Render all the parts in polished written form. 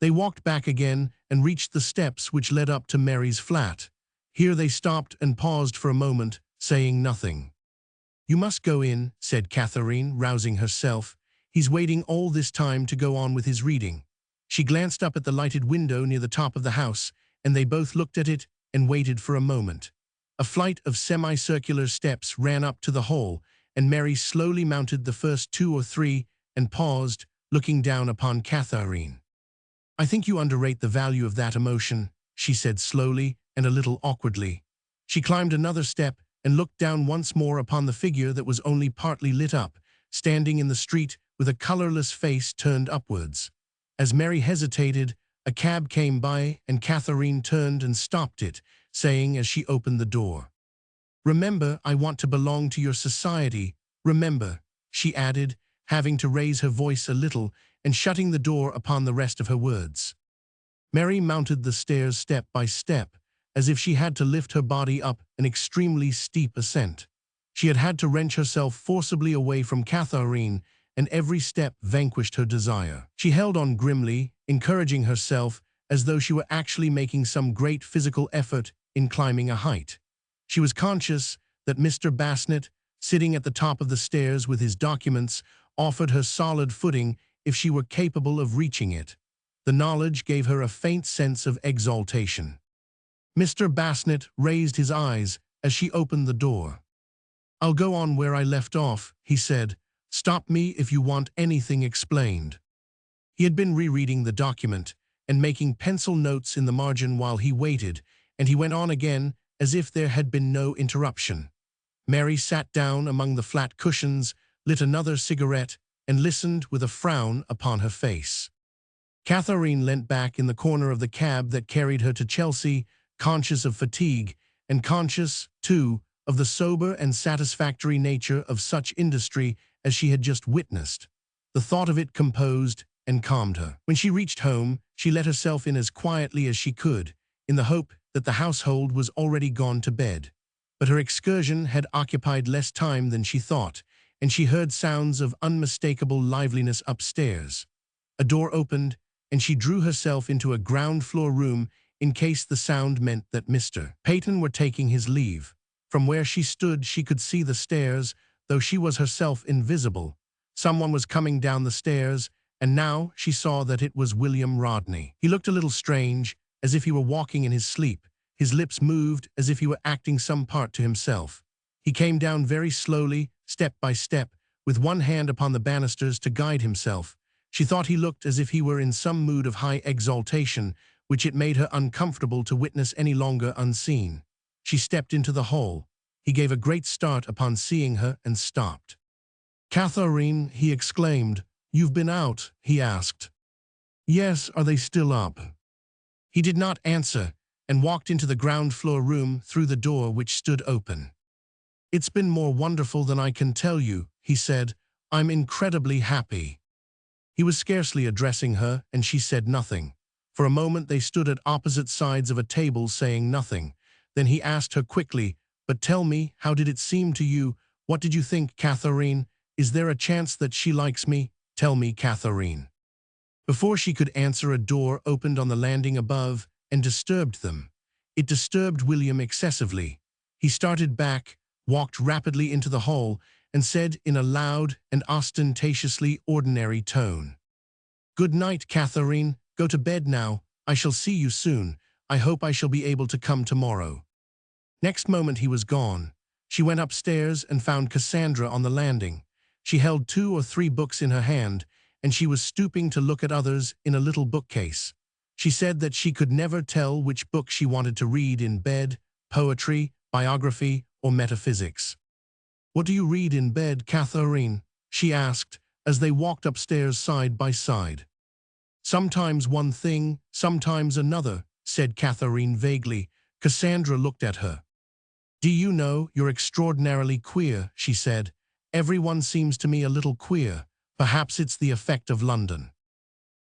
They walked back again and reached the steps which led up to Mary's flat. Here they stopped and paused for a moment, saying nothing. "You must go in," said Katharine, rousing herself. "He's waiting all this time to go on with his reading." She glanced up at the lighted window near the top of the house, and they both looked at it and waited for a moment. A flight of semicircular steps ran up to the hall, and Mary slowly mounted the first 2 or 3 and paused, looking down upon Katharine. "I think you underrate the value of that emotion," she said slowly and a little awkwardly. She climbed another step and looked down once more upon the figure that was only partly lit up, standing in the street with a colorless face turned upwards. As Mary hesitated, a cab came by and Katharine turned and stopped it, saying as she opened the door, "Remember, I want to belong to your society. Remember," she added, having to raise her voice a little and shutting the door upon the rest of her words. Mary mounted the stairs step by step, as if she had to lift her body up an extremely steep ascent. She had to wrench herself forcibly away from Katharine, and every step vanquished her desire. She held on grimly, encouraging herself as though she were actually making some great physical effort in climbing a height. She was conscious that Mr. Basnet, sitting at the top of the stairs with his documents, offered her solid footing if she were capable of reaching it. The knowledge gave her a faint sense of exaltation. Mr. Basnet raised his eyes as she opened the door. "I'll go on where I left off," he said. "Stop me if you want anything explained." He had been rereading the document and making pencil notes in the margin while he waited, and he went on again as if there had been no interruption. Mary sat down among the flat cushions, lit another cigarette, and listened with a frown upon her face. Katharine leant back in the corner of the cab that carried her to Chelsea, conscious of fatigue, and conscious, too, of the sober and satisfactory nature of such industry as she had just witnessed. The thought of it composed and calmed her. When she reached home, she let herself in as quietly as she could, in the hope that the household was already gone to bed. But her excursion had occupied less time than she thought, and she heard sounds of unmistakable liveliness upstairs. A door opened, and she drew herself into a ground-floor room in case the sound meant that Mr. Peyton were taking his leave. From where she stood, she could see the stairs, though she was herself invisible. Someone was coming down the stairs, and now she saw that it was William Rodney. He looked a little strange, as if he were walking in his sleep. His lips moved as if he were acting some part to himself. He came down very slowly, step by step, with one hand upon the banisters to guide himself. She thought he looked as if he were in some mood of high exaltation, which it made her uncomfortable to witness any longer unseen. She stepped into the hall. He gave a great start upon seeing her and stopped. "Katharine," he exclaimed. "You've been out?" he asked. "Yes, are they still up?" He did not answer, and walked into the ground-floor room through the door which stood open. "It's been more wonderful than I can tell you," he said. "I'm incredibly happy." He was scarcely addressing her, and she said nothing. For a moment they stood at opposite sides of a table saying nothing. Then he asked her quickly, "But tell me, how did it seem to you? What did you think, Katharine? Is there a chance that she likes me? Tell me, Katharine." Before she could answer, a door opened on the landing above and disturbed them. It disturbed William excessively. He started back, walked rapidly into the hall, and said in a loud and ostentatiously ordinary tone, "Good night, Katharine. Go to bed now. I shall see you soon. I hope I shall be able to come tomorrow." Next moment he was gone. She went upstairs and found Cassandra on the landing. She held 2 or 3 books in her hand, and she was stooping to look at others in a little bookcase. She said that she could never tell which book she wanted to read in bed, poetry, biography, or metaphysics. "What do you read in bed, Katharine?" she asked, as they walked upstairs side by side. "Sometimes one thing, sometimes another," said Katharine vaguely. Cassandra looked at her. "Do you know, you're extraordinarily queer," she said. "Everyone seems to me a little queer. Perhaps it's the effect of London."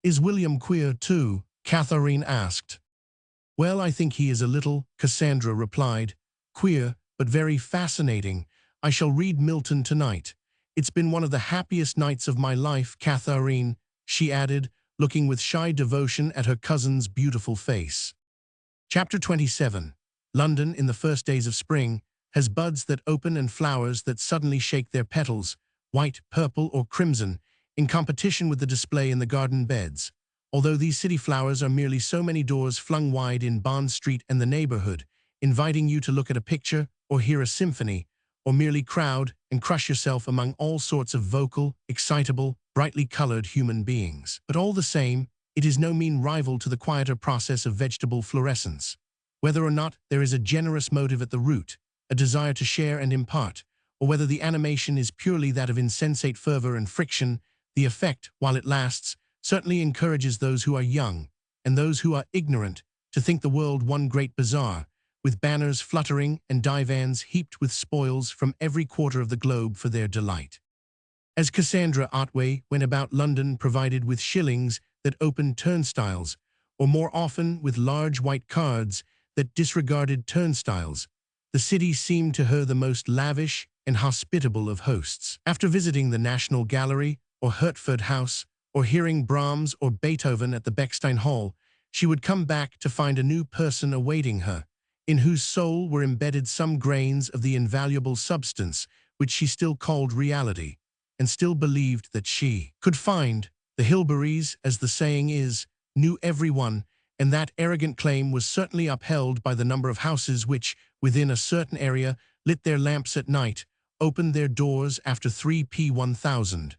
"Is William queer too?" Katharine asked. "Well, I think he is a little," Cassandra replied. "Queer, but very fascinating. I shall read Milton tonight. It's been one of the happiest nights of my life, Katharine," she added, looking with shy devotion at her cousin's beautiful face. Chapter 27. London in the first days of spring has buds that open and flowers that suddenly shake their petals, white, purple, or crimson, in competition with the display in the garden beds. Although these city flowers are merely so many doors flung wide in Bond Street and the neighborhood, inviting you to look at a picture or hear a symphony, or merely crowd and crush yourself among all sorts of vocal, excitable, brightly colored human beings. But all the same, it is no mean rival to the quieter process of vegetable fluorescence. Whether or not there is a generous motive at the root, a desire to share and impart, or whether the animation is purely that of insensate fervor and friction, the effect, while it lasts, certainly encourages those who are young, and those who are ignorant, to think the world one great bazaar, with banners fluttering and divans heaped with spoils from every quarter of the globe for their delight. As Cassandra Otway went about London provided with shillings that opened turnstiles, or more often with large white cards that disregarded turnstiles, the city seemed to her the most lavish and hospitable of hosts. After visiting the National Gallery or Hertford House, or hearing Brahms or Beethoven at the Bechstein Hall, she would come back to find a new person awaiting her, in whose soul were embedded some grains of the invaluable substance which she still called reality, and still believed that she could find. The Hilberys, as the saying is, knew everyone, and that arrogant claim was certainly upheld by the number of houses which, within a certain area, lit their lamps at night, opened their doors after 3 p.m. 1000,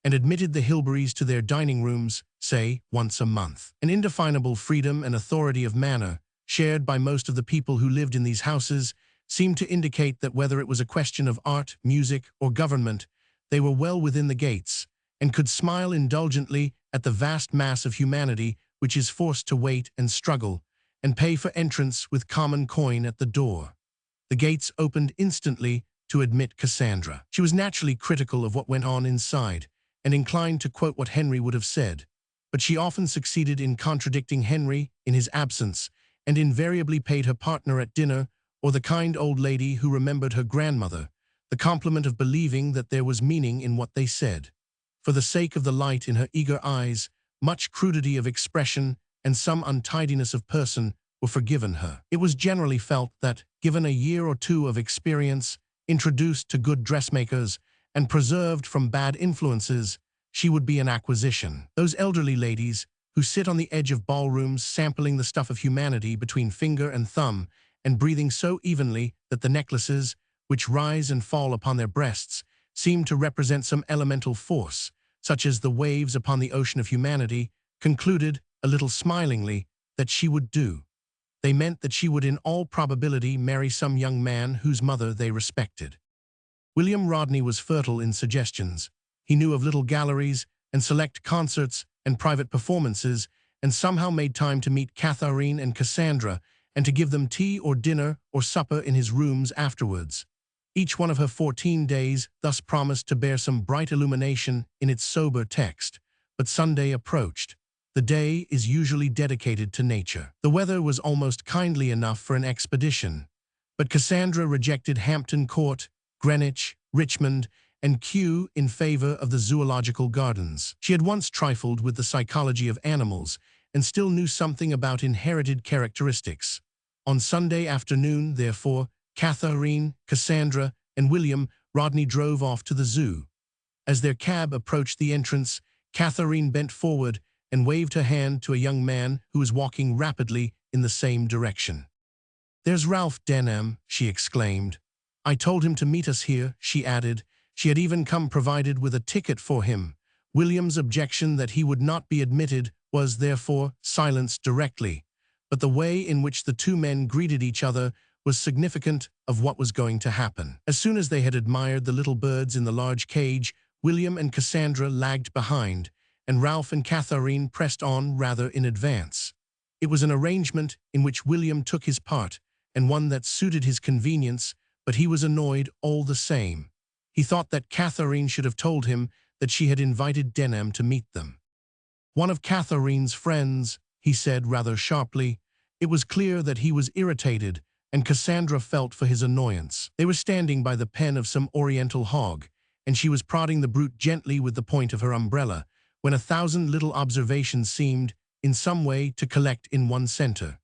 and admitted the Hilberys to their dining rooms, say, once a month. An indefinable freedom and authority of manner, shared by most of the people who lived in these houses, seemed to indicate that whether it was a question of art, music, or government, they were well within the gates, and could smile indulgently at the vast mass of humanity which is forced to wait and struggle, and pay for entrance with common coin at the door. The gates opened instantly to admit Cassandra. She was naturally critical of what went on inside, and inclined to quote what Henry would have said, but she often succeeded in contradicting Henry in his absence, and invariably paid her partner at dinner, or the kind old lady who remembered her grandmother, the compliment of believing that there was meaning in what they said. For the sake of the light in her eager eyes, much crudity of expression and some untidiness of person were forgiven her. It was generally felt that, given a year or two of experience, introduced to good dressmakers, and preserved from bad influences, she would be an acquisition. Those elderly ladies, who sit on the edge of ballrooms sampling the stuff of humanity between finger and thumb, and breathing so evenly that the necklaces, which rise and fall upon their breasts, seem to represent some elemental force, such as the waves upon the ocean of humanity, concluded, a little smilingly, that she would do. They meant that she would in all probability marry some young man whose mother they respected. William Rodney was fertile in suggestions. He knew of little galleries and select concerts and private performances, and somehow made time to meet Katharine and Cassandra, and to give them tea or dinner or supper in his rooms afterwards. Each one of her 14 days thus promised to bear some bright illumination in its sober text. But Sunday approached. The day is usually dedicated to nature. The weather was almost kindly enough for an expedition, but Cassandra rejected Hampton Court, Greenwich, Richmond, and Kew in favor of the zoological gardens. She had once trifled with the psychology of animals, and still knew something about inherited characteristics. On Sunday afternoon, therefore, Katharine, Cassandra, and William Rodney drove off to the zoo. As their cab approached the entrance, Katharine bent forward and waved her hand to a young man who was walking rapidly in the same direction. "There's Ralph Denham," she exclaimed. "I told him to meet us here," she added. She had even come provided with a ticket for him. William's objection that he would not be admitted was, therefore, silenced directly, but the way in which the two men greeted each other was significant of what was going to happen. As soon as they had admired the little birds in the large cage, William and Cassandra lagged behind, and Ralph and Katharine pressed on rather in advance. It was an arrangement in which William took his part, and one that suited his convenience, but he was annoyed all the same. He thought that Katharine should have told him that she had invited Denham to meet them. "One of Katharine's friends," he said rather sharply. It was clear that he was irritated, and Cassandra felt for his annoyance. They were standing by the pen of some oriental hog, and she was prodding the brute gently with the point of her umbrella, when 1,000 little observations seemed, in some way, to collect in one center.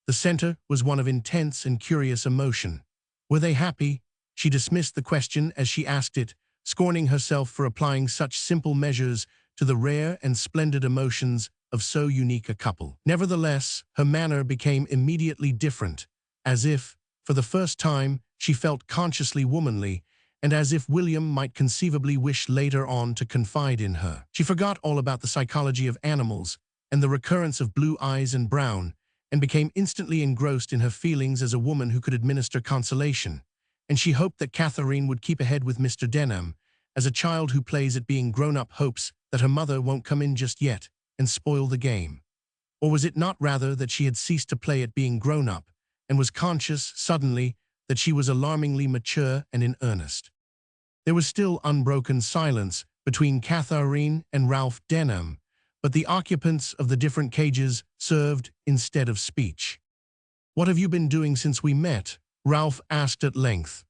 The center was one of intense and curious emotion. Were they happy? She dismissed the question as she asked it, scorning herself for applying such simple measures to the rare and splendid emotions of so unique a couple. Nevertheless, her manner became immediately different, as if, for the first time, she felt consciously womanly, and as if William might conceivably wish later on to confide in her. She forgot all about the psychology of animals and the recurrence of blue eyes and brown, and became instantly engrossed in her feelings as a woman who could administer consolation. And she hoped that Katharine would keep ahead with Mr. Denham, as a child who plays at being grown-up hopes that her mother won't come in just yet and spoil the game. Or was it not rather that she had ceased to play at being grown-up and was conscious, suddenly, that she was alarmingly mature and in earnest? There was still unbroken silence between Katharine and Ralph Denham, but the occupants of the different cages served instead of speech. "What have you been doing since we met?" Ralph asked at length.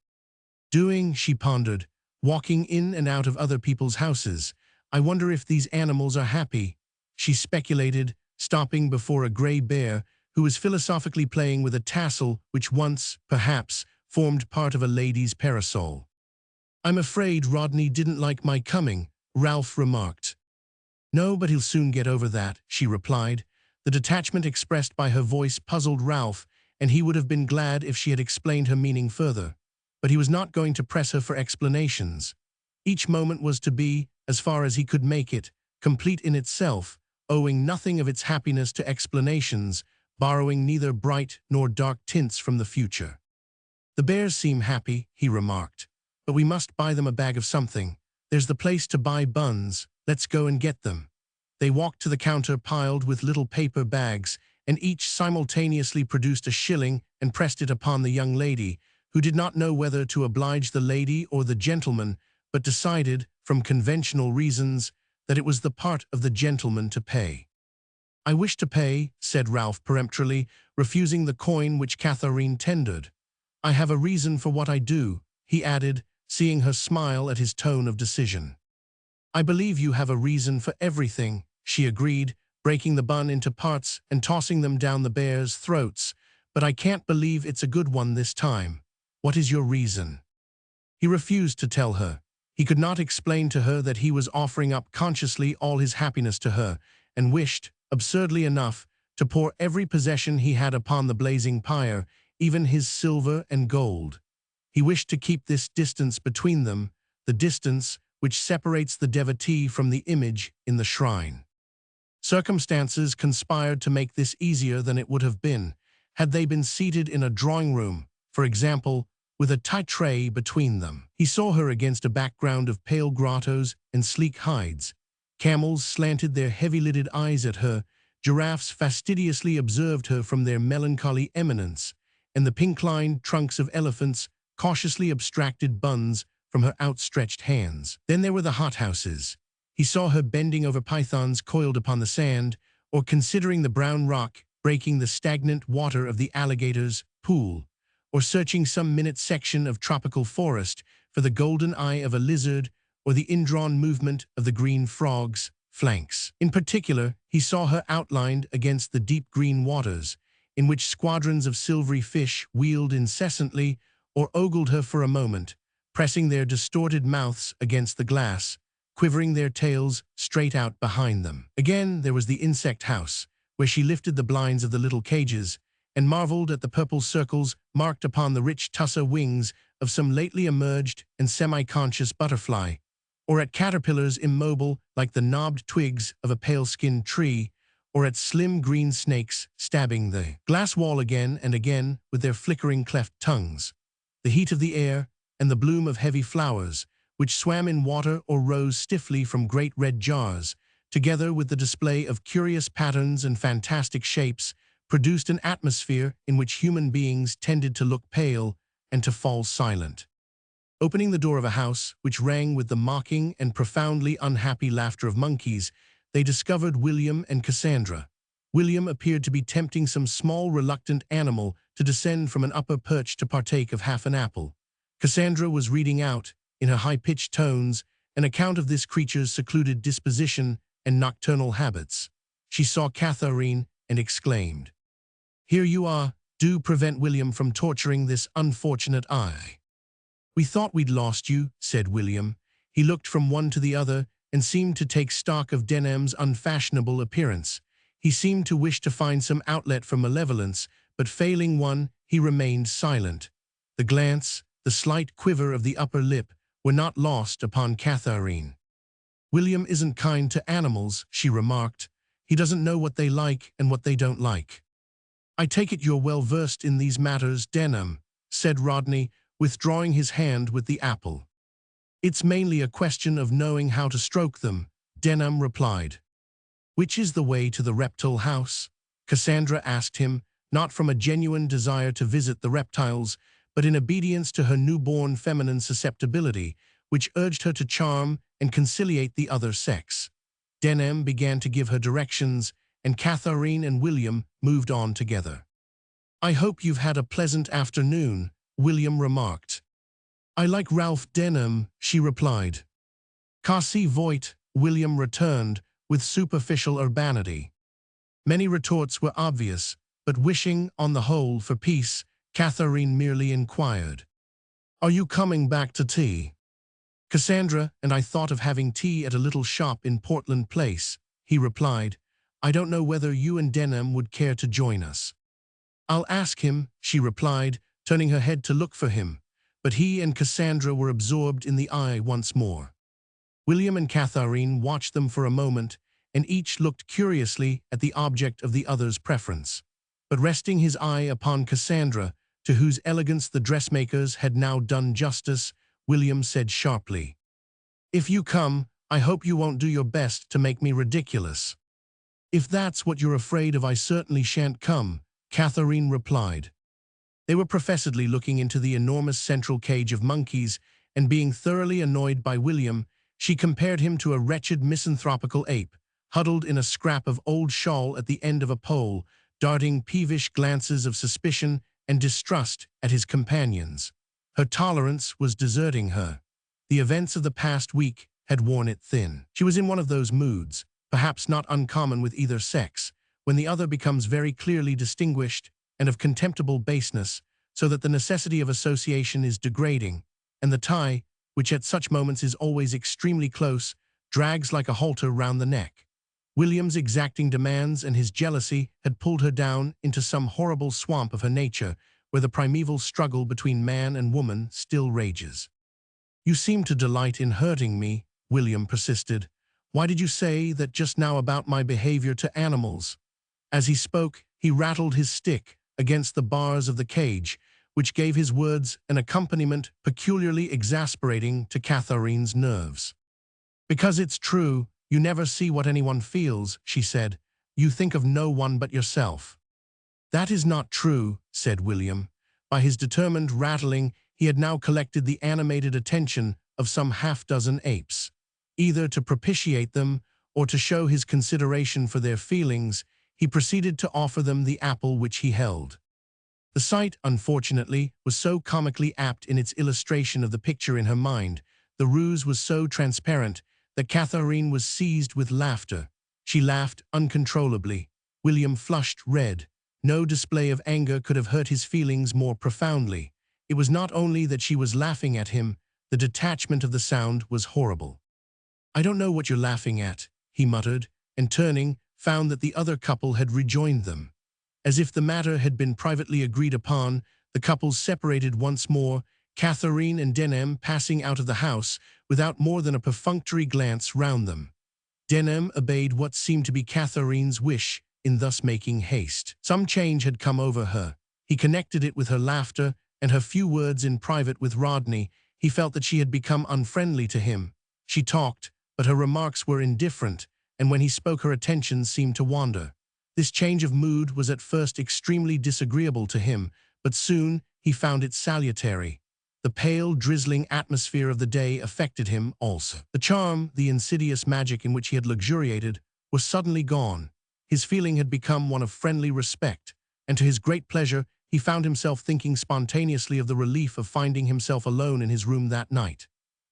"Doing," she pondered, "walking in and out of other people's houses. I wonder if these animals are happy," she speculated, stopping before a gray bear who was philosophically playing with a tassel which once, perhaps, formed part of a lady's parasol. "I'm afraid Rodney didn't like my coming," Ralph remarked. "No, but he'll soon get over that," she replied. The detachment expressed by her voice puzzled Ralph, and he would have been glad if she had explained her meaning further. But he was not going to press her for explanations. Each moment was to be, as far as he could make it, complete in itself, owing nothing of its happiness to explanations, borrowing neither bright nor dark tints from the future. "The bears seem happy," he remarked, "but we must buy them a bag of something. There's the place to buy buns. Let's go and get them." They walked to the counter piled with little paper bags, and each simultaneously produced a shilling and pressed it upon the young lady, who did not know whether to oblige the lady or the gentleman, but decided, from conventional reasons, that it was the part of the gentleman to pay. "I wish to pay," said Ralph peremptorily, refusing the coin which Katharine tendered. "I have a reason for what I do," he added, seeing her smile at his tone of decision. "I believe you have a reason for everything," she agreed, breaking the bun into parts and tossing them down the bears' throats, "but I can't believe it's a good one this time. What is your reason?" He refused to tell her. He could not explain to her that he was offering up consciously all his happiness to her, and wished, absurdly enough, to pour every possession he had upon the blazing pyre, even his silver and gold. He wished to keep this distance between them, the distance which separates the devotee from the image in the shrine. Circumstances conspired to make this easier than it would have been, had they been seated in a drawing-room, for example, with a tight tray between them. He saw her against a background of pale grottos and sleek hides. Camels slanted their heavy-lidded eyes at her, giraffes fastidiously observed her from their melancholy eminence, and the pink-lined trunks of elephants cautiously abstracted buns from her outstretched hands. Then there were the hothouses. He saw her bending over pythons coiled upon the sand, or considering the brown rock breaking the stagnant water of the alligator's pool, or searching some minute section of tropical forest for the golden eye of a lizard or the indrawn movement of the green frog's flanks. In particular, he saw her outlined against the deep green waters, in which squadrons of silvery fish wheeled incessantly or ogled her for a moment, pressing their distorted mouths against the glass, quivering their tails straight out behind them. Again, there was the insect house, where she lifted the blinds of the little cages and marveled at the purple circles marked upon the rich tussar wings of some lately emerged and semi-conscious butterfly, or at caterpillars immobile like the knobbed twigs of a pale-skinned tree, or at slim green snakes stabbing the glass wall again and again with their flickering cleft tongues. The heat of the air and the bloom of heavy flowers, which swam in water or rose stiffly from great red jars, together with the display of curious patterns and fantastic shapes, produced an atmosphere in which human beings tended to look pale and to fall silent. Opening the door of a house, which rang with the mocking and profoundly unhappy laughter of monkeys, they discovered William and Cassandra. William appeared to be tempting some small reluctant animal to descend from an upper perch to partake of half an apple. Cassandra was reading out, in her high-pitched tones, an account of this creature's secluded disposition and nocturnal habits. She saw Katharine and exclaimed, "Here you are, do prevent William from torturing this unfortunate eye." "We thought we'd lost you," said William. He looked from one to the other and seemed to take stock of Denham's unfashionable appearance. He seemed to wish to find some outlet for malevolence, but failing one, he remained silent. The glance, the slight quiver of the upper lip, were not lost upon Katharine. "William isn't kind to animals," she remarked. "He doesn't know what they like and what they don't like." "I take it you're well versed in these matters, Denham," said Rodney, withdrawing his hand with the apple. "It's mainly a question of knowing how to stroke them," Denham replied. "Which is the way to the reptile house?" Cassandra asked him, not from a genuine desire to visit the reptiles, but in obedience to her newborn feminine susceptibility, which urged her to charm and conciliate the other sex. Denham began to give her directions, and Katharine and William moved on together. "I hope you've had a pleasant afternoon," William remarked. "I like Ralph Denham," she replied. "Cassie Voigt," William returned, with superficial urbanity. Many retorts were obvious, but wishing, on the whole, for peace, Katharine merely inquired, "Are you coming back to tea?" "Cassandra and I thought of having tea at a little shop in Portland Place," he replied. "I don't know whether you and Denham would care to join us." "I'll ask him," she replied, turning her head to look for him, but he and Cassandra were absorbed in the eye once more. William and Katharine watched them for a moment, and each looked curiously at the object of the other's preference. But resting his eye upon Cassandra, to whose elegance the dressmakers had now done justice, William said sharply, "If you come, I hope you won't do your best to make me ridiculous." "If that's what you're afraid of, I certainly shan't come," Katharine replied. They were professedly looking into the enormous central cage of monkeys, and being thoroughly annoyed by William, she compared him to a wretched misanthropical ape, huddled in a scrap of old shawl at the end of a pole, darting peevish glances of suspicion and distrust at his companions. Her tolerance was deserting her. The events of the past week had worn it thin. She was in one of those moods, perhaps not uncommon with either sex, when the other becomes very clearly distinguished and of contemptible baseness, so that the necessity of association is degrading, and the tie, which at such moments is always extremely close, drags like a halter round the neck. William's exacting demands and his jealousy had pulled her down into some horrible swamp of her nature, where the primeval struggle between man and woman still rages. "You seem to delight in hurting me," William persisted. "Why did you say that just now about my behavior to animals?" As he spoke, he rattled his stick against the bars of the cage, which gave his words an accompaniment peculiarly exasperating to Katharine's nerves. "Because it's true, you never see what anyone feels," she said. "You think of no one but yourself." "That is not true," said William. By his determined rattling, he had now collected the animated attention of some half-dozen apes. Either to propitiate them, or to show his consideration for their feelings, he proceeded to offer them the apple which he held. The sight, unfortunately, was so comically apt in its illustration of the picture in her mind, the ruse was so transparent, that Katharine was seized with laughter. She laughed uncontrollably. William flushed red. No display of anger could have hurt his feelings more profoundly. It was not only that she was laughing at him, the detachment of the sound was horrible. "I don't know what you're laughing at," he muttered, and turning, found that the other couple had rejoined them. As if the matter had been privately agreed upon, the couples separated once more, Katharine and Denham passing out of the house without more than a perfunctory glance round them. Denham obeyed what seemed to be Katharine's wish in thus making haste. Some change had come over her. He connected it with her laughter and her few words in private with Rodney. He felt that she had become unfriendly to him. She talked, but her remarks were indifferent, and when he spoke her attention seemed to wander. This change of mood was at first extremely disagreeable to him, but soon he found it salutary. The pale, drizzling atmosphere of the day affected him also. The charm, the insidious magic in which he had luxuriated, was suddenly gone. His feeling had become one of friendly respect, and to his great pleasure he found himself thinking spontaneously of the relief of finding himself alone in his room that night.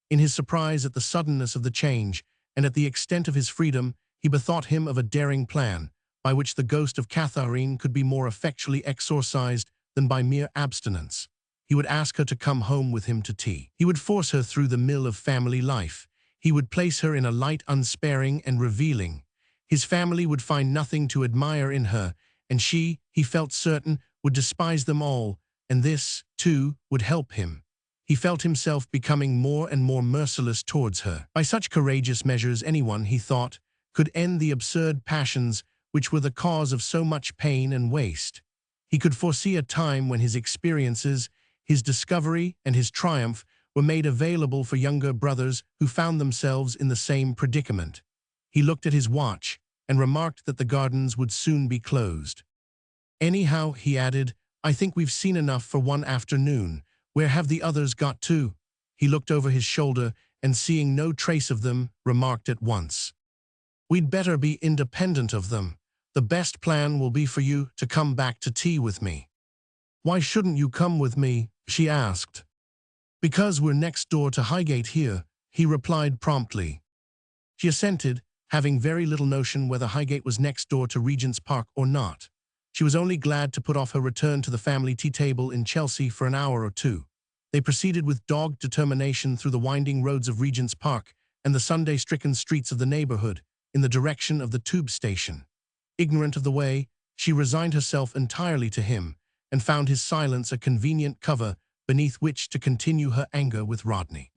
In his surprise at the suddenness of the change, and at the extent of his freedom, he bethought him of a daring plan, by which the ghost of Katharine could be more effectually exorcised than by mere abstinence. He would ask her to come home with him to tea. He would force her through the mill of family life. He would place her in a light unsparing and revealing. His family would find nothing to admire in her, and she, he felt certain, would despise them all, and this, too, would help him. He felt himself becoming more and more merciless towards her. By such courageous measures anyone, he thought, could end the absurd passions which were the cause of so much pain and waste. He could foresee a time when his experiences, his discovery, and his triumph were made available for younger brothers who found themselves in the same predicament. He looked at his watch and remarked that the gardens would soon be closed. "Anyhow," he added, "I think we've seen enough for one afternoon. Where have the others got to?" He looked over his shoulder and, seeing no trace of them, remarked at once, "We'd better be independent of them. The best plan will be for you to come back to tea with me." "Why shouldn't you come with me?" she asked. "Because we're next door to Highgate here," he replied promptly. She assented, having very little notion whether Highgate was next door to Regent's Park or not. She was only glad to put off her return to the family tea table in Chelsea for an hour or two. They proceeded with dogged determination through the winding roads of Regent's Park and the Sunday-stricken streets of the neighborhood, in the direction of the tube station. Ignorant of the way, she resigned herself entirely to him, and found his silence a convenient cover beneath which to continue her anger with Rodney.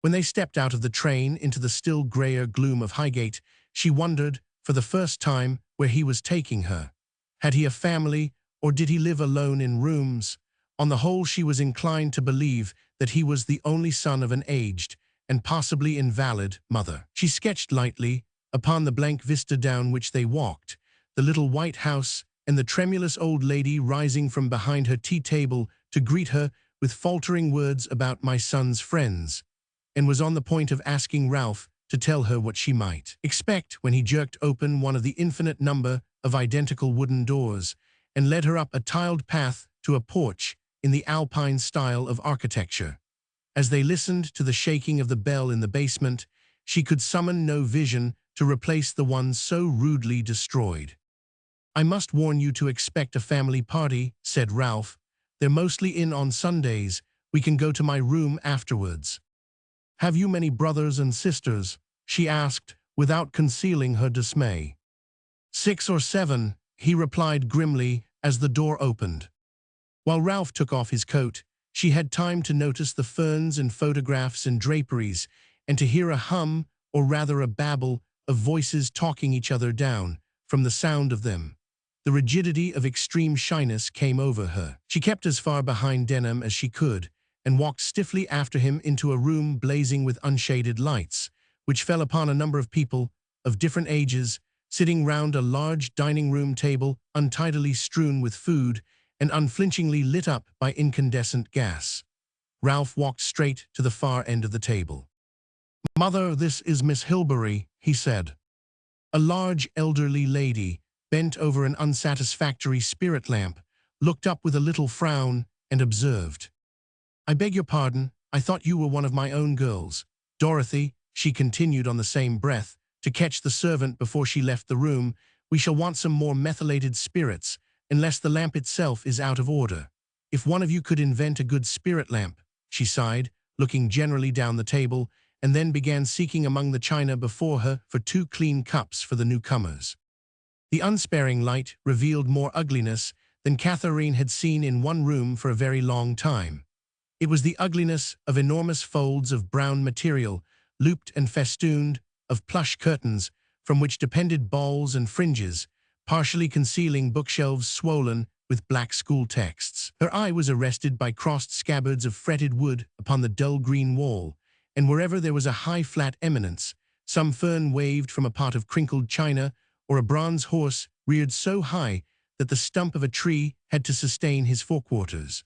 When they stepped out of the train into the still grayer gloom of Highgate, she wondered, for the first time, where he was taking her. Had he a family, or did he live alone in rooms? On the whole, she was inclined to believe that he was the only son of an aged, and possibly invalid, mother. She sketched lightly, upon the blank vista down which they walked, the little white house and the tremulous old lady rising from behind her tea table to greet her with faltering words about "my son's friends," and was on the point of asking Ralph to tell her what she might expect when he jerked open one of the infinite number of identical wooden doors and led her up a tiled path to a porch in the Alpine style of architecture. As they listened to the shaking of the bell in the basement, she could summon no vision to replace the one so rudely destroyed. "I must warn you to expect a family party," said Ralph. "They're mostly in on Sundays. We can go to my room afterwards." "Have you many brothers and sisters?" she asked, without concealing her dismay. "6 or 7, he replied grimly as the door opened. While Ralph took off his coat, she had time to notice the ferns and photographs and draperies, and to hear a hum, or rather a babble, of voices talking each other down, from the sound of them. The rigidity of extreme shyness came over her. She kept as far behind Denham as she could, and walked stiffly after him into a room blazing with unshaded lights, which fell upon a number of people, of different ages, sitting round a large dining-room table untidily strewn with food and unflinchingly lit up by incandescent gas. Ralph walked straight to the far end of the table. "Mother, this is Miss Hilbery," he said. A large elderly lady, bent over an unsatisfactory spirit lamp, looked up with a little frown and observed, "I beg your pardon, I thought you were one of my own girls. Dorothy," she continued on the same breath, to catch the servant before she left the room, "we shall want some more methylated spirits, unless the lamp itself is out of order. If one of you could invent a good spirit lamp," she sighed, looking generally down the table, and then began seeking among the china before her for 2 clean cups for the newcomers. The unsparing light revealed more ugliness than Katharine had seen in one room for a very long time. It was the ugliness of enormous folds of brown material, looped and festooned, of plush curtains, from which depended balls and fringes, partially concealing bookshelves swollen with black school texts. Her eye was arrested by crossed scabbards of fretted wood upon the dull green wall, and wherever there was a high flat eminence, some fern waved from a pot of crinkled china, or a bronze horse reared so high that the stump of a tree had to sustain his forequarters.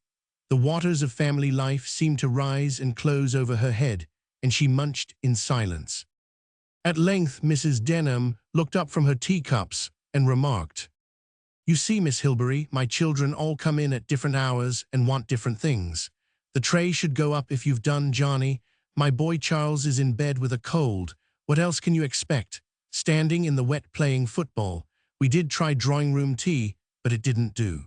The waters of family life seemed to rise and close over her head, and she munched in silence. At length Mrs. Denham looked up from her teacups and remarked, "You see, Miss Hilbery, my children all come in at different hours and want different things. The tray should go up if you've done, Johnny. My boy Charles is in bed with a cold. What else can you expect? standing in the wet playing football. We did try drawing room tea, but it didn't do.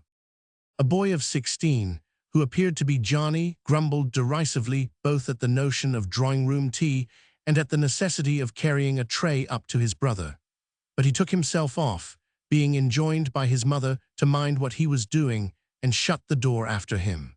A boy of 16, who appeared to be Johnny, grumbled derisively both at the notion of drawing room tea and at the necessity of carrying a tray up to his brother. But he took himself off, being enjoined by his mother to mind what he was doing and shut the door after him.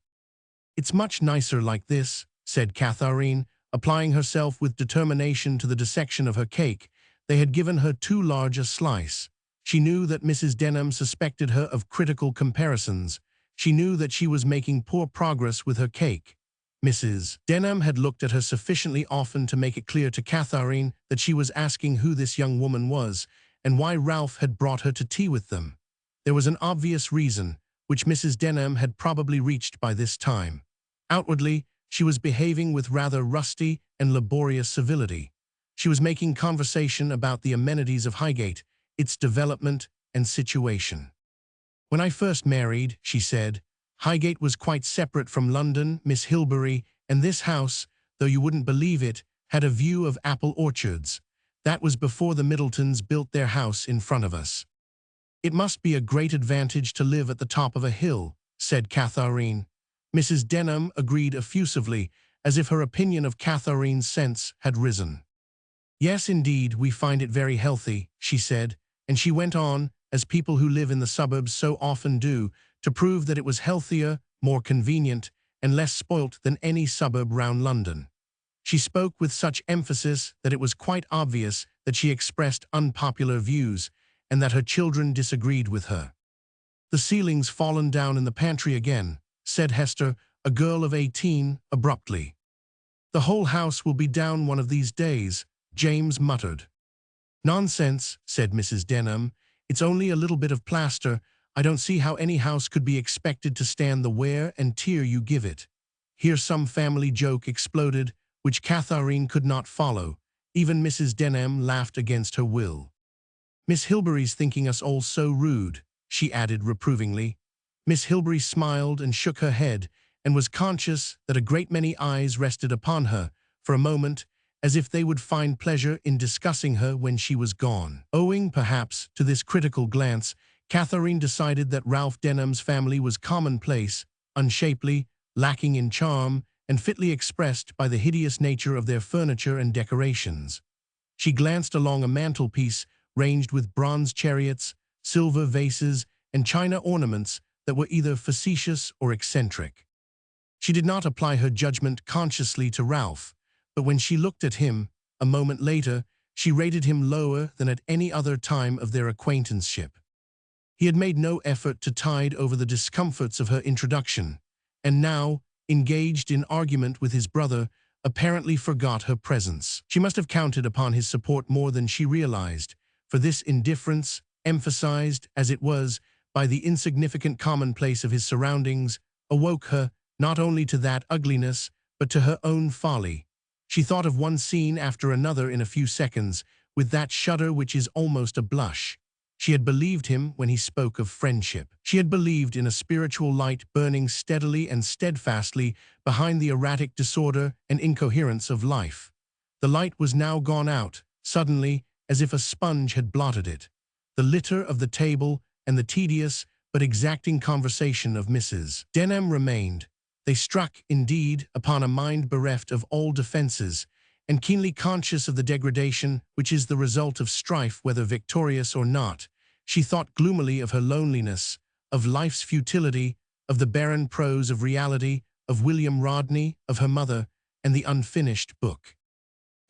"It's much nicer like this," said Katharine, applying herself with determination to the dissection of her cake. They had given her too large a slice. She knew that Mrs. Denham suspected her of critical comparisons. She knew that she was making poor progress with her cake. Mrs. Denham had looked at her sufficiently often to make it clear to Katharine that she was asking who this young woman was and why Ralph had brought her to tea with them. There was an obvious reason, which Mrs. Denham had probably reached by this time. Outwardly, she was behaving with rather rusty and laborious civility. She was making conversation about the amenities of Highgate, its development and situation. "When I first married," she said, "Highgate was quite separate from London, Miss Hilbery, and this house, though you wouldn't believe it, had a view of apple orchards. That was before the Middletons built their house in front of us." "It must be a great advantage to live at the top of a hill," said Katharine. Mrs. Denham agreed effusively, as if her opinion of Katharine's sense had risen. "Yes, indeed, we find it very healthy," she said, and she went on, as people who live in the suburbs so often do, to prove that it was healthier, more convenient, and less spoilt than any suburb round London. She spoke with such emphasis that it was quite obvious that she expressed unpopular views, and that her children disagreed with her. "The ceiling's fallen down in the pantry again," said Hester, a girl of 18, abruptly. "The whole house will be down one of these days," James muttered. "Nonsense," said Mrs. Denham. "It's only a little bit of plaster. I don't see how any house could be expected to stand the wear and tear you give it." Here some family joke exploded, which Katharine could not follow. Even Mrs. Denham laughed against her will. "Miss Hilbery's thinking us all so rude," she added reprovingly. Miss Hilbery smiled and shook her head, and was conscious that a great many eyes rested upon her, for a moment, as if they would find pleasure in discussing her when she was gone. Owing, perhaps, to this critical glance, Katharine decided that Ralph Denham's family was commonplace, unshapely, lacking in charm, and fitly expressed by the hideous nature of their furniture and decorations. She glanced along a mantelpiece ranged with bronze chariots, silver vases, and china ornaments that were either facetious or eccentric. She did not apply her judgment consciously to Ralph, but when she looked at him, a moment later, she rated him lower than at any other time of their acquaintanceship. He had made no effort to tide over the discomforts of her introduction, and now, engaged in argument with his brother, apparently forgot her presence. She must have counted upon his support more than she realized, for this indifference, emphasized, as it was, by the insignificant commonplace of his surroundings, awoke her, not only to that ugliness, but to her own folly. She thought of one scene after another in a few seconds, with that shudder which is almost a blush. She had believed him when he spoke of friendship. She had believed in a spiritual light burning steadily and steadfastly behind the erratic disorder and incoherence of life. The light was now gone out, suddenly, as if a sponge had blotted it. The litter of the table and the tedious but exacting conversation of Mrs. Denham remained. They struck, indeed, upon a mind bereft of all defenses, and keenly conscious of the degradation which is the result of strife, whether victorious or not. She thought gloomily of her loneliness, of life's futility, of the barren prose of reality, of William Rodney, of her mother, and the unfinished book.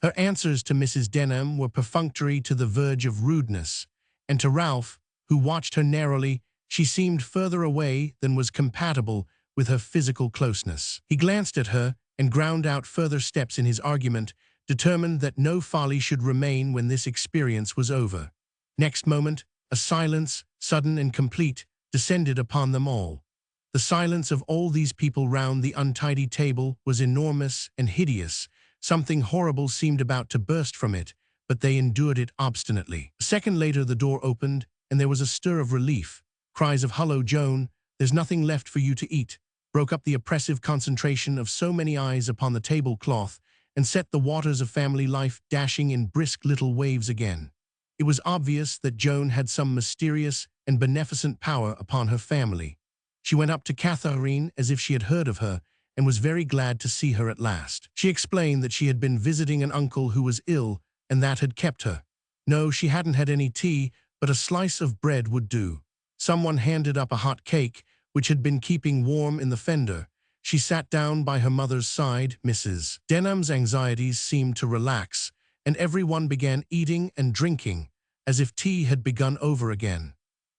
Her answers to Mrs. Denham were perfunctory to the verge of rudeness, and to Ralph, who watched her narrowly, she seemed further away than was compatible with her physical closeness. He glanced at her and ground out further steps in his argument, determined that no folly should remain when this experience was over. Next moment, a silence, sudden and complete, descended upon them all. The silence of all these people round the untidy table was enormous and hideous. Something horrible seemed about to burst from it, but they endured it obstinately. A second later the door opened, and there was a stir of relief. Cries of "Hullo, Joan, there's nothing left for you to eat," broke up the oppressive concentration of so many eyes upon the tablecloth, and set the waters of family life dashing in brisk little waves again. It was obvious that Joan had some mysterious and beneficent power upon her family. She went up to Katharine as if she had heard of her and was very glad to see her at last. She explained that she had been visiting an uncle who was ill and that had kept her. No, she hadn't had any tea, but a slice of bread would do. Someone handed up a hot cake, which had been keeping warm in the fender. She sat down by her mother's side. Mrs. Denham's anxieties seemed to relax, and everyone began eating and drinking, as if tea had begun over again.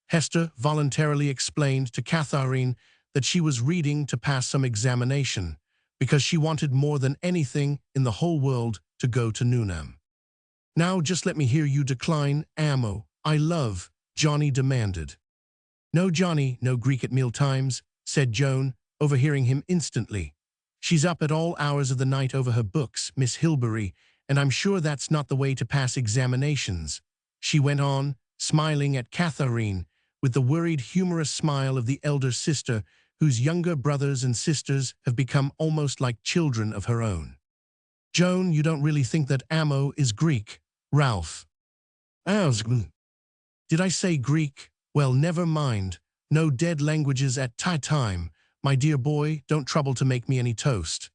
Hester voluntarily explained to Katharine that she was reading to pass some examination, because she wanted more than anything in the whole world to go to Newnham. "Now just let me hear you decline ammo, I love," Johnny demanded. "No, Johnny, no Greek at mealtimes," said Joan, overhearing him instantly. "She's up at all hours of the night over her books, Miss Hilbery, and I'm sure that's not the way to pass examinations," she went on, smiling at Katharine, with the worried, humorous smile of the elder sister whose younger brothers and sisters have become almost like children of her own. "Joan, you don't really think that ammo is Greek, Ralph?" "Did I say Greek? Well, never mind. No dead languages at time. My dear boy, don't trouble to make me any toast.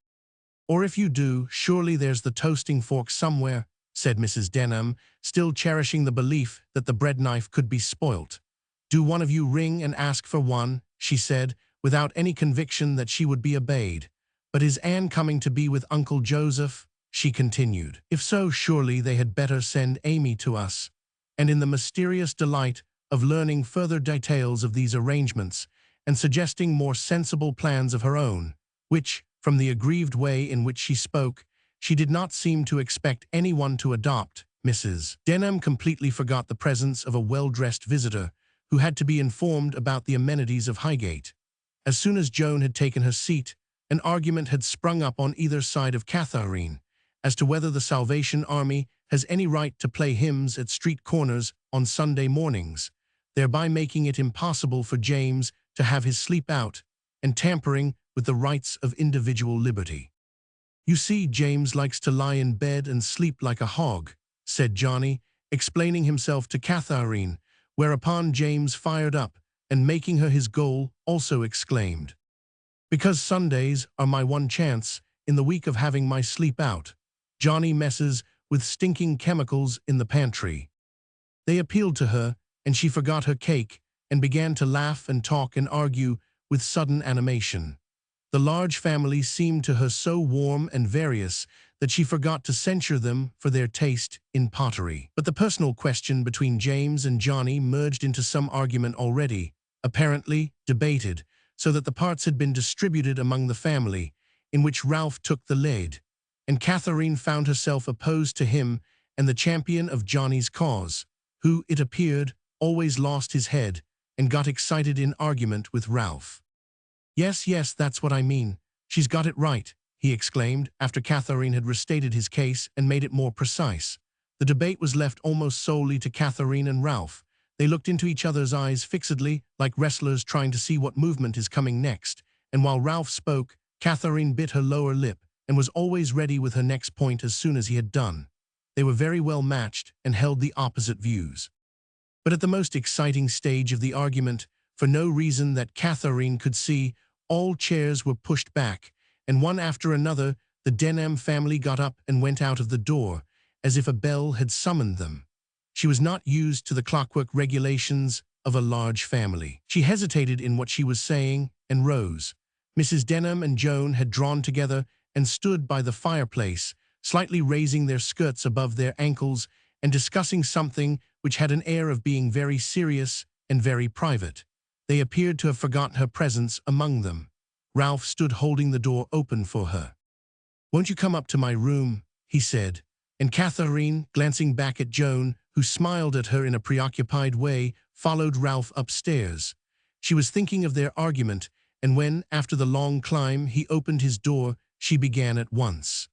Or if you do, surely there's the toasting fork somewhere," said Mrs. Denham, still cherishing the belief that the bread knife could be spoilt. "Do one of you ring and ask for one," she said, without any conviction that she would be obeyed. "But is Anne coming to be with Uncle Joseph?" she continued. "If so, surely they had better send Amy to us." And in the mysterious delight of learning further details of these arrangements and suggesting more sensible plans of her own, which, from the aggrieved way in which she spoke, she did not seem to expect anyone to adopt, Mrs. Denham completely forgot the presence of a well-dressed visitor who had to be informed about the amenities of Highgate. As soon as Joan had taken her seat, an argument had sprung up on either side of Katharine as to whether the Salvation Army has any right to play hymns at street corners on Sunday mornings, thereby making it impossible for James to have his sleep out and tampering with the rights of individual liberty. "You see, James likes to lie in bed and sleep like a hog," said Johnny, explaining himself to Katharine, whereupon James fired up and, making her his goal, also exclaimed, "Because Sundays are my one chance in the week of having my sleep out. Johnny messes with stinking chemicals in the pantry." They appealed to her, and she forgot her cake and began to laugh and talk and argue with sudden animation. The large family seemed to her so warm and various that she forgot to censure them for their taste in pottery. But the personal question between James and Johnny merged into some argument already, apparently debated, so that the parts had been distributed among the family, in which Ralph took the lead, and Katharine found herself opposed to him and the champion of Johnny's cause, who, it appeared, always lost his head and got excited in argument with Ralph. Yes, that's what I mean. She's got it right," he exclaimed, after Katharine had restated his case and made it more precise. The debate was left almost solely to Katharine and Ralph. They looked into each other's eyes fixedly, like wrestlers trying to see what movement is coming next, and while Ralph spoke, Katharine bit her lower lip and was always ready with her next point as soon as he had done. They were very well matched and held the opposite views. But at the most exciting stage of the argument, for no reason that Katharine could see, all chairs were pushed back, and one after another, the Denham family got up and went out of the door, as if a bell had summoned them. She was not used to the clockwork regulations of a large family. She hesitated in what she was saying and rose. Mrs. Denham and Joan had drawn together and stood by the fireplace, slightly raising their skirts above their ankles and discussing something which had an air of being very serious and very private. They appeared to have forgotten her presence among them. Ralph stood holding the door open for her. "Won't you come up to my room?" he said, and Katharine, glancing back at Joan, who smiled at her in a preoccupied way, followed Ralph upstairs. She was thinking of their argument, and when, after the long climb, he opened his door, she began at once.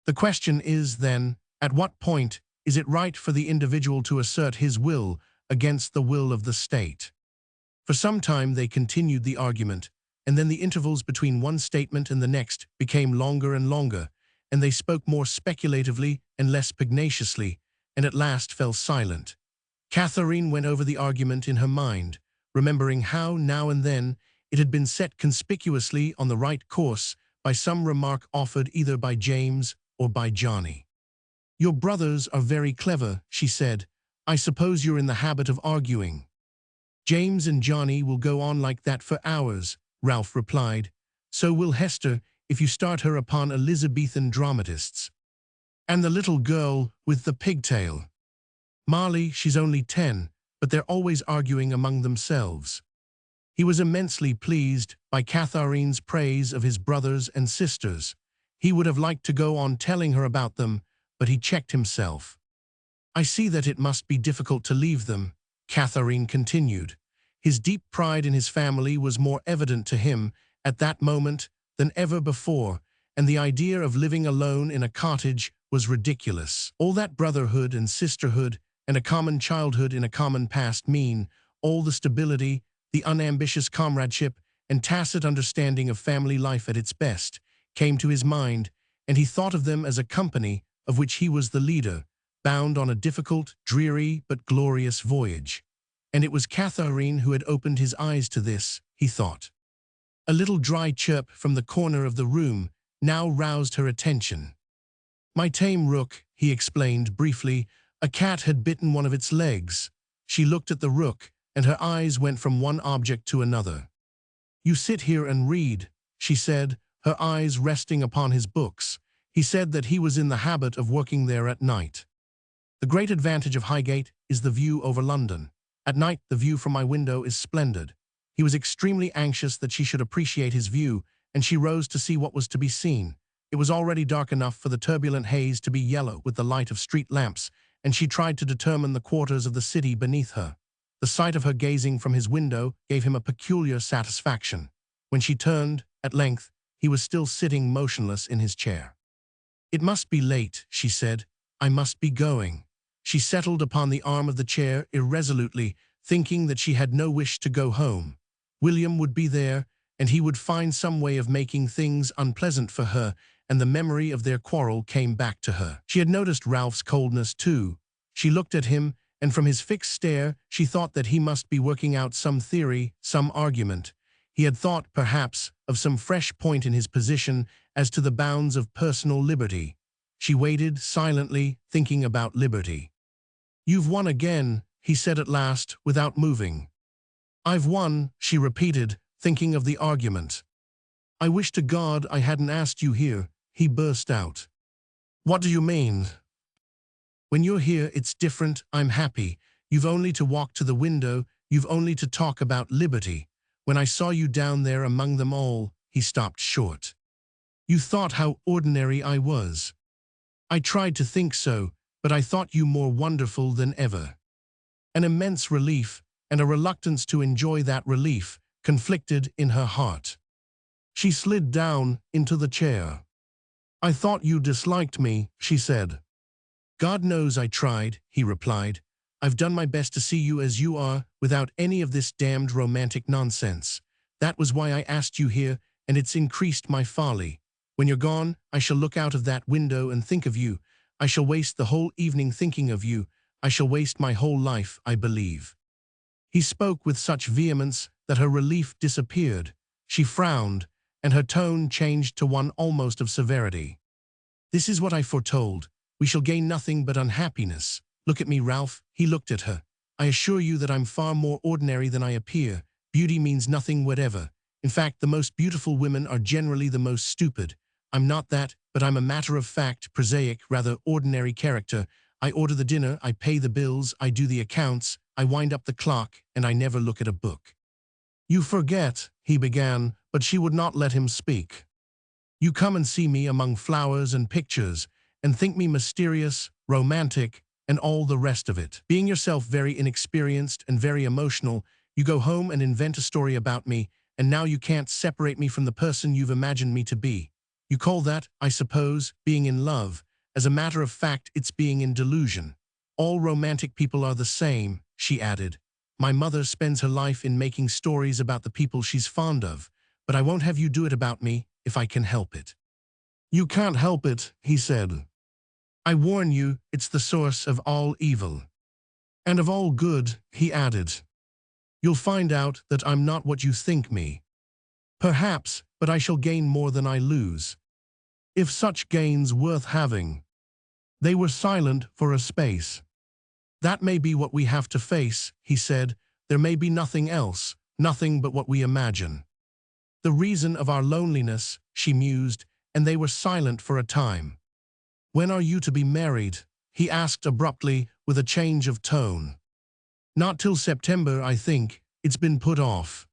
"The question is, then, at what point is it right for the individual to assert his will against the will of the state?" For some time they continued the argument, and then the intervals between one statement and the next became longer and longer, and they spoke more speculatively and less pugnaciously, and at last fell silent. Katharine went over the argument in her mind, remembering how, now and then, it had been set conspicuously on the right course by some remark offered either by James or by Johnny. "Your brothers are very clever," she said. "I suppose you're in the habit of arguing." "James and Johnny will go on like that for hours," Ralph replied. "So will Hester if you start her upon Elizabethan dramatists. And the little girl with the pigtail. Marley, she's only 10, but they're always arguing among themselves." He was immensely pleased by Katharine's praise of his brothers and sisters. He would have liked to go on telling her about them, but he checked himself. "I see that it must be difficult to leave them," Katharine continued. His deep pride in his family was more evident to him at that moment than ever before, and the idea of living alone in a cottage was ridiculous. All that brotherhood and sisterhood and a common childhood in a common past mean, all the stability, the unambitious comradeship, and tacit understanding of family life at its best, came to his mind, and he thought of them as a company of which he was the leader, bound on a difficult, dreary, but glorious voyage. And it was Katharine who had opened his eyes to this, he thought. A little dry chirp from the corner of the room now roused her attention. "My tame rook," he explained briefly. "A cat had bitten one of its legs." She looked at the rook, and her eyes went from one object to another. "You sit here and read," she said, her eyes resting upon his books. He said that he was in the habit of working there at night. "The great advantage of Highgate is the view over London. At night the view from my window is splendid." He was extremely anxious that she should appreciate his view, and she rose to see what was to be seen. It was already dark enough for the turbulent haze to be yellow with the light of street lamps, and she tried to determine the quarters of the city beneath her. The sight of her gazing from his window gave him a peculiar satisfaction. When she turned, at length, he was still sitting motionless in his chair. "It must be late," she said. "I must be going." She settled upon the arm of the chair irresolutely, thinking that she had no wish to go home. William would be there, and he would find some way of making things unpleasant for her, and the memory of their quarrel came back to her. She had noticed Ralph's coldness too. She looked at him, and from his fixed stare she thought that he must be working out some theory, some argument. He had thought, perhaps, of some fresh point in his position as to the bounds of personal liberty. She waited silently, thinking about liberty. "You've won again," he said at last, without moving. "I've won," she repeated, thinking of the argument. "I wish to God I hadn't asked you here," he burst out. "What do you mean?" "When you're here, it's different. I'm happy. You've only to walk to the window. You've only to talk about liberty. When I saw you down there among them all," he stopped short. "You thought how ordinary I was. I tried to think so, but I thought you more wonderful than ever." An immense relief, and a reluctance to enjoy that relief, conflicted in her heart. She slid down into the chair. "I thought you disliked me," she said. "God knows I tried," he replied. "I've done my best to see you as you are, without any of this damned romantic nonsense. That was why I asked you here, and it's increased my folly. When you're gone, I shall look out of that window and think of you. I shall waste the whole evening thinking of you. I shall waste my whole life, I believe." He spoke with such vehemence that her relief disappeared. She frowned, and her tone changed to one almost of severity. "This is what I foretold. We shall gain nothing but unhappiness. Look at me, Ralph." He looked at her. "I assure you that I'm far more ordinary than I appear. Beauty means nothing whatever. In fact, the most beautiful women are generally the most stupid. I'm not that, but I'm a matter-of-fact, prosaic, rather ordinary character. I order the dinner, I pay the bills, I do the accounts, I wind up the clock, and I never look at a book." "You forget," he began, but she would not let him speak. "You come and see me among flowers and pictures, and think me mysterious, romantic, and all the rest of it. Being yourself very inexperienced and very emotional, you go home and invent a story about me, and now you can't separate me from the person you've imagined me to be. You call that, I suppose, being in love. As a matter of fact, it's being in delusion. All romantic people are the same," she added. "My mother spends her life in making stories about the people she's fond of, but I won't have you do it about me if I can help it." "You can't help it," he said. I warn you, it's the source of all evil. And of all good, he added. You'll find out that I'm not what you think me. Perhaps, but I shall gain more than I lose. If such gain's worth having. They were silent for a space. That may be what we have to face, he said. There may be nothing else, nothing but what we imagine. The reason of our loneliness, she mused, and they were silent for a time. When are you to be married? He asked abruptly, with a change of tone. Not till September, I think. It's been put off.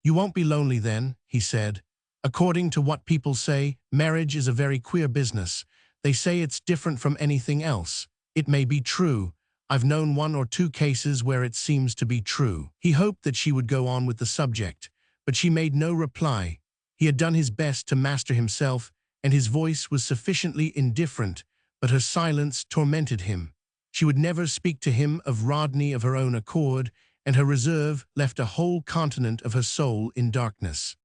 You won't be lonely then, he said. According to what people say, marriage is a very queer business. They say it's different from anything else. It may be true. I've known 1 or 2 cases where it seems to be true. He hoped that she would go on with the subject, but she made no reply. He had done his best to master himself, and his voice was sufficiently indifferent, but her silence tormented him. She would never speak to him of Rodney of her own accord, and her reserve left a whole continent of her soul in darkness.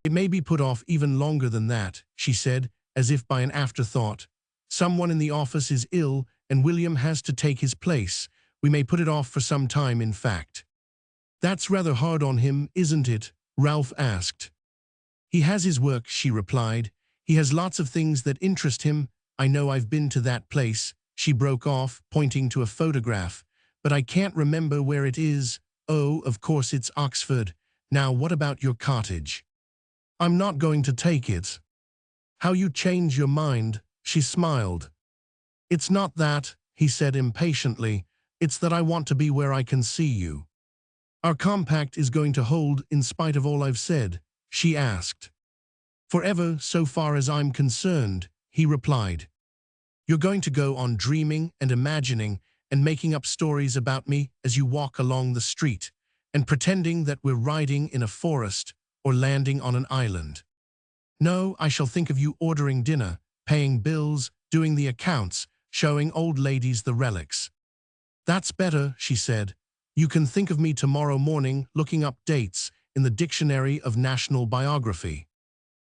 It may be put off even longer than that, she said, as if by an afterthought. Someone in the office is ill, and William has to take his place. We may put it off for some time, in fact. That's rather hard on him, isn't it? Ralph asked. He has his work, she replied. He has lots of things that interest him. I know I've been to that place, she broke off, pointing to a photograph. But I can't remember where it is. Oh, of course it's Oxford. Now what about your cottage? I'm not going to take it. How you change your mind, she smiled. It's not that, he said impatiently. It's that I want to be where I can see you. Our compact is going to hold in spite of all I've said, she asked. Forever, so far as I'm concerned, he replied. You're going to go on dreaming and imagining and making up stories about me as you walk along the street, and pretending that we're riding in a forest or landing on an island. No, I shall think of you ordering dinner, paying bills, doing the accounts, showing old ladies the relics. That's better, she said. You can think of me tomorrow morning looking up dates in the Dictionary of National Biography.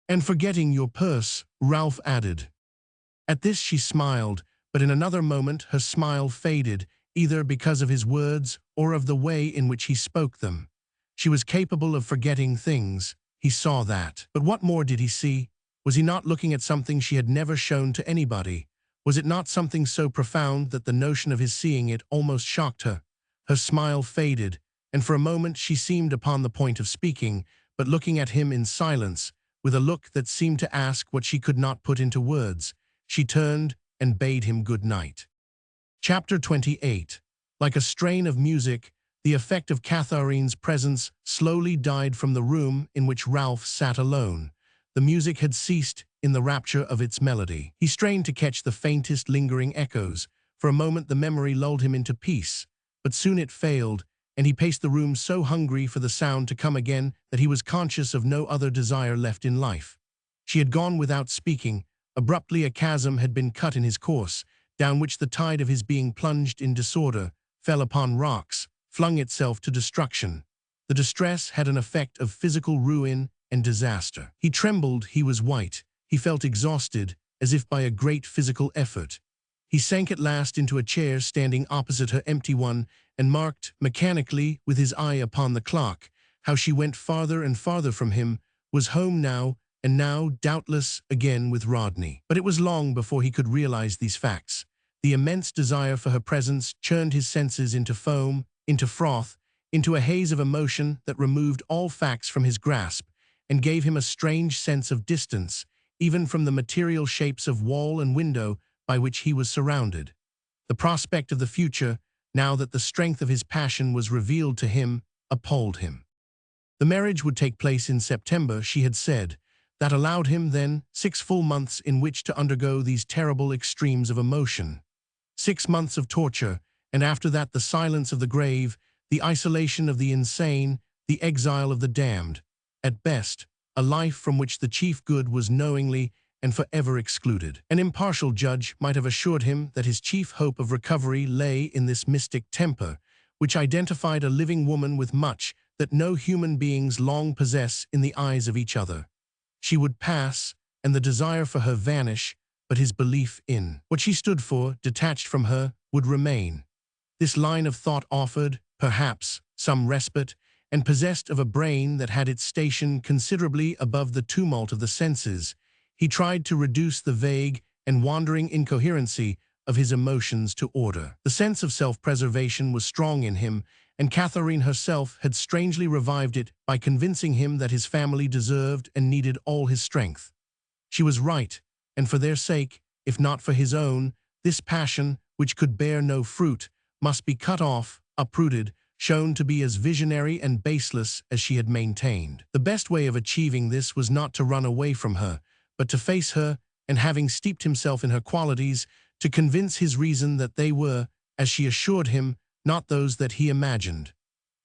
And forgetting your purse, Ralph added. At this she smiled, but in another moment her smile faded, either because of his words or of the way in which he spoke them. She was capable of forgetting things. He saw that. But what more did he see? Was he not looking at something she had never shown to anybody? Was it not something so profound that the notion of his seeing it almost shocked her? Her smile faded, and for a moment she seemed upon the point of speaking, but looking at him in silence, with a look that seemed to ask what she could not put into words, she turned and bade him good night. Chapter 28. Like a strain of music, the effect of Katharine's presence slowly died from the room in which Ralph sat alone. The music had ceased in the rapture of its melody. He strained to catch the faintest lingering echoes. For a moment the memory lulled him into peace, but soon it failed, and he paced the room so hungry for the sound to come again that he was conscious of no other desire left in life. She had gone without speaking. Abruptly a chasm had been cut in his course, down which the tide of his being plunged in disorder, fell upon rocks, flung itself to destruction. The distress had an effect of physical ruin and disaster. He trembled, he was white, he felt exhausted, as if by a great physical effort. He sank at last into a chair standing opposite her empty one, and marked, mechanically, with his eye upon the clock, how she went farther and farther from him, was home now, and now, doubtless, again with Rodney. But it was long before he could realize these facts. The immense desire for her presence churned his senses into foam, into froth, into a haze of emotion that removed all facts from his grasp, and gave him a strange sense of distance, even from the material shapes of wall and window by which he was surrounded. The prospect of the future, now that the strength of his passion was revealed to him, appalled him. The marriage would take place in September, she had said. That allowed him, then, 6 full months in which to undergo these terrible extremes of emotion. 6 months of torture, and after that the silence of the grave, the isolation of the insane, the exile of the damned. At best, a life from which the chief good was knowingly and forever excluded. An impartial judge might have assured him that his chief hope of recovery lay in this mystic temper, which identified a living woman with much that no human beings long possess in the eyes of each other. She would pass, and the desire for her vanish, but his belief in what she stood for, detached from her, would remain. This line of thought offered, perhaps, some respite, and possessed of a brain that had its station considerably above the tumult of the senses, he tried to reduce the vague and wandering incoherency of his emotions to order. The sense of self-preservation was strong in him, and Katharine herself had strangely revived it by convincing him that his family deserved and needed all his strength. She was right, and for their sake, if not for his own, this passion, which could bear no fruit, must be cut off, uprooted, shown to be as visionary and baseless as she had maintained. The best way of achieving this was not to run away from her, but to face her, and having steeped himself in her qualities, to convince his reason that they were, as she assured him, not those that he imagined.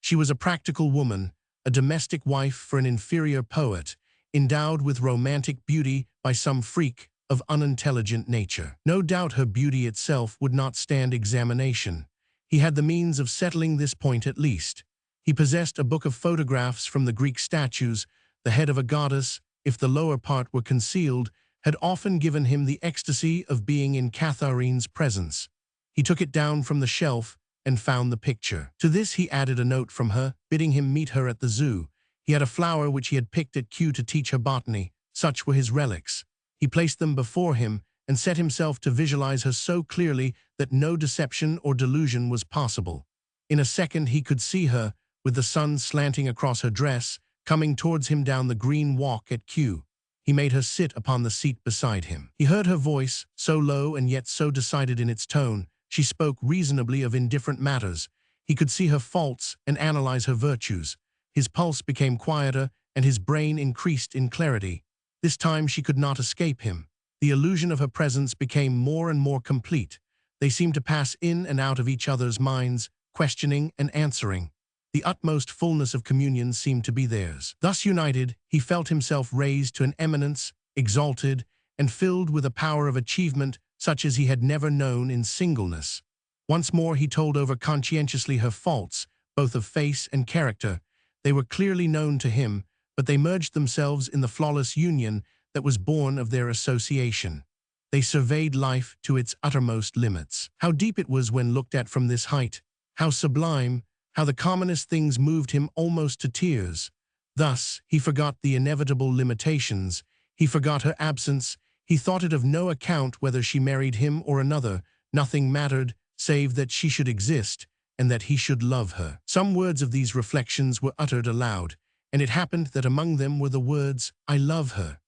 She was a practical woman, a domestic wife for an inferior poet, endowed with romantic beauty by some freak of unintelligent nature. No doubt her beauty itself would not stand examination. He had the means of settling this point at least. He possessed a book of photographs from the Greek statues. The head of a goddess, if the lower part were concealed, had often given him the ecstasy of being in Katharine's presence. He took it down from the shelf and found the picture. To this he added a note from her, bidding him meet her at the zoo. He had a flower which he had picked at Kew to teach her botany. Such were his relics. He placed them before him and set himself to visualize her so clearly that no deception or delusion was possible. In a second he could see her, with the sun slanting across her dress, coming towards him down the green walk at Kew. He made her sit upon the seat beside him. He heard her voice, so low and yet so decided in its tone. She spoke reasonably of indifferent matters. He could see her faults and analyze her virtues. His pulse became quieter, and his brain increased in clarity. This time she could not escape him. The illusion of her presence became more and more complete. They seemed to pass in and out of each other's minds, questioning and answering. The utmost fullness of communion seemed to be theirs. Thus united, he felt himself raised to an eminence, exalted, and filled with a power of achievement such as he had never known in singleness. Once more he told over conscientiously her faults, both of face and character. They were clearly known to him, but they merged themselves in the flawless union that was born of their association. They surveyed life to its uttermost limits. How deep it was when looked at from this height! How sublime! How the commonest things moved him almost to tears. Thus, he forgot the inevitable limitations. He forgot her absence. He thought it of no account whether she married him or another. Nothing mattered, save that she should exist, and that he should love her. Some words of these reflections were uttered aloud, and it happened that among them were the words, "I love her."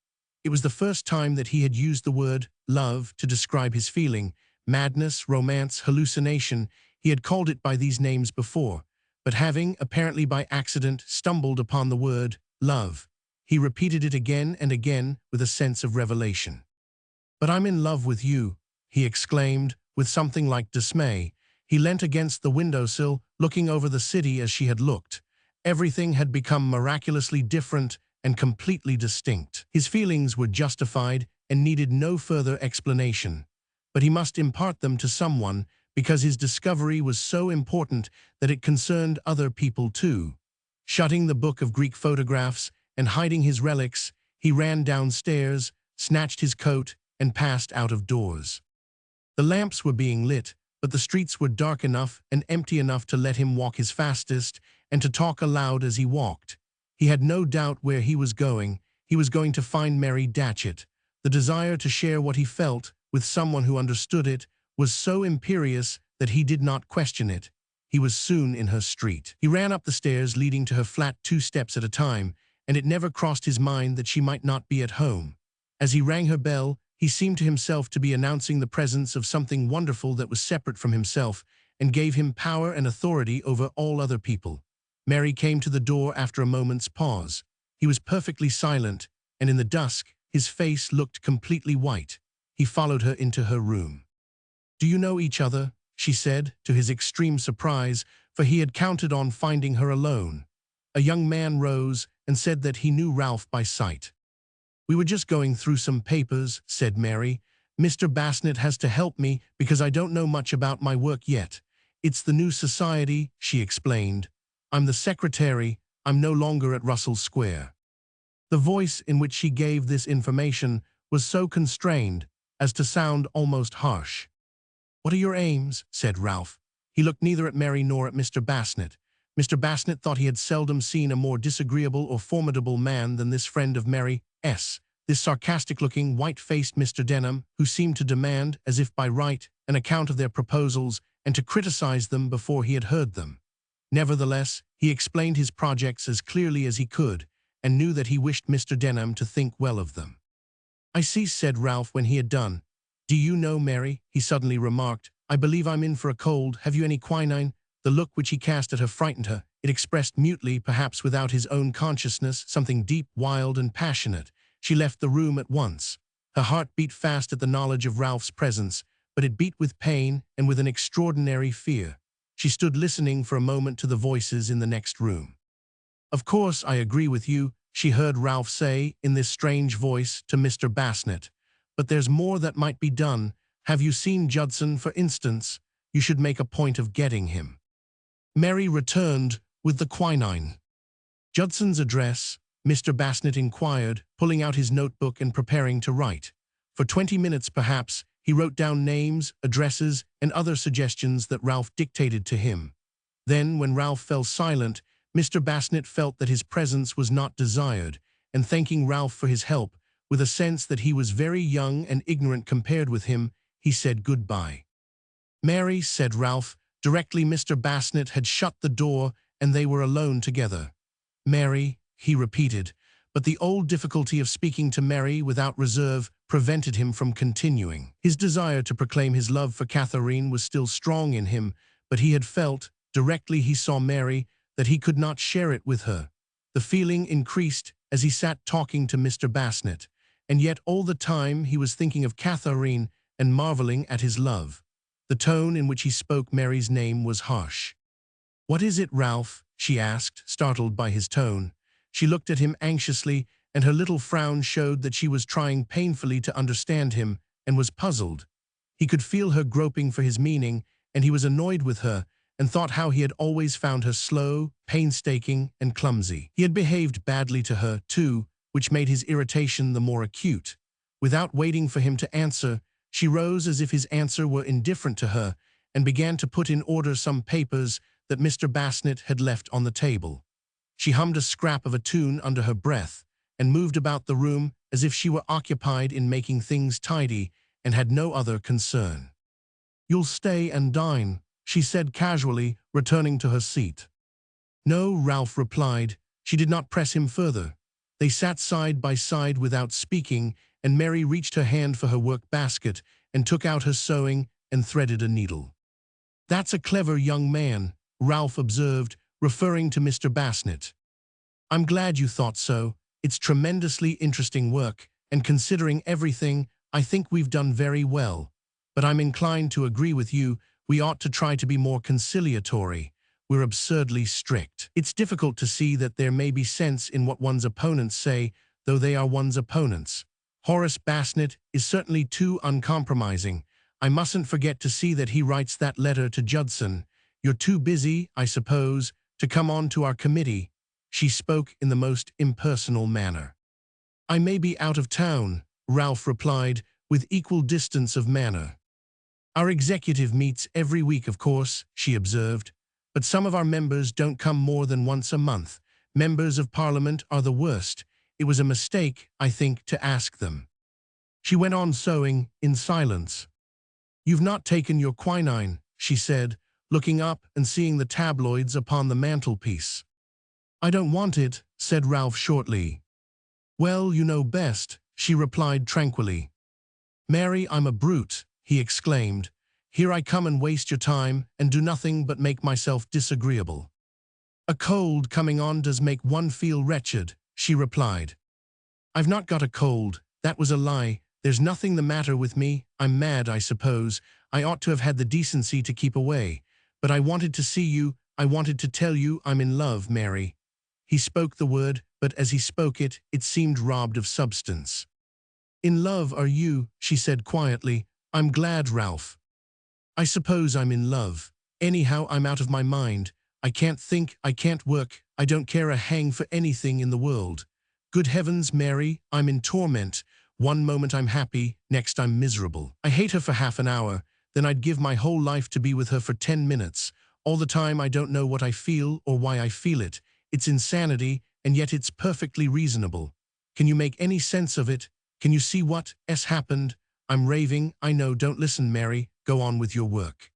It was the first time that he had used the word love to describe his feeling. Madness, romance, hallucination, he had called it by these names before, but having, apparently by accident, stumbled upon the word love, he repeated it again and again with a sense of revelation. "But I'm in love with you," he exclaimed, with something like dismay. He leant against the windowsill, looking over the city as she had looked. Everything had become miraculously different and completely distinct. His feelings were justified and needed no further explanation. But he must impart them to someone, because his discovery was so important that it concerned other people too. Shutting the book of Greek photographs and hiding his relics, he ran downstairs, snatched his coat, and passed out of doors. The lamps were being lit, but the streets were dark enough and empty enough to let him walk his fastest and to talk aloud as he walked. He had no doubt where he was going. He was going to find Mary Datchet. The desire to share what he felt with someone who understood it was so imperious that he did not question it. He was soon in her street. He ran up the stairs leading to her flat 2 steps at a time, and it never crossed his mind that she might not be at home. As he rang her bell, he seemed to himself to be announcing the presence of something wonderful that was separate from himself and gave him power and authority over all other people. Mary came to the door after a moment's pause. He was perfectly silent, and in the dusk, his face looked completely white. He followed her into her room. "Do you know each other?" she said, to his extreme surprise, for he had counted on finding her alone. A young man rose and said that he knew Ralph by sight. "We were just going through some papers," said Mary. "Mr. Basnet has to help me because I don't know much about my work yet. It's the new society," she explained. "I'm the secretary. I'm no longer at Russell Square." The voice in which she gave this information was so constrained, as to sound almost harsh. "What are your aims?" said Ralph. He looked neither at Mary nor at Mr. Basnet. Mr. Basnet thought he had seldom seen a more disagreeable or formidable man than this friend of Mary's, this sarcastic-looking, white-faced Mr. Denham, who seemed to demand, as if by right, an account of their proposals and to criticize them before he had heard them. Nevertheless, he explained his projects as clearly as he could, and knew that he wished Mr. Denham to think well of them. "I see," said Ralph when he had done. "Do you know, Mary," he suddenly remarked, "I believe I'm in for a cold. Have you any quinine?" The look which he cast at her frightened her. It expressed mutely, perhaps without his own consciousness, something deep, wild, and passionate. She left the room at once. Her heart beat fast at the knowledge of Ralph's presence, but it beat with pain and with an extraordinary fear. She stood listening for a moment to the voices in the next room. "Of course I agree with you," she heard Ralph say in this strange voice to Mr. Basnet. "But there's more that might be done. Have you seen Judson, for instance? You should make a point of getting him." Mary returned with the quinine. "Judson's address?" Mr. Basnet inquired, pulling out his notebook and preparing to write. For 20 minutes, perhaps, he wrote down names, addresses, and other suggestions that Ralph dictated to him. Then, when Ralph fell silent, Mr. Basnet felt that his presence was not desired, and thanking Ralph for his help, with a sense that he was very young and ignorant compared with him, he said goodbye. "Mary," said Ralph, directly Mr. Basnet had shut the door and they were alone together. "Mary," he repeated, but the old difficulty of speaking to Mary without reserve prevented him from continuing. His desire to proclaim his love for Katharine was still strong in him, but he had felt, directly he saw Mary, that he could not share it with her. The feeling increased as he sat talking to Mr. Basnet, and yet all the time he was thinking of Katharine and marveling at his love. The tone in which he spoke Mary's name was harsh. "What is it, Ralph?" she asked, startled by his tone. She looked at him anxiously, and her little frown showed that she was trying painfully to understand him and was puzzled. He could feel her groping for his meaning, and he was annoyed with her, and thought how he had always found her slow, painstaking, and clumsy. He had behaved badly to her, too, which made his irritation the more acute. Without waiting for him to answer, she rose as if his answer were indifferent to her, and began to put in order some papers that Mr. Basnet had left on the table. She hummed a scrap of a tune under her breath, and moved about the room as if she were occupied in making things tidy and had no other concern. "You'll stay and dine," she said casually, returning to her seat. "No," Ralph replied. She did not press him further. They sat side by side without speaking, and Mary reached her hand for her work basket and took out her sewing and threaded a needle. "That's a clever young man," Ralph observed, referring to Mr. Basnet. "I'm glad you thought so. It's tremendously interesting work, and considering everything, I think we've done very well. But I'm inclined to agree with you, we ought to try to be more conciliatory. We're absurdly strict. It's difficult to see that there may be sense in what one's opponents say, though they are one's opponents. Horace Basnet is certainly too uncompromising. I mustn't forget to see that he writes that letter to Judson. You're too busy, I suppose, to come on to our committee." She spoke in the most impersonal manner. "I may be out of town," Ralph replied, with equal distance of manner. "Our executive meets every week, of course," she observed, "but some of our members don't come more than once a month. Members of Parliament are the worst. It was a mistake, I think, to ask them." She went on sewing in silence. "You've not taken your quinine," she said, looking up and seeing the tabloids upon the mantelpiece. "I don't want it," said Ralph shortly. "Well, you know best," she replied tranquilly. "Mary, I'm a brute," he exclaimed. "Here I come and waste your time and do nothing but make myself disagreeable." "A cold coming on does make one feel wretched," she replied. "I've not got a cold. That was a lie. There's nothing the matter with me. I'm mad, I suppose. I ought to have had the decency to keep away. But I wanted to see you. I wanted to tell you I'm in love, Mary." He spoke the word, but as he spoke it, it seemed robbed of substance. "In love, are you?" she said quietly. "I'm glad, Ralph. I suppose I'm in love. Anyhow, I'm out of my mind. I can't think, I can't work, I don't care a hang for anything in the world. Good heavens, Mary, I'm in torment. One moment I'm happy, next I'm miserable. I hate her for half an hour, then I'd give my whole life to be with her for 10 minutes. All the time I don't know what I feel or why I feel it. It's insanity, and yet it's perfectly reasonable. Can you make any sense of it? Can you see what's happened? I'm raving, I know, don't listen, Mary, go on with your work.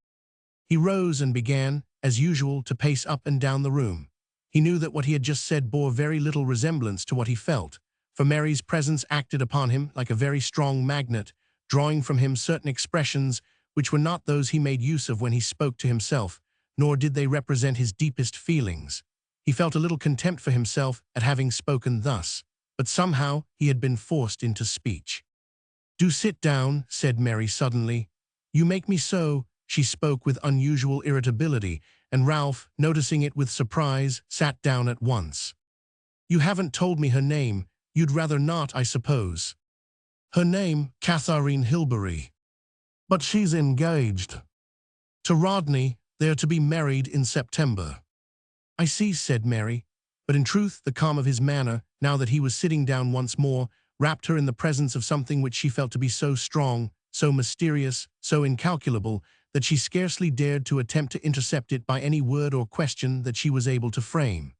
He rose and began, as usual, to pace up and down the room. He knew that what he had just said bore very little resemblance to what he felt, for Mary's presence acted upon him like a very strong magnet, drawing from him certain expressions which were not those he made use of when he spoke to himself, nor did they represent his deepest feelings. He felt a little contempt for himself at having spoken thus, but somehow he had been forced into speech. "Do sit down," said Mary suddenly. "You make me so." She spoke with unusual irritability, and Ralph, noticing it with surprise, sat down at once. "You haven't told me her name. You'd rather not, I suppose." "Her name, Katharine Hilbery. But she's engaged to Rodney. They're to be married in September." "I see," said Mary, but in truth the calm of his manner, now that he was sitting down once more, wrapped her in the presence of something which she felt to be so strong, so mysterious, so incalculable, that she scarcely dared to attempt to intercept it by any word or question that she was able to frame.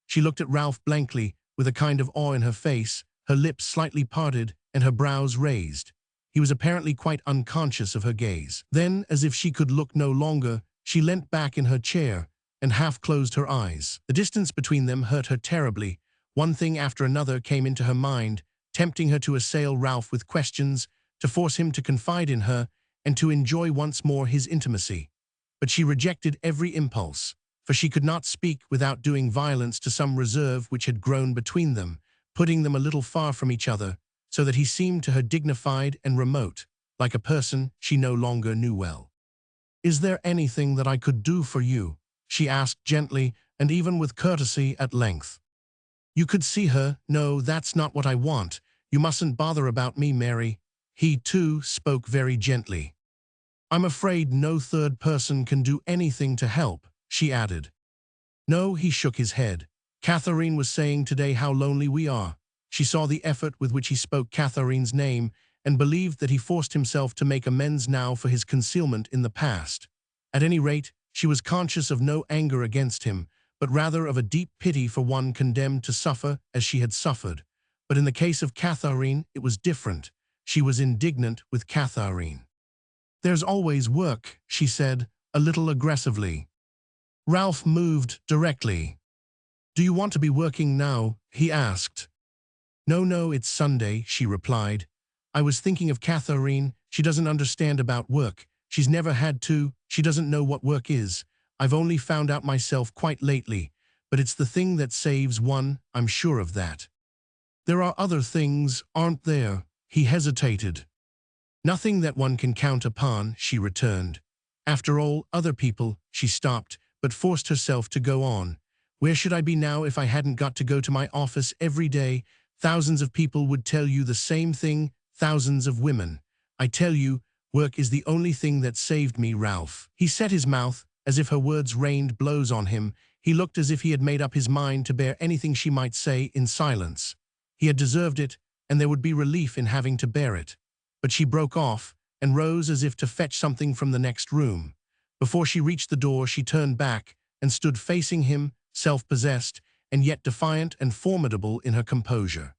She looked at Ralph blankly, with a kind of awe in her face, her lips slightly parted and her brows raised. He was apparently quite unconscious of her gaze. Then, as if she could look no longer, she leant back in her chair and half closed her eyes. The distance between them hurt her terribly. One thing after another came into her mind, tempting her to assail Ralph with questions, to force him to confide in her, and to enjoy once more his intimacy. But she rejected every impulse, for she could not speak without doing violence to some reserve which had grown between them, putting them a little far from each other, so that he seemed to her dignified and remote, like a person she no longer knew well. "Is there anything that I could do for you?" she asked gently, and even with courtesy at length. "You could see her. No, that's not what I want. You mustn't bother about me, Mary." He, too, spoke very gently. "I'm afraid no third person can do anything to help," she added. "No," he shook his head. "Katharine was saying today how lonely we are." She saw the effort with which he spoke Katharine's name, and believed that he forced himself to make amends now for his concealment in the past. At any rate, she was conscious of no anger against him, but rather of a deep pity for one condemned to suffer as she had suffered. But in the case of Katharine, it was different. She was indignant with Katharine. "There's always work," she said, a little aggressively. Ralph moved directly. "Do you want to be working now?" he asked. No, it's Sunday," she replied. "I was thinking of Katharine. She doesn't understand about work. She's never had to. She doesn't know what work is. I've only found out myself quite lately, but it's the thing that saves one, I'm sure of that." "There are other things, aren't there?" He hesitated. "Nothing that one can count upon," she returned. "After all, other people," she stopped, but forced herself to go on. "Where should I be now if I hadn't got to go to my office every day? Thousands of people would tell you the same thing, thousands of women. I tell you, work is the only thing that saved me, Ralph." He set his mouth, as if her words rained blows on him. He looked as if he had made up his mind to bear anything she might say in silence. He had deserved it, and there would be relief in having to bear it. But she broke off, and rose as if to fetch something from the next room. Before she reached the door, she turned back, and stood facing him, self-possessed, and yet defiant and formidable in her composure.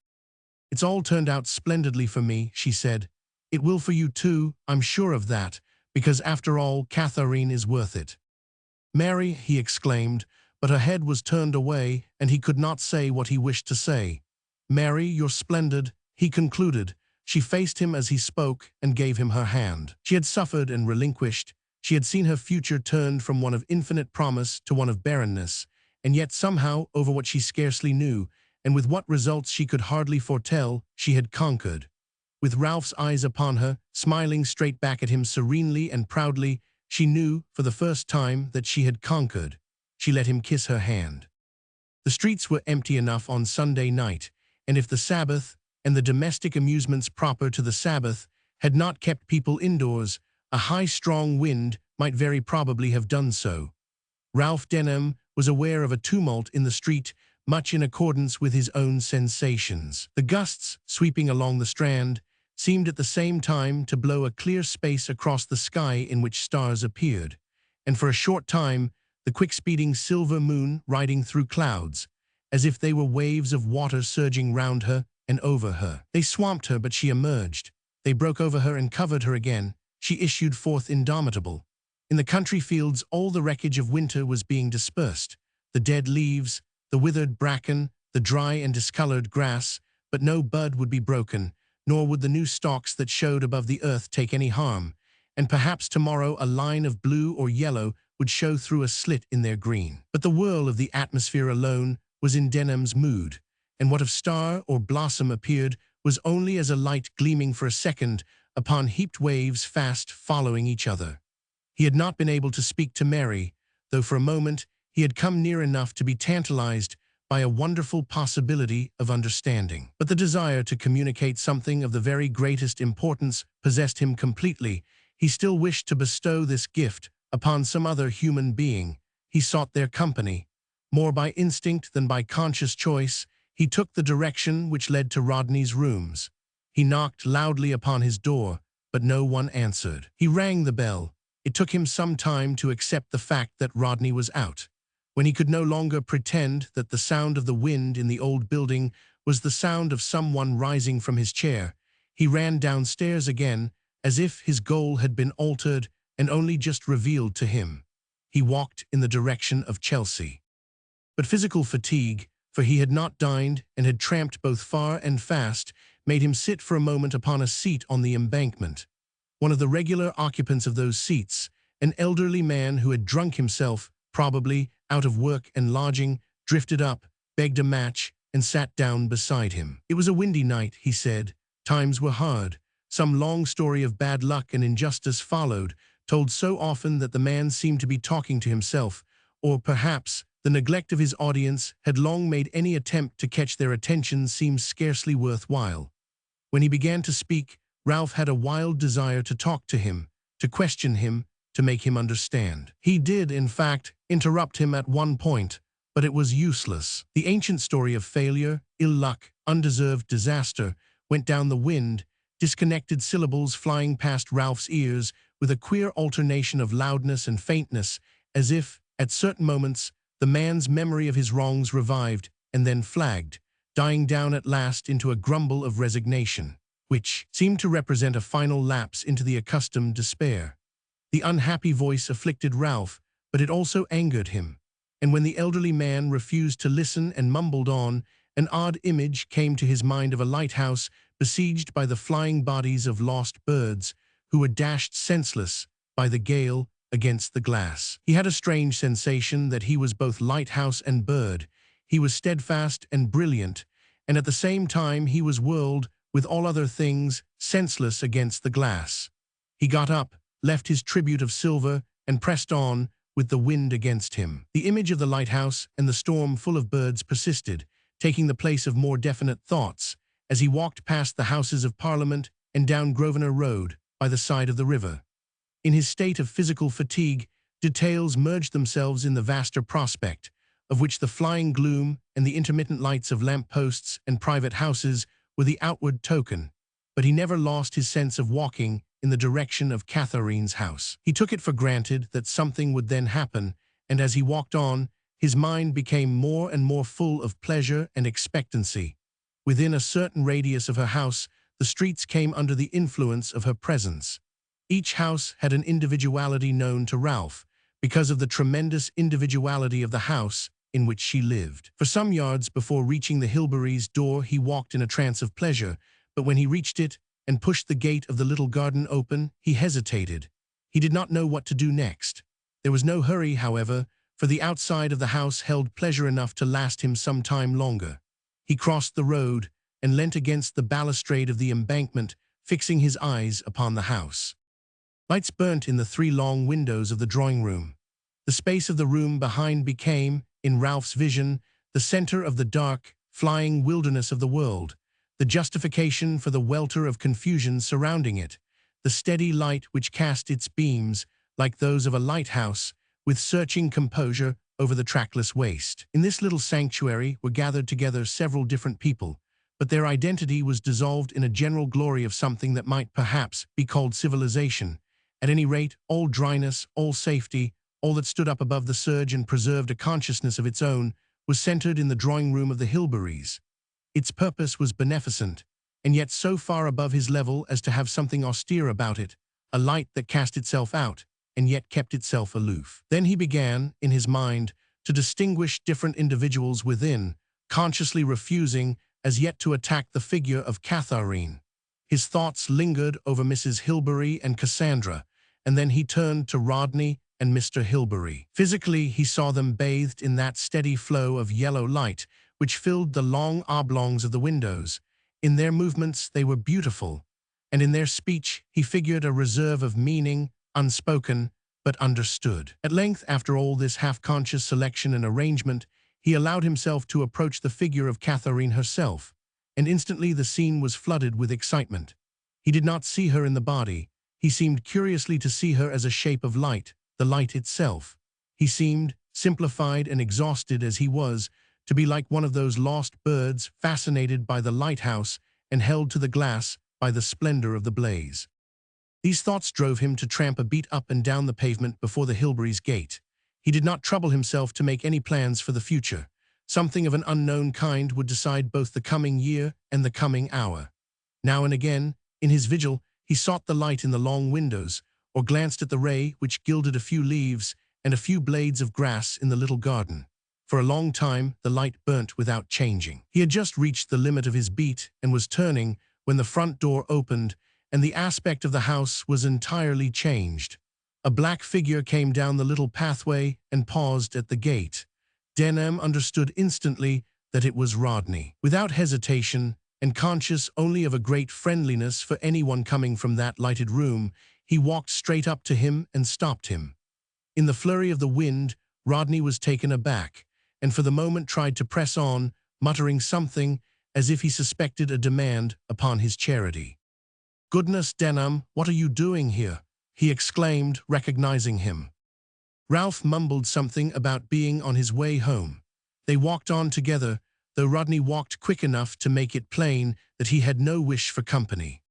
"It's all turned out splendidly for me," she said. "It will for you too, I'm sure of that, because after all, Katharine is worth it." "Mary," he exclaimed, but her head was turned away, and he could not say what he wished to say. "Mary, you're splendid," he concluded. She faced him as he spoke and gave him her hand. She had suffered and relinquished. She had seen her future turned from one of infinite promise to one of barrenness, and yet somehow, over what she scarcely knew, and with what results she could hardly foretell, she had conquered. With Ralph's eyes upon her, smiling straight back at him serenely and proudly, she knew, for the first time, that she had conquered. She let him kiss her hand. The streets were empty enough on Sunday night, and if the Sabbath, and the domestic amusements proper to the Sabbath, had not kept people indoors, a high strong wind might very probably have done so. Ralph Denham was aware of a tumult in the street, much in accordance with his own sensations. The gusts, sweeping along the Strand, seemed at the same time to blow a clear space across the sky in which stars appeared, and for a short time the quick-speeding silver moon riding through clouds, as if they were waves of water surging round her and over her. They swamped her, but she emerged. They broke over her and covered her again. She issued forth indomitable. In the country fields all the wreckage of winter was being dispersed, the dead leaves, the withered bracken, the dry and discolored grass, but no bud would be broken, nor would the new stalks that showed above the earth take any harm, and perhaps tomorrow a line of blue or yellow would show through a slit in their green. But the whirl of the atmosphere alone was in Denham's mood, and what of star or blossom appeared was only as a light gleaming for a second upon heaped waves fast following each other. He had not been able to speak to Mary, though for a moment he had come near enough to be tantalized by a wonderful possibility of understanding. But the desire to communicate something of the very greatest importance possessed him completely. He still wished to bestow this gift upon some other human being. He sought their company. More by instinct than by conscious choice, he took the direction which led to Rodney's rooms. He knocked loudly upon his door, but no one answered. He rang the bell. It took him some time to accept the fact that Rodney was out. When he could no longer pretend that the sound of the wind in the old building was the sound of someone rising from his chair, he ran downstairs again, as if his goal had been altered and only just revealed to him. He walked in the direction of Chelsea. But physical fatigue, for he had not dined and had tramped both far and fast, made him sit for a moment upon a seat on the embankment. One of the regular occupants of those seats, an elderly man who had drunk himself, probably out of work and lodging, drifted up, begged a match, and sat down beside him. It was a windy night, he said. Times were hard. Some long story of bad luck and injustice followed, told so often that the man seemed to be talking to himself, or perhaps the neglect of his audience had long made any attempt to catch their attention seem scarcely worthwhile. When he began to speak, Ralph had a wild desire to talk to him, to question him, to make him understand. He did, in fact, interrupt him at one point, but it was useless. The ancient story of failure, ill luck, undeserved disaster went down the wind, disconnected syllables flying past Ralph's ears with a queer alternation of loudness and faintness, as if, at certain moments, the man's memory of his wrongs revived and then flagged, dying down at last into a grumble of resignation, which seemed to represent a final lapse into the accustomed despair. The unhappy voice afflicted Ralph, but it also angered him, and when the elderly man refused to listen and mumbled on, an odd image came to his mind of a lighthouse besieged by the flying bodies of lost birds who were dashed senseless by the gale against the glass. He had a strange sensation that he was both lighthouse and bird. He was steadfast and brilliant, and at the same time he was whirled, with all other things, senseless against the glass. He got up, left his tribute of silver, and pressed on, with the wind against him. The image of the lighthouse and the storm full of birds persisted, taking the place of more definite thoughts, as he walked past the Houses of Parliament and down Grosvenor Road, by the side of the river. In his state of physical fatigue, details merged themselves in the vaster prospect, of which the flying gloom and the intermittent lights of lamp-posts and private houses were the outward token, but he never lost his sense of walking in the direction of Katharine's house. He took it for granted that something would then happen, and as he walked on, his mind became more and more full of pleasure and expectancy. Within a certain radius of her house, the streets came under the influence of her presence. Each house had an individuality known to Ralph, because of the tremendous individuality of the house in which she lived. For some yards before reaching the Hilberys' door he walked in a trance of pleasure, but when he reached it and pushed the gate of the little garden open, he hesitated. He did not know what to do next. There was no hurry, however, for the outside of the house held pleasure enough to last him some time longer. He crossed the road and leant against the balustrade of the embankment, fixing his eyes upon the house. Lights burnt in the 3 long windows of the drawing-room. The space of the room behind became, in Ralph's vision, the center of the dark, flying wilderness of the world, the justification for the welter of confusion surrounding it, the steady light which cast its beams, like those of a lighthouse, with searching composure over the trackless waste. In this little sanctuary were gathered together several different people, but their identity was dissolved in a general glory of something that might perhaps be called civilization. At any rate, all dryness, all safety, all that stood up above the surge and preserved a consciousness of its own, was centered in the drawing room of the Hilberys. Its purpose was beneficent, and yet so far above his level as to have something austere about it, a light that cast itself out, and yet kept itself aloof. Then he began, in his mind, to distinguish different individuals within, consciously refusing as yet to attack the figure of Katharine. His thoughts lingered over Mrs. Hilbery and Cassandra, and then he turned to Rodney and Mr. Hilbery. Physically, he saw them bathed in that steady flow of yellow light which filled the long oblongs of the windows. In their movements they were beautiful, and in their speech he figured a reserve of meaning, unspoken, but understood. At length, after all this half-conscious selection and arrangement, he allowed himself to approach the figure of Katharine herself, and instantly the scene was flooded with excitement. He did not see her in the body. He seemed curiously to see her as a shape of light, the light itself. He seemed, simplified and exhausted as he was, to be like one of those lost birds fascinated by the lighthouse and held to the glass by the splendor of the blaze. These thoughts drove him to tramp a beat up and down the pavement before the Hilberys' gate. He did not trouble himself to make any plans for the future. Something of an unknown kind would decide both the coming year and the coming hour. Now and again, in his vigil, he sought the light in the long windows, or glanced at the ray which gilded a few leaves and a few blades of grass in the little garden. For a long time, the light burnt without changing. He had just reached the limit of his beat and was turning when the front door opened, and the aspect of the house was entirely changed. A black figure came down the little pathway and paused at the gate. Denham understood instantly that it was Rodney. Without hesitation, and conscious only of a great friendliness for anyone coming from that lighted room, he walked straight up to him and stopped him. In the flurry of the wind, Rodney was taken aback, and for the moment tried to press on, muttering something as if he suspected a demand upon his charity. "Goodness, Denham, what are you doing here?" he exclaimed, recognizing him. Ralph mumbled something about being on his way home. They walked on together, though Rodney walked quick enough to make it plain that he had no wish for company.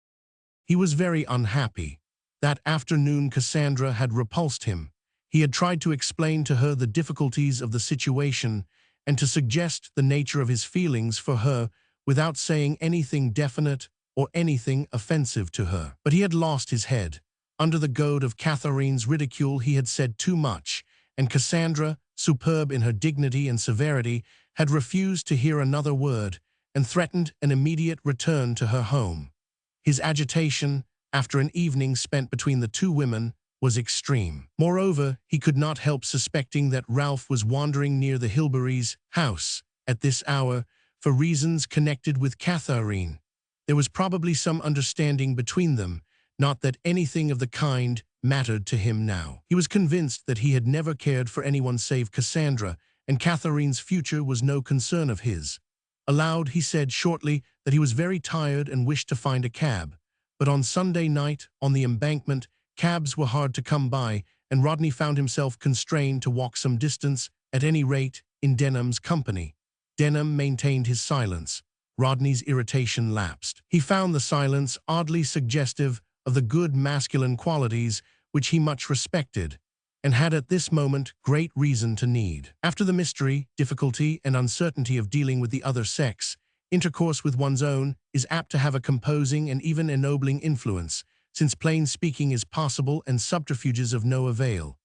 He was very unhappy. That afternoon Cassandra had repulsed him. He had tried to explain to her the difficulties of the situation and to suggest the nature of his feelings for her without saying anything definite or anything offensive to her. But he had lost his head. Under the goad of Katharine's ridicule he had said too much, and Cassandra, superb in her dignity and severity, had refused to hear another word and threatened an immediate return to her home. His agitation, after an evening spent between the two women, was extreme. Moreover, he could not help suspecting that Ralph was wandering near the Hilberys' house at this hour for reasons connected with Katharine. There was probably some understanding between them, not that anything of the kind mattered to him now. He was convinced that he had never cared for anyone save Cassandra, and Katharine's future was no concern of his. Aloud, he said shortly that he was very tired and wished to find a cab. But on Sunday night, on the embankment, cabs were hard to come by, and Rodney found himself constrained to walk some distance, at any rate, in Denham's company. Denham maintained his silence. Rodney's irritation lapsed. He found the silence oddly suggestive of the good masculine qualities which he much respected, and had at this moment great reason to need. After the mystery, difficulty, and uncertainty of dealing with the other sex, intercourse with one's own is apt to have a composing and even ennobling influence, since plain speaking is possible and subterfuges of no avail.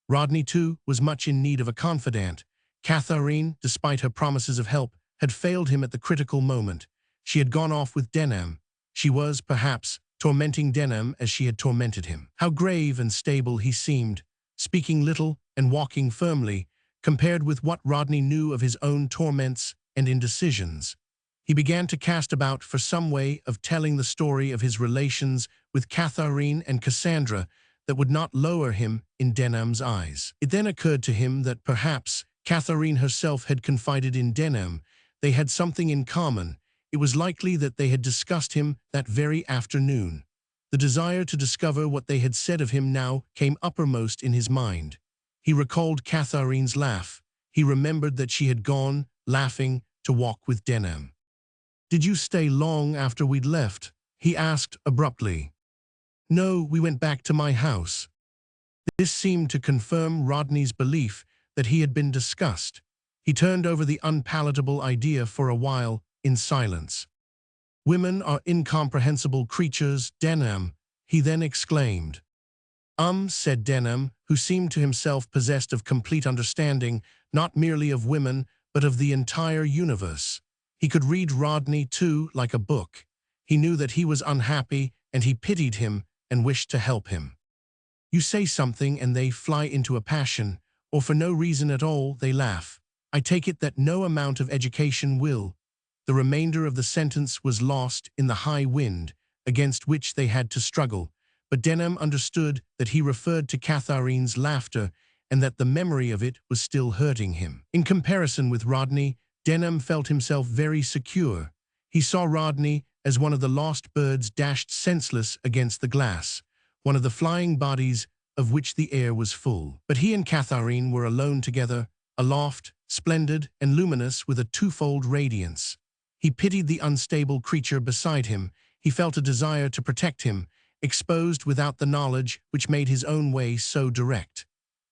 Rodney, too, was much in need of a confidant. Katharine, despite her promises of help, had failed him at the critical moment. She had gone off with Denham. She was, perhaps, tormenting Denham as she had tormented him. How grave and stable he seemed, speaking little and walking firmly, compared with what Rodney knew of his own torments and indecisions. He began to cast about for some way of telling the story of his relations with Katharine and Cassandra that would not lower him in Denham's eyes. It then occurred to him that perhaps Katharine herself had confided in Denham. They had something in common. It was likely that they had discussed him that very afternoon. The desire to discover what they had said of him now came uppermost in his mind. He recalled Katharine's laugh. He remembered that she had gone, laughing, to walk with Denham. Did you stay long after we'd left? He asked abruptly. No, we went back to my house. This seemed to confirm Rodney's belief that he had been discussed. He turned over the unpalatable idea for a while in silence. Women are incomprehensible creatures, Denham, he then exclaimed. Said Denham, who seemed to himself possessed of complete understanding, not merely of women, but of the entire universe. He could read Rodney, too, like a book. He knew that he was unhappy, and he pitied him and wished to help him. You say something and they fly into a passion, or for no reason at all they laugh. I take it that no amount of education will. The remainder of the sentence was lost in the high wind, against which they had to struggle, but Denham understood that he referred to Katharine's laughter and that the memory of it was still hurting him. In comparison with Rodney, Denham felt himself very secure. He saw Rodney as one of the lost birds dashed senseless against the glass, one of the flying bodies of which the air was full. But he and Katharine were alone together, aloft, splendid and luminous with a twofold radiance. He pitied the unstable creature beside him. He felt a desire to protect him, exposed without the knowledge which made his own way so direct.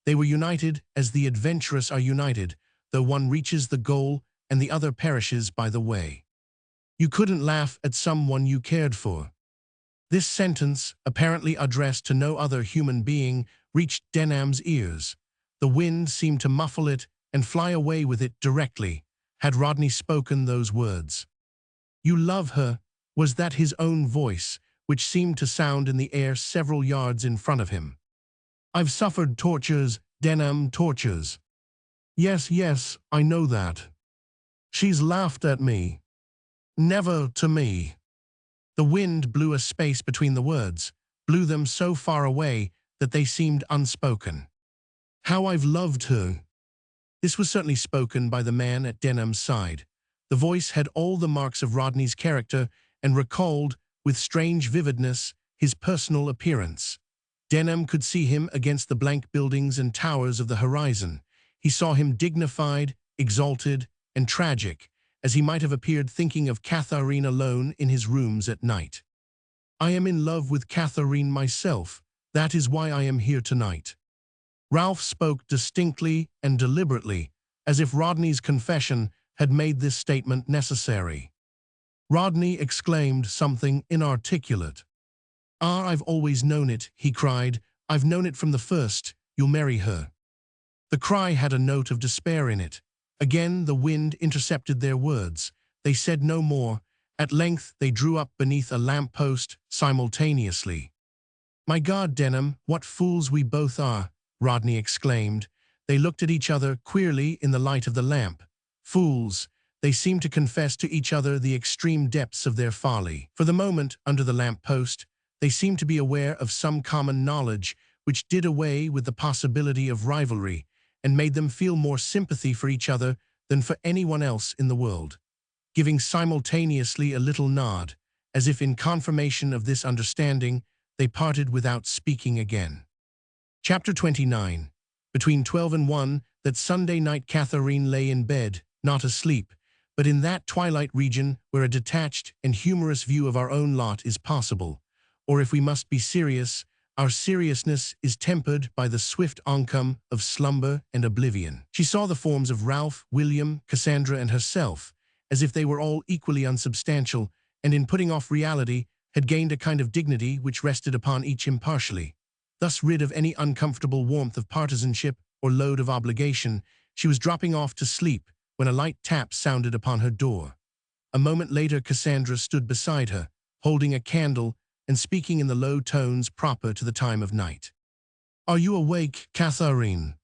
They were united as the adventurous are united, though one reaches the goal and the other perishes by the way. You couldn't laugh at someone you cared for. This sentence, apparently addressed to no other human being, reached Denham's ears. The wind seemed to muffle it and fly away with it directly, had Rodney spoken those words. You love her, was that his own voice, which seemed to sound in the air several yards in front of him. I've suffered tortures, Denham, tortures. Yes, I know that. She's laughed at me. Never to me. The wind blew a space between the words, blew them so far away that they seemed unspoken. How I've loved her. This was certainly spoken by the man at Denham's side. The voice had all the marks of Rodney's character and recalled, with strange vividness, his personal appearance. Denham could see him against the blank buildings and towers of the horizon. He saw him dignified, exalted, and tragic, as he might have appeared thinking of Katharine alone in his rooms at night. I am in love with Katharine myself. That is why I am here tonight. Ralph spoke distinctly and deliberately, as if Rodney's confession had made this statement necessary. Rodney exclaimed something inarticulate. I've always known it, he cried. I've known it from the first. You'll marry her. The cry had a note of despair in it. Again the wind intercepted their words. They said no more. At length they drew up beneath a lamp-post simultaneously. My God, Denham, what fools we both are, Rodney exclaimed. They looked at each other queerly in the light of the lamp. Fools. They seemed to confess to each other the extreme depths of their folly. For the moment, under the lamp-post, they seemed to be aware of some common knowledge which did away with the possibility of rivalry and made them feel more sympathy for each other than for anyone else in the world, giving simultaneously a little nod, as if in confirmation of this understanding, they parted without speaking again. Chapter 29. Between 12 and 1, that Sunday night Katharine lay in bed, not asleep, but in that twilight region where a detached and humorous view of our own lot is possible, or if we must be serious, our seriousness is tempered by the swift oncome of slumber and oblivion. She saw the forms of Ralph, William, Cassandra, and herself, as if they were all equally unsubstantial, and in putting off reality, had gained a kind of dignity which rested upon each impartially. Thus rid of any uncomfortable warmth of partisanship or load of obligation, she was dropping off to sleep when a light tap sounded upon her door. A moment later Cassandra stood beside her, holding a candle and speaking in the low tones proper to the time of night. Are you awake, Katharine?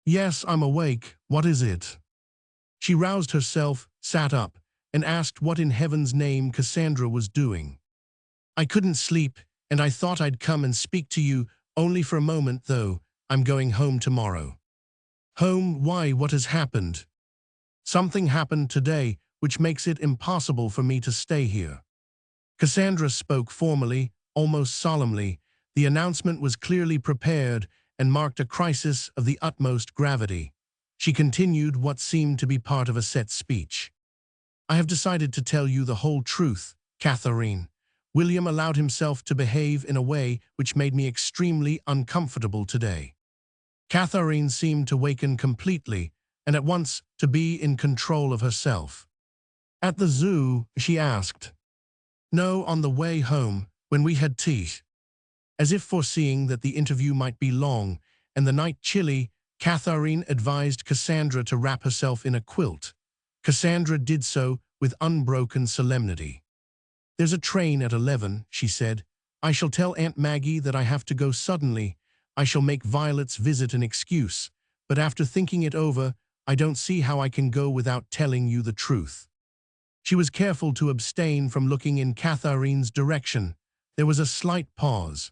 Yes, I'm awake. What is it? She roused herself, sat up, and asked what in heaven's name Cassandra was doing. I couldn't sleep, and I thought I'd come and speak to you, only for a moment, though. I'm going home tomorrow. Home? Why, what has happened? Something happened today, which makes it impossible for me to stay here. Cassandra spoke formally, almost solemnly. The announcement was clearly prepared and marked a crisis of the utmost gravity. She continued what seemed to be part of a set speech. I have decided to tell you the whole truth, Katharine. William allowed himself to behave in a way which made me extremely uncomfortable today. Katharine seemed to waken completely and at once to be in control of herself. At the zoo, she asked. No, on the way home, when we had tea. As if foreseeing that the interview might be long and the night chilly, Katharine advised Cassandra to wrap herself in a quilt. Cassandra did so with unbroken solemnity. There's a train at 11, she said. I shall tell Aunt Maggie that I have to go suddenly. I shall make Violet's visit an excuse, but after thinking it over, I don't see how I can go without telling you the truth. She was careful to abstain from looking in Katharine's direction. There was a slight pause.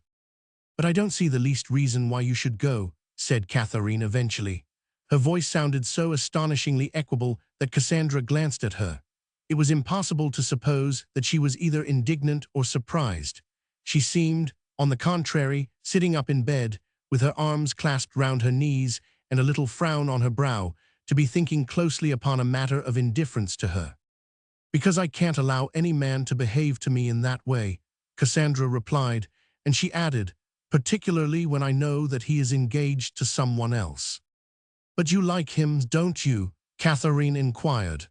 But I don't see the least reason why you should go, said Katharine eventually. Her voice sounded so astonishingly equable that Cassandra glanced at her. It was impossible to suppose that she was either indignant or surprised. She seemed, on the contrary, sitting up in bed, with her arms clasped round her knees and a little frown on her brow, to be thinking closely upon a matter of indifference to her. Because I can't allow any man to behave to me in that way, Cassandra replied, and she added, particularly when I know that he is engaged to someone else. But you like him, don't you? Katharine inquired.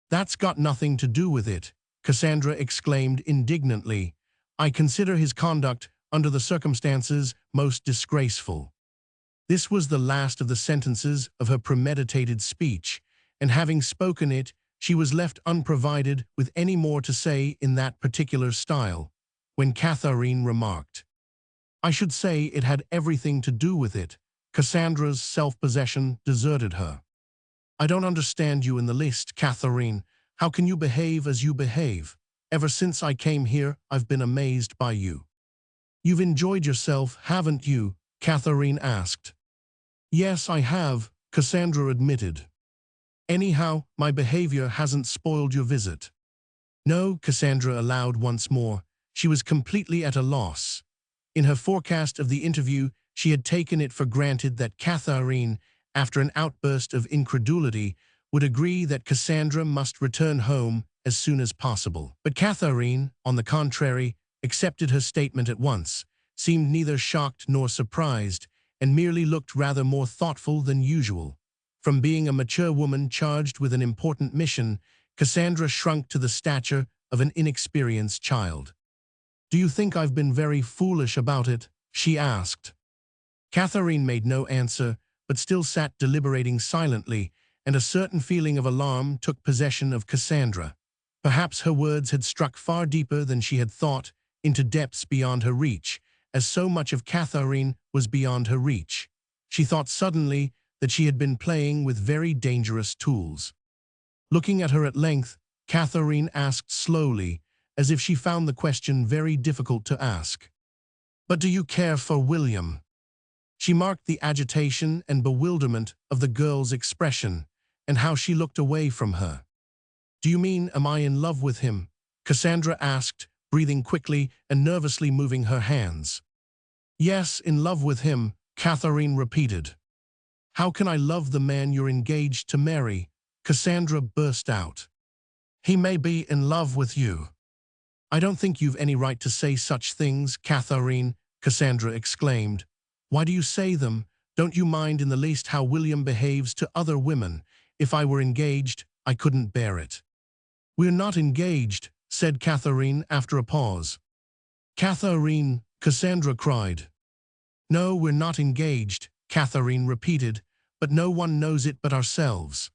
That's got nothing to do with it, Cassandra exclaimed indignantly. I consider his conduct, under the circumstances, most disgraceful. This was the last of the sentences of her premeditated speech, and having spoken it, she was left unprovided with any more to say in that particular style, when Katharine remarked, I should say it had everything to do with it. Cassandra's self-possession deserted her. I don't understand you in the least, Katharine. How can you behave as you behave? Ever since I came here, I've been amazed by you. You've enjoyed yourself, haven't you? Katharine asked. Yes, I have, Cassandra admitted. Anyhow, my behavior hasn't spoiled your visit. No, Cassandra allowed once more. She was completely at a loss. In her forecast of the interview, she had taken it for granted that Katharine, after an outburst of incredulity, would agree that Cassandra must return home as soon as possible. But Katharine, on the contrary, accepted her statement at once, seemed neither shocked nor surprised, and merely looked rather more thoughtful than usual. From being a mature woman charged with an important mission, Cassandra shrunk to the stature of an inexperienced child. Do you think I've been very foolish about it? She asked. Katharine made no answer, but still sat deliberating silently, and a certain feeling of alarm took possession of Cassandra. Perhaps her words had struck far deeper than she had thought, into depths beyond her reach, as so much of Katharine was beyond her reach. She thought suddenly that she had been playing with very dangerous tools. Looking at her at length, Katharine asked slowly, as if she found the question very difficult to ask. But do you care for William? She marked the agitation and bewilderment of the girl's expression, and how she looked away from her. Do you mean, am I in love with him? Cassandra asked, breathing quickly and nervously moving her hands. Yes, in love with him, Katharine repeated. How can I love the man you're engaged to marry? Cassandra burst out. He may be in love with you. I don't think you've any right to say such things, Katharine, Cassandra exclaimed. Why do you say them? Don't you mind in the least how William behaves to other women? If I were engaged, I couldn't bear it. We're not engaged, said Katharine after a pause. Katharine, Cassandra cried. No, we're not engaged, Katharine repeated, but no one knows it but ourselves.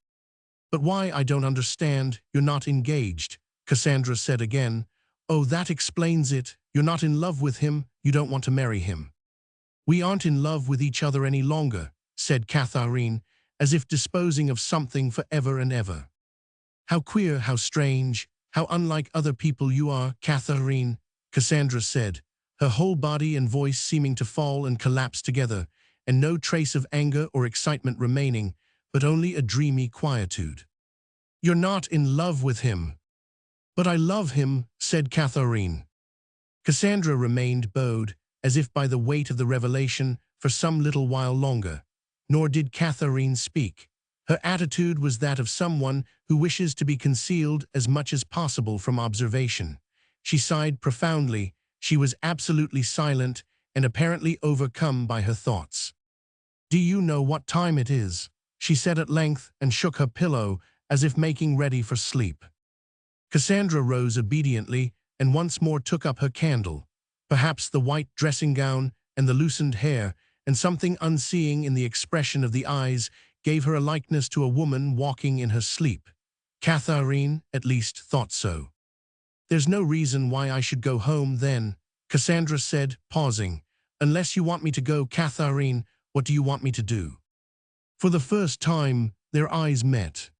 But why, I don't understand. You're not engaged, Cassandra said again. Oh, that explains it. You're not in love with him. You don't want to marry him. We aren't in love with each other any longer, said Katharine, as if disposing of something for ever and ever. How queer, how strange, how unlike other people you are, Katharine, Cassandra said, her whole body and voice seeming to fall and collapse together, and no trace of anger or excitement remaining, but only a dreamy quietude. You're not in love with him. But I love him, said Katharine. Cassandra remained bowed, as if by the weight of the revelation, for some little while longer. Nor did Katharine speak. Her attitude was that of someone who wishes to be concealed as much as possible from observation. She sighed profoundly. She was absolutely silent and apparently overcome by her thoughts. "Do you know what time it is?" she said at length and shook her pillow as if making ready for sleep. Cassandra rose obediently and once more took up her candle. Perhaps the white dressing gown and the loosened hair and something unseeing in the expression of the eyes gave her a likeness to a woman walking in her sleep. Katharine, at least, thought so. "There's no reason why I should go home then," Cassandra said, pausing. "Unless you want me to go, Katharine, what do you want me to do?" For the first time, their eyes met.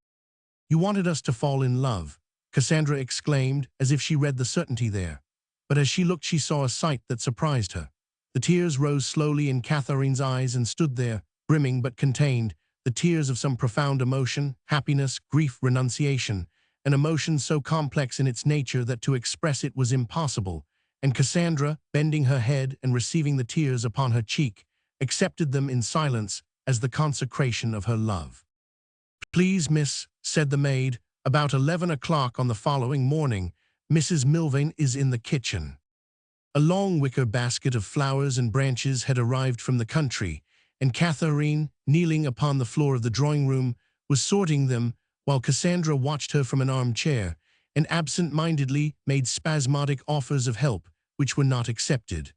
"You wanted us to fall in love," Cassandra exclaimed, as if she read the certainty there. But as she looked, she saw a sight that surprised her. The tears rose slowly in Katharine's eyes and stood there, brimming but contained, the tears of some profound emotion, happiness, grief, renunciation, an emotion so complex in its nature that to express it was impossible, and Cassandra, bending her head and receiving the tears upon her cheek, accepted them in silence as the consecration of her love. "Please, miss," said the maid, about 11 o'clock on the following morning, "Mrs. Milvain is in the kitchen." A long wicker basket of flowers and branches had arrived from the country, and Katharine, kneeling upon the floor of the drawing-room, was sorting them, while Cassandra watched her from an armchair, and absent-mindedly made spasmodic offers of help, which were not accepted.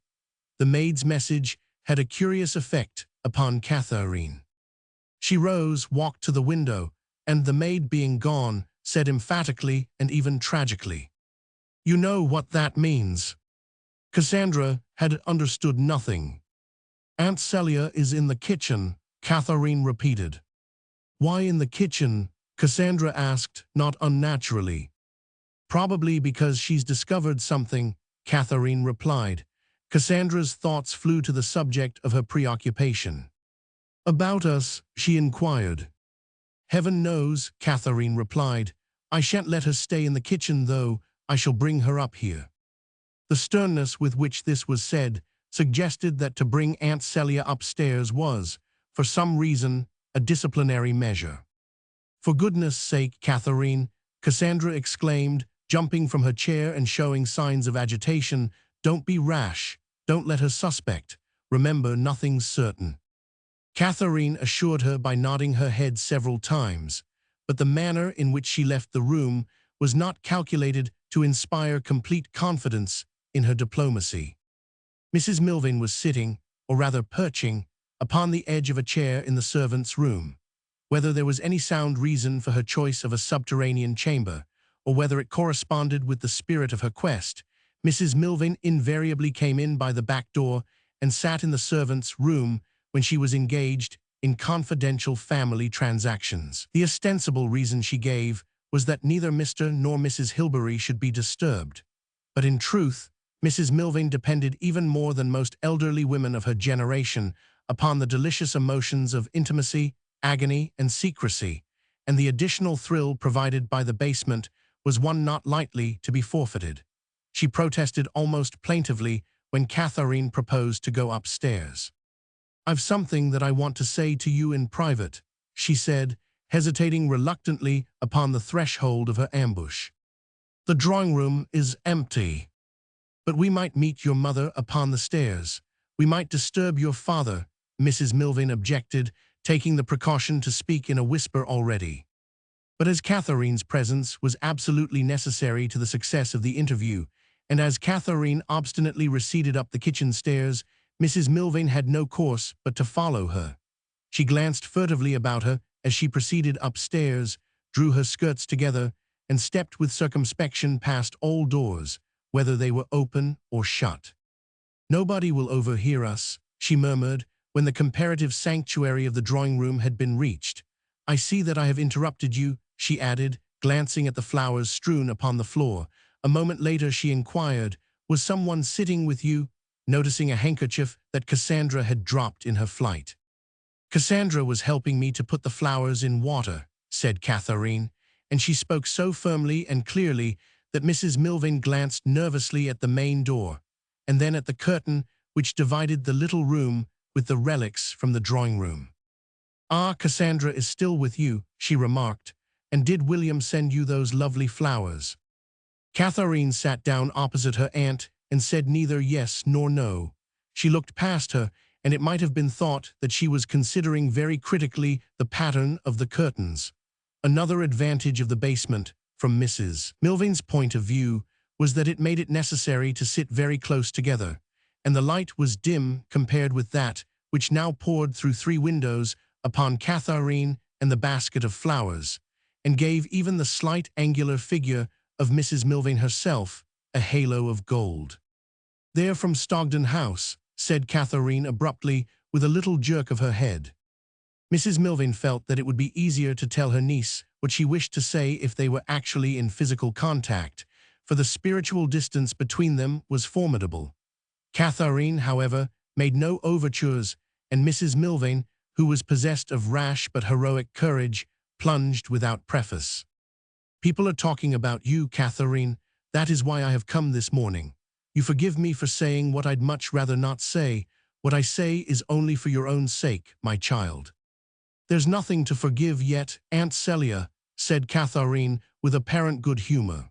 The maid's message had a curious effect upon Katharine. She rose, walked to the window, and the maid being gone, said emphatically and even tragically, "You know what that means." Cassandra had understood nothing. "Aunt Celia is in the kitchen," Katharine repeated. "Why in the kitchen?" Cassandra asked, not unnaturally. "Probably because she's discovered something," Katharine replied. Cassandra's thoughts flew to the subject of her preoccupation. "About us?" she inquired. "Heaven knows," Katharine replied. "I shan't let her stay in the kitchen, though. I shall bring her up here." The sternness with which this was said suggested that to bring Aunt Celia upstairs was, for some reason, a disciplinary measure. "For goodness' sake, Katharine," Cassandra exclaimed, jumping from her chair and showing signs of agitation, "don't be rash. Don't let her suspect. Remember, nothing's certain." Katharine assured her by nodding her head several times, but the manner in which she left the room was not calculated to inspire complete confidence in her diplomacy. Mrs. Milvain was sitting, or rather perching, upon the edge of a chair in the servants' room. Whether there was any sound reason for her choice of a subterranean chamber, or whether it corresponded with the spirit of her quest, Mrs. Milvain invariably came in by the back door and sat in the servants' room when she was engaged in confidential family transactions. The ostensible reason she gave was that neither Mr. nor Mrs. Hilbery should be disturbed. But in truth, Mrs. Milvain depended even more than most elderly women of her generation upon the delicious emotions of intimacy, agony, and secrecy, and the additional thrill provided by the basement was one not lightly to be forfeited. She protested almost plaintively when Katharine proposed to go upstairs. "I've something that I want to say to you in private," she said, hesitating reluctantly upon the threshold of her ambush. "The drawing-room is empty. But we might meet your mother upon the stairs. We might disturb your father," Mrs. Milvain objected, taking the precaution to speak in a whisper already. But as Katharine's presence was absolutely necessary to the success of the interview, and as Katharine obstinately receded up the kitchen stairs, Mrs. Milvain had no course but to follow her. She glanced furtively about her as she proceeded upstairs, drew her skirts together, and stepped with circumspection past all doors, whether they were open or shut. "Nobody will overhear us," she murmured, when the comparative sanctuary of the drawing-room had been reached. "I see that I have interrupted you," she added, glancing at the flowers strewn upon the floor. A moment later she inquired, "Was someone sitting with you?" noticing a handkerchief that Cassandra had dropped in her flight. "Cassandra was helping me to put the flowers in water," said Katharine, and she spoke so firmly and clearly that Mrs. Milvain glanced nervously at the main door, and then at the curtain which divided the little room with the relics from the drawing-room. "Ah, Cassandra is still with you," she remarked. "And did William send you those lovely flowers?" Katharine sat down opposite her aunt and said neither yes nor no. She looked past her, and it might have been thought that she was considering very critically the pattern of the curtains. Another advantage of the basement, from Mrs. Milvain's point of view, was that it made it necessary to sit very close together, and the light was dim compared with that which now poured through 3 windows upon Katharine and the basket of flowers, and gave even the slight angular figure of Mrs. Milvain herself a halo of gold. "They're from Stogden House," said Katharine abruptly, with a little jerk of her head. Mrs. Milvain felt that it would be easier to tell her niece what she wished to say if they were actually in physical contact, for the spiritual distance between them was formidable. Katharine, however, made no overtures, and Mrs. Milvain, who was possessed of rash but heroic courage, plunged without preface. "People are talking about you, Katharine. That is why I have come this morning. You forgive me for saying what I'd much rather not say. What I say is only for your own sake, my child." "There's nothing to forgive yet, Aunt Celia," said Katharine with apparent good humor.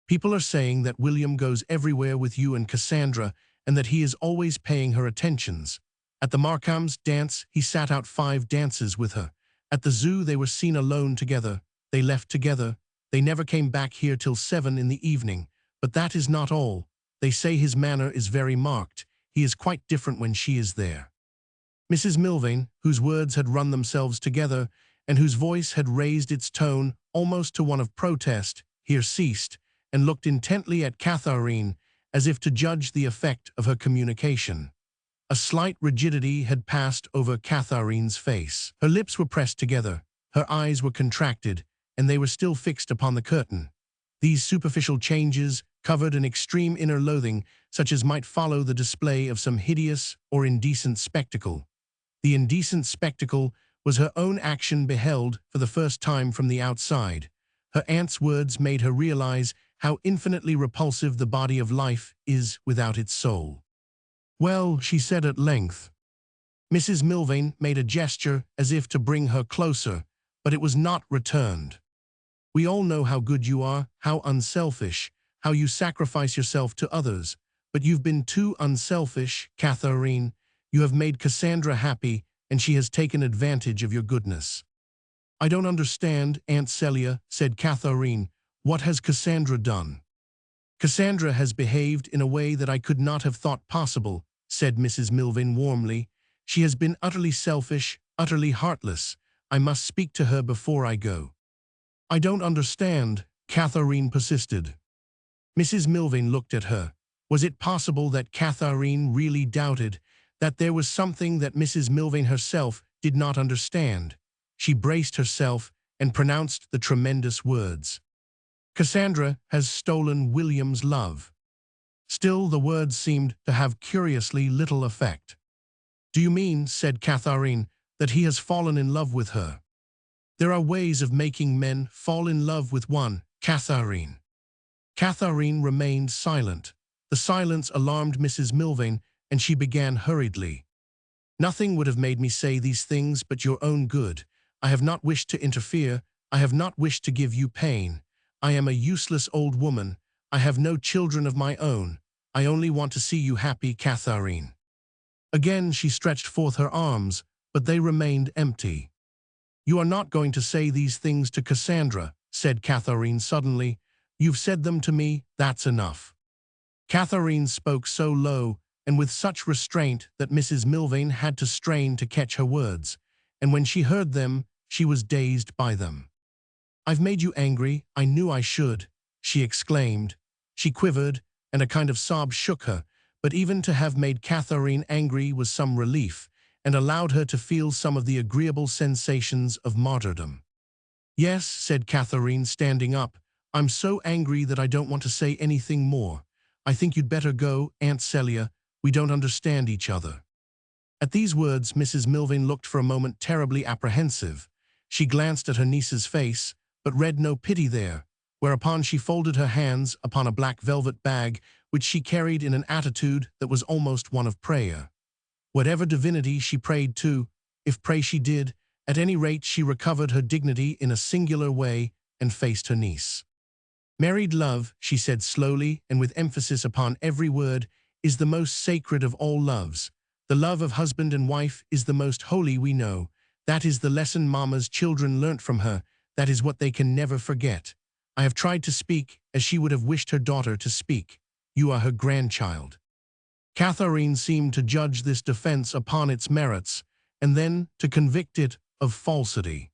"People are saying that William goes everywhere with you and Cassandra, and that he is always paying her attentions. At the Markhams' dance, he sat out 5 dances with her. At the zoo, they were seen alone together. They left together. They never came back here till 7 in the evening. But that is not all. They say his manner is very marked. He is quite different when she is there." Mrs. Milvain, whose words had run themselves together, and whose voice had raised its tone almost to one of protest, here ceased, and looked intently at Katharine, as if to judge the effect of her communication. A slight rigidity had passed over Katharine's face. Her lips were pressed together, her eyes were contracted, and they were still fixed upon the curtain. These superficial changes covered an extreme inner loathing, such as might follow the display of some hideous or indecent spectacle. The indecent spectacle was her own action beheld for the first time from the outside. Her aunt's words made her realize how infinitely repulsive the body of life is without its soul. "Well," she said at length. Mrs. Milvain made a gesture as if to bring her closer, but it was not returned. "We all know how good you are, how unselfish, how you sacrifice yourself to others, but you've been too unselfish, Katharine. You have made Cassandra happy, and she has taken advantage of your goodness." "I don't understand, Aunt Celia," said Katharine. "What has Cassandra done?" "Cassandra has behaved in a way that I could not have thought possible," said Mrs. Milvain warmly. "She has been utterly selfish, utterly heartless. I must speak to her before I go." "I don't understand," Katharine persisted. Mrs. Milvain looked at her. Was it possible that Katharine really doubted, that there was something that Mrs. Milvain herself did not understand? She braced herself and pronounced the tremendous words. "Cassandra has stolen William's love." Still, the words seemed to have curiously little effect. "Do you mean," said Katharine, "that he has fallen in love with her?" "There are ways of making men fall in love with one, Katharine." Katharine remained silent. The silence alarmed Mrs. Milvain, and she began hurriedly. "Nothing would have made me say these things but your own good. I have not wished to interfere. I have not wished to give you pain. I am a useless old woman. I have no children of my own. I only want to see you happy, Katharine." Again she stretched forth her arms, but they remained empty. "You are not going to say these things to Cassandra," said Katharine suddenly. "You've said them to me, that's enough." Katharine spoke so low and with such restraint that Mrs. Milvain had to strain to catch her words, and when she heard them, she was dazed by them. "I've made you angry, I knew I should," she exclaimed. She quivered, and a kind of sob shook her, but even to have made Katharine angry was some relief, and allowed her to feel some of the agreeable sensations of martyrdom. "Yes," said Katharine, standing up, "I'm so angry that I don't want to say anything more. I think you'd better go, Aunt Celia. We don't understand each other." At these words, Mrs. Milvain looked for a moment terribly apprehensive. She glanced at her niece's face, but read no pity there, whereupon she folded her hands upon a black velvet bag which she carried in an attitude that was almost one of prayer. Whatever divinity she prayed to, if pray she did, At any rate, she recovered her dignity in a singular way and faced her niece. "Married love," she said slowly and with emphasis upon every word, "is the most sacred of all loves. The love of husband and wife is the most holy we know. That is the lesson Mama's children learnt from her. That is what they can never forget. I have tried to speak as she would have wished her daughter to speak. You are her grandchild." Katharine seemed to judge this defense upon its merits, and then to convict it of falsity.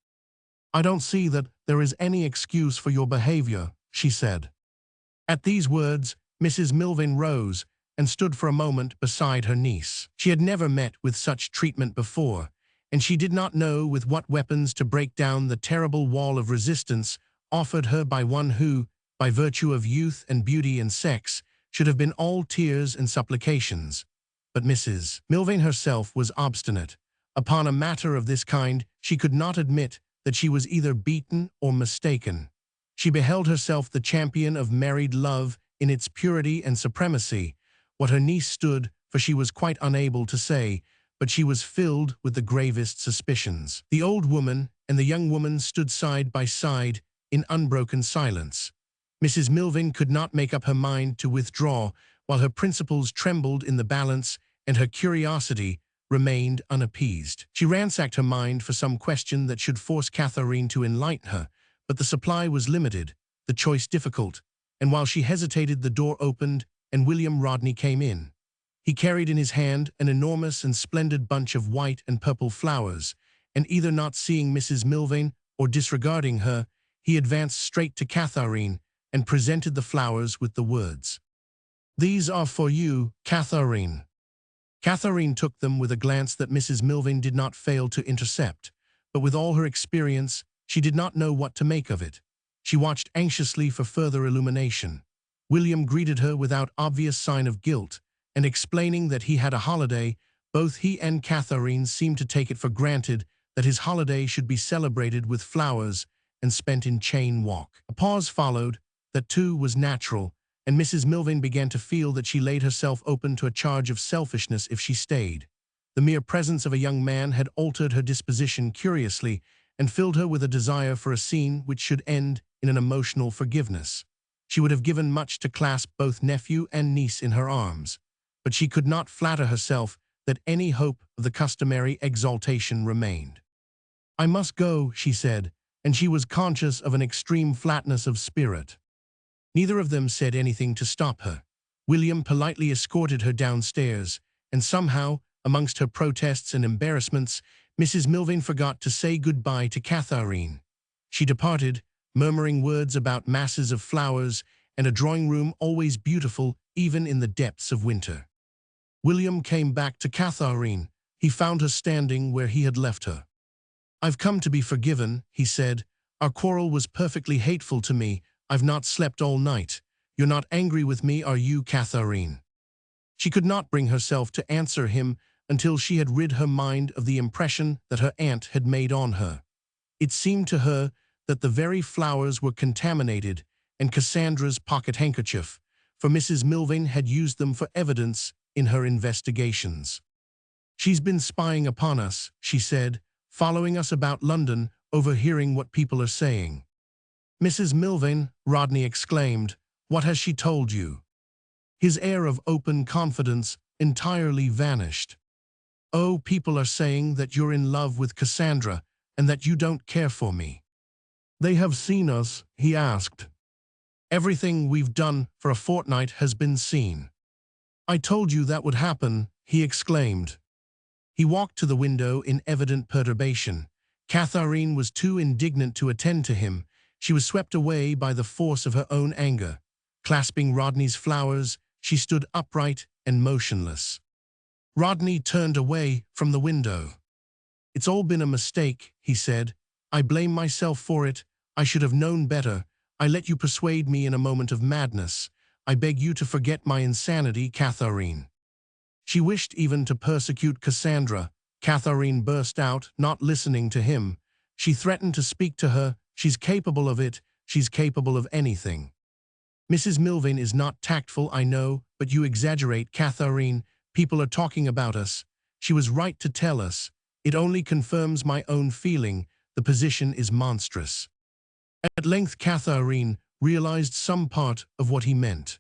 "I don't see that there is any excuse for your behavior," she said. At these words, Mrs. Milvain rose and stood for a moment beside her niece. She had never met with such treatment before, and she did not know with what weapons to break down the terrible wall of resistance offered her by one who, by virtue of youth and beauty and sex, should have been all tears and supplications. But Mrs. Milvain herself was obstinate. Upon a matter of this kind, she could not admit that she was either beaten or mistaken. She beheld herself the champion of married love in its purity and supremacy. What her niece stood for she was quite unable to say, but she was filled with the gravest suspicions. The old woman and the young woman stood side by side in unbroken silence. Mrs. Milvain could not make up her mind to withdraw, while her principles trembled in the balance and her curiosity remained unappeased. She ransacked her mind for some question that should force Katharine to enlighten her, but the supply was limited, the choice difficult, and while she hesitated, the door opened and William Rodney came in. He carried in his hand an enormous and splendid bunch of white and purple flowers, and either not seeing Mrs. Milvain or disregarding her, he advanced straight to Katharine and presented the flowers with the words, "These are for you, Katharine." Katharine took them with a glance that Mrs. Milvain did not fail to intercept, but with all her experience, she did not know what to make of it. She watched anxiously for further illumination. William greeted her without obvious sign of guilt, and explaining that he had a holiday, both he and Katharine seemed to take it for granted that his holiday should be celebrated with flowers and spent in Chain Walk. A pause followed. That too was natural, and Mrs. Milvain began to feel that she laid herself open to a charge of selfishness if she stayed. The mere presence of a young man had altered her disposition curiously and filled her with a desire for a scene which should end in an emotional forgiveness. She would have given much to clasp both nephew and niece in her arms, but she could not flatter herself that any hope of the customary exaltation remained. "I must go," she said, and she was conscious of an extreme flatness of spirit. Neither of them said anything to stop her. William politely escorted her downstairs, and somehow, amongst her protests and embarrassments, Mrs. Milvain forgot to say goodbye to Katharine. She departed, murmuring words about masses of flowers and a drawing-room always beautiful even in the depths of winter. William came back to Katharine. He found her standing where he had left her. "I've come to be forgiven," he said. "Our quarrel was perfectly hateful to me. I've not slept all night. You're not angry with me, are you, Katharine?" She could not bring herself to answer him until she had rid her mind of the impression that her aunt had made on her. It seemed to her that the very flowers were contaminated, and Cassandra's pocket handkerchief, for Mrs. Milvain had used them for evidence in her investigations. "She's been spying upon us," she said, "following us about London, overhearing what people are saying." "Mrs. Milvain," Rodney exclaimed, "what has she told you?" His air of open confidence entirely vanished. "Oh, people are saying that you're in love with Cassandra and that you don't care for me." "They have seen us?" he asked. "Everything we've done for a fortnight has been seen." "I told you that would happen," he exclaimed. He walked to the window in evident perturbation. Katharine was too indignant to attend to him. She was swept away by the force of her own anger. Clasping Rodney's flowers, she stood upright and motionless. Rodney turned away from the window. "It's all been a mistake," he said. "I blame myself for it. I should have known better. I let you persuade me in a moment of madness. I beg you to forget my insanity, Katharine." She wished even to persecute Cassandra. Katharine burst out, not listening to him. She threatened to speak to her. "She's capable of it. She's capable of anything." "Mrs. Milvain is not tactful, I know, but you exaggerate, Katharine. People are talking about us. She was right to tell us. It only confirms my own feeling. The position is monstrous." At length Katharine realized some part of what he meant.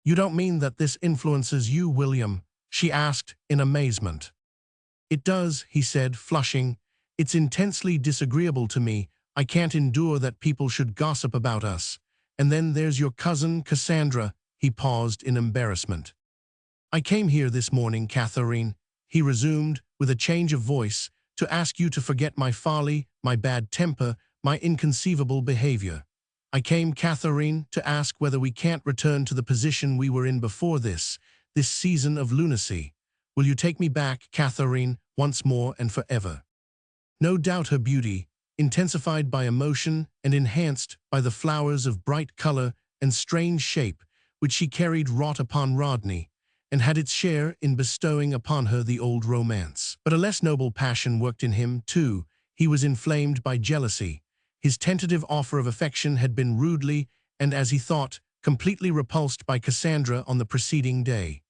"You don't mean that this influences you, William?" she asked in amazement. "It does," he said, flushing. "It's intensely disagreeable to me. I can't endure that people should gossip about us. And then there's your cousin, Cassandra." He paused in embarrassment. "I came here this morning, Katharine," he resumed with a change of voice, "to ask you to forget my folly, my bad temper, my inconceivable behavior. I came, Katharine, to ask whether we can't return to the position we were in before this season of lunacy. Will you take me back, Katharine, once more and forever?" No doubt her beauty, intensified by emotion and enhanced by the flowers of bright color and strange shape which she carried, wrought upon Rodney, and had its share in bestowing upon her the old romance. But a less noble passion worked in him, too. He was inflamed by jealousy. His tentative offer of affection had been rudely, and as he thought, completely repulsed by Cassandra on the preceding day.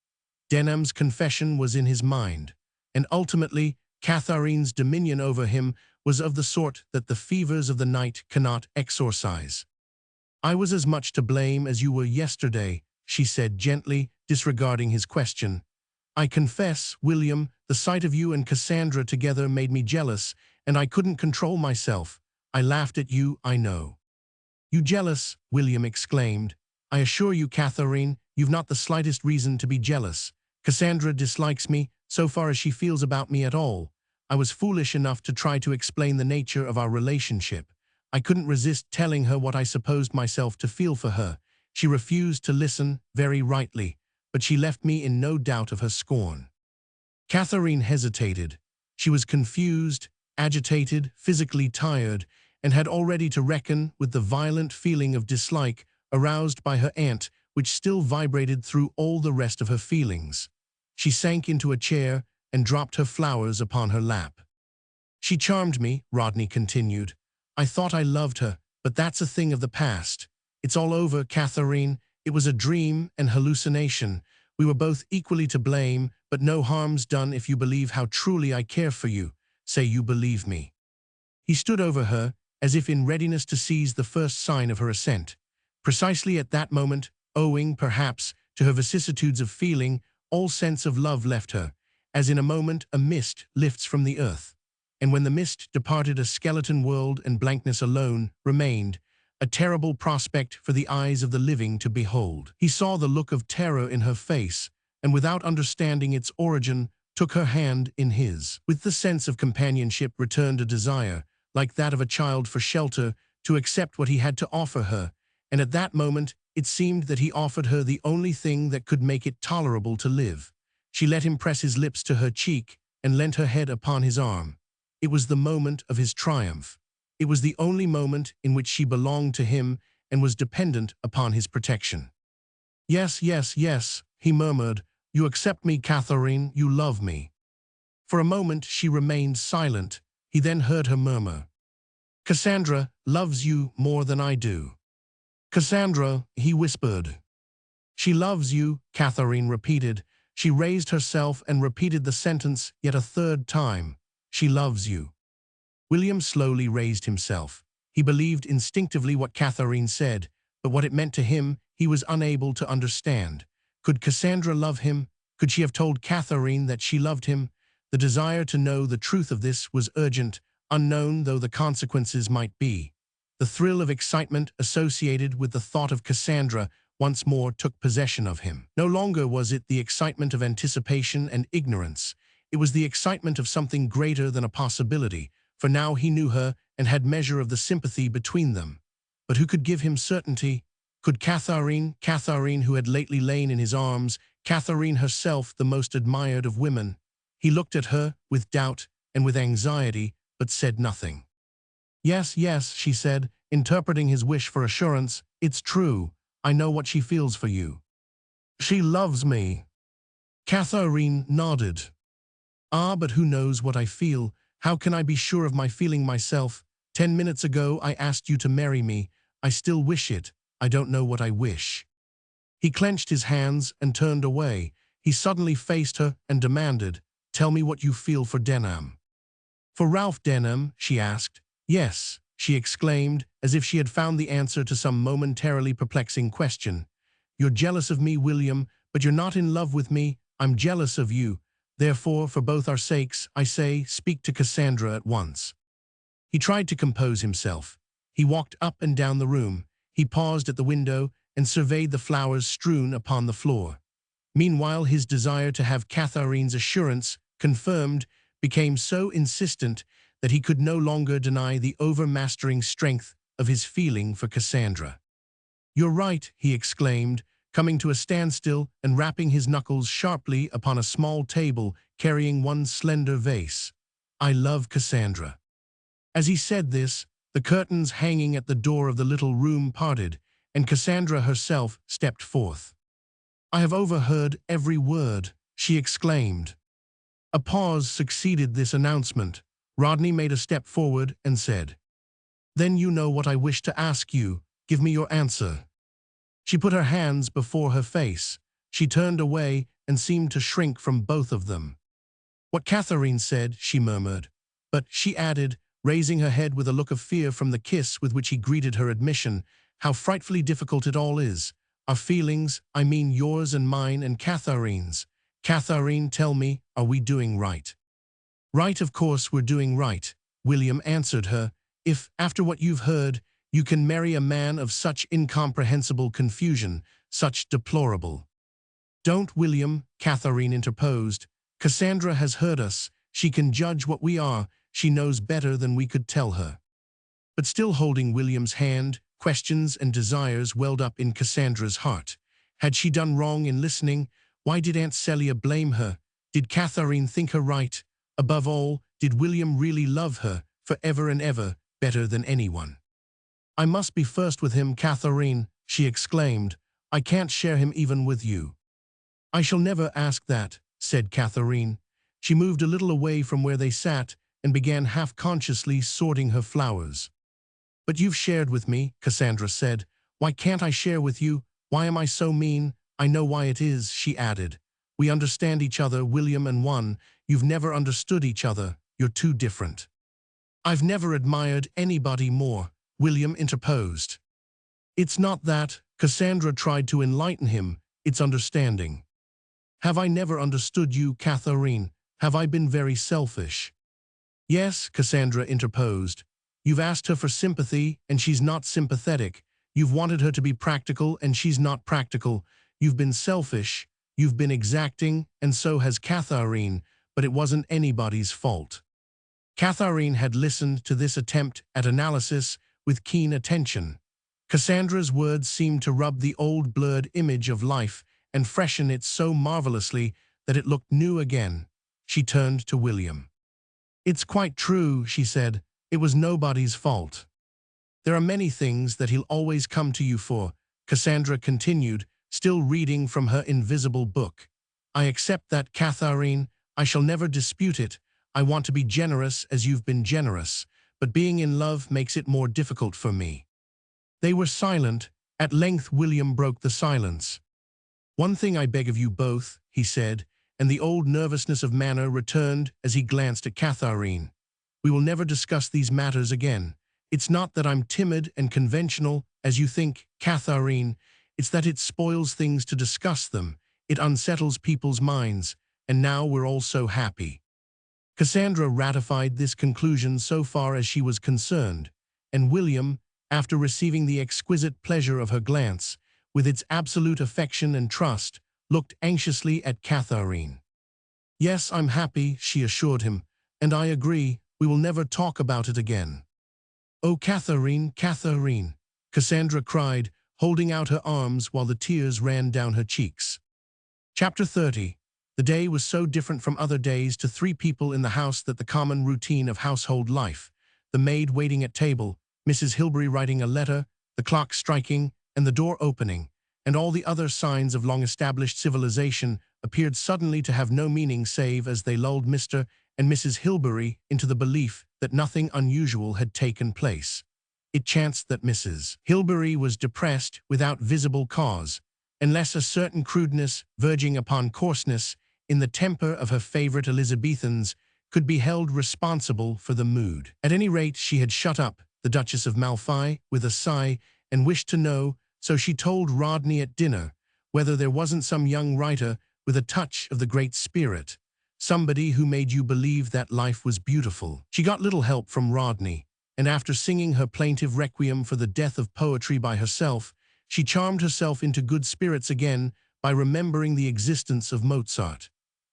Denham's confession was in his mind, and ultimately Katharine's dominion over him was of the sort that the fevers of the night cannot exorcise. "I was as much to blame as you were yesterday," she said gently, disregarding his question. "I confess, William, the sight of you and Cassandra together made me jealous, and I couldn't control myself. I laughed at you, I know." "You jealous?" William exclaimed. "I assure you, Katharine, you've not the slightest reason to be jealous. Cassandra dislikes me, so far as she feels about me at all. I was foolish enough to try to explain the nature of our relationship. I couldn't resist telling her what I supposed myself to feel for her. She refused to listen, very rightly, but she left me in no doubt of her scorn." Katharine hesitated. She was confused, agitated, physically tired, and had already to reckon with the violent feeling of dislike aroused by her aunt, which still vibrated through all the rest of her feelings. She sank into a chair and dropped her flowers upon her lap. "She charmed me," Rodney continued. "I thought I loved her, but that's a thing of the past. It's all over, Katharine. It was a dream, an hallucination. We were both equally to blame, but no harm's done if you believe how truly I care for you. Say you believe me." He stood over her, as if in readiness to seize the first sign of her assent. Precisely at that moment, owing, perhaps, to her vicissitudes of feeling, all sense of love left her, as in a moment a mist lifts from the earth. And when the mist departed, a skeleton world and blankness alone remained, a terrible prospect for the eyes of the living to behold. He saw the look of terror in her face, and without understanding its origin, took her hand in his. With the sense of companionship returned a desire, like that of a child for shelter, to accept what he had to offer her, and at that moment it seemed that he offered her the only thing that could make it tolerable to live. She let him press his lips to her cheek and leant her head upon his arm. It was the moment of his triumph. It was the only moment in which she belonged to him and was dependent upon his protection. "Yes, yes, yes," he murmured. "You accept me, Katharine, you love me." For a moment she remained silent. He then heard her murmur, "Cassandra loves you more than I do." "Cassandra," he whispered. "She loves you," Katharine repeated. She raised herself and repeated the sentence yet a third time. "She loves you." William slowly raised himself. He believed instinctively what Katharine said, but what it meant to him he was unable to understand. Could Cassandra love him? Could she have told Katharine that she loved him? The desire to know the truth of this was urgent, unknown though the consequences might be. The thrill of excitement associated with the thought of Cassandra once more took possession of him. No longer was it the excitement of anticipation and ignorance. It was the excitement of something greater than a possibility, for now he knew her and had measure of the sympathy between them. But who could give him certainty? Could Katharine, who had lately lain in his arms, Katharine herself, the most admired of women? He looked at her with doubt and with anxiety, but said nothing. "Yes, yes," she said, interpreting his wish for assurance. "It's true. I know what she feels for you." "She loves me." Katharine nodded. "Ah, but who knows what I feel? How can I be sure of my feeling myself? 10 minutes ago I asked you to marry me. I still wish it. I don't know what I wish." He clenched his hands and turned away. He suddenly faced her and demanded, "Tell me what you feel for Denham." For Ralph Denham, she asked. Yes, she exclaimed, as if she had found the answer to some momentarily perplexing question. You're jealous of me, William, but you're not in love with me. I'm jealous of you. Therefore, for both our sakes, I say, speak to Cassandra at once. He tried to compose himself. He walked up and down the room. He paused at the window and surveyed the flowers strewn upon the floor. Meanwhile, his desire to have Katharine's assurance confirmed became so insistent that he could no longer deny the overmastering strength of his feeling for Cassandra. You're right, he exclaimed, coming to a standstill and rapping his knuckles sharply upon a small table carrying one slender vase. I love Cassandra. As he said this, the curtains hanging at the door of the little room parted, and Cassandra herself stepped forth. I have overheard every word, she exclaimed. A pause succeeded this announcement. Rodney made a step forward and said, Then you know what I wish to ask you. Give me your answer. She put her hands before her face. She turned away and seemed to shrink from both of them. What Katharine said, she murmured. But, she added, raising her head with a look of fear from the kiss with which he greeted her admission, how frightfully difficult it all is. Our feelings, I mean yours and mine and Katharine's. Katharine, tell me, are we doing right? Right, of course we're doing right, William answered her. If, after what you've heard, you can marry a man of such incomprehensible confusion, such deplorable. Don't, William, Katharine interposed. Cassandra has heard us. She can judge what we are. She knows better than we could tell her. But still holding William's hand, questions and desires welled up in Cassandra's heart. Had she done wrong in listening? Why did Aunt Celia blame her? Did Katharine think her right? Above all, did William really love her, forever and ever, better than anyone? I must be first with him, Katharine, she exclaimed. I can't share him even with you. I shall never ask that, said Katharine. She moved a little away from where they sat and began half-consciously sorting her flowers. But you've shared with me, Cassandra said. Why can't I share with you? Why am I so mean? I know why it is, she added. We understand each other, William, and one. You've never understood each other. You're too different. I've never admired anybody more, William interposed. It's not that, Cassandra tried to enlighten him. It's understanding. Have I never understood you, Katharine? Have I been very selfish? Yes, Cassandra interposed. You've asked her for sympathy, and she's not sympathetic. You've wanted her to be practical, and she's not practical. You've been selfish, you've been exacting, and so has Katharine, but it wasn't anybody's fault. Katharine had listened to this attempt at analysis with keen attention. Cassandra's words seemed to rub the old blurred image of life and freshen it so marvelously that it looked new again. She turned to William. It's quite true, she said. It was nobody's fault. There are many things that he'll always come to you for, Cassandra continued, still reading from her invisible book. I accept that, Katharine. I shall never dispute it. I want to be generous as you've been generous, but being in love makes it more difficult for me. They were silent. At length William broke the silence. One thing I beg of you both, he said, and the old nervousness of manner returned as he glanced at Katharine. We will never discuss these matters again. It's not that I'm timid and conventional, as you think, Katharine. It's that it spoils things to discuss them. It unsettles people's minds, and now we're all so happy. Cassandra ratified this conclusion so far as she was concerned, and William, after receiving the exquisite pleasure of her glance, with its absolute affection and trust, looked anxiously at Katharine. Yes, I'm happy, she assured him, and I agree, we will never talk about it again. Oh, Katharine, Katharine, Cassandra cried, holding out her arms while the tears ran down her cheeks. Chapter 30. The day was so different from other days to three people in the house that the common routine of household life, the maid waiting at table, Mrs. Hilbery writing a letter, the clock striking, and the door opening, and all the other signs of long-established civilization appeared suddenly to have no meaning save as they lulled Mr. and Mrs. Hilbery into the belief that nothing unusual had taken place. It chanced that Mrs. Hilbery was depressed without visible cause, unless a certain crudeness, verging upon coarseness, in the temper of her favorite Elizabethans, could be held responsible for the mood. At any rate, she had shut up, the Duchess of Malfi, with a sigh, and wished to know, so she told Rodney at dinner, whether there wasn't some young writer with a touch of the Great Spirit, somebody who made you believe that life was beautiful. She got little help from Rodney, and after singing her plaintive requiem for the death of poetry by herself, she charmed herself into good spirits again by remembering the existence of Mozart.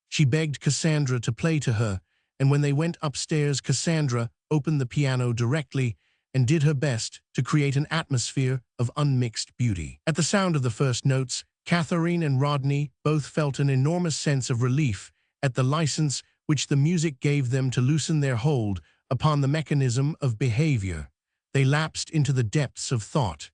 She begged Cassandra to play to her, and when they went upstairs, Cassandra opened the piano directly and did her best to create an atmosphere of unmixed beauty. At the sound of the first notes, Katharine and Rodney both felt an enormous sense of relief at the license which the music gave them to loosen their hold upon the mechanism of behavior. They lapsed into the depths of thought.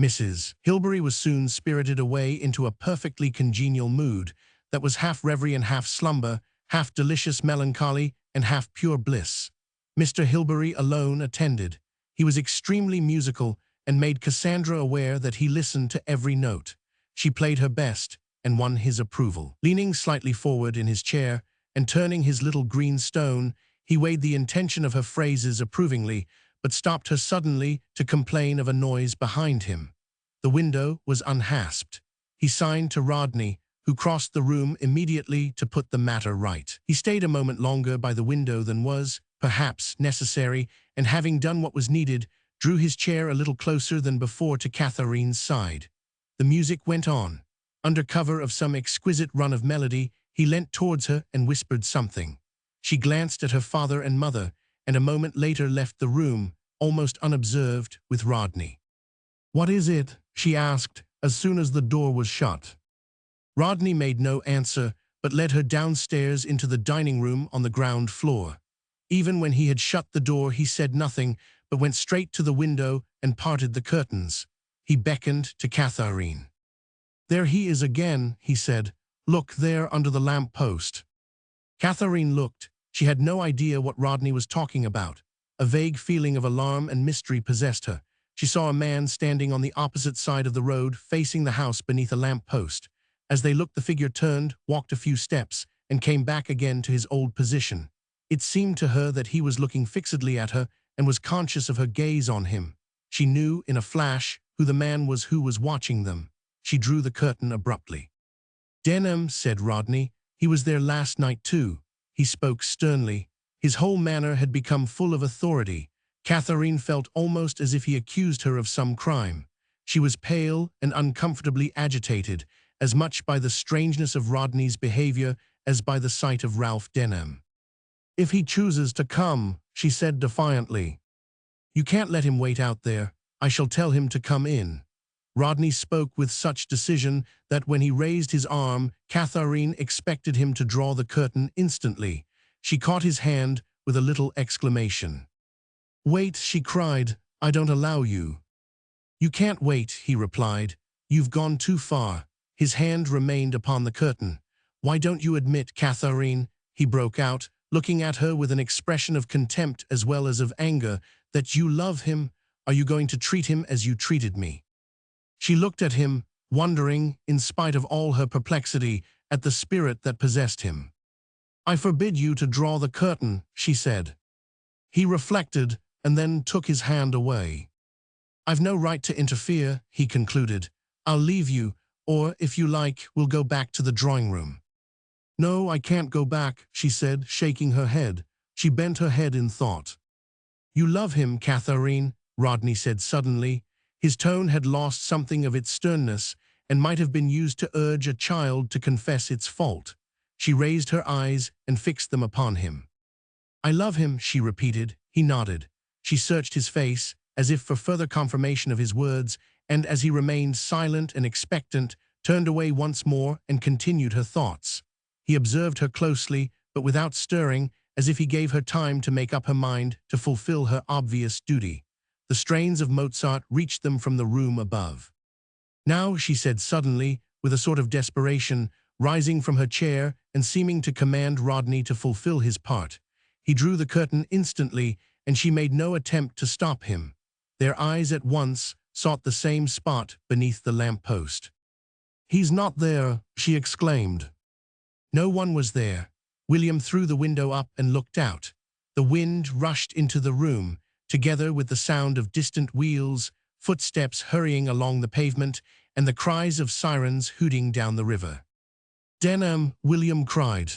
Mrs. Hilbery was soon spirited away into a perfectly congenial mood that was half reverie and half slumber, half delicious melancholy and half pure bliss. Mr. Hilbery alone attended. He was extremely musical and made Cassandra aware that he listened to every note. She played her best and won his approval. Leaning slightly forward in his chair and turning his little green stone, he weighed the intention of her phrases approvingly, but stopped her suddenly to complain of a noise behind him. The window was unhasped. He signed to Rodney, who crossed the room immediately to put the matter right. He stayed a moment longer by the window than was, perhaps, necessary, and having done what was needed, drew his chair a little closer than before to Katharine's side. The music went on. Under cover of some exquisite run of melody, he leant towards her and whispered something. She glanced at her father and mother, and a moment later left the room, almost unobserved, with Rodney. "What is it?" she asked, as soon as the door was shut. Rodney made no answer, but led her downstairs into the dining room on the ground floor. Even when he had shut the door, he said nothing, but went straight to the window and parted the curtains. He beckoned to Katharine. "There he is again," he said. "Look there under the lamp-post." Katharine looked. She had no idea what Rodney was talking about. A vague feeling of alarm and mystery possessed her. She saw a man standing on the opposite side of the road, facing the house beneath a lamp-post. As they looked, the figure turned, walked a few steps, and came back again to his old position. It seemed to her that he was looking fixedly at her and was conscious of her gaze on him. She knew, in a flash, who the man was who was watching them. She drew the curtain abruptly. "Denham," said Rodney. "He was there last night too." He spoke sternly. His whole manner had become full of authority. Katharine felt almost as if he accused her of some crime. She was pale and uncomfortably agitated, as much by the strangeness of Rodney's behavior as by the sight of Ralph Denham. "If he chooses to come," she said defiantly. "You can't let him wait out there. I shall tell him to come in." Rodney spoke with such decision that when he raised his arm, Katharine expected him to draw the curtain instantly. She caught his hand with a little exclamation. "Wait," she cried. "I don't allow you." "You can't wait," he replied. "You've gone too far." His hand remained upon the curtain. "Why don't you admit, Katharine," he broke out, looking at her with an expression of contempt as well as of anger, "that you love him? Are you going to treat him as you treated me?" She looked at him, wondering, in spite of all her perplexity, at the spirit that possessed him. "I forbid you to draw the curtain," she said. He reflected and then took his hand away. "I've no right to interfere," he concluded. "I'll leave you, or, if you like, we'll go back to the drawing room." "No, I can't go back," she said, shaking her head. She bent her head in thought. "You love him, Katharine," Rodney said suddenly. His tone had lost something of its sternness and might have been used to urge a child to confess its fault. She raised her eyes and fixed them upon him. "I love him," she repeated. He nodded. She searched his face, as if for further confirmation of his words, and as he remained silent and expectant, turned away once more and continued her thoughts. He observed her closely, but without stirring, as if he gave her time to make up her mind to fulfill her obvious duty. The strains of Mozart reached them from the room above. "Now," she said suddenly, with a sort of desperation, rising from her chair and seeming to command Rodney to fulfill his part. He drew the curtain instantly, and she made no attempt to stop him. Their eyes at once sought the same spot beneath the lamp-post. "He's not there," she exclaimed. No one was there. William threw the window up and looked out. The wind rushed into the room, together with the sound of distant wheels, footsteps hurrying along the pavement, and the cries of sirens hooting down the river. "Denham," William cried.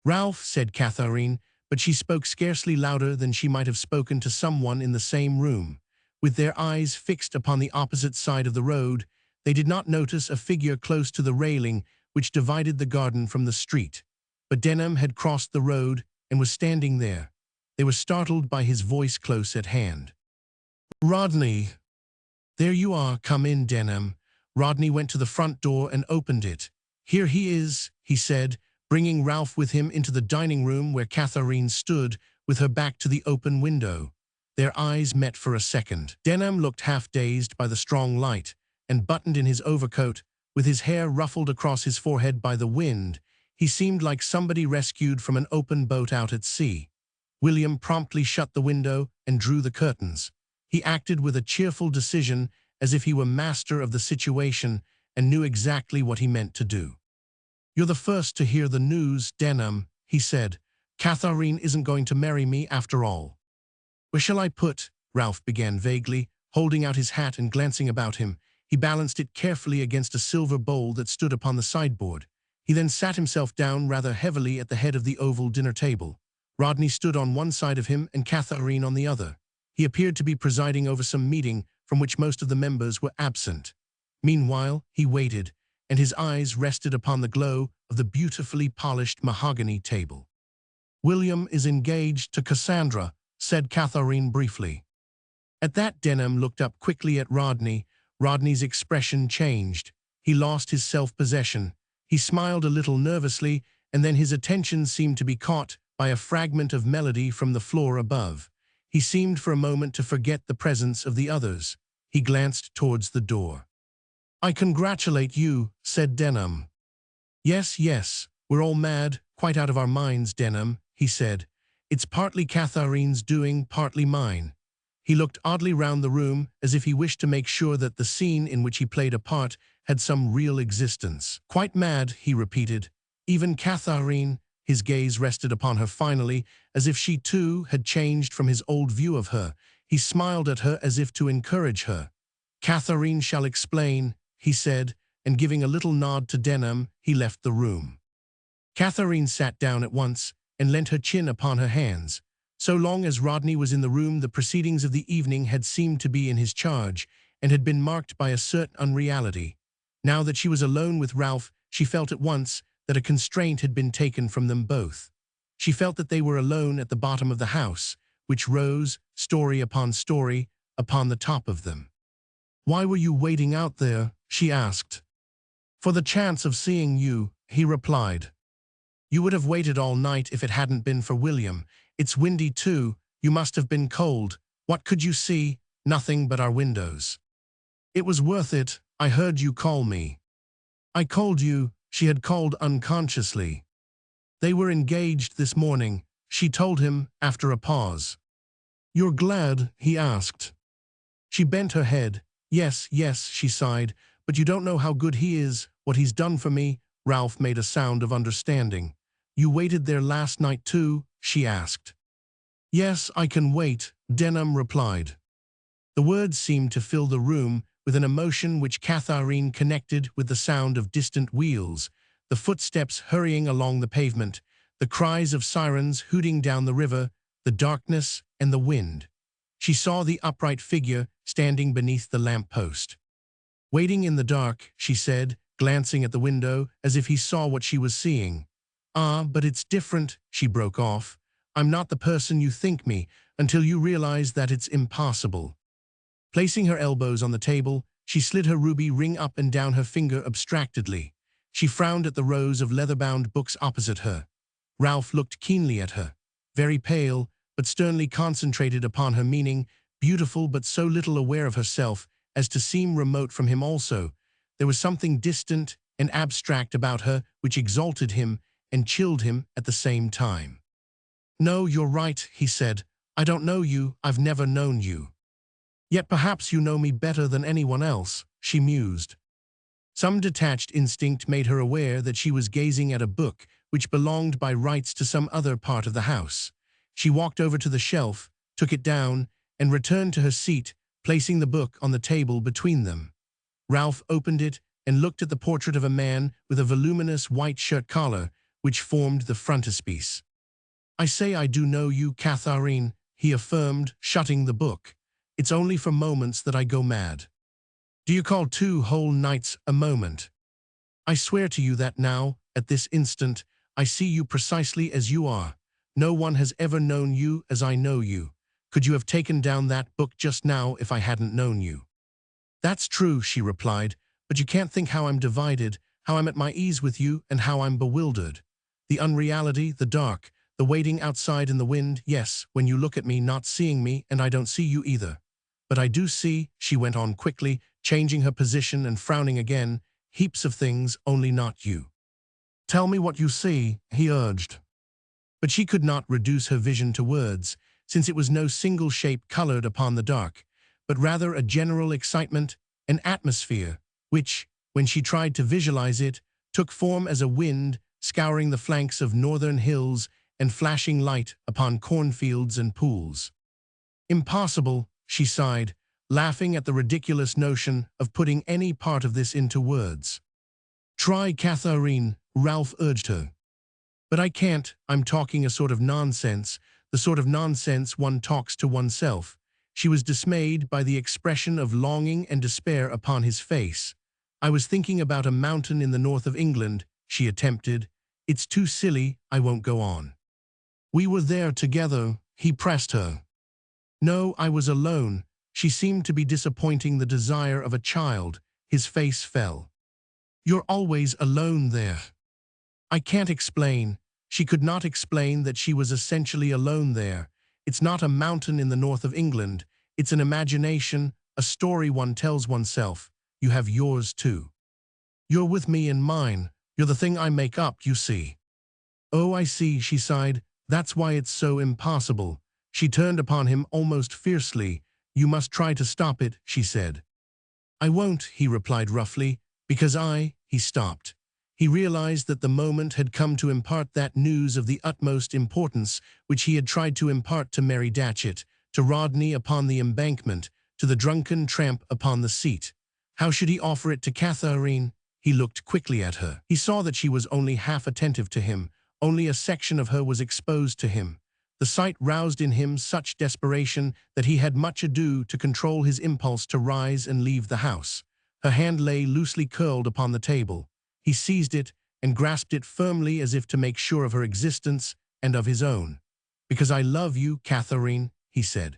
"Ralph," said Katharine, but she spoke scarcely louder than she might have spoken to someone in the same room. With their eyes fixed upon the opposite side of the road, they did not notice a figure close to the railing which divided the garden from the street. But Denham had crossed the road and was standing there. They were startled by his voice close at hand. "Rodney!" "There you are, come in, Denham." Rodney went to the front door and opened it. "Here he is," he said, bringing Ralph with him into the dining room where Katharine stood with her back to the open window. Their eyes met for a second. Denham looked half-dazed by the strong light, and buttoned in his overcoat, with his hair ruffled across his forehead by the wind. He seemed like somebody rescued from an open boat out at sea. William promptly shut the window and drew the curtains. He acted with a cheerful decision, as if he were master of the situation and knew exactly what he meant to do. "You're the first to hear the news, Denham," he said. "Katharine isn't going to marry me after all." "Where shall I put?" Ralph began vaguely, holding out his hat and glancing about him. He balanced it carefully against a silver bowl that stood upon the sideboard. He then sat himself down rather heavily at the head of the oval dinner table. Rodney stood on one side of him and Katharine on the other. He appeared to be presiding over some meeting from which most of the members were absent. Meanwhile, he waited, and his eyes rested upon the glow of the beautifully polished mahogany table. "William is engaged to Cassandra," said Katharine briefly. At that, Denham looked up quickly at Rodney. Rodney's expression changed. He lost his self-possession. He smiled a little nervously, and then his attention seemed to be caught by a fragment of melody from the floor above. He seemed for a moment to forget the presence of the others. He glanced towards the door. "I congratulate you," said Denham. "Yes, yes, we're all mad, quite out of our minds, Denham," he said. "It's partly Katharine's doing, partly mine." He looked oddly round the room, as if he wished to make sure that the scene in which he played a part had some real existence. "Quite mad," he repeated. "Even Katharine." His gaze rested upon her finally, as if she too had changed from his old view of her. He smiled at her as if to encourage her. "Katharine shall explain," he said, and giving a little nod to Denham, he left the room. Katharine sat down at once and leant her chin upon her hands. So long as Rodney was in the room, the proceedings of the evening had seemed to be in his charge, and had been marked by a certain unreality. Now that she was alone with Ralph, she felt at once that a constraint had been taken from them both. She felt that they were alone at the bottom of the house, which rose, story upon story, upon the top of them. "Why were you waiting out there?" she asked. "For the chance of seeing you," he replied. "You would have waited all night if it hadn't been for William. It's windy too. You must have been cold. What could you see? Nothing but our windows." "It was worth it. I heard you call me." "I called you," she had called unconsciously. "They were engaged this morning," she told him after a pause. "You're glad?" he asked. She bent her head. "Yes, yes," she sighed, "but you don't know how good he is, what he's done for me." Ralph made a sound of understanding. "You waited there last night too?" she asked. "Yes, I can wait," Denham replied. The words seemed to fill the room with an emotion which Katharine connected with the sound of distant wheels, the footsteps hurrying along the pavement, the cries of sirens hooting down the river, the darkness and the wind. She saw the upright figure standing beneath the lamp-post. "Waiting in the dark," she said, glancing at the window as if he saw what she was seeing. "Ah, but it's different," she broke off. "I'm not the person you think me, until you realize that it's impossible." Placing her elbows on the table, she slid her ruby ring up and down her finger abstractedly. She frowned at the rows of leather-bound books opposite her. Ralph looked keenly at her, very pale, but sternly concentrated upon her meaning, beautiful but so little aware of herself as to seem remote from him also. There was something distant and abstract about her which exalted him and chilled him at the same time. "No, you're right," he said. "I don't know you, I've never known you." "Yet perhaps you know me better than anyone else," she mused. Some detached instinct made her aware that she was gazing at a book which belonged by rights to some other part of the house. She walked over to the shelf, took it down, and returned to her seat, placing the book on the table between them. Ralph opened it and looked at the portrait of a man with a voluminous white shirt collar, which formed the frontispiece. "I say I do know you, Katharine," he affirmed, shutting the book. "It's only for moments that I go mad." "Do you call 2 whole nights a moment?" "I swear to you that now, at this instant, I see you precisely as you are. No one has ever known you as I know you. Could you have taken down that book just now if I hadn't known you?" "That's true," she replied, "but you can't think how I'm divided, how I'm at my ease with you, and how I'm bewildered. The unreality, the dark, the waiting outside in the wind, yes, when you look at me not seeing me, and I don't see you either. But I do see," she went on quickly, changing her position and frowning again, "heaps of things, only not you." "Tell me what you see," he urged. But she could not reduce her vision to words, since it was no single shape colored upon the dark, but rather a general excitement, an atmosphere, which, when she tried to visualize it, took form as a wind scouring the flanks of northern hills and flashing light upon cornfields and pools. "Impossible," she sighed, laughing at the ridiculous notion of putting any part of this into words. "Try, Katharine," Ralph urged her. "But I can't. I'm talking a sort of nonsense, the sort of nonsense one talks to oneself." She was dismayed by the expression of longing and despair upon his face. "I was thinking about a mountain in the north of England," she attempted. "It's too silly, I won't go on." "We were there together," he pressed her. "No, I was alone." She seemed to be disappointing the desire of a child. His face fell. "You're always alone there." "I can't explain." She could not explain that she was essentially alone there. "It's not a mountain in the north of England. It's an imagination, a story one tells oneself. You have yours too. You're with me in mine. You're the thing I make up, you see." "Oh, I see," she sighed. "That's why it's so impossible." She turned upon him almost fiercely. "You must try to stop it," she said. "I won't," he replied roughly, "because He stopped. He realized that the moment had come to impart that news of the utmost importance which he had tried to impart to Mary Datchet, to Rodney upon the embankment, to the drunken tramp upon the seat. How should he offer it to Katharine? He looked quickly at her. He saw that she was only half attentive to him. Only a section of her was exposed to him. The sight roused in him such desperation that he had much ado to control his impulse to rise and leave the house. Her hand lay loosely curled upon the table. He seized it and grasped it firmly as if to make sure of her existence and of his own. "Because I love you, Katharine," he said.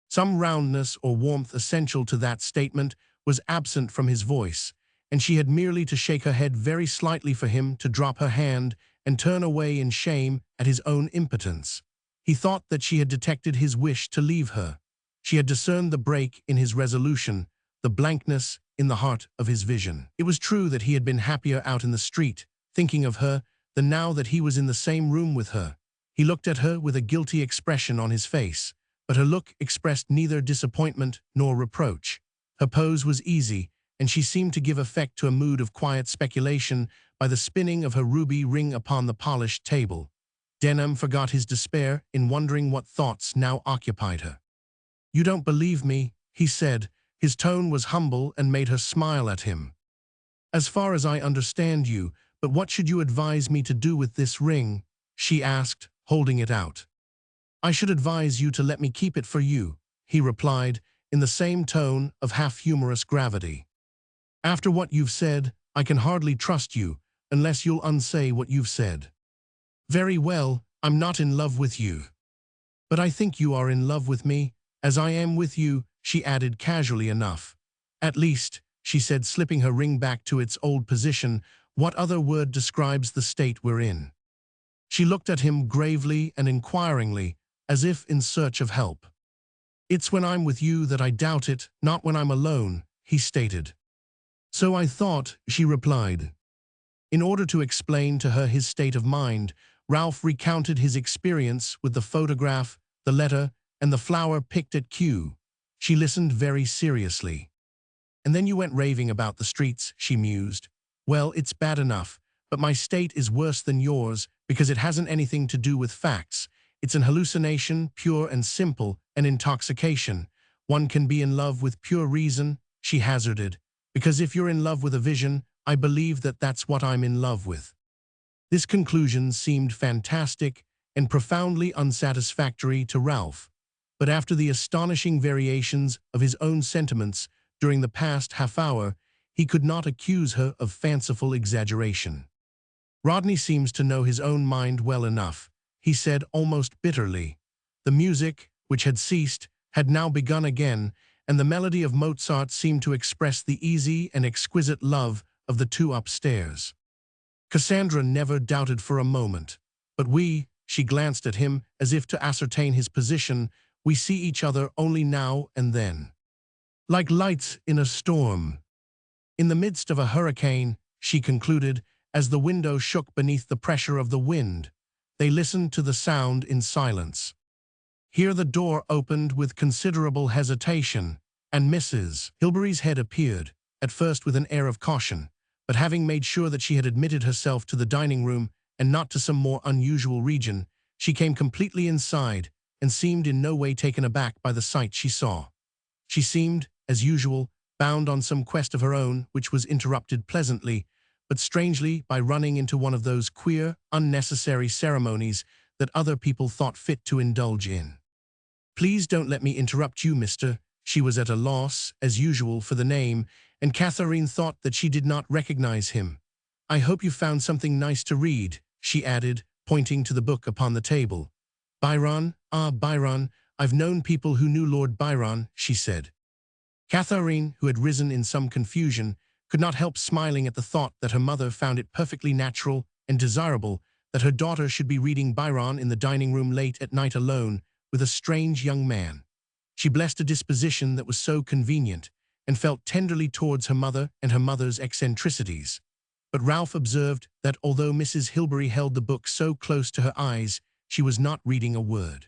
Some roundness or warmth essential to that statement was absent from his voice, and she had merely to shake her head very slightly for him to drop her hand and turn away in shame at his own impotence. He thought that she had detected his wish to leave her. She had discerned the break in his resolution, the blankness in the heart of his vision. It was true that he had been happier out in the street, thinking of her, than now that he was in the same room with her. He looked at her with a guilty expression on his face, but her look expressed neither disappointment nor reproach. Her pose was easy, and she seemed to give effect to a mood of quiet speculation by the spinning of her ruby ring upon the polished table. Denham forgot his despair in wondering what thoughts now occupied her. "You don't believe me," he said. His tone was humble and made her smile at him. "As far as I understand you, but what should you advise me to do with this ring?" she asked, holding it out. "I should advise you to let me keep it for you," he replied, in the same tone of half-humorous gravity. "After what you've said, I can hardly trust you, unless you'll unsay what you've said." "Very well, I'm not in love with you." "But I think you are in love with me, as I am with you," she added casually enough. "At least," she said, slipping her ring back to its old position, "what other word describes the state we're in?" She looked at him gravely and inquiringly, as if in search of help. "It's when I'm with you that I doubt it, not when I'm alone," he stated. "So I thought," she replied. In order to explain to her his state of mind, Ralph recounted his experience with the photograph, the letter, and the flower picked at Kew. She listened very seriously. And then you went raving about the streets, she mused. Well, it's bad enough, but my state is worse than yours because it hasn't anything to do with facts. It's an hallucination, pure and simple, an intoxication. One can be in love with pure reason, she hazarded, because if you're in love with a vision, I believe that that's what I'm in love with. This conclusion seemed fantastic and profoundly unsatisfactory to Ralph, but after the astonishing variations of his own sentiments during the past half-hour, he could not accuse her of fanciful exaggeration. Rodney seems to know his own mind well enough, he said almost bitterly. The music, which had ceased, had now begun again, and the melody of Mozart seemed to express the easy and exquisite love of the two upstairs. Cassandra never doubted for a moment. But she glanced at him as if to ascertain his position, we see each other only now and then. Like lights in a storm. In the midst of a hurricane, she concluded, as the window shook beneath the pressure of the wind. They listened to the sound in silence. Here the door opened with considerable hesitation, and Mrs. Hilbery's head appeared, at first with an air of caution, but having made sure that she had admitted herself to the dining room and not to some more unusual region, she came completely inside and seemed in no way taken aback by the sight she saw. She seemed, as usual, bound on some quest of her own, which was interrupted pleasantly, but strangely, by running into one of those queer, unnecessary ceremonies that other people thought fit to indulge in. Please don't let me interrupt you, mister. She was at a loss, as usual, for the name, and Katharine thought that she did not recognize him. I hope you found something nice to read, she added, pointing to the book upon the table. Byron, Byron, I've known people who knew Lord Byron, she said. Katharine, who had risen in some confusion, could not help smiling at the thought that her mother found it perfectly natural and desirable that her daughter should be reading Byron in the dining room late at night alone with a strange young man. She blessed a disposition that was so convenient, and felt tenderly towards her mother and her mother's eccentricities. But Ralph observed that although Mrs. Hilbery held the book so close to her eyes, she was not reading a word.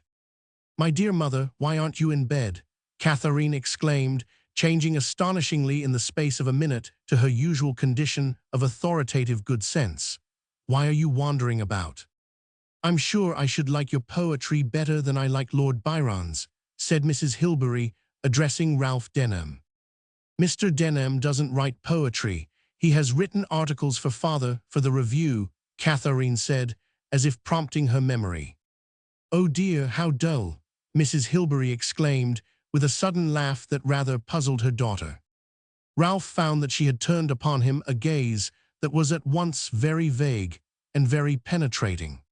My dear mother, why aren't you in bed? Katharine exclaimed, changing astonishingly in the space of a minute to her usual condition of authoritative good sense. Why are you wandering about? I'm sure I should like your poetry better than I like Lord Byron's, said Mrs. Hilbery, addressing Ralph Denham. Mr. Denham doesn't write poetry. He has written articles for father for the Review, Katharine said, as if prompting her memory. Oh dear, how dull, Mrs. Hilbery exclaimed, with a sudden laugh that rather puzzled her daughter. Ralph found that she had turned upon him a gaze that was at once very vague and very penetrating.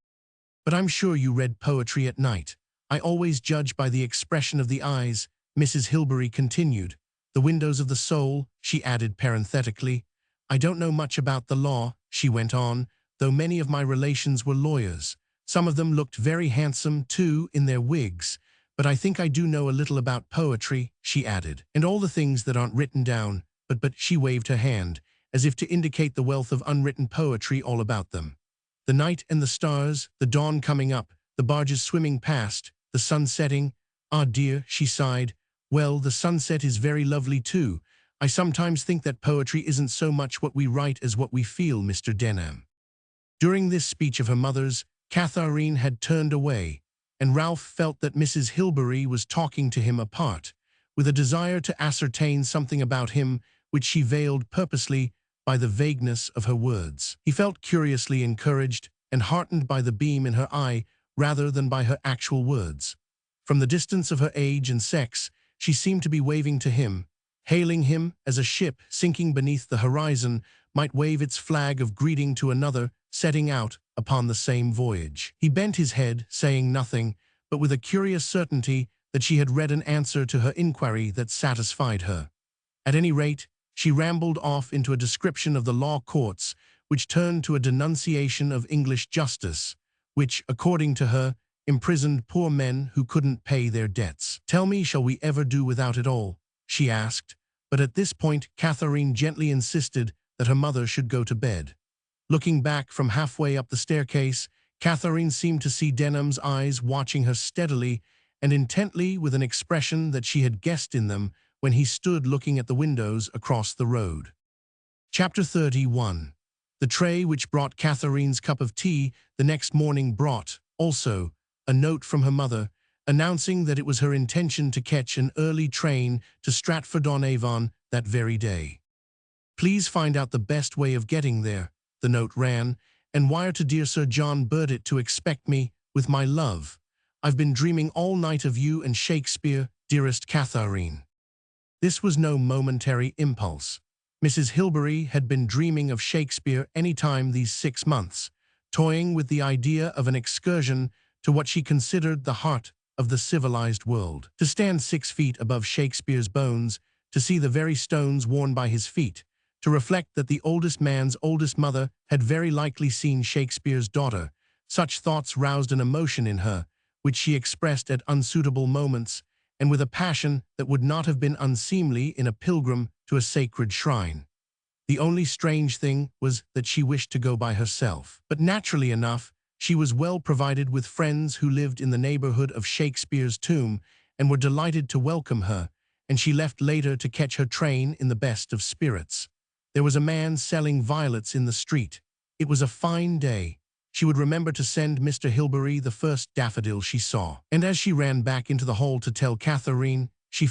But I'm sure you read poetry at night. I always judge by the expression of the eyes, Mrs. Hilbery continued. The windows of the soul, she added parenthetically. I don't know much about the law, she went on, though many of my relations were lawyers. Some of them looked very handsome, too, in their wigs. But I think I do know a little about poetry, she added, and all the things that aren't written down, but she waved her hand, as if to indicate the wealth of unwritten poetry all about them. The night and the stars, the dawn coming up, the barges swimming past, the sun setting. Ah dear, she sighed. Well, the sunset is very lovely too. I sometimes think that poetry isn't so much what we write as what we feel, Mr. Denham. During this speech of her mother's, Katharine had turned away, and Ralph felt that Mrs. Hilbery was talking to him apart, with a desire to ascertain something about him which she veiled purposely by the vagueness of her words. He felt curiously encouraged and heartened by the beam in her eye rather than by her actual words. From the distance of her age and sex, she seemed to be waving to him, hailing him as a ship sinking beneath the horizon might wave its flag of greeting to another setting out upon the same voyage. He bent his head, saying nothing, but with a curious certainty that she had read an answer to her inquiry that satisfied her. At any rate, she rambled off into a description of the law courts, which turned to a denunciation of English justice, which, according to her, imprisoned poor men who couldn't pay their debts. Tell me, shall we ever do without it all? She asked, but at this point Katharine gently insisted that her mother should go to bed. Looking back from halfway up the staircase, Katharine seemed to see Denham's eyes watching her steadily and intently with an expression that she had guessed in them when he stood looking at the windows across the road. Chapter 31. The tray which brought Katharine's cup of tea the next morning brought, also, a note from her mother, announcing that it was her intention to catch an early train to Stratford-on-Avon that very day. Please find out the best way of getting there, the note ran, and wire to dear Sir John Burdett to expect me, with my love. I've been dreaming all night of you and Shakespeare, dearest Katharine. This was no momentary impulse. Mrs. Hilbery had been dreaming of Shakespeare any time these 6 months, toying with the idea of an excursion to what she considered the heart of the civilized world. To stand 6 feet above Shakespeare's bones, to see the very stones worn by his feet, to reflect that the oldest man's oldest mother had very likely seen Shakespeare's daughter. Such thoughts roused an emotion in her, which she expressed at unsuitable moments, and with a passion that would not have been unseemly in a pilgrim to a sacred shrine. The only strange thing was that she wished to go by herself. But naturally enough, she was well provided with friends who lived in the neighborhood of Shakespeare's tomb and were delighted to welcome her, and she left later to catch her train in the best of spirits. There was a man selling violets in the street. It was a fine day. She would remember to send Mr. Hilbery the first daffodil she saw. And as she ran back into the hall to tell Katharine, she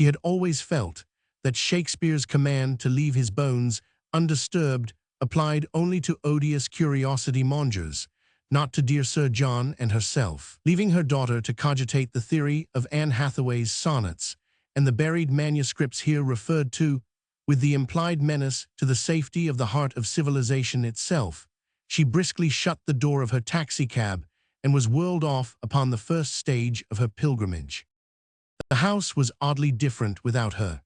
had always felt, that Shakespeare's command to leave his bones undisturbed applied only to odious curiosity mongers, not to dear Sir John and herself. Leaving her daughter to cogitate the theory of Anne Hathaway's sonnets and the buried manuscripts here referred to, with the implied menace to the safety of the heart of civilization itself, she briskly shut the door of her taxicab and was whirled off upon the first stage of her pilgrimage. The house was oddly different without her.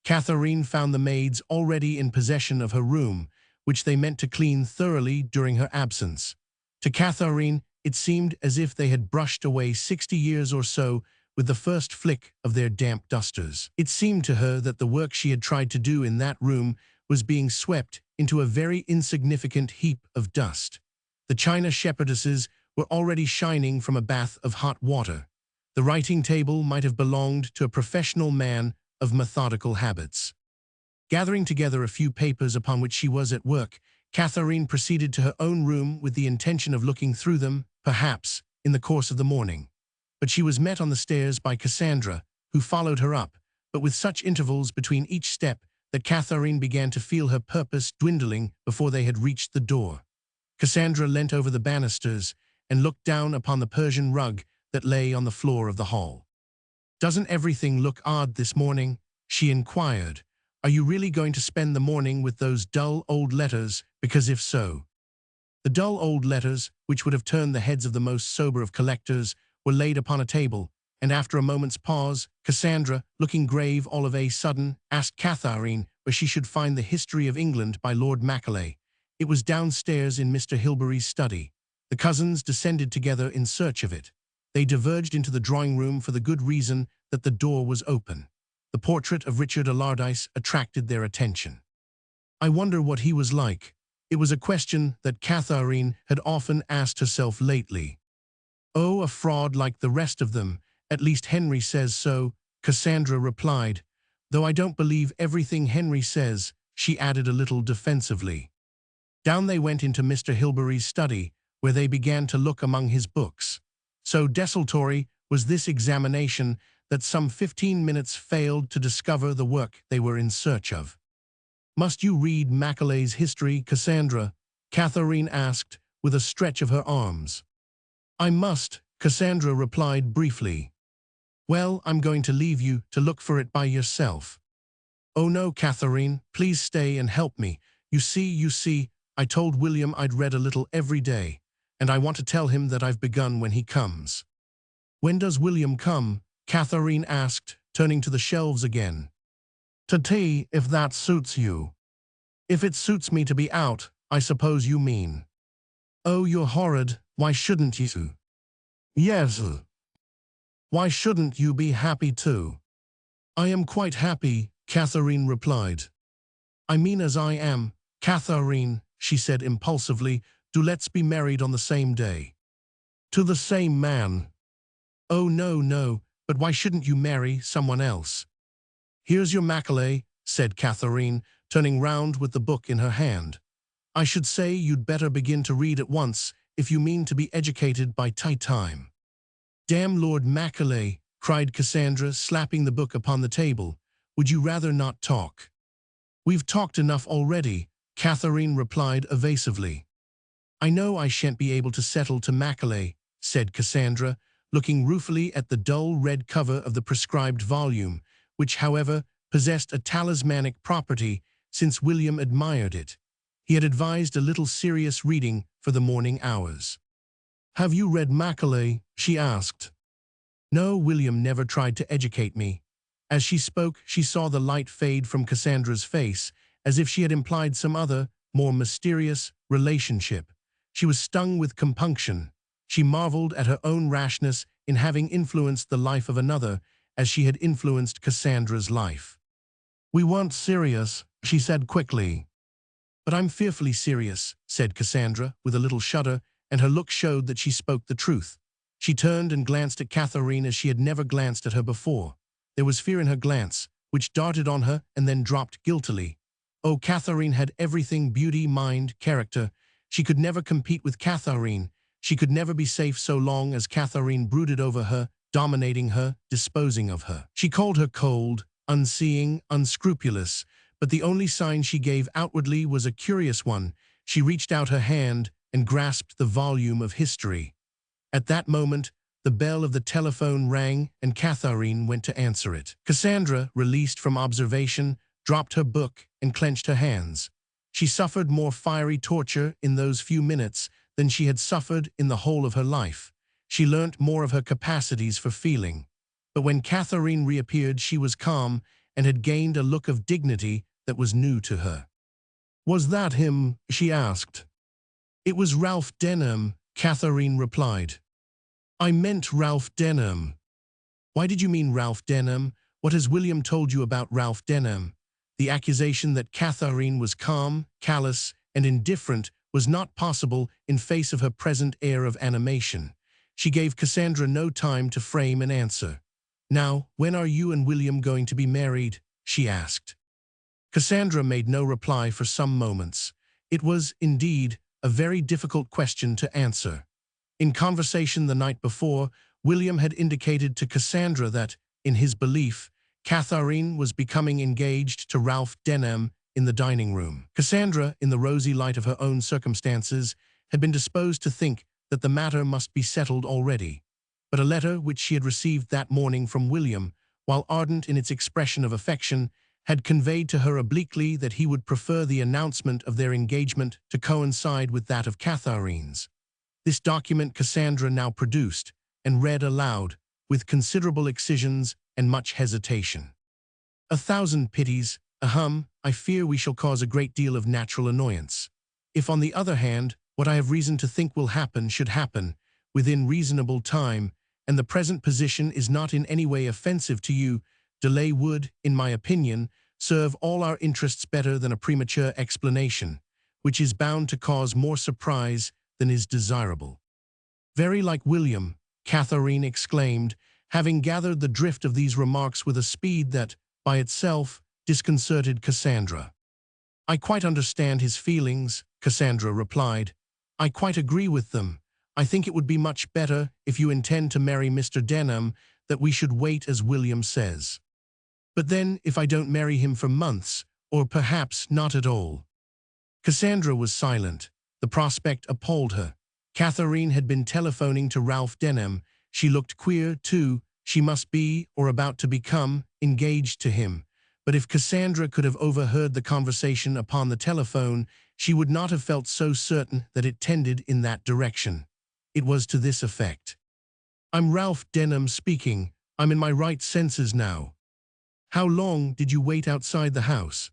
Katharine found the maids already in possession of her room, which they meant to clean thoroughly during her absence. To Katharine, it seemed as if they had brushed away 60 years or so with the first flick of their damp dusters. It seemed to her that the work she had tried to do in that room was being swept into a very insignificant heap of dust. The china shepherdesses were already shining from a bath of hot water. The writing table might have belonged to a professional man of methodical habits. Gathering together a few papers upon which she was at work, Katharine proceeded to her own room with the intention of looking through them, perhaps, in the course of the morning. But she was met on the stairs by Cassandra, who followed her up, but with such intervals between each step that Katharine began to feel her purpose dwindling before they had reached the door. Cassandra leant over the banisters and looked down upon the Persian rug that lay on the floor of the hall. "Doesn't everything look odd this morning?" she inquired. "Are you really going to spend the morning with those dull old letters? Because if so—" The dull old letters, which would have turned the heads of the most sober of collectors, were laid upon a table, and after a moment's pause, Cassandra, looking grave all of a sudden, asked Katharine where she should find the History of England by Lord Macaulay. It was downstairs in Mr. Hilbery's study. The cousins descended together in search of it. They diverged into the drawing-room for the good reason that the door was open. The portrait of Richard Alardice attracted their attention. "I wonder what he was like." It was a question that Katharine had often asked herself lately. "Oh, a fraud like the rest of them. At least Henry says so," Cassandra replied. "Though I don't believe everything Henry says," she added a little defensively. Down they went into Mr. Hilbery's study, where they began to look among his books. So desultory was this examination that some 15 minutes failed to discover the work they were in search of. "Must you read Macaulay's history, Cassandra?" Katharine asked, with a stretch of her arms. "I must," Cassandra replied briefly. "Well, I'm going to leave you to look for it by yourself." "Oh no, Katharine, please stay and help me. You see, I told William I'd read a little every day, and I want to tell him that I've begun when he comes." "When does William come?" Katharine asked, turning to the shelves again. "To tea, if that suits you." "If it suits me to be out, I suppose you mean." "Oh, you're horrid. Why shouldn't you?" "Yes. Why shouldn't you be happy too?" "I am quite happy," Katharine replied. "I mean as I am, Katharine," she said impulsively, "do let's be married on the same day." "To the same man?" "Oh, no, but why shouldn't you marry someone else?" Here's your Macaulay, said Katharine, turning round with the book in her hand. I should say you'd better begin to read at once if you mean to be educated by time. Damn Lord Macaulay, cried Cassandra, slapping the book upon the table. Would you rather not talk? We've talked enough already, Katharine replied evasively. I know I shan't be able to settle to Macaulay, said Cassandra, looking ruefully at the dull red cover of the prescribed volume, which, however, possessed a talismanic property since William admired it. He had advised a little serious reading for the morning hours. Have you read Macaulay? She asked. No, William never tried to educate me. As she spoke, she saw the light fade from Cassandra's face, as if she had implied some other, more mysterious, relationship. She was stung with compunction. She marveled at her own rashness in having influenced the life of another, as she had influenced Cassandra's life. We weren't serious, she said quickly. But I'm fearfully serious, said Cassandra, with a little shudder, and her look showed that she spoke the truth. She turned and glanced at Katharine as she had never glanced at her before. There was fear in her glance, which darted on her and then dropped guiltily. Oh, Katharine had everything: beauty, mind, character. She could never compete with Katharine. She could never be safe so long as Katharine brooded over her, dominating her, disposing of her. She called her cold, unseeing, unscrupulous, but the only sign she gave outwardly was a curious one. She reached out her hand and grasped the volume of history. At that moment, the bell of the telephone rang and Katharine went to answer it. Cassandra, released from observation, dropped her book and clenched her hands. She suffered more fiery torture in those few minutes than she had suffered in the whole of her life. She learnt more of her capacities for feeling. But when Katharine reappeared, she was calm and had gained a look of dignity that was new to her. Was that him? She asked. It was Ralph Denham, Katharine replied. I meant Ralph Denham. Why did you mean Ralph Denham? What has William told you about Ralph Denham? The accusation that Katharine was calm, callous, and indifferent was not possible in face of her present air of animation. She gave Cassandra no time to frame an answer. Now, when are you and William going to be married? She asked. Cassandra made no reply for some moments. It was, indeed, a very difficult question to answer. In conversation the night before, William had indicated to Cassandra that, in his belief, Katharine was becoming engaged to Ralph Denham in the dining room. Cassandra, in the rosy light of her own circumstances, had been disposed to think that the matter must be settled already. But a letter which she had received that morning from William, while ardent in its expression of affection, had conveyed to her obliquely that he would prefer the announcement of their engagement to coincide with that of Katharine's. This document Cassandra now produced and read aloud, with considerable excisions and much hesitation. 1,000 pities, I fear we shall cause a great deal of natural annoyance. If, on the other hand, what I have reason to think will happen should happen, within reasonable time, and the present position is not in any way offensive to you, delay would, in my opinion, serve all our interests better than a premature explanation, which is bound to cause more surprise than is desirable. Very like William, Katharine exclaimed, having gathered the drift of these remarks with a speed that, by itself, disconcerted Cassandra. I quite understand his feelings, Cassandra replied. I quite agree with them. I think it would be much better, if you intend to marry Mr. Denham, that we should wait as William says. But then, if I don't marry him for months, or perhaps not at all? Cassandra was silent. The prospect appalled her. Katharine had been telephoning to Ralph Denham. She looked queer, too. She must be, or about to become, engaged to him. But if Cassandra could have overheard the conversation upon the telephone, she would not have felt so certain that it tended in that direction. It was to this effect. I'm Ralph Denham speaking. I'm in my right senses now. How long did you wait outside the house?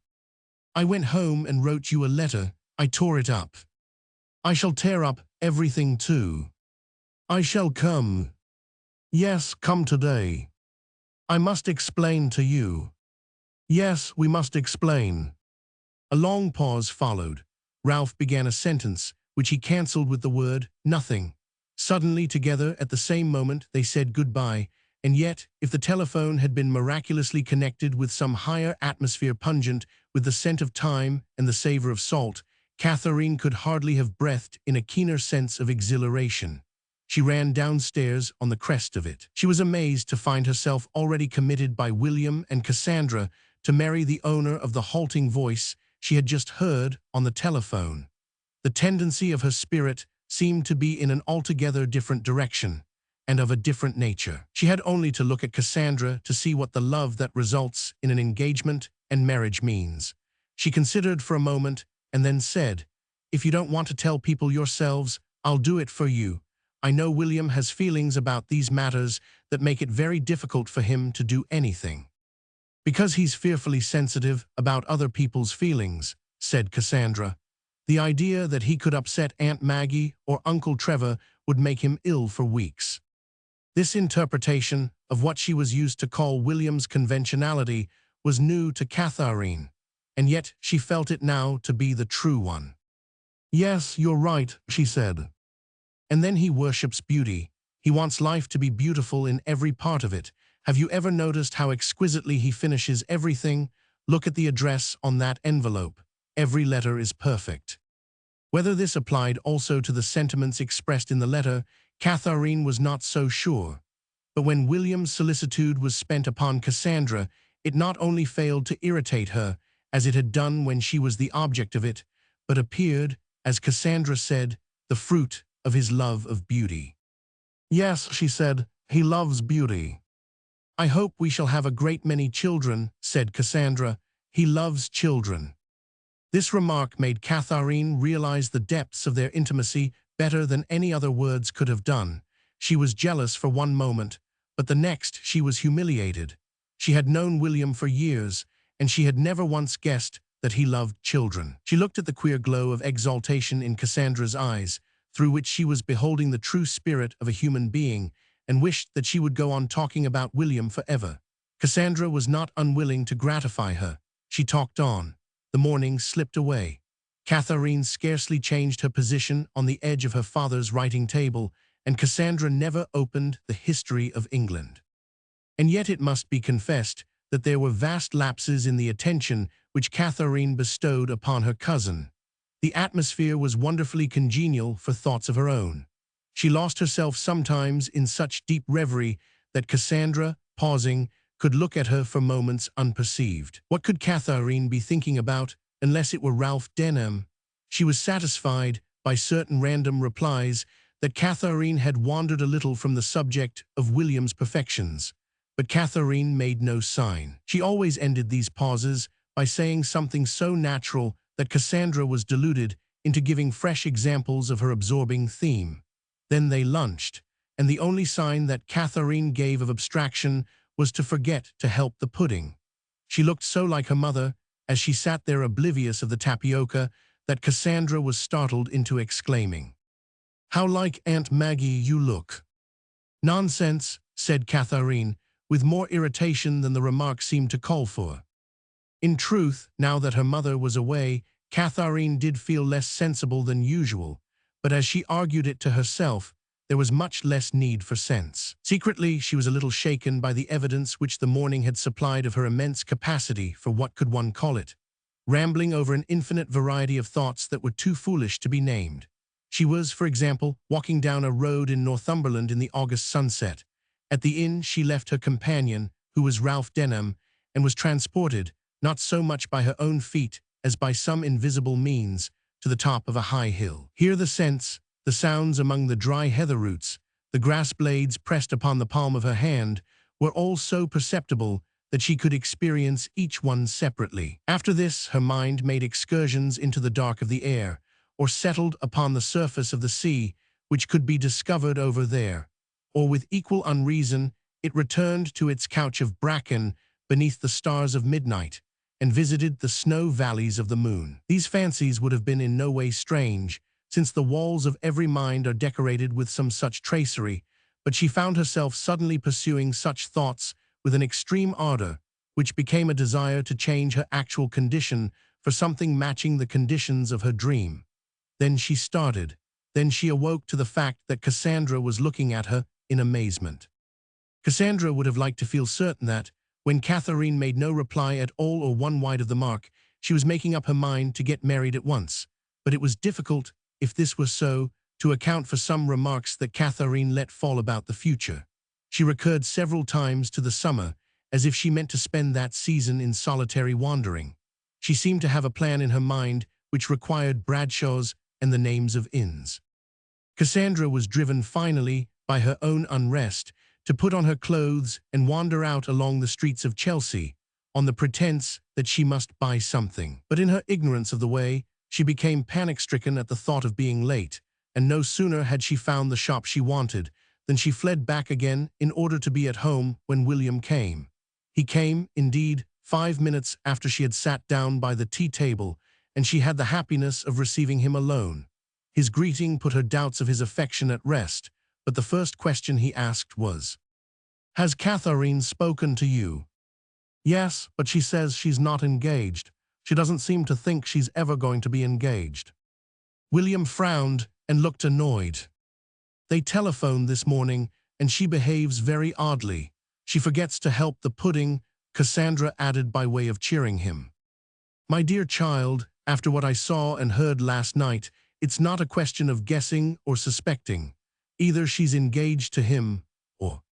I went home and wrote you a letter. I tore it up. I shall tear up everything too. I shall come. Yes, come today. I must explain to you. Yes, we must explain. A long pause followed. Ralph began a sentence, which he cancelled with the word, nothing. Suddenly, together, at the same moment, they said goodbye, And yet, if the telephone had been miraculously connected with some higher atmosphere pungent with the scent of thyme and the savor of salt, Katharine could hardly have breathed in a keener sense of exhilaration. She ran downstairs on the crest of it. She was amazed to find herself already committed by William and Cassandra to marry the owner of the halting voice she had just heard on the telephone. The tendency of her spirit seemed to be in an altogether different direction, and of a different nature. She had only to look at Cassandra to see what the love that results in an engagement and marriage means. She considered for a moment and then said, "If you don't want to tell people yourselves, I'll do it for you. I know William has feelings about these matters that make it very difficult for him to do anything." "Because he's fearfully sensitive about other people's feelings," said Cassandra. "The idea that he could upset Aunt Maggie or Uncle Trevor would make him ill for weeks." This interpretation of what she was used to call William's conventionality was new to Katharine, and yet she felt it now to be the true one. "Yes, you're right," she said. "And then he worships beauty. He wants life to be beautiful in every part of it. Have you ever noticed how exquisitely he finishes everything? Look at the address on that envelope. Every letter is perfect." Whether this applied also to the sentiments expressed in the letter, Katharine was not so sure. But when William's solicitude was spent upon Cassandra, it not only failed to irritate her, as it had done when she was the object of it, but appeared, as Cassandra said, the fruit of his love of beauty. "Yes," she said, "he loves beauty." "I hope we shall have a great many children," said Cassandra. "He loves children." This remark made Katharine realize the depths of their intimacy better than any other words could have done. She was jealous for one moment, but the next she was humiliated. She had known William for years, and she had never once guessed that he loved children. She looked at the queer glow of exaltation in Cassandra's eyes, through which she was beholding the true spirit of a human being, and wished that she would go on talking about William forever. Cassandra was not unwilling to gratify her. She talked on. The morning slipped away. Katharine scarcely changed her position on the edge of her father's writing table, and Cassandra never opened the history of England. And yet it must be confessed that there were vast lapses in the attention which Katharine bestowed upon her cousin. The atmosphere was wonderfully congenial for thoughts of her own. She lost herself sometimes in such deep reverie that Cassandra, pausing, could look at her for moments unperceived. What could Katharine be thinking about unless it were Ralph Denham? She was satisfied, by certain random replies, that Katharine had wandered a little from the subject of William's perfections. But Katharine made no sign. She always ended these pauses by saying something so natural that Cassandra was deluded into giving fresh examples of her absorbing theme. Then they lunched, and the only sign that Katharine gave of abstraction was to forget to help the pudding. She looked so like her mother, as she sat there oblivious of the tapioca, that Cassandra was startled into exclaiming, "How like Aunt Maggie you look." "Nonsense," said Katharine, with more irritation than the remark seemed to call for. In truth, now that her mother was away, Katharine did feel less sensible than usual, but as she argued it to herself, there was much less need for sense. Secretly, she was a little shaken by the evidence which the morning had supplied of her immense capacity for what could one call it, rambling over an infinite variety of thoughts that were too foolish to be named. She was, for example, walking down a road in Northumberland in the August sunset. At the inn she left her companion, who was Ralph Denham, and was transported, not so much by her own feet as by some invisible means, to the top of a high hill. Here the scents, the sounds among the dry heather roots, the grass blades pressed upon the palm of her hand, were all so perceptible that she could experience each one separately. After this, her mind made excursions into the dark of the air, or settled upon the surface of the sea, which could be discovered over there, or with equal unreason it returned to its couch of bracken beneath the stars of midnight, and visited the snow valleys of the moon. These fancies would have been in no way strange, since the walls of every mind are decorated with some such tracery, but she found herself suddenly pursuing such thoughts with an extreme ardor, which became a desire to change her actual condition for something matching the conditions of her dream. Then she started. Then she awoke to the fact that Cassandra was looking at her in amazement. Cassandra would have liked to feel certain that, when Katharine made no reply at all or one wide of the mark, she was making up her mind to get married at once. But it was difficult, if this were so, to account for some remarks that Katharine let fall about the future. She recurred several times to the summer, as if she meant to spend that season in solitary wandering. She seemed to have a plan in her mind which required Bradshaws and the names of inns. Cassandra was driven finally by her own unrest to put on her clothes and wander out along the streets of Chelsea, on the pretense that she must buy something. But in her ignorance of the way, she became panic-stricken at the thought of being late, and no sooner had she found the shop she wanted than she fled back again in order to be at home when William came. He came, indeed, 5 minutes after she had sat down by the tea-table, and she had the happiness of receiving him alone. His greeting put her doubts of his affection at rest, but the first question he asked was, "Has Katharine spoken to you?" "Yes, but she says she's not engaged. She doesn't seem to think she's ever going to be engaged." William frowned and looked annoyed. "They telephoned this morning, and she behaves very oddly. She forgets to help the pudding," Cassandra added by way of cheering him. "My dear child, after what I saw and heard last night, it's not a question of guessing or suspecting. Either she's engaged to him, or—"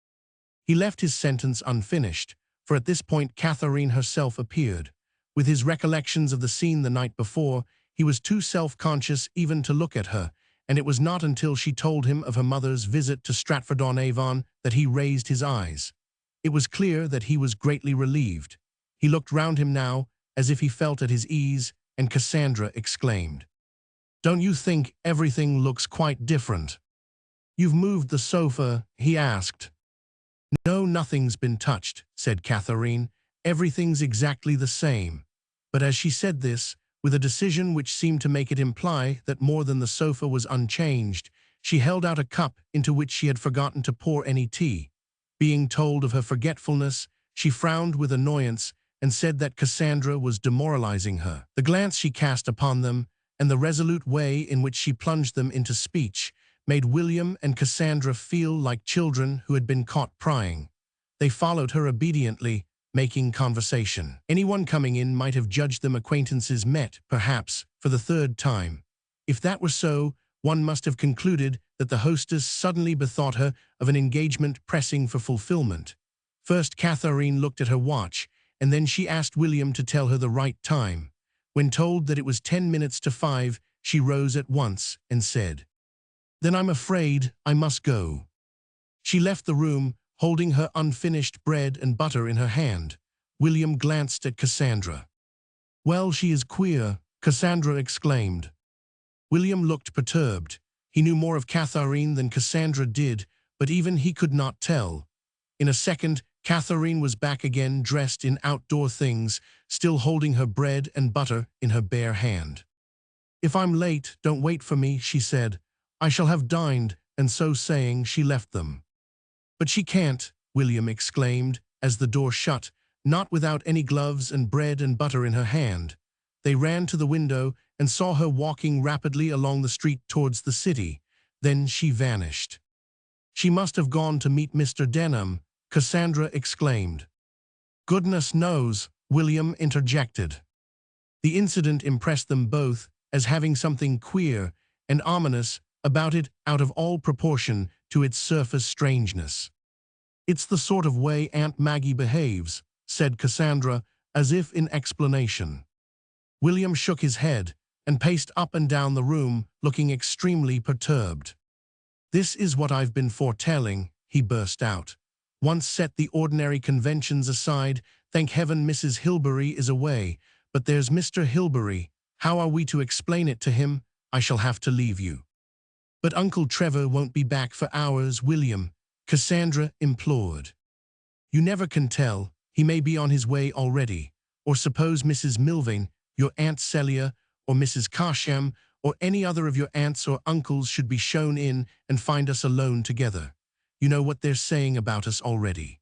He left his sentence unfinished, for at this point Katharine herself appeared. With his recollections of the scene the night before, he was too self-conscious even to look at her, and it was not until she told him of her mother's visit to Stratford-on-Avon that he raised his eyes. It was clear that he was greatly relieved. He looked round him now, as if he felt at his ease, and Cassandra exclaimed, "Don't you think everything looks quite different?" "You've moved the sofa?" he asked. "No, nothing's been touched," said Katharine. "Everything's exactly the same." But as she said this, with a decision which seemed to make it imply that more than the sofa was unchanged, she held out a cup into which she had forgotten to pour any tea. Being told of her forgetfulness, she frowned with annoyance and said that Cassandra was demoralizing her. The glance she cast upon them, and the resolute way in which she plunged them into speech, made William and Cassandra feel like children who had been caught prying. They followed her obediently, making conversation. Anyone coming in might have judged them acquaintances met, perhaps, for the third time. If that were so, one must have concluded that the hostess suddenly bethought her of an engagement pressing for fulfillment. First Katharine looked at her watch, and then she asked William to tell her the right time. When told that it was 10 minutes to 5, she rose at once and said, "Then I'm afraid I must go." She left the room, holding her unfinished bread and butter in her hand. William glanced at Cassandra. "Well, she is queer," Cassandra exclaimed. William looked perturbed. He knew more of Katharine than Cassandra did, but even he could not tell. In a second, Katharine was back again, dressed in outdoor things, still holding her bread and butter in her bare hand. "If I'm late, don't wait for me," she said. "I shall have dined," and so saying, she left them. "But she can't," William exclaimed, as the door shut, not without any gloves and bread and butter in her hand. They ran to the window and saw her walking rapidly along the street towards the city. Then she vanished. "She must have gone to meet Mr. Denham," Cassandra exclaimed. "Goodness knows," William interjected. The incident impressed them both as having something queer and ominous about it, out of all proportion to its surface strangeness. "It's the sort of way Aunt Maggie behaves," said Cassandra, as if in explanation. William shook his head and paced up and down the room, looking extremely perturbed. "This is what I've been foretelling," he burst out. "Once set the ordinary conventions aside, thank heaven Mrs. Hilbery is away, but there's Mr. Hilbery. How are we to explain it to him? I shall have to leave you." "But Uncle Trevor won't be back for hours, William," Cassandra implored. "You never can tell. He may be on his way already. Or suppose Mrs. Milvain, your Aunt Celia, or Mrs. Carsham, or any other of your aunts or uncles should be shown in and find us alone together. You know what they're saying about us already."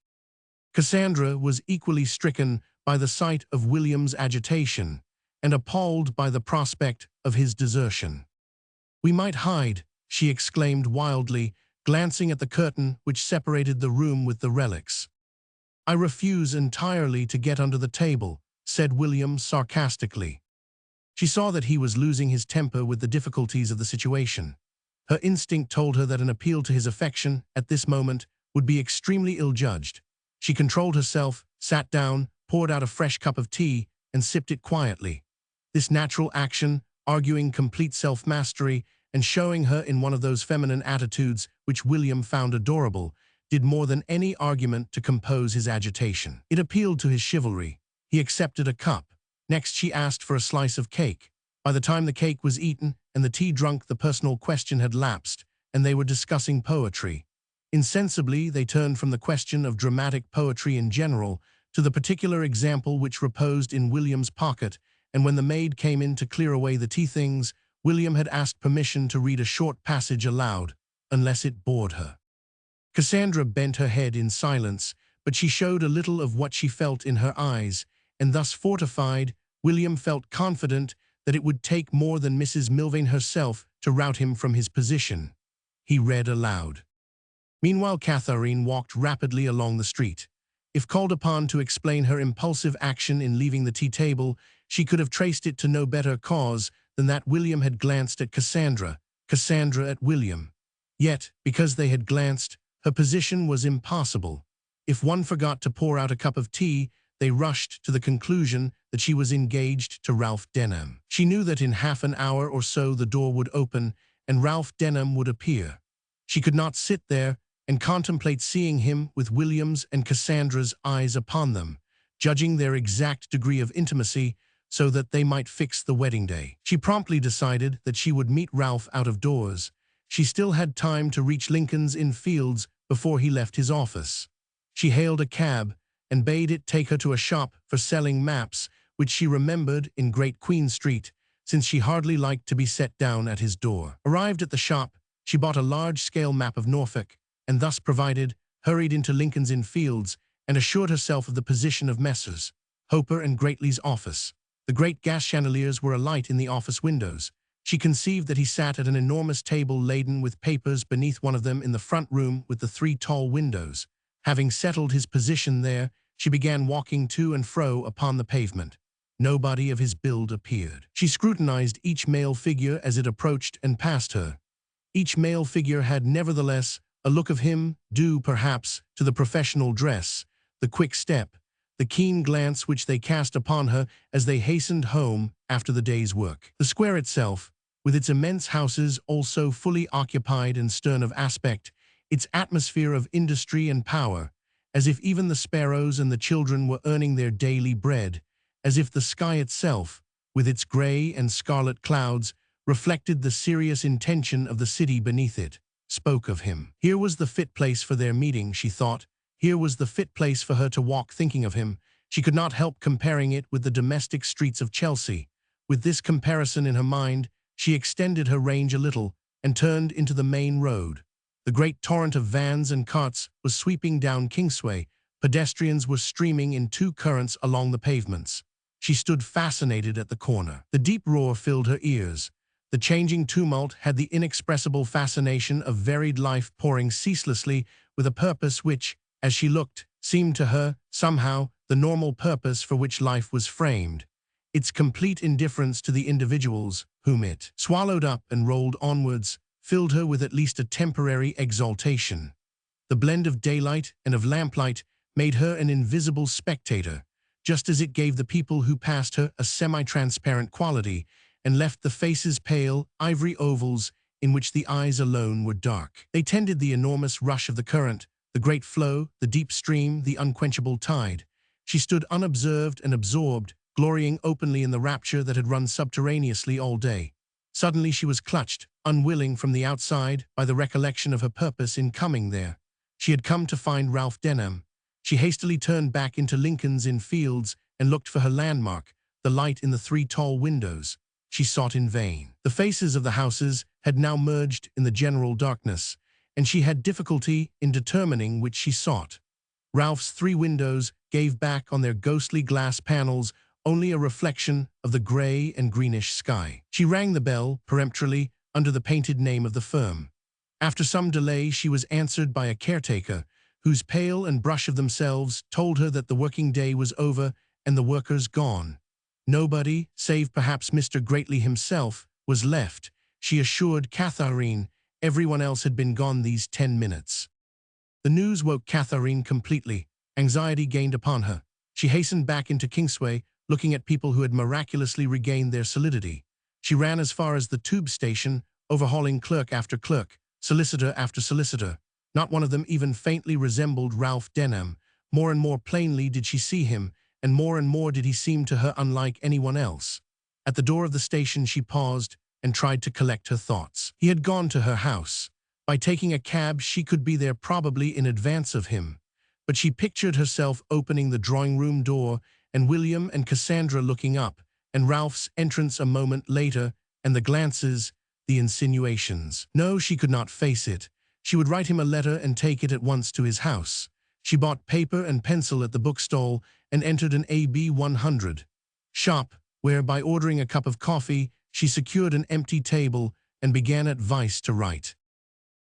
Cassandra was equally stricken by the sight of William's agitation, and appalled by the prospect of his desertion. "We might hide," she exclaimed wildly, glancing at the curtain which separated the room with the relics. "I refuse entirely to get under the table," said William sarcastically. She saw that he was losing his temper with the difficulties of the situation. Her instinct told her that an appeal to his affection, at this moment, would be extremely ill-judged. She controlled herself, sat down, poured out a fresh cup of tea, and sipped it quietly. This natural action, arguing complete self-mastery and showing her in one of those feminine attitudes which William found adorable, did more than any argument to compose his agitation. It appealed to his chivalry. He accepted a cup. Next she asked for a slice of cake. By the time the cake was eaten and the tea drunk, the personal question had lapsed, and they were discussing poetry. Insensibly, they turned from the question of dramatic poetry in general to the particular example which reposed in William's pocket, and when the maid came in to clear away the tea things, William had asked permission to read a short passage aloud, unless it bored her. Cassandra bent her head in silence, but she showed a little of what she felt in her eyes, and thus fortified, William felt confident that it would take more than Mrs. Milvain herself to rout him from his position. He read aloud. Meanwhile, Katharine walked rapidly along the street. If called upon to explain her impulsive action in leaving the tea table, she could have traced it to no better cause than that William had glanced at Cassandra, Cassandra at William. Yet, because they had glanced, her position was impossible. If one forgot to pour out a cup of tea, they rushed to the conclusion that she was engaged to Ralph Denham. She knew that in half an hour or so the door would open and Ralph Denham would appear. She could not sit there and contemplate seeing him with William's and Cassandra's eyes upon them, judging their exact degree of intimacy so that they might fix the wedding day. She promptly decided that she would meet Ralph out of doors. She still had time to reach Lincoln's Inn Fields before he left his office. She hailed a cab and bade it take her to a shop for selling maps, which she remembered in Great Queen Street, since she hardly liked to be set down at his door. Arrived at the shop, she bought a large-scale map of Norfolk, and thus provided, hurried into Lincoln's Inn Fields and assured herself of the position of Messrs. Hopper and Greatley's office. The great gas chandeliers were alight in the office windows. She conceived that he sat at an enormous table laden with papers beneath one of them in the front room with the 3 tall windows. Having settled his position there, she began walking to and fro upon the pavement. Nobody of his build appeared. She scrutinized each male figure as it approached and passed her. Each male figure had nevertheless a look of him due, perhaps, to the professional dress, the quick step, the keen glance which they cast upon her as they hastened home after the day's work. The square itself, with its immense houses also fully occupied and stern of aspect, its atmosphere of industry and power, as if even the sparrows and the children were earning their daily bread, as if the sky itself, with its gray and scarlet clouds, reflected the serious intention of the city beneath it, spoke of him. Here was the fit place for their meeting, she thought. Here was the fit place for her to walk thinking of him. She could not help comparing it with the domestic streets of Chelsea. With this comparison in her mind, she extended her range a little and turned into the main road. The great torrent of vans and carts was sweeping down Kingsway. Pedestrians were streaming in 2 currents along the pavements. She stood fascinated at the corner. The deep roar filled her ears. The changing tumult had the inexpressible fascination of varied life pouring ceaselessly with a purpose which, as she looked, seemed to her, somehow, the normal purpose for which life was framed. Its complete indifference to the individuals whom it swallowed up and rolled onwards filled her with at least a temporary exaltation. The blend of daylight and of lamplight made her an invisible spectator, just as it gave the people who passed her a semi-transparent quality and left the faces pale, ivory ovals in which the eyes alone were dark. They tended the enormous rush of the current, the great flow, the deep stream, the unquenchable tide. She stood unobserved and absorbed, glorying openly in the rapture that had run subterraneously all day. Suddenly she was clutched, unwilling from the outside, by the recollection of her purpose in coming there. She had come to find Ralph Denham. She hastily turned back into Lincoln's Inn Fields and looked for her landmark, the light in the 3 tall windows. She sought in vain. The faces of the houses had now merged in the general darkness, and she had difficulty in determining which she sought. Ralph's 3 windows gave back on their ghostly glass panels only a reflection of the gray and greenish sky. She rang the bell, peremptorily, under the painted name of the firm. After some delay, she was answered by a caretaker, whose pale and brush of themselves told her that the working day was over and the workers gone. Nobody, save perhaps Mr. Greatley himself, was left, she assured Katharine. Everyone else had been gone these 10 minutes. The news woke Katharine completely. Anxiety gained upon her. She hastened back into Kingsway, looking at people who had miraculously regained their solidity. She ran as far as the tube station, overhauling clerk after clerk, solicitor after solicitor. Not one of them even faintly resembled Ralph Denham. More and more plainly did she see him, and more did he seem to her unlike anyone else. At the door of the station she paused and tried to collect her thoughts. He had gone to her house. By taking a cab she could be there probably in advance of him. But she pictured herself opening the drawing-room door and William and Cassandra looking up, and Ralph's entrance a moment later, and the glances, the insinuations. No, she could not face it. She would write him a letter and take it at once to his house. She bought paper and pencil at the bookstall and entered an AB 100 shop, where by ordering a cup of coffee, she secured an empty table and began at vice to write.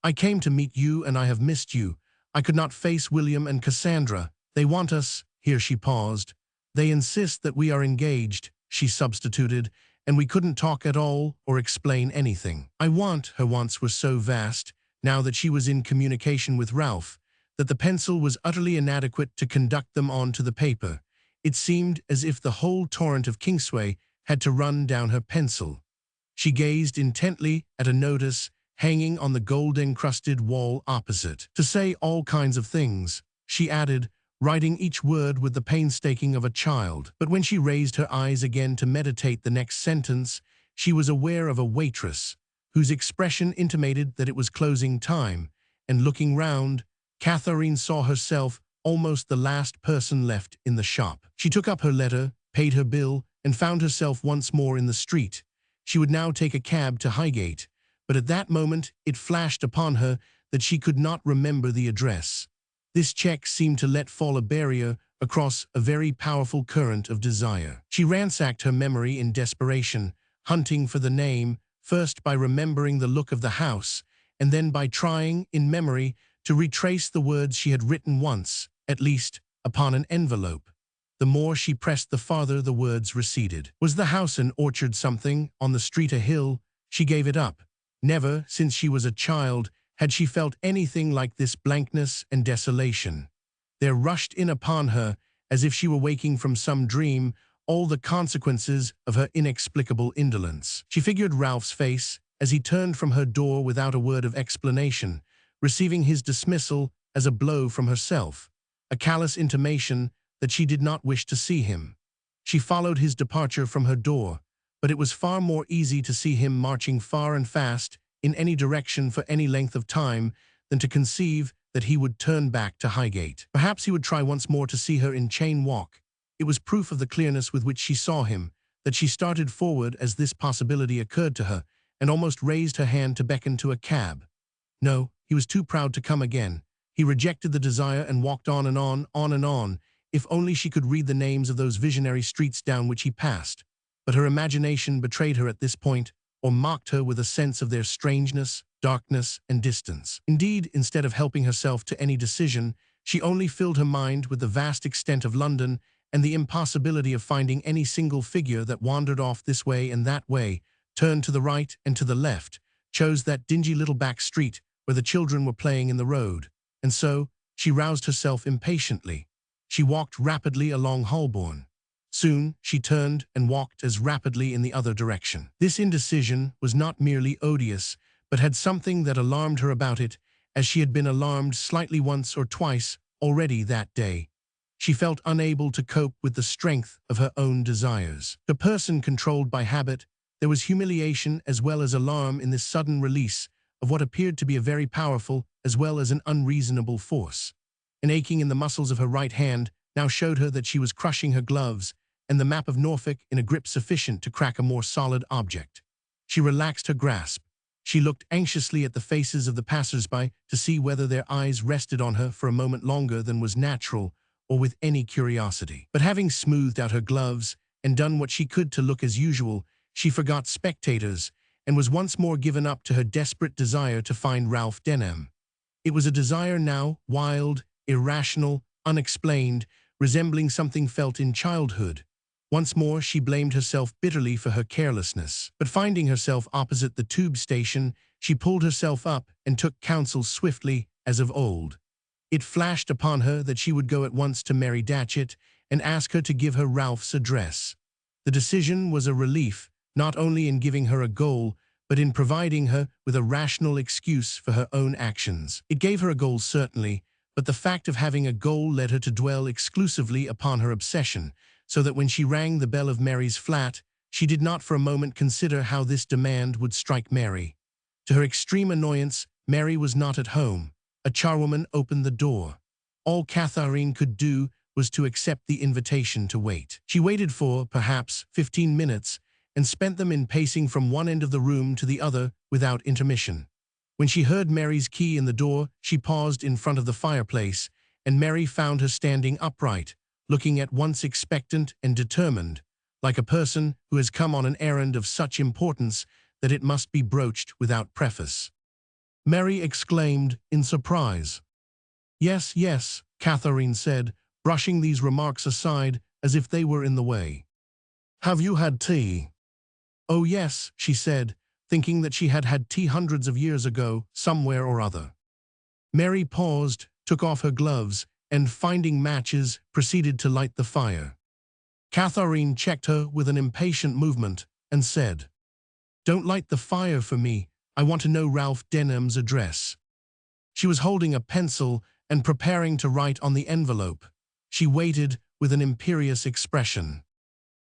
I came to meet you and I have missed you. I could not face William and Cassandra. They want us, here she paused. They insist that we are engaged, she substituted, and we couldn't talk at all or explain anything. Her wants were so vast, now that she was in communication with Ralph, that the pencil was utterly inadequate to conduct them on to the paper. It seemed as if the whole torrent of Kingsway had to run down her pencil. She gazed intently at a notice hanging on the gold-encrusted wall opposite. To say all kinds of things, she added, writing each word with the painstaking of a child. But when she raised her eyes again to meditate the next sentence, she was aware of a waitress, whose expression intimated that it was closing time, and looking round, Katharine saw herself almost the last person left in the shop. She took up her letter, paid her bill, and found herself once more in the street. She would now take a cab to Highgate, but at that moment it flashed upon her that she could not remember the address. This check seemed to let fall a barrier across a very powerful current of desire. She ransacked her memory in desperation, hunting for the name, first by remembering the look of the house, and then by trying, in memory, to retrace the words she had written once, at least, upon an envelope. The more she pressed, the farther the words receded. Was the house an orchard something, on the street a hill? She gave it up. Never, since she was a child, had she felt anything like this blankness and desolation. There rushed in upon her, as if she were waking from some dream, all the consequences of her inexplicable indolence. She figured Ralph's face as he turned from her door without a word of explanation, receiving his dismissal as a blow from herself, a callous intimation that she did not wish to see him. She followed his departure from her door, but it was far more easy to see him marching far and fast in any direction for any length of time than to conceive that he would turn back to Highgate. Perhaps he would try once more to see her in Chain Walk. It was proof of the clearness with which she saw him that she started forward as this possibility occurred to her, and almost raised her hand to beckon to a cab. No, he was too proud to come again. He rejected the desire and walked on and on and on. If only she could read the names of those visionary streets down which he passed. But her imagination betrayed her at this point, or mocked her with a sense of their strangeness, darkness, and distance. Indeed, instead of helping herself to any decision, she only filled her mind with the vast extent of London and the impossibility of finding any single figure that wandered off this way and that way, turned to the right and to the left, chose that dingy little back street where the children were playing in the road. And so, she roused herself impatiently. She walked rapidly along Holborn. Soon, she turned and walked as rapidly in the other direction. This indecision was not merely odious, but had something that alarmed her about it, as she had been alarmed slightly once or twice already that day. She felt unable to cope with the strength of her own desires. A person controlled by habit, there was humiliation as well as alarm in this sudden release of what appeared to be a very powerful as well as an unreasonable force. An aching in the muscles of her right hand now showed her that she was crushing her gloves and the map of Norfolk in a grip sufficient to crack a more solid object. She relaxed her grasp. She looked anxiously at the faces of the passers-by to see whether their eyes rested on her for a moment longer than was natural or with any curiosity. But having smoothed out her gloves and done what she could to look as usual, she forgot spectators and was once more given up to her desperate desire to find Ralph Denham. It was a desire now, wild, irrational, unexplained, resembling something felt in childhood. Once more she blamed herself bitterly for her carelessness. But finding herself opposite the tube station, she pulled herself up and took counsel swiftly, as of old. It flashed upon her that she would go at once to Mary Datchet and ask her to give her Ralph's address. The decision was a relief, not only in giving her a goal, but in providing her with a rational excuse for her own actions. It gave her a goal certainly, but the fact of having a goal led her to dwell exclusively upon her obsession, so that when she rang the bell of Mary's flat, she did not for a moment consider how this demand would strike Mary. To her extreme annoyance, Mary was not at home. A charwoman opened the door. All Katharine could do was to accept the invitation to wait. She waited for, perhaps, 15 minutes, and spent them in pacing from one end of the room to the other without intermission. When she heard Mary's key in the door, she paused in front of the fireplace, and Mary found her standing upright, looking at once expectant and determined, like a person who has come on an errand of such importance that it must be broached without preface. Mary exclaimed in surprise. "Yes, yes," Katharine said, brushing these remarks aside as if they were in the way. "Have you had tea?" "Oh yes," she said, thinking that she had had tea hundreds of years ago, somewhere or other. Mary paused, took off her gloves, and finding matches, proceeded to light the fire. Katharine checked her with an impatient movement and said, "Don't light the fire for me. I want to know Ralph Denham's address." She was holding a pencil and preparing to write on the envelope. She waited with an imperious expression.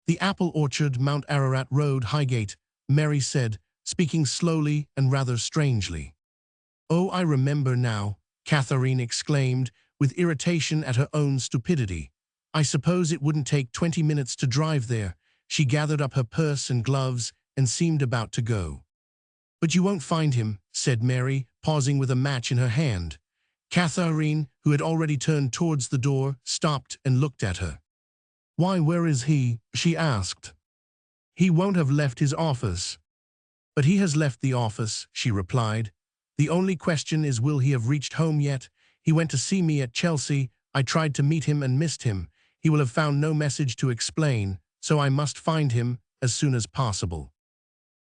"The Apple Orchard, Mount Ararat Road, Highgate," Mary said, speaking slowly and rather strangely. "Oh, I remember now," Katharine exclaimed, with irritation at her own stupidity. "I suppose it wouldn't take 20 minutes to drive there." She gathered up her purse and gloves and seemed about to go. "But you won't find him," said Mary, pausing with a match in her hand. Katharine, who had already turned towards the door, stopped and looked at her. "Why, where is he?" she asked. "He won't have left his office." "But he has left the office," she replied. "The only question is, will he have reached home yet? He went to see me at Chelsea. I tried to meet him and missed him. He will have found no message to explain, so I must find him as soon as possible."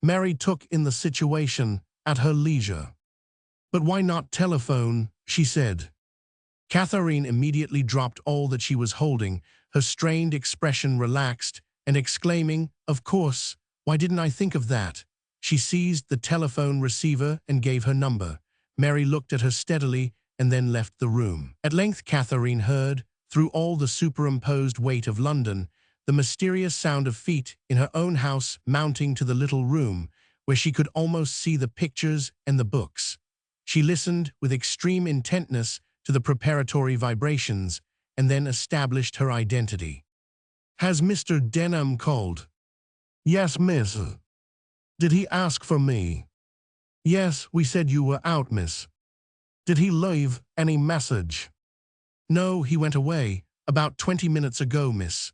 Mary took in the situation at her leisure. "But why not telephone?" she said. Katharine immediately dropped all that she was holding, her strained expression relaxed, and exclaiming, "Of course, why didn't I think of that?" She seized the telephone receiver and gave her number. Mary looked at her steadily and then left the room. At length Katharine heard, through all the superimposed weight of London, the mysterious sound of feet in her own house mounting to the little room, where she could almost see the pictures and the books. She listened with extreme intentness to the preparatory vibrations, and then established her identity. "Has Mr. Denham called?" "Yes, miss." "Did he ask for me?" "Yes, we said you were out, miss." "Did he leave any message?" "No, he went away, about 20 minutes ago, miss."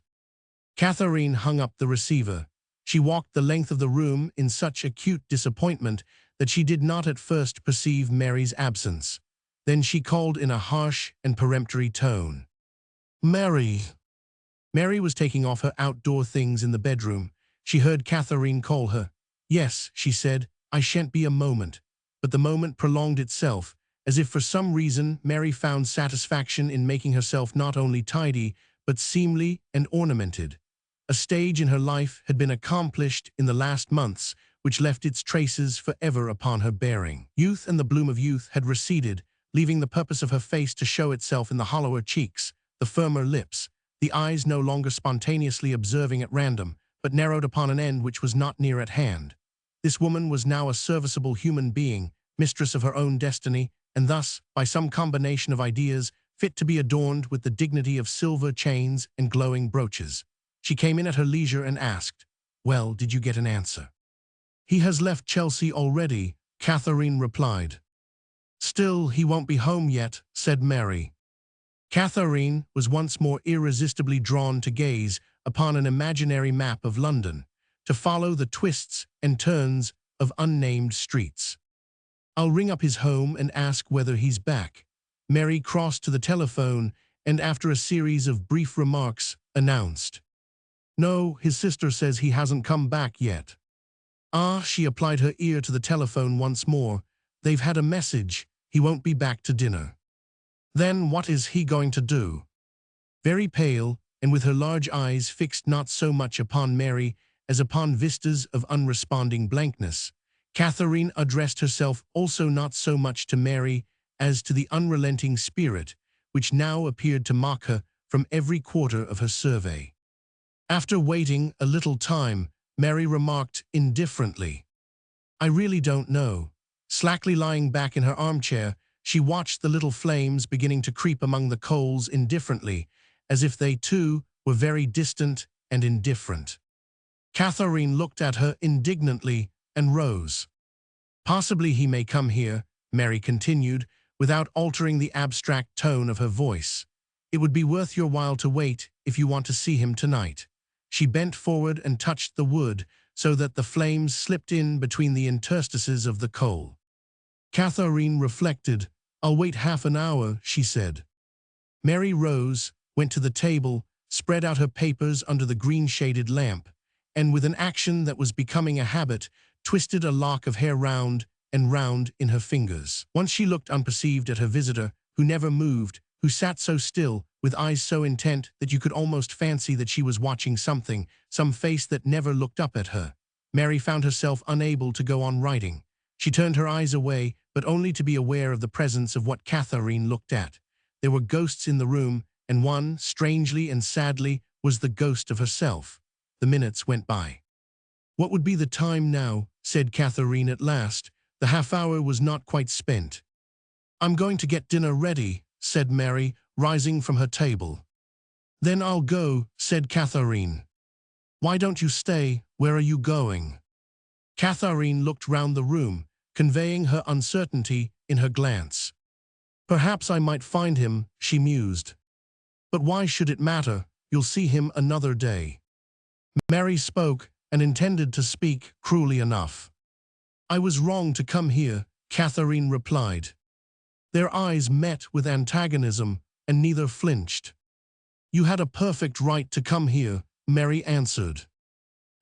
Katharine hung up the receiver. She walked the length of the room in such acute disappointment that she did not at first perceive Mary's absence. Then she called in a harsh and peremptory tone. "Mary." Mary was taking off her outdoor things in the bedroom. She heard Katharine call her. "Yes," she said, "I shan't be a moment." But the moment prolonged itself, as if for some reason Mary found satisfaction in making herself not only tidy, but seemly and ornamented. A stage in her life had been accomplished in the last months, which left its traces forever upon her bearing. Youth and the bloom of youth had receded, leaving the purpose of her face to show itself in the hollower cheeks, the firmer lips, the eyes no longer spontaneously observing at random, but narrowed upon an end which was not near at hand. This woman was now a serviceable human being, mistress of her own destiny, and thus, by some combination of ideas, fit to be adorned with the dignity of silver chains and glowing brooches. She came in at her leisure and asked, "Well, did you get an answer?" "He has left Chelsea already," Katharine replied. "Still, he won't be home yet," said Mary. Katharine was once more irresistibly drawn to gaze upon an imaginary map of London, to follow the twists and turns of unnamed streets. I'll ring up his home and ask whether he's back. Mary crossed to the telephone and, after a series of brief remarks, announced, "No, his sister says he hasn't come back yet." "Ah," she applied her ear to the telephone once more. "They've had a message. He won't be back to dinner." "Then what is he going to do?" Very pale, and with her large eyes fixed not so much upon Mary as upon vistas of unresponding blankness, Katharine addressed herself also not so much to Mary as to the unrelenting spirit which now appeared to mock her from every quarter of her survey. After waiting a little time, Mary remarked indifferently, "I really don't know." Slackly lying back in her armchair, she watched the little flames beginning to creep among the coals indifferently, as if they too were very distant and indifferent. Katharine looked at her indignantly and rose. "Possibly he may come here," Mary continued, without altering the abstract tone of her voice. "It would be worth your while to wait if you want to see him tonight." She bent forward and touched the wood so that the flames slipped in between the interstices of the coal. Katharine reflected. "I'll wait half an hour," she said. Mary rose, went to the table, spread out her papers under the green-shaded lamp, and with an action that was becoming a habit, twisted a lock of hair round and round in her fingers. Once she looked unperceived at her visitor, who never moved, who sat so still, with eyes so intent that you could almost fancy that she was watching something, some face that never looked up at her. Mary found herself unable to go on writing. She turned her eyes away, but only to be aware of the presence of what Katharine looked at. There were ghosts in the room, and one, strangely and sadly, was the ghost of herself. The minutes went by. "What would be the time now?" said Katharine at last. The half-hour was not quite spent. "I'm going to get dinner ready," said Mary, rising from her table. "Then I'll go," said Katharine. "Why don't you stay? Where are you going?" Katharine looked round the room, conveying her uncertainty in her glance. "Perhaps I might find him," she mused. "But why should it matter? You'll see him another day." Mary spoke, and intended to speak cruelly enough. "I was wrong to come here," Katharine replied. Their eyes met with antagonism, and neither flinched. "You had a perfect right to come here," Mary answered.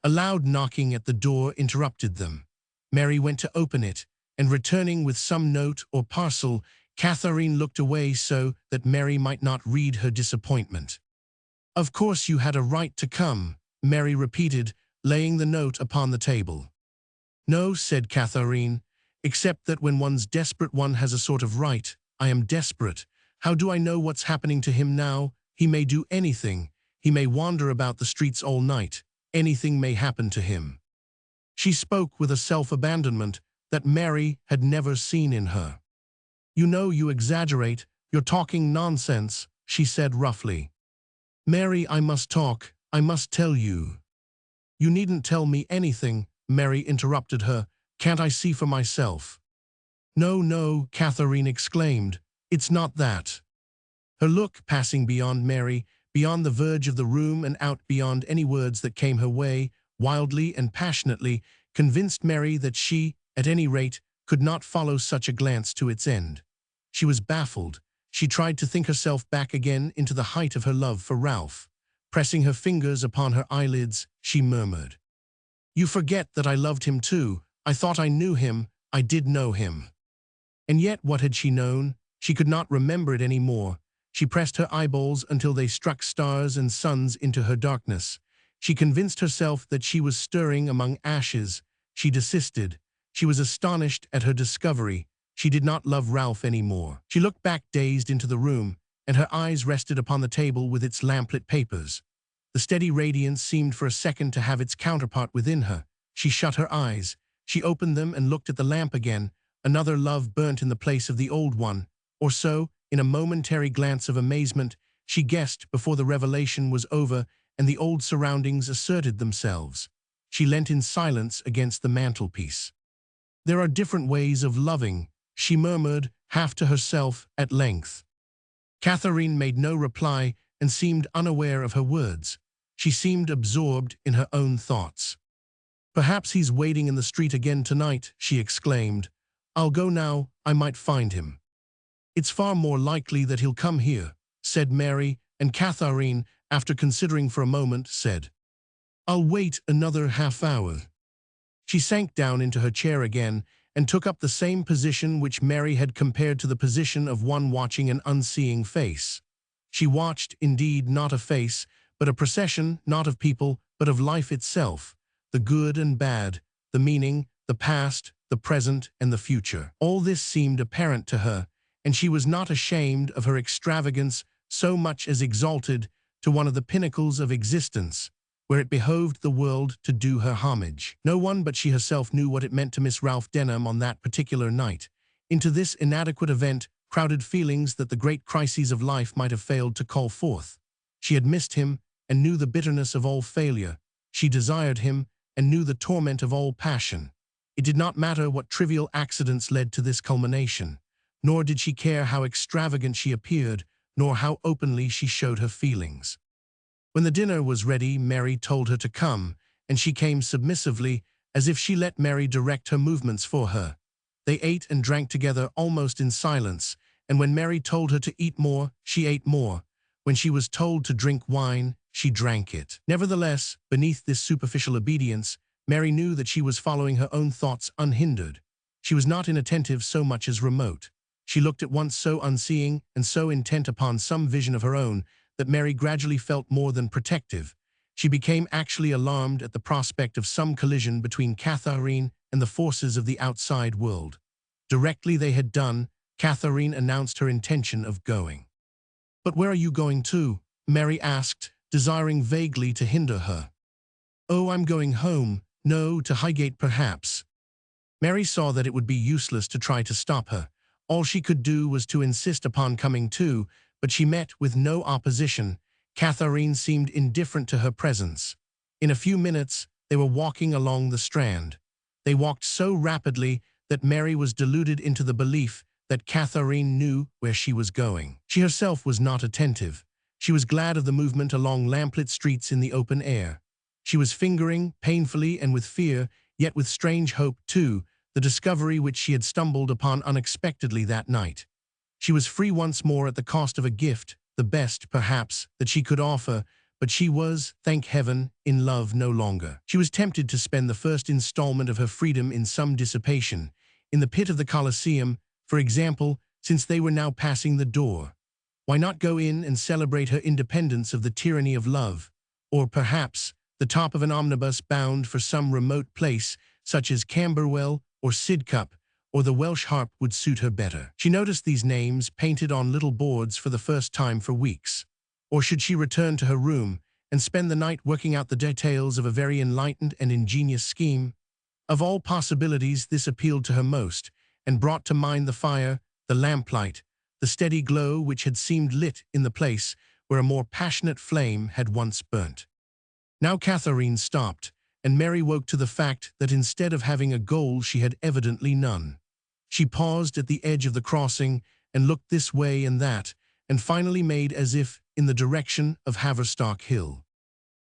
A loud knocking at the door interrupted them. Mary went to open it, and returning with some note or parcel, Katharine looked away so that Mary might not read her disappointment. "Of course you had a right to come," Mary repeated, laying the note upon the table. "No," said Katharine, "except that when one's desperate one has a sort of right. I am desperate. How do I know what's happening to him now? He may do anything. He may wander about the streets all night. Anything may happen to him." She spoke with a self-abandonment that Mary had never seen in her. "You know you exaggerate. You're talking nonsense," she said roughly. "Mary, I must talk. I must tell you." "You needn't tell me anything," Mary interrupted her. "Can't I see for myself?" "No, no," Katharine exclaimed. "It's not that." Her look, passing beyond Mary, beyond the verge of the room and out beyond any words that came her way, wildly and passionately, convinced Mary that she, at any rate, could not follow such a glance to its end. She was baffled. She tried to think herself back again into the height of her love for Ralph. Pressing her fingers upon her eyelids, she murmured, "You forget that I loved him too. I thought I knew him. I did know him." And yet what had she known? She could not remember it any more. She pressed her eyeballs until they struck stars and suns into her darkness. She convinced herself that she was stirring among ashes. She desisted. She was astonished at her discovery. She did not love Ralph any more. She looked back dazed into the room, and her eyes rested upon the table with its lamplit papers. The steady radiance seemed for a second to have its counterpart within her. She shut her eyes. She opened them and looked at the lamp again. Another love burnt in the place of the old one. Or so, in a momentary glance of amazement, she guessed before the revelation was over and the old surroundings asserted themselves. She leant in silence against the mantelpiece. "There are different ways of loving," she murmured, half to herself at length. Katharine made no reply and seemed unaware of her words. She seemed absorbed in her own thoughts. "Perhaps he's waiting in the street again tonight," she exclaimed. "I'll go now, I might find him." "It's far more likely that he'll come here," said Mary, and Katharine, after considering for a moment, said, "I'll wait another half-hour." She sank down into her chair again and took up the same position which Mary had compared to the position of one watching an unseeing face. She watched, indeed, not a face, but a procession, not of people, but of life itself, the good and bad, the meaning, the past, the present, and the future. All this seemed apparent to her, and she was not ashamed of her extravagance so much as exalted to one of the pinnacles of existence, where it behoved the world to do her homage. No one but she herself knew what it meant to miss Ralph Denham on that particular night. Into this inadequate event crowded feelings that the great crises of life might have failed to call forth. She had missed him and knew the bitterness of all failure. She desired him and knew the torment of all passion. It did not matter what trivial accidents led to this culmination, nor did she care how extravagant she appeared, nor how openly she showed her feelings. When the dinner was ready, Mary told her to come, and she came submissively, as if she let Mary direct her movements for her. They ate and drank together almost in silence, and when Mary told her to eat more, she ate more. When she was told to drink wine, she drank it. Nevertheless, beneath this superficial obedience, Mary knew that she was following her own thoughts unhindered. She was not inattentive so much as remote. She looked at once so unseeing and so intent upon some vision of her own that Mary gradually felt more than protective. She became actually alarmed at the prospect of some collision between Katharine and the forces of the outside world. Directly they had done, Katharine announced her intention of going. "But where are you going to?" Mary asked, desiring vaguely to hinder her. "Oh, I'm going home. No, to Highgate perhaps." Mary saw that it would be useless to try to stop her. All she could do was to insist upon coming too, but she met with no opposition. Katharine seemed indifferent to her presence. In a few minutes, they were walking along the Strand. They walked so rapidly that Mary was deluded into the belief that Katharine knew where she was going. She herself was not attentive. She was glad of the movement along lamplit streets in the open air. She was fingering, painfully and with fear, yet with strange hope too, the discovery which she had stumbled upon unexpectedly that night. She was free once more at the cost of a gift, the best, perhaps, that she could offer, but she was, thank heaven, in love no longer. She was tempted to spend the first installment of her freedom in some dissipation, in the pit of the Colosseum, for example, since they were now passing the door. Why not go in and celebrate her independence of the tyranny of love? Or perhaps, the top of an omnibus bound for some remote place, such as Camberwell or Sidcup, or the Welsh Harp would suit her better. She noticed these names painted on little boards for the first time for weeks. Or should she return to her room and spend the night working out the details of a very enlightened and ingenious scheme? Of all possibilities, this appealed to her most, and brought to mind the fire, the lamplight, the steady glow which had seemed lit in the place where a more passionate flame had once burnt. Now Katharine stopped, and Mary woke to the fact that instead of having a goal she had evidently none. She paused at the edge of the crossing and looked this way and that, and finally made as if in the direction of Haverstock Hill.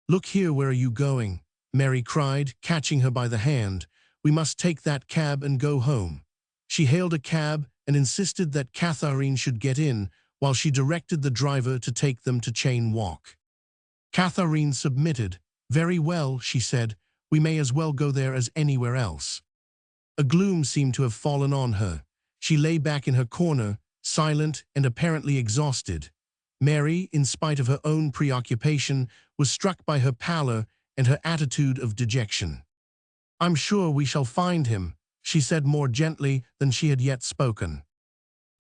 "Look here, where are you going?" Mary cried, catching her by the hand. "We must take that cab and go home." She hailed a cab and insisted that Katharine should get in, while she directed the driver to take them to Chain Walk. Katharine submitted. "Very well," she said, "we may as well go there as anywhere else." A gloom seemed to have fallen on her. She lay back in her corner, silent and apparently exhausted. Mary, in spite of her own preoccupation, was struck by her pallor and her attitude of dejection. "I'm sure we shall find him," she said more gently than she had yet spoken.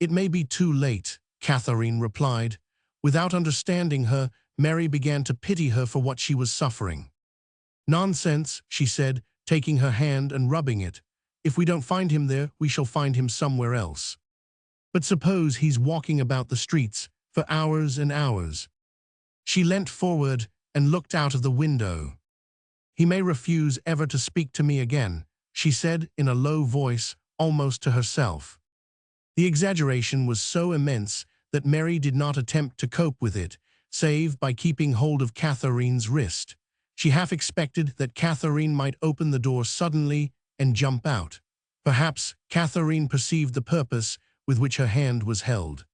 "It may be too late," Katharine replied. Without understanding her, Mary began to pity her for what she was suffering. "Nonsense," she said, taking her hand and rubbing it. "If we don't find him there, we shall find him somewhere else. But suppose he's walking about the streets for hours and hours." She leant forward and looked out of the window. "He may refuse ever to speak to me again," she said in a low voice, almost to herself. The exaggeration was so immense that Mary did not attempt to cope with it, save by keeping hold of Katharine's wrist. She half expected that Katharine might open the door suddenly and jump out. Perhaps Katharine perceived the purpose with which her hand was held.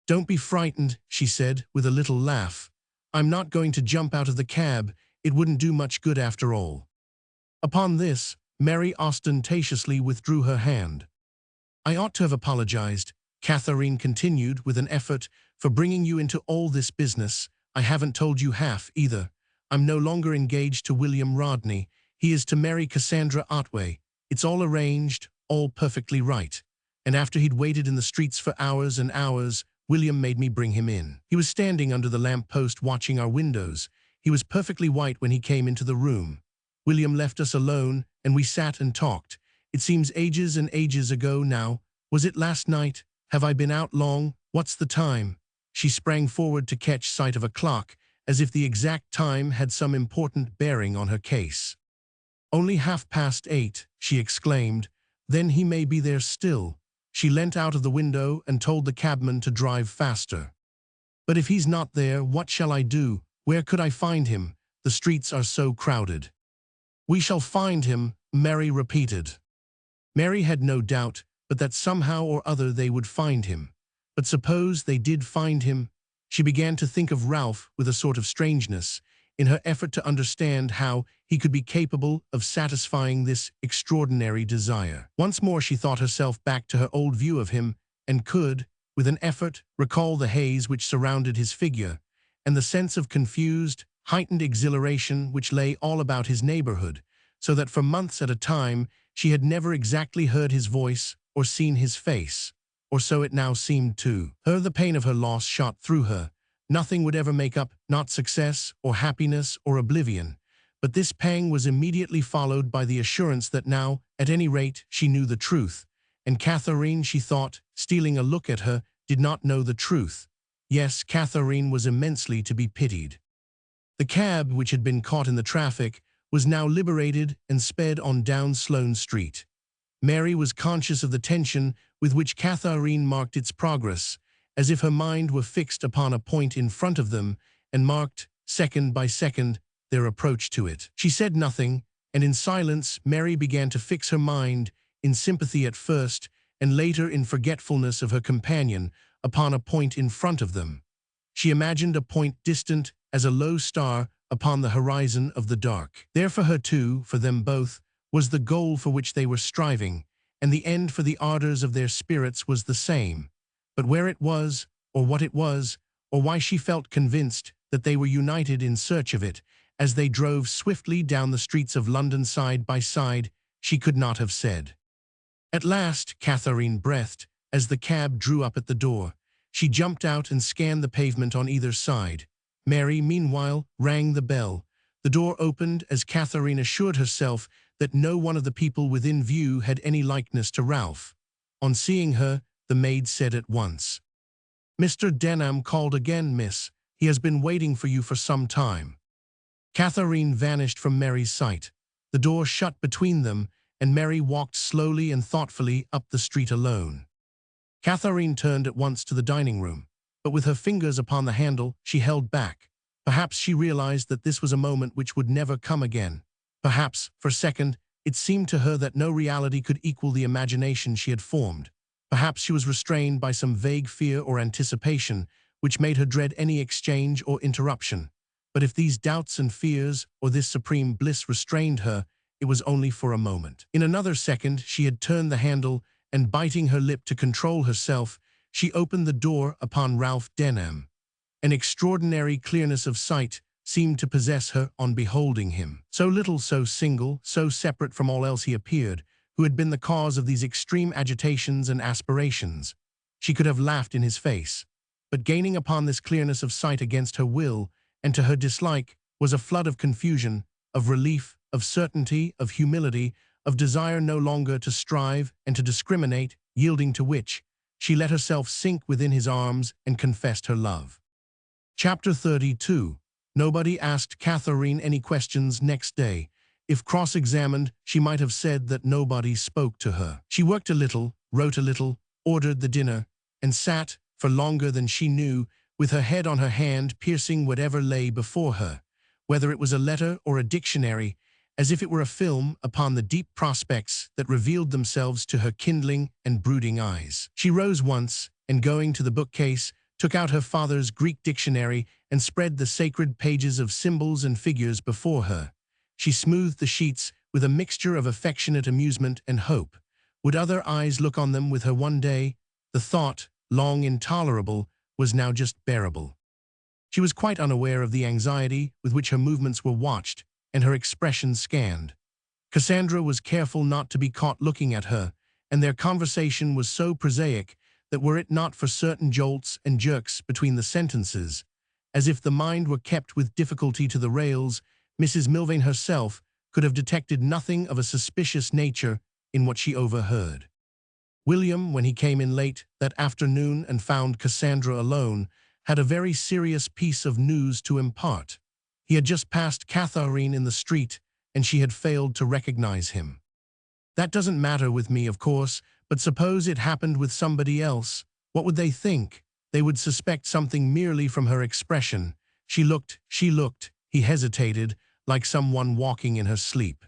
"Don't be frightened," she said with a little laugh. "I'm not going to jump out of the cab. It wouldn't do much good after all." Upon this, Mary ostentatiously withdrew her hand. "I ought to have apologized," Katharine continued with an effort, "for bringing you into all this business. I haven't told you half, either. I'm no longer engaged to William Rodney. He is to marry Cassandra Otway. It's all arranged, all perfectly right. And after he'd waited in the streets for hours and hours, William made me bring him in. He was standing under the lamp-post watching our windows. He was perfectly white when he came into the room. William left us alone, and we sat and talked. It seems ages and ages ago now. Was it last night? Have I been out long? What's the time?" She sprang forward to catch sight of a clock, as if the exact time had some important bearing on her case. "Only 8:30, she exclaimed. "Then he may be there still." She leant out of the window and told the cabman to drive faster. "But if he's not there, what shall I do? Where could I find him? The streets are so crowded." "We shall find him," Mary repeated. Mary had no doubt but that somehow or other they would find him. But suppose they did find him? She began to think of Ralph with a sort of strangeness, in her effort to understand how he could be capable of satisfying this extraordinary desire. Once more she thought herself back to her old view of him, and could, with an effort, recall the haze which surrounded his figure, and the sense of confused, heightened exhilaration which lay all about his neighborhood, so that for months at a time she had never exactly heard his voice or seen his face. Or so it now seemed to her. The pain of her loss shot through her. Nothing would ever make up, not success or happiness or oblivion. But this pang was immediately followed by the assurance that now, at any rate, she knew the truth. And Katharine, she thought, stealing a look at her, did not know the truth. Yes, Katharine was immensely to be pitied. The cab, which had been caught in the traffic, was now liberated and sped on down Sloane Street. Mary was conscious of the tension with which Katharine marked its progress, as if her mind were fixed upon a point in front of them and marked, second by second, their approach to it. She said nothing, and in silence Mary began to fix her mind, in sympathy at first, and later in forgetfulness of her companion, upon a point in front of them. She imagined a point distant as a low star upon the horizon of the dark. There for her too, for them both, was the goal for which they were striving, and the end for the ardors of their spirits was the same. But where it was, or what it was, or why she felt convinced that they were united in search of it, as they drove swiftly down the streets of London side by side, she could not have said. At last, Katharine breathed, as the cab drew up at the door. She jumped out and scanned the pavement on either side. Mary, meanwhile, rang the bell. The door opened as Katharine assured herself that no one of the people within view had any likeness to Ralph. On seeing her, the maid said at once, "Mr. Denham called again, miss. He has been waiting for you for some time." Katharine vanished from Mary's sight. The door shut between them, and Mary walked slowly and thoughtfully up the street alone. Katharine turned at once to the dining room, but with her fingers upon the handle, she held back. Perhaps she realized that this was a moment which would never come again. Perhaps, for a second, it seemed to her that no reality could equal the imagination she had formed. Perhaps she was restrained by some vague fear or anticipation, which made her dread any exchange or interruption. But if these doubts and fears, or this supreme bliss restrained her, it was only for a moment. In another second, she had turned the handle, and biting her lip to control herself, she opened the door upon Ralph Denham. An extraordinary clearness of sight seemed to possess her on beholding him. So little, so single, so separate from all else he appeared, who had been the cause of these extreme agitations and aspirations. She could have laughed in his face. But gaining upon this clearness of sight against her will, and to her dislike, was a flood of confusion, of relief, of certainty, of humility, of desire no longer to strive and to discriminate, yielding to which, she let herself sink within his arms and confessed her love. Chapter 32. Nobody asked Katharine any questions next day. If cross-examined, she might have said that nobody spoke to her. She worked a little, wrote a little, ordered the dinner, and sat, for longer than she knew, with her head on her hand piercing whatever lay before her. whether it was a letter or a dictionary, as if it were a film upon the deep prospects that revealed themselves to her kindling and brooding eyes. She rose once, and going to the bookcase, took out her father's Greek dictionary and spread the sacred pages of symbols and figures before her. She smoothed the sheets with a mixture of affectionate amusement and hope. Would other eyes look on them with her one day? The thought, long intolerable, was now just bearable. She was quite unaware of the anxiety with which her movements were watched and her expression scanned. Cassandra was careful not to be caught looking at her, and their conversation was so prosaic that were it not for certain jolts and jerks between the sentences, as if the mind were kept with difficulty to the rails, Mrs. Milvain herself could have detected nothing of a suspicious nature in what she overheard. William, when he came in late that afternoon and found Cassandra alone, had a very serious piece of news to impart. He had just passed Katharine in the street, and she had failed to recognize him. "That doesn't matter with me, of course, but suppose it happened with somebody else. What would they think? They would suspect something merely from her expression. She looked, he hesitated, like someone walking in her sleep."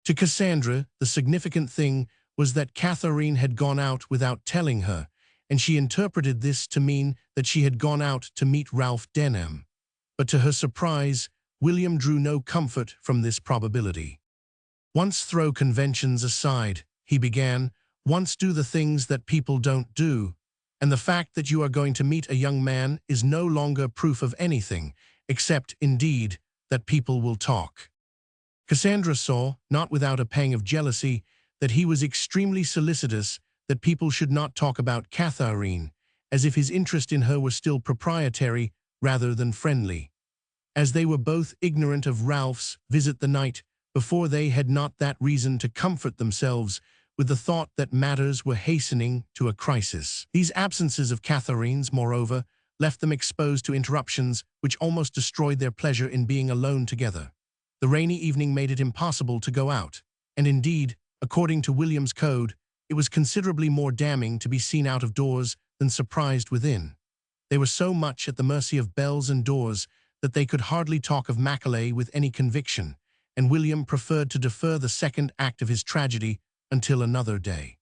To Cassandra, the significant thing was that Katharine had gone out without telling her, and she interpreted this to mean that she had gone out to meet Ralph Denham. But to her surprise, William drew no comfort from this probability. "Once throw conventions aside," he began, "once do the things that people don't do, and the fact that you are going to meet a young man is no longer proof of anything, except, indeed, that people will talk." Cassandra saw, not without a pang of jealousy, that he was extremely solicitous that people should not talk about Katharine, as if his interest in her were still proprietary rather than friendly. As they were both ignorant of Ralph's visit the night before, they had not that reason to comfort themselves with the thought that matters were hastening to a crisis. These absences of Katharine's, moreover, left them exposed to interruptions which almost destroyed their pleasure in being alone together. The rainy evening made it impossible to go out, and indeed, according to William's code, it was considerably more damning to be seen out of doors than surprised within. They were so much at the mercy of bells and doors that they could hardly talk of Macaulay with any conviction, and William preferred to defer the second act of his tragedy until another day.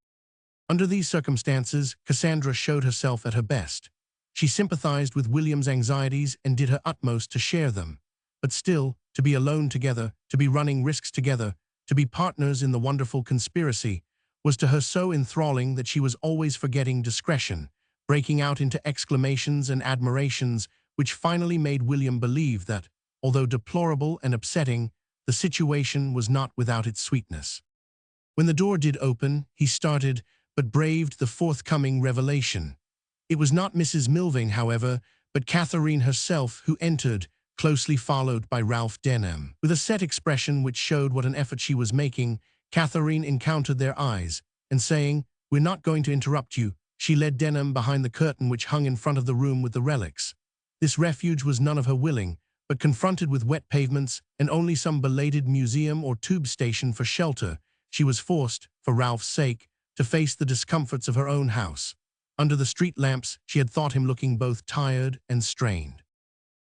Under these circumstances, Cassandra showed herself at her best. She sympathized with William's anxieties and did her utmost to share them. But still, to be alone together, to be running risks together, to be partners in the wonderful conspiracy, was to her so enthralling that she was always forgetting discretion, breaking out into exclamations and admirations which finally made William believe that, although deplorable and upsetting, the situation was not without its sweetness. When the door did open, he started, but braved the forthcoming revelation. It was not Mrs. Milvain, however, but Katharine herself who entered, closely followed by Ralph Denham. With a set expression which showed what an effort she was making, Katharine encountered their eyes, and saying, "We're not going to interrupt you," she led Denham behind the curtain which hung in front of the room with the relics. This refuge was none of her willing, but confronted with wet pavements and only some belated museum or tube station for shelter, she was forced, for Ralph's sake, to face the discomforts of her own house. Under the street lamps, she had thought him looking both tired and strained.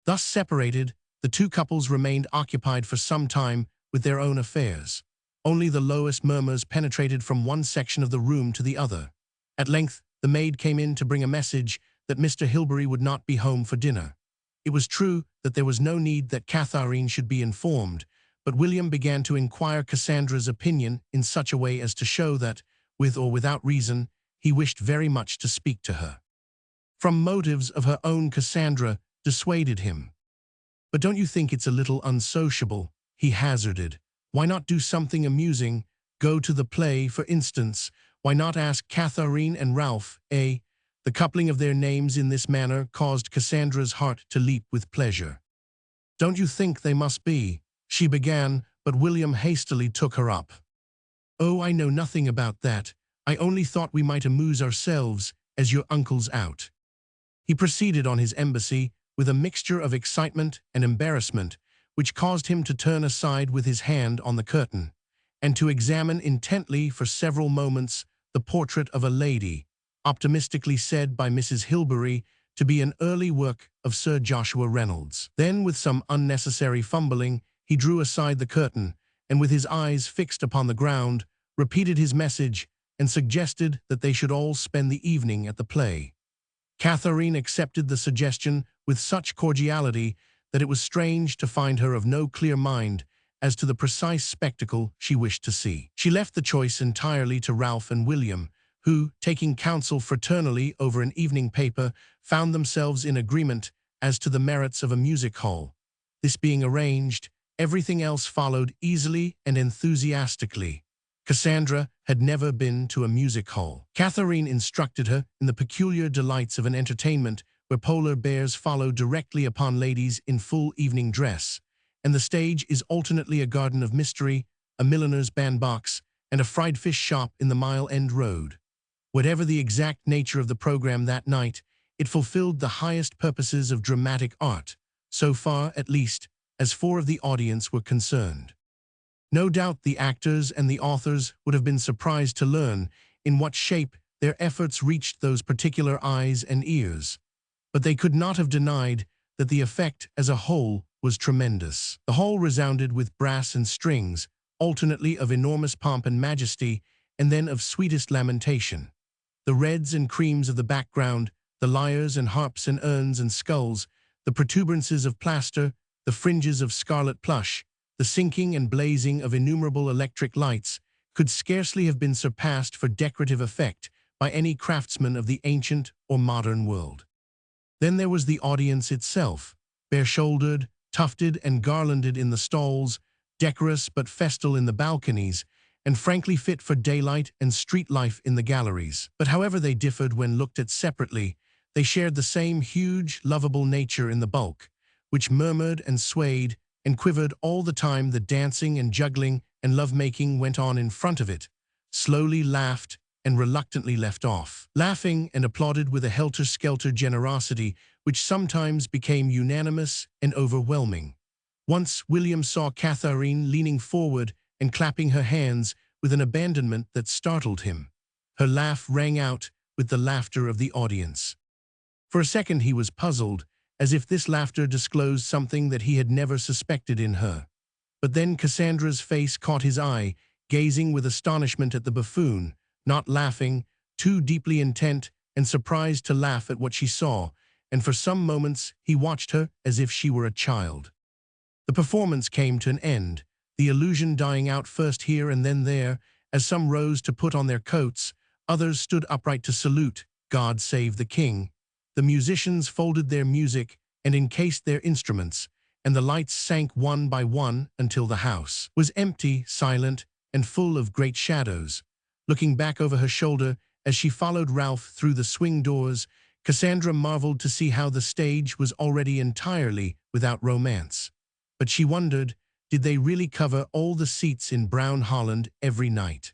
Thus separated, the two couples remained occupied for some time with their own affairs. Only the lowest murmurs penetrated from one section of the room to the other. At length, the maid came in to bring a message that Mr. Hilbery would not be home for dinner. It was true that there was no need that Katharine should be informed, but William began to inquire Cassandra's opinion in such a way as to show that, with or without reason, he wished very much to speak to her. From motives of her own, Cassandra dissuaded him. "But don't you think it's a little unsociable?" he hazarded. "Why not do something amusing? Go to the play, for instance. Why not ask Katharine and Ralph, eh?" The coupling of their names in this manner caused Cassandra's heart to leap with pleasure. "Don't you think they must be?" she began, but William hastily took her up. "Oh, I know nothing about that. I only thought we might amuse ourselves, as your uncle's out." He proceeded on his embassy with a mixture of excitement and embarrassment, which caused him to turn aside with his hand on the curtain, and to examine intently for several moments the portrait of a lady, optimistically said by Mrs. Hilbery to be an early work of Sir Joshua Reynolds. Then, with some unnecessary fumbling, he drew aside the curtain, and with his eyes fixed upon the ground, repeated his message and suggested that they should all spend the evening at the play. Katharine accepted the suggestion with such cordiality that it was strange to find her of no clear mind as to the precise spectacle she wished to see. She left the choice entirely to Ralph and William, who, taking counsel fraternally over an evening paper, found themselves in agreement as to the merits of a music hall. This being arranged, everything else followed easily and enthusiastically. Cassandra had never been to a music hall. Katharine instructed her in the peculiar delights of an entertainment where polar bears follow directly upon ladies in full evening dress, and the stage is alternately a garden of mystery, a milliner's bandbox, and a fried fish shop in the Mile End Road. Whatever the exact nature of the program that night, it fulfilled the highest purposes of dramatic art, so far, at least, as four of the audience were concerned. No doubt the actors and the authors would have been surprised to learn in what shape their efforts reached those particular eyes and ears, but they could not have denied that the effect as a whole was tremendous. The hall resounded with brass and strings, alternately of enormous pomp and majesty, and then of sweetest lamentation. The reds and creams of the background, the lyres and harps and urns and skulls, the protuberances of plaster, the fringes of scarlet plush, the sinking and blazing of innumerable electric lights, could scarcely have been surpassed for decorative effect by any craftsman of the ancient or modern world. Then there was the audience itself, bare-shouldered, tufted and garlanded in the stalls, decorous but festal in the balconies, and frankly fit for daylight and street life in the galleries. But however they differed when looked at separately, they shared the same huge, lovable nature in the bulk, which murmured and swayed and quivered all the time the dancing and juggling and love-making went on in front of it, slowly laughed and reluctantly left off, laughing and applauded with a helter-skelter generosity which sometimes became unanimous and overwhelming. Once William saw Katharine leaning forward and clapping her hands with an abandonment that startled him. Her laugh rang out with the laughter of the audience. For a second he was puzzled, as if this laughter disclosed something that he had never suspected in her. But then Cassandra's face caught his eye, gazing with astonishment at the buffoon, not laughing, too deeply intent and surprised to laugh at what she saw, and for some moments he watched her as if she were a child. The performance came to an end, the illusion dying out first here and then there, as some rose to put on their coats, others stood upright to salute, God save the King. The musicians folded their music and encased their instruments, and the lights sank one by one until the house was empty, silent, and full of great shadows. Looking back over her shoulder as she followed Ralph through the swing doors, Cassandra marveled to see how the stage was already entirely without romance. But she wondered, did they really cover all the seats in Brown Holland every night?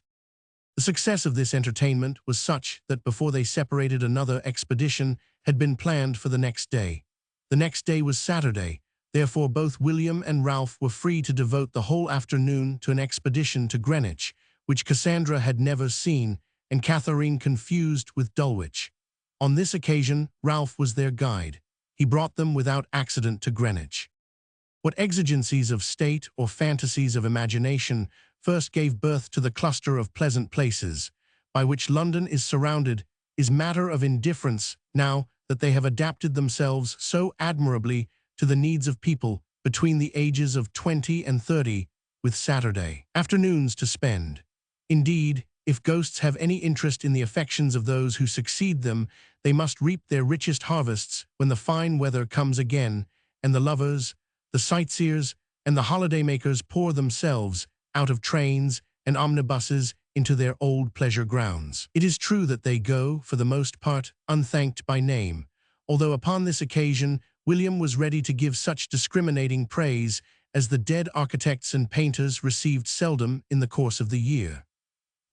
The success of this entertainment was such that before they separated another expedition had been planned for the next day. The next day was Saturday, therefore both William and Ralph were free to devote the whole afternoon to an expedition to Greenwich, which Cassandra had never seen, and Katharine confused with Dulwich. On this occasion, Ralph was their guide. He brought them without accident to Greenwich. What exigencies of state or fantasies of imagination first gave birth to the cluster of pleasant places, by which London is surrounded, is matter of indifference now that they have adapted themselves so admirably to the needs of people between the ages of 20 and 30, with Saturday afternoons to spend. Indeed, if ghosts have any interest in the affections of those who succeed them, they must reap their richest harvests when the fine weather comes again, and the lovers, the sightseers, and the holiday-makers pour themselves out of trains and omnibuses into their old pleasure grounds. It is true that they go, for the most part, unthanked by name, although upon this occasion William was ready to give such discriminating praise as the dead architects and painters received seldom in the course of the year.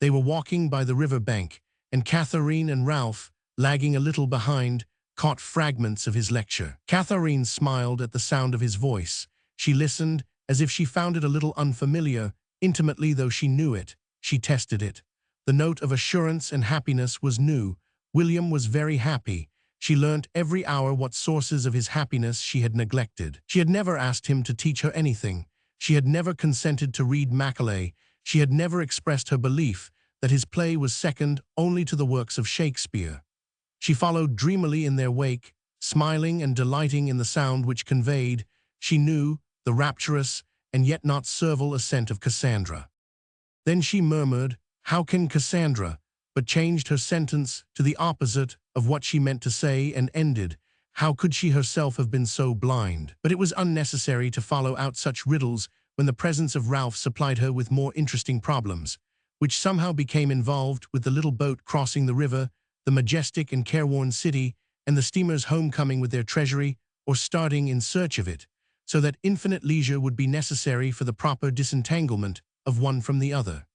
They were walking by the river bank, and Katharine and Ralph, lagging a little behind, caught fragments of his lecture. Katharine smiled at the sound of his voice. She listened as if she found it a little unfamiliar. Intimately though she knew it, she tested it. The note of assurance and happiness was new. William was very happy. She learnt every hour what sources of his happiness she had neglected. She had never asked him to teach her anything. She had never consented to read Macaulay. She had never expressed her belief that his play was second only to the works of Shakespeare. She followed dreamily in their wake, smiling and delighting in the sound which conveyed, she knew, the rapturous and yet not servile assent of Cassandra. Then she murmured, "How can Cassandra?" but changed her sentence to the opposite of what she meant to say and ended, "How could she herself have been so blind?" But it was unnecessary to follow out such riddles when the presence of Ralph supplied her with more interesting problems, which somehow became involved with the little boat crossing the river, the majestic and careworn city, and the steamer's homecoming with their treasury, or starting in search of it, so that infinite leisure would be necessary for the proper disentanglement of one from the other.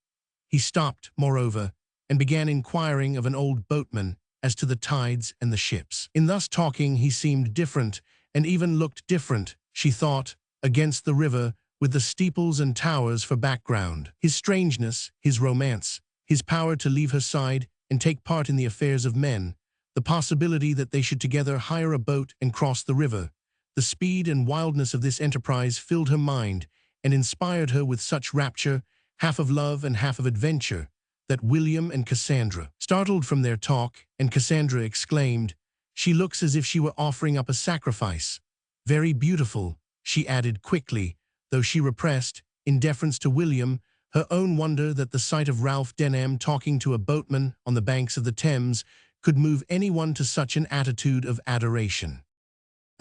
He stopped, moreover, and began inquiring of an old boatman as to the tides and the ships. In thus talking he seemed different, and even looked different, she thought, against the river, with the steeples and towers for background. His strangeness, his romance, his power to leave her side and take part in the affairs of men, the possibility that they should together hire a boat and cross the river, the speed and wildness of this enterprise filled her mind and inspired her with such rapture, half of love and half of adventure, that William and Cassandra, startled from their talk, and Cassandra exclaimed, "She looks as if she were offering up a sacrifice. Very beautiful," she added quickly, though she repressed, in deference to William, her own wonder that the sight of Ralph Denham talking to a boatman on the banks of the Thames could move anyone to such an attitude of adoration.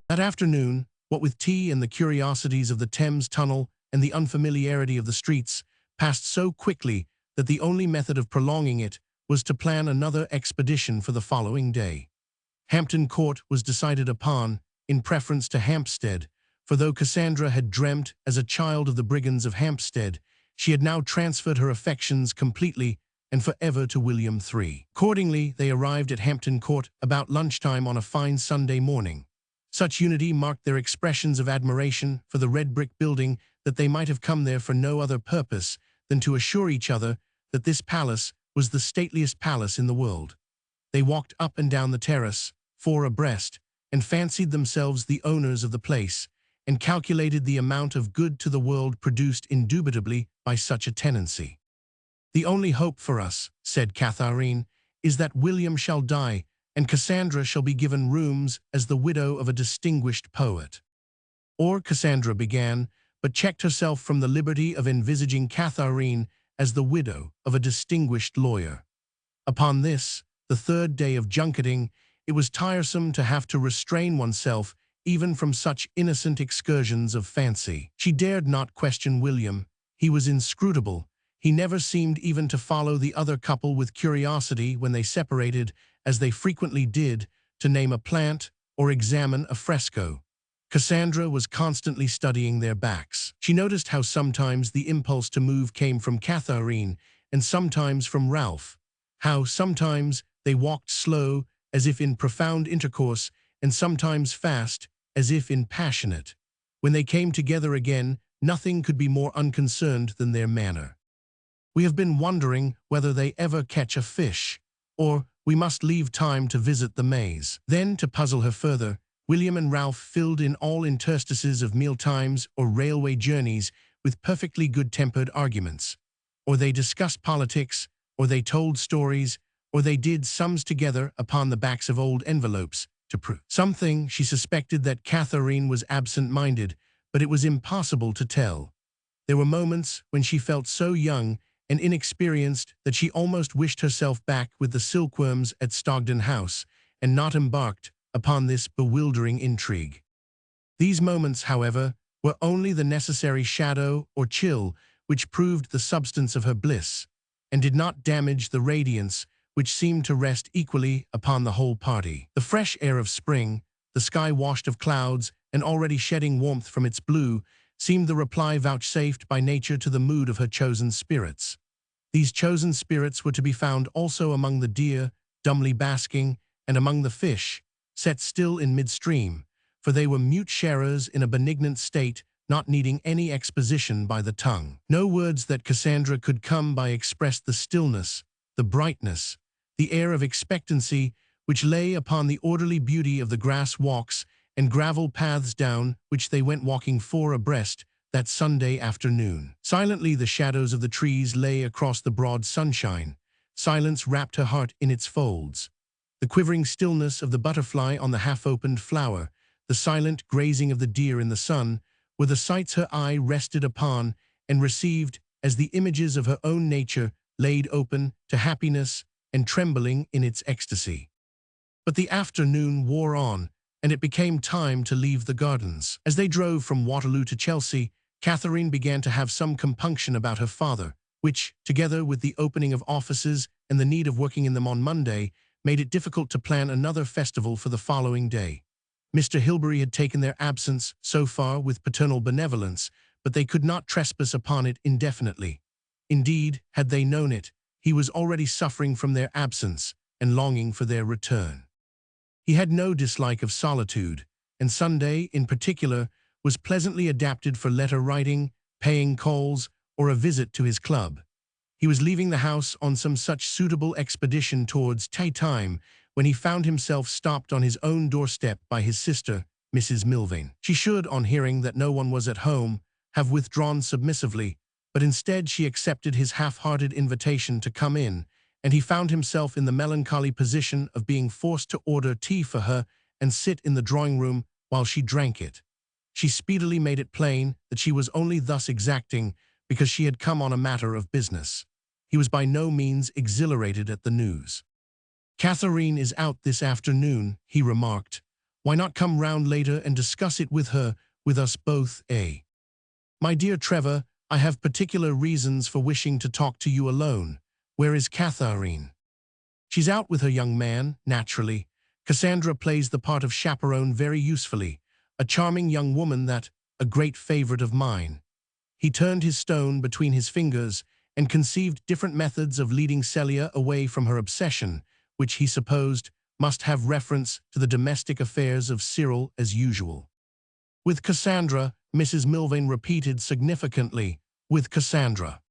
That afternoon, what with tea and the curiosities of the Thames tunnel and the unfamiliarity of the streets, passed so quickly that the only method of prolonging it was to plan another expedition for the following day. Hampton Court was decided upon, in preference to Hampstead, for though Cassandra had dreamt as a child of the brigands of Hampstead, she had now transferred her affections completely and forever to William III. Accordingly, they arrived at Hampton Court about lunchtime on a fine Sunday morning. Such unity marked their expressions of admiration for the red brick building that they might have come there for no other purpose than to assure each other that this palace was the stateliest palace in the world. They walked up and down the terrace, four abreast, and fancied themselves the owners of the place, and calculated the amount of good to the world produced indubitably by such a tenancy. "The only hope for us," said Katharine, "is that William shall die, and Cassandra shall be given rooms as the widow of a distinguished poet." Or Cassandra began, but checked herself from the liberty of envisaging Katharine as the widow of a distinguished lawyer. Upon this, the third day of junketing, it was tiresome to have to restrain oneself even from such innocent excursions of fancy. She dared not question William. He was inscrutable. He never seemed even to follow the other couple with curiosity when they separated, as they frequently did, to name a plant or examine a fresco. Cassandra was constantly studying their backs. She noticed how sometimes the impulse to move came from Katharine and sometimes from Ralph, how sometimes they walked slow, as if in profound intercourse, and sometimes fast, as if in passionate. When they came together again, nothing could be more unconcerned than their manner. "We have been wondering whether they ever catch a fish, or we must leave time to visit the maze." Then, to puzzle her further, William and Ralph filled in all interstices of mealtimes or railway journeys with perfectly good-tempered arguments. Or they discussed politics, or they told stories, or they did sums together upon the backs of old envelopes to prove something. She suspected that Katharine was absent-minded, but it was impossible to tell. There were moments when she felt so young and inexperienced that she almost wished herself back with the silkworms at Stogden House and not embarked upon this bewildering intrigue. These moments, however, were only the necessary shadow or chill which proved the substance of her bliss, and did not damage the radiance which seemed to rest equally upon the whole party. The fresh air of spring, the sky washed of clouds and already shedding warmth from its blue, seemed the reply vouchsafed by nature to the mood of her chosen spirits. These chosen spirits were to be found also among the deer, dumbly basking, and among the fish, set still in midstream, for they were mute sharers in a benignant state, not needing any exposition by the tongue. No words that Cassandra could come by expressed the stillness, the brightness, the air of expectancy which lay upon the orderly beauty of the grass walks and gravel paths down which they went walking four abreast that Sunday afternoon. Silently the shadows of the trees lay across the broad sunshine. Silence wrapped her heart in its folds. The quivering stillness of the butterfly on the half-opened flower, the silent grazing of the deer in the sun, were the sights her eye rested upon and received as the images of her own nature laid open to happiness and trembling in its ecstasy. But the afternoon wore on, and it became time to leave the gardens. As they drove from Waterloo to Chelsea, Katharine began to have some compunction about her father, which, together with the opening of offices and the need of working in them on Monday, made it difficult to plan another festival for the following day. Mr. Hilbery had taken their absence so far with paternal benevolence, but they could not trespass upon it indefinitely. Indeed, had they known it, he was already suffering from their absence and longing for their return. He had no dislike of solitude, and Sunday, in particular, was pleasantly adapted for letter writing, paying calls, or a visit to his club. He was leaving the house on some such suitable expedition towards tea time when he found himself stopped on his own doorstep by his sister, Mrs. Milvain. She should, on hearing that no one was at home, have withdrawn submissively, but instead she accepted his half-hearted invitation to come in, and he found himself in the melancholy position of being forced to order tea for her and sit in the drawing-room while she drank it. She speedily made it plain that she was only thus exacting because she had come on a matter of business. He was by no means exhilarated at the news. "Katharine is out this afternoon," he remarked. "Why not come round later and discuss it with her, with us both, eh?" "My dear Trevor, I have particular reasons for wishing to talk to you alone. Where is Katharine?" "She's out with her young man, naturally. Cassandra plays the part of chaperone very usefully, a charming young woman a great favorite of mine." He turned his stone between his fingers and conceived different methods of leading Celia away from her obsession, which he supposed must have reference to the domestic affairs of Cyril as usual. "With Cassandra," Mrs. Milvain repeated significantly. "With Cassandra."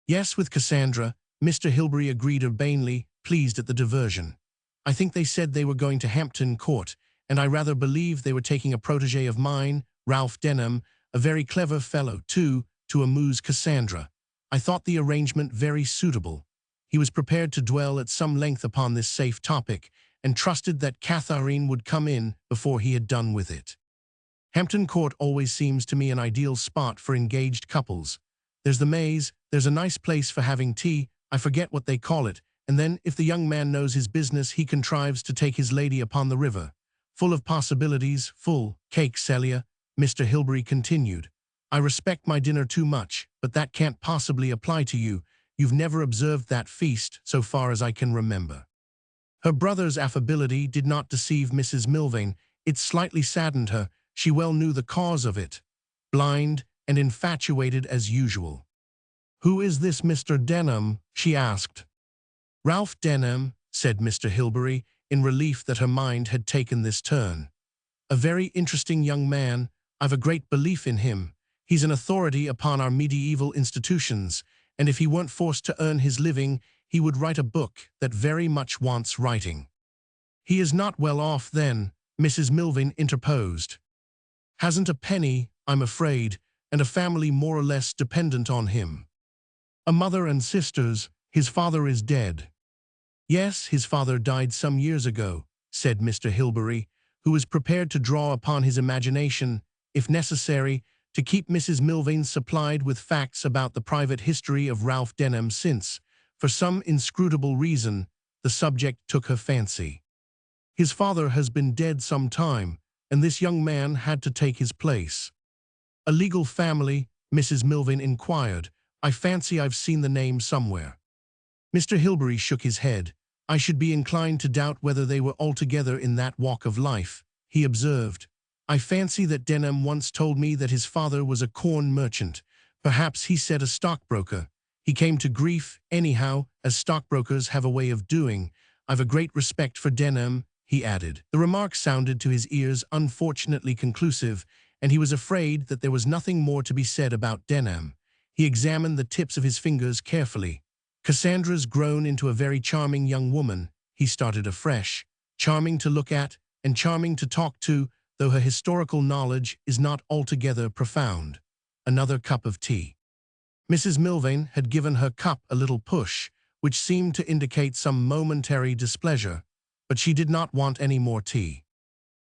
"Yes, with Cassandra," Mr. Hilbery agreed urbanely, pleased at the diversion. "I think they said they were going to Hampton Court, and I rather believe they were taking a protégé of mine, Ralph Denham, a very clever fellow, too, to amuse Cassandra. I thought the arrangement very suitable." He was prepared to dwell at some length upon this safe topic, and trusted that Katharine would come in before he had done with it. "Hampton Court always seems to me an ideal spot for engaged couples. There's the Maze, there's a nice place for having tea, I forget what they call it, and then, if the young man knows his business, he contrives to take his lady upon the river. Full of possibilities, full cake, Celia," Mr. Hilbery continued. "I respect my dinner too much, but that can't possibly apply to you. You've never observed that feast, so far as I can remember." Her brother's affability did not deceive Mrs. Milvain. It slightly saddened her. She well knew the cause of it. Blind and infatuated as usual. "Who is this Mr. Denham?" she asked. "Ralph Denham," said Mr. Hilbery, in relief that her mind had taken this turn. "A very interesting young man. I've a great belief in him. He's an authority upon our medieval institutions, and if he weren't forced to earn his living, he would write a book that very much wants writing." "He is not well off, then," Mrs. Milvain interposed. "Hasn't a penny, I'm afraid, and a family more or less dependent on him. A mother and sisters. His father is dead." "Yes, his father died some years ago," said Mr. Hilbery, who was prepared to draw upon his imagination, if necessary, to keep Mrs. Milvain supplied with facts about the private history of Ralph Denham since, for some inscrutable reason, the subject took her fancy. "His father has been dead some time, and this young man had to take his place." "A legal family?" Mrs. Milvain inquired. "I fancy I've seen the name somewhere." Mr. Hilbery shook his head. "I should be inclined to doubt whether they were altogether in that walk of life," he observed. "I fancy that Denham once told me that his father was a corn merchant. Perhaps he said a stockbroker. He came to grief, anyhow, as stockbrokers have a way of doing. I've a great respect for Denham," he added. The remark sounded to his ears unfortunately conclusive, and he was afraid that there was nothing more to be said about Denham. He examined the tips of his fingers carefully. "Cassandra's grown into a very charming young woman," he started afresh. charming to look at and charming to talk to, though her historical knowledge is not altogether profound. Another cup of tea. Mrs. Milvain had given her cup a little push, which seemed to indicate some momentary displeasure, but she did not want any more tea.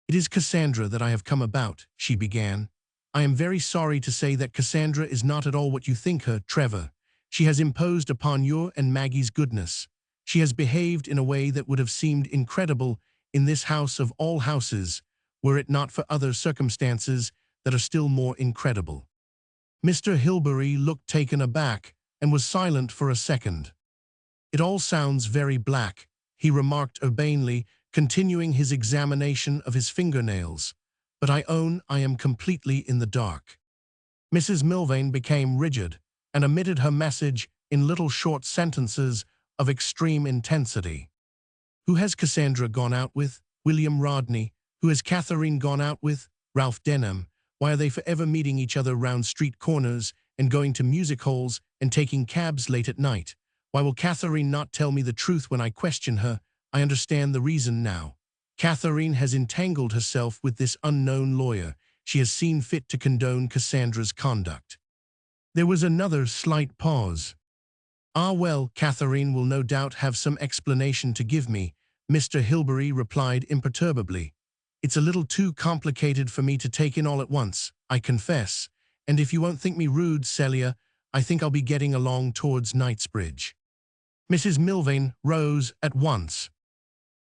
"It is Cassandra that I have come about," she began. "I am very sorry to say that Cassandra is not at all what you think her, Trevor. She has imposed upon your and Maggie's goodness. She has behaved in a way that would have seemed incredible in this house of all houses, were it not for other circumstances that are still more incredible." Mr. Hilbery looked taken aback and was silent for a second. "It all sounds very black," he remarked urbanely, continuing his examination of his fingernails, "but I own I am completely in the dark." Mrs. Milvain became rigid and emitted her message in little short sentences of extreme intensity. "Who has Cassandra gone out with? William Rodney. Who has Katharine gone out with? Ralph Denham. Why are they forever meeting each other round street corners and going to music halls and taking cabs late at night? Why will Katharine not tell me the truth when I question her? I understand the reason now. Katharine has entangled herself with this unknown lawyer. She has seen fit to condone Cassandra's conduct." There was another slight pause. "Ah well, Katharine will no doubt have some explanation to give me," Mr. Hilbery replied imperturbably. "It's a little too complicated for me to take in all at once, I confess, and if you won't think me rude, Celia, I think I'll be getting along towards Knightsbridge." Mrs. Milvain rose at once.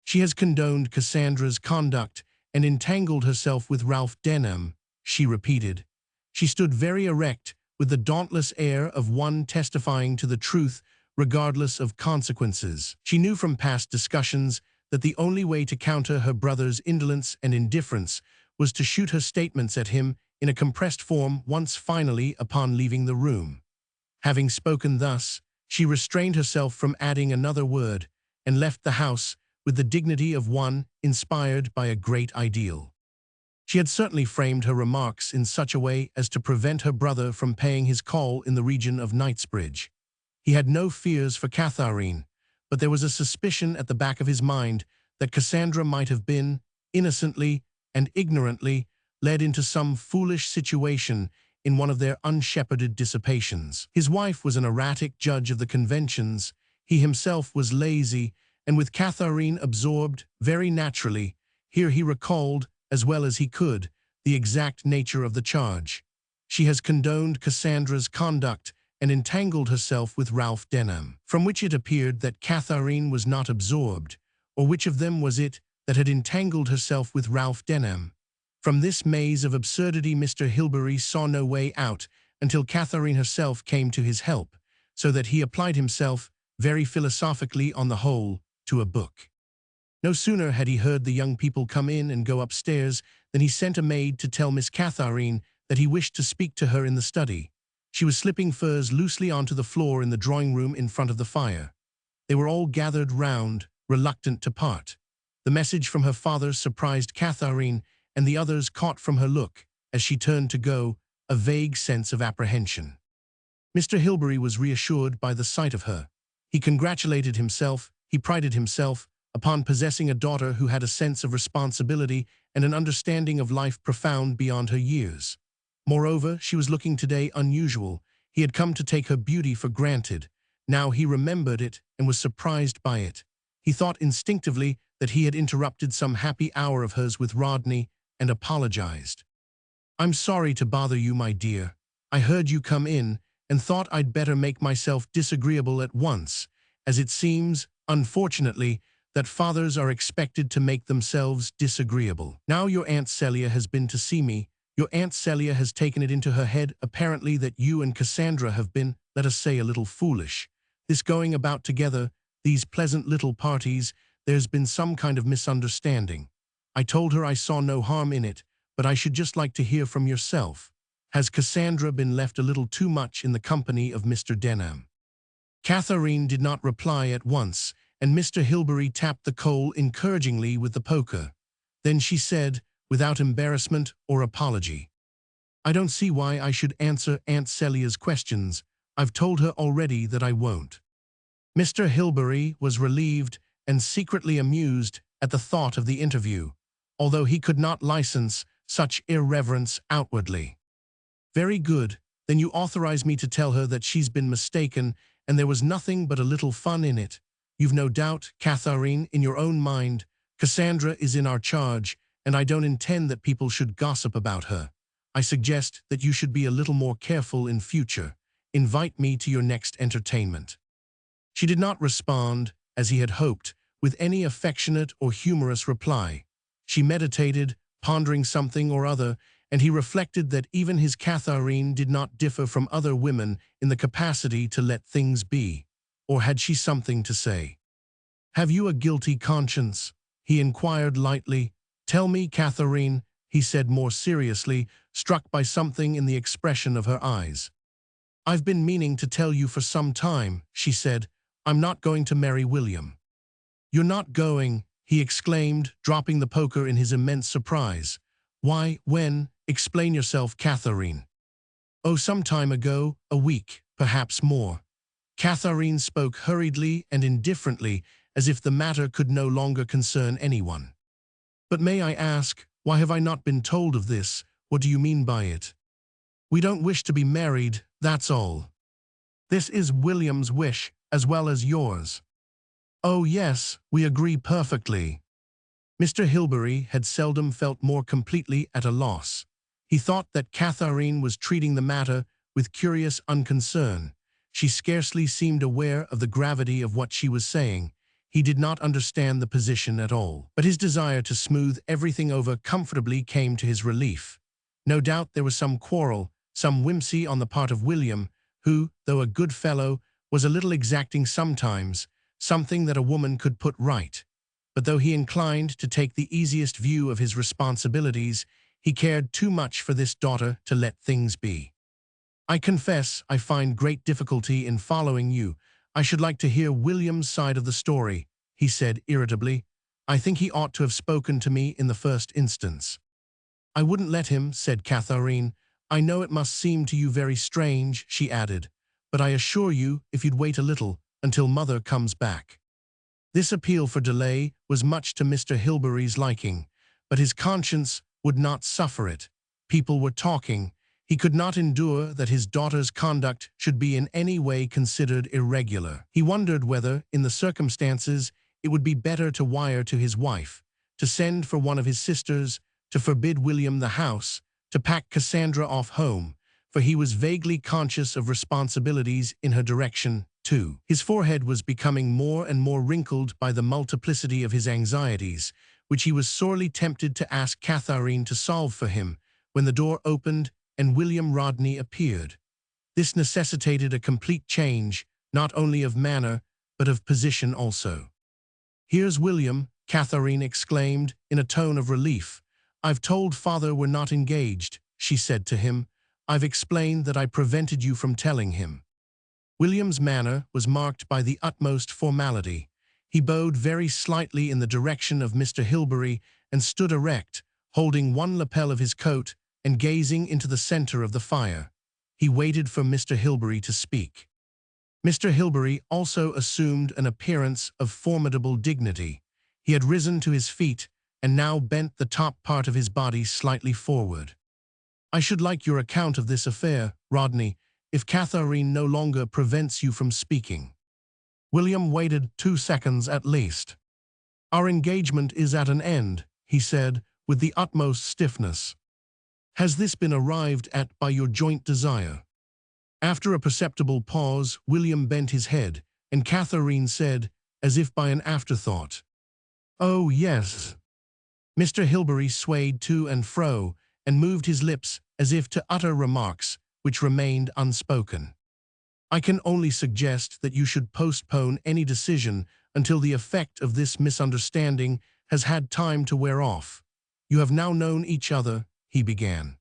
"She has condoned Cassandra's conduct and entangled herself with Ralph Denham," she repeated. She stood very erect, with the dauntless air of one testifying to the truth regardless of consequences. She knew from past discussions that the only way to counter her brother's indolence and indifference was to shoot her statements at him in a compressed form once finally upon leaving the room. Having spoken thus, she restrained herself from adding another word and left the house with the dignity of one inspired by a great ideal. She had certainly framed her remarks in such a way as to prevent her brother from paying his call in the region of Knightsbridge. He had no fears for Katharine, but there was a suspicion at the back of his mind that Cassandra might have been, innocently and ignorantly, led into some foolish situation in one of their unshepherded dissipations. His wife was an erratic judge of the conventions, he himself was lazy, and with Katharine absorbed, very naturally, here he recalled, as well as he could, the exact nature of the charge. She has condoned Cassandra's conduct and entangled herself with Ralph Denham, from which it appeared that Katharine was not absorbed, or which of them was it that had entangled herself with Ralph Denham. From this maze of absurdity Mr. Hilbery saw no way out until Katharine herself came to his help, so that he applied himself, very philosophically on the whole, to a book. No sooner had he heard the young people come in and go upstairs than he sent a maid to tell Miss Katharine that he wished to speak to her in the study. She was slipping furs loosely onto the floor in the drawing-room in front of the fire. They were all gathered round, reluctant to part. The message from her father surprised Katharine, and the others caught from her look, as she turned to go, a vague sense of apprehension. Mr. Hilbery was reassured by the sight of her. He congratulated himself, he prided himself, upon possessing a daughter who had a sense of responsibility and an understanding of life profound beyond her years. Moreover, she was looking today unusual. He had come to take her beauty for granted. Now he remembered it and was surprised by it. He thought instinctively that he had interrupted some happy hour of hers with Rodney and apologized. "I'm sorry to bother you, my dear. I heard you come in and thought I'd better make myself disagreeable at once, as it seems, unfortunately, that fathers are expected to make themselves disagreeable. Now your Aunt Celia has been to see me. Your Aunt Celia has taken it into her head, apparently, that you and Cassandra have been, let us say, a little foolish. This going about together, these pleasant little parties, there's been some kind of misunderstanding. I told her I saw no harm in it, but I should just like to hear from yourself. Has Cassandra been left a little too much in the company of Mr. Denham?" Katharine did not reply at once, and Mr. Hilbery tapped the coal encouragingly with the poker. Then she said, without embarrassment or apology, "I don't see why I should answer Aunt Celia's questions. I've told her already that I won't." Mr. Hilbery was relieved and secretly amused at the thought of the interview, although he could not license such irreverence outwardly. "Very good, then you authorize me to tell her that she's been mistaken and there was nothing but a little fun in it. You've no doubt, Katharine, in your own mind, Cassandra is in our charge, and I don't intend that people should gossip about her. I suggest that you should be a little more careful in future. Invite me to your next entertainment." She did not respond, as he had hoped, with any affectionate or humorous reply. She meditated, pondering something or other, and he reflected that even his Katharine did not differ from other women in the capacity to let things be. Or had she something to say? "Have you a guilty conscience?" he inquired lightly. "Tell me, Katharine," he said more seriously, struck by something in the expression of her eyes. "I've been meaning to tell you for some time," she said. "I'm not going to marry William." "You're not going?" he exclaimed, dropping the poker in his immense surprise. "Why, when? Explain yourself, Katharine." "Oh, some time ago, a week, perhaps more." Katharine spoke hurriedly and indifferently, as if the matter could no longer concern anyone. "But may I ask, why have I not been told of this? What do you mean by it?" "We don't wish to be married, that's all." "This is William's wish, as well as yours." "Oh yes, we agree perfectly." Mr. Hilbery had seldom felt more completely at a loss. He thought that Katharine was treating the matter with curious unconcern. She scarcely seemed aware of the gravity of what she was saying. He did not understand the position at all. But his desire to smooth everything over comfortably came to his relief. No doubt there was some quarrel, some whimsy on the part of William, who, though a good fellow, was a little exacting sometimes, something that a woman could put right. But though he inclined to take the easiest view of his responsibilities, he cared too much for this daughter to let things be. "I confess I find great difficulty in following you. I should like to hear William's side of the story," he said irritably. "I think he ought to have spoken to me in the first instance." "I wouldn't let him," said Katharine. "I know it must seem to you very strange," she added, "but I assure you, if you'd wait a little, until Mother comes back." This appeal for delay was much to Mr. Hilbery's liking, but his conscience would not suffer it. People were talking. He could not endure that his daughter's conduct should be in any way considered irregular. He wondered whether, in the circumstances, it would be better to wire to his wife, to send for one of his sisters, to forbid William the house, to pack Cassandra off home, for he was vaguely conscious of responsibilities in her direction, too. His forehead was becoming more and more wrinkled by the multiplicity of his anxieties, which he was sorely tempted to ask Katharine to solve for him, when the door opened and William Rodney appeared. This necessitated a complete change, not only of manner, but of position also. "Here's William," Katharine exclaimed, in a tone of relief. "I've told Father we're not engaged," she said to him. "I've explained that I prevented you from telling him." William's manner was marked by the utmost formality. He bowed very slightly in the direction of Mr. Hilbery and stood erect, holding one lapel of his coat and gazing into the center of the fire. He waited for Mr. Hilbery to speak. Mr. Hilbery also assumed an appearance of formidable dignity. He had risen to his feet and now bent the top part of his body slightly forward. "I should like your account of this affair, Rodney, if Katharine no longer prevents you from speaking." William waited 2 seconds at least. "Our engagement is at an end," he said, with the utmost stiffness. "Has this been arrived at by your joint desire?" After a perceptible pause, William bent his head, and Katharine said, as if by an afterthought, "Oh, yes." Mr. Hilbery swayed to and fro, and moved his lips as if to utter remarks which remained unspoken. "I can only suggest that you should postpone any decision until the effect of this misunderstanding has had time to wear off. You have now known each other," he began.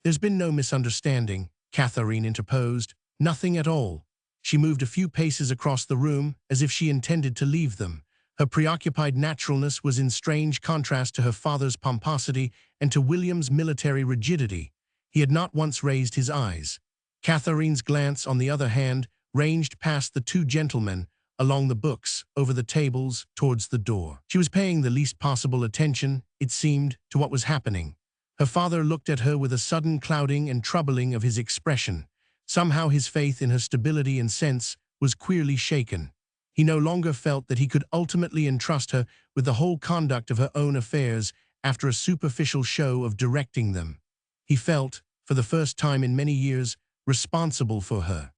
"There's been no misunderstanding," Katharine interposed. "Nothing at all." She moved a few paces across the room as if she intended to leave them. Her preoccupied naturalness was in strange contrast to her father's pomposity and to William's military rigidity. He had not once raised his eyes. Katharine's glance, on the other hand, ranged past the two gentlemen, along the books, over the tables, towards the door. She was paying the least possible attention, it seemed, to what was happening. Her father looked at her with a sudden clouding and troubling of his expression. Somehow his faith in her stability and sense was queerly shaken. He no longer felt that he could ultimately entrust her with the whole conduct of her own affairs after a superficial show of directing them. He felt, for the first time in many years, responsible for her.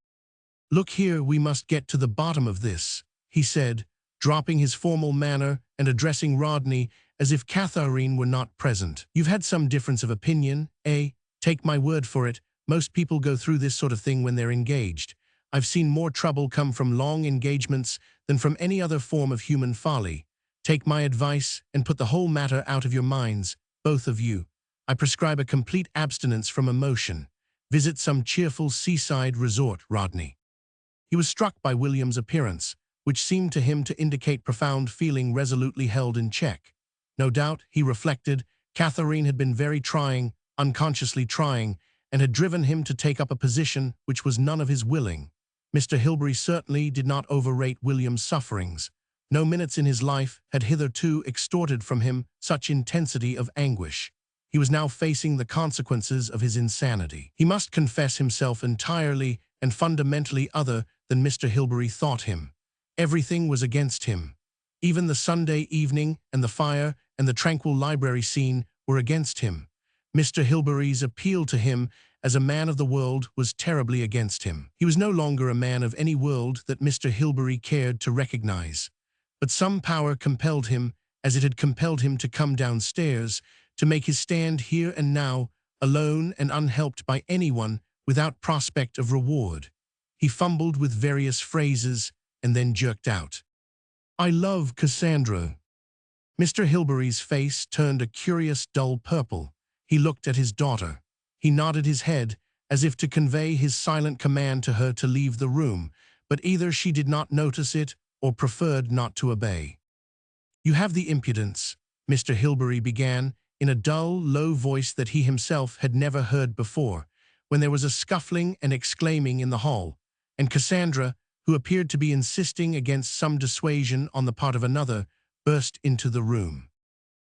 "Look here, we must get to the bottom of this," he said, dropping his formal manner and addressing Rodney as if Katharine were not present. "You've had some difference of opinion, eh? Take my word for it, most people go through this sort of thing when they're engaged. I've seen more trouble come from long engagements than from any other form of human folly. Take my advice and put the whole matter out of your minds, both of you. I prescribe a complete abstinence from emotion. Visit some cheerful seaside resort, Rodney." He was struck by William's appearance, which seemed to him to indicate profound feeling resolutely held in check. No doubt, he reflected, Katharine had been very trying, unconsciously trying, and had driven him to take up a position which was none of his willing. Mr. Hilbery certainly did not overrate William's sufferings. No minutes in his life had hitherto extorted from him such intensity of anguish. He was now facing the consequences of his insanity. He must confess himself entirely and fundamentally other than Mr. Hilbery thought him. Everything was against him. Even the Sunday evening and the fire and the tranquil library scene were against him. Mr. Hilbery's appeal to him as a man of the world was terribly against him. He was no longer a man of any world that Mr. Hilbery cared to recognize. But some power compelled him, as it had compelled him to come downstairs, to make his stand here and now, alone and unhelped by anyone, without prospect of reward. He fumbled with various phrases and then jerked out, "I love Cassandra." Mr. Hilbery's face turned a curious dull purple. He looked at his daughter. He nodded his head, as if to convey his silent command to her to leave the room, but either she did not notice it or preferred not to obey. "You have the impudence," Mr. Hilbery began, in a dull, low voice that he himself had never heard before, when there was a scuffling and exclaiming in the hall, and Cassandra, who appeared to be insisting against some dissuasion on the part of another, burst into the room.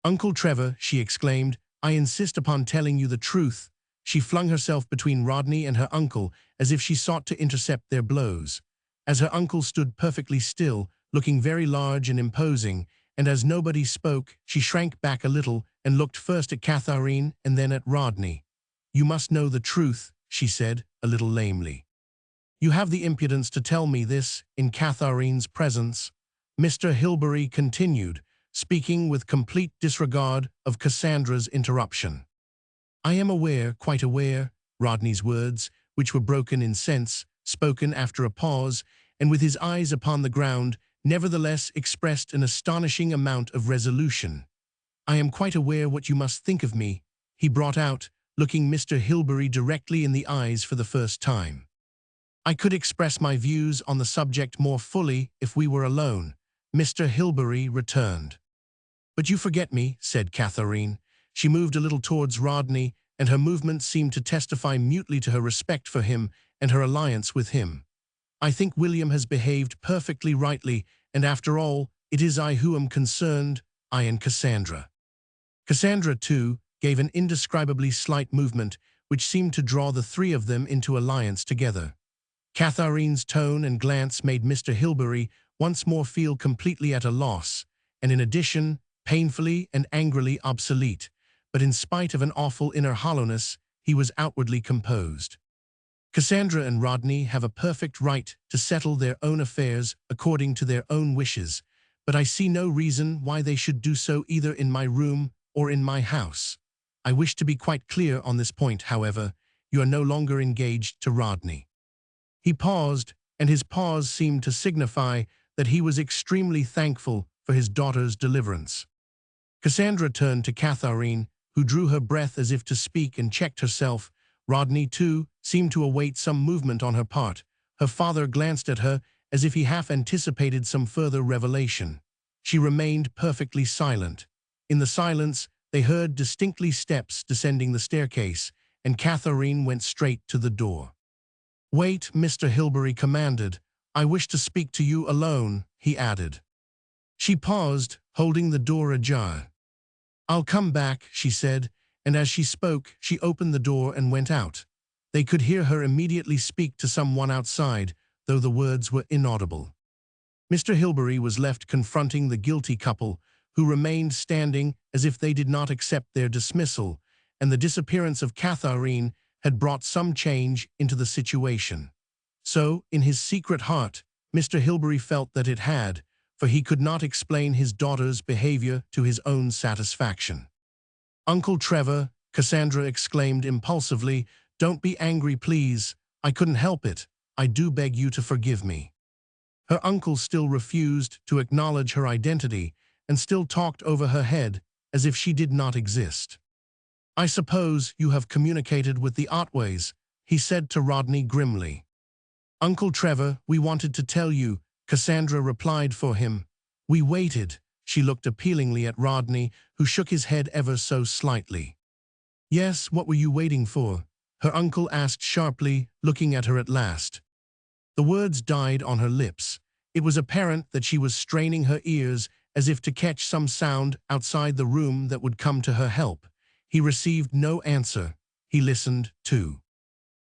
"Uncle Trevor," she exclaimed, "I insist upon telling you the truth." She flung herself between Rodney and her uncle as if she sought to intercept their blows. As her uncle stood perfectly still, looking very large and imposing, and as nobody spoke, she shrank back a little and looked first at Katharine and then at Rodney. "You must know the truth," she said, a little lamely. "You have the impudence to tell me this in Katharine's presence," Mr. Hilbery continued, speaking with complete disregard of Cassandra's interruption. "I am aware, quite aware," Rodney's words, which were broken in sense, spoken after a pause, and with his eyes upon the ground, nevertheless expressed an astonishing amount of resolution. "I am quite aware what you must think of me," he brought out, looking Mr. Hilbery directly in the eyes for the first time. "I could express my views on the subject more fully if we were alone," Mr. Hilbery returned. "But you forget me," said Katharine. She moved a little towards Rodney, and her movement seemed to testify mutely to her respect for him and her alliance with him. "I think William has behaved perfectly rightly, and after all, it is I who am concerned, I and Cassandra." Cassandra, too, gave an indescribably slight movement, which seemed to draw the three of them into alliance together. Katharine's tone and glance made Mr. Hilbery once more feel completely at a loss, and in addition, painfully and angrily obsolete, but in spite of an awful inner hollowness, he was outwardly composed. "Cassandra and Rodney have a perfect right to settle their own affairs according to their own wishes, but I see no reason why they should do so either in my room or in my house. I wish to be quite clear on this point, however. You are no longer engaged to Rodney." He paused, and his pause seemed to signify that he was extremely thankful for his daughter's deliverance. Cassandra turned to Katharine, who drew her breath as if to speak and checked herself. Rodney, too, seemed to await some movement on her part. Her father glanced at her as if he half anticipated some further revelation. She remained perfectly silent. In the silence, they heard distinctly steps descending the staircase, and Katharine went straight to the door. "Wait," Mr. Hilbery commanded. I wish to speak to you alone, he added. She paused, holding the door ajar. I'll come back, she said, and as she spoke, she opened the door and went out. They could hear her immediately speak to someone outside, though the words were inaudible. Mr. Hilbery was left confronting the guilty couple, who remained standing as if they did not accept their dismissal, and the disappearance of Katharine had brought some change into the situation. So, in his secret heart, Mr. Hilbery felt that it had, for he could not explain his daughter's behavior to his own satisfaction. Uncle Trevor, Cassandra exclaimed impulsively, don't be angry, please. I couldn't help it. I do beg you to forgive me. Her uncle still refused to acknowledge her identity and still talked over her head as if she did not exist. I suppose you have communicated with the Otways, he said to Rodney grimly. Uncle Trevor, we wanted to tell you, Cassandra replied for him. We waited. She looked appealingly at Rodney, who shook his head ever so slightly. Yes, what were you waiting for? Her uncle asked sharply, looking at her at last. The words died on her lips. It was apparent that she was straining her ears as if to catch some sound outside the room that would come to her help. He received no answer. He listened, too.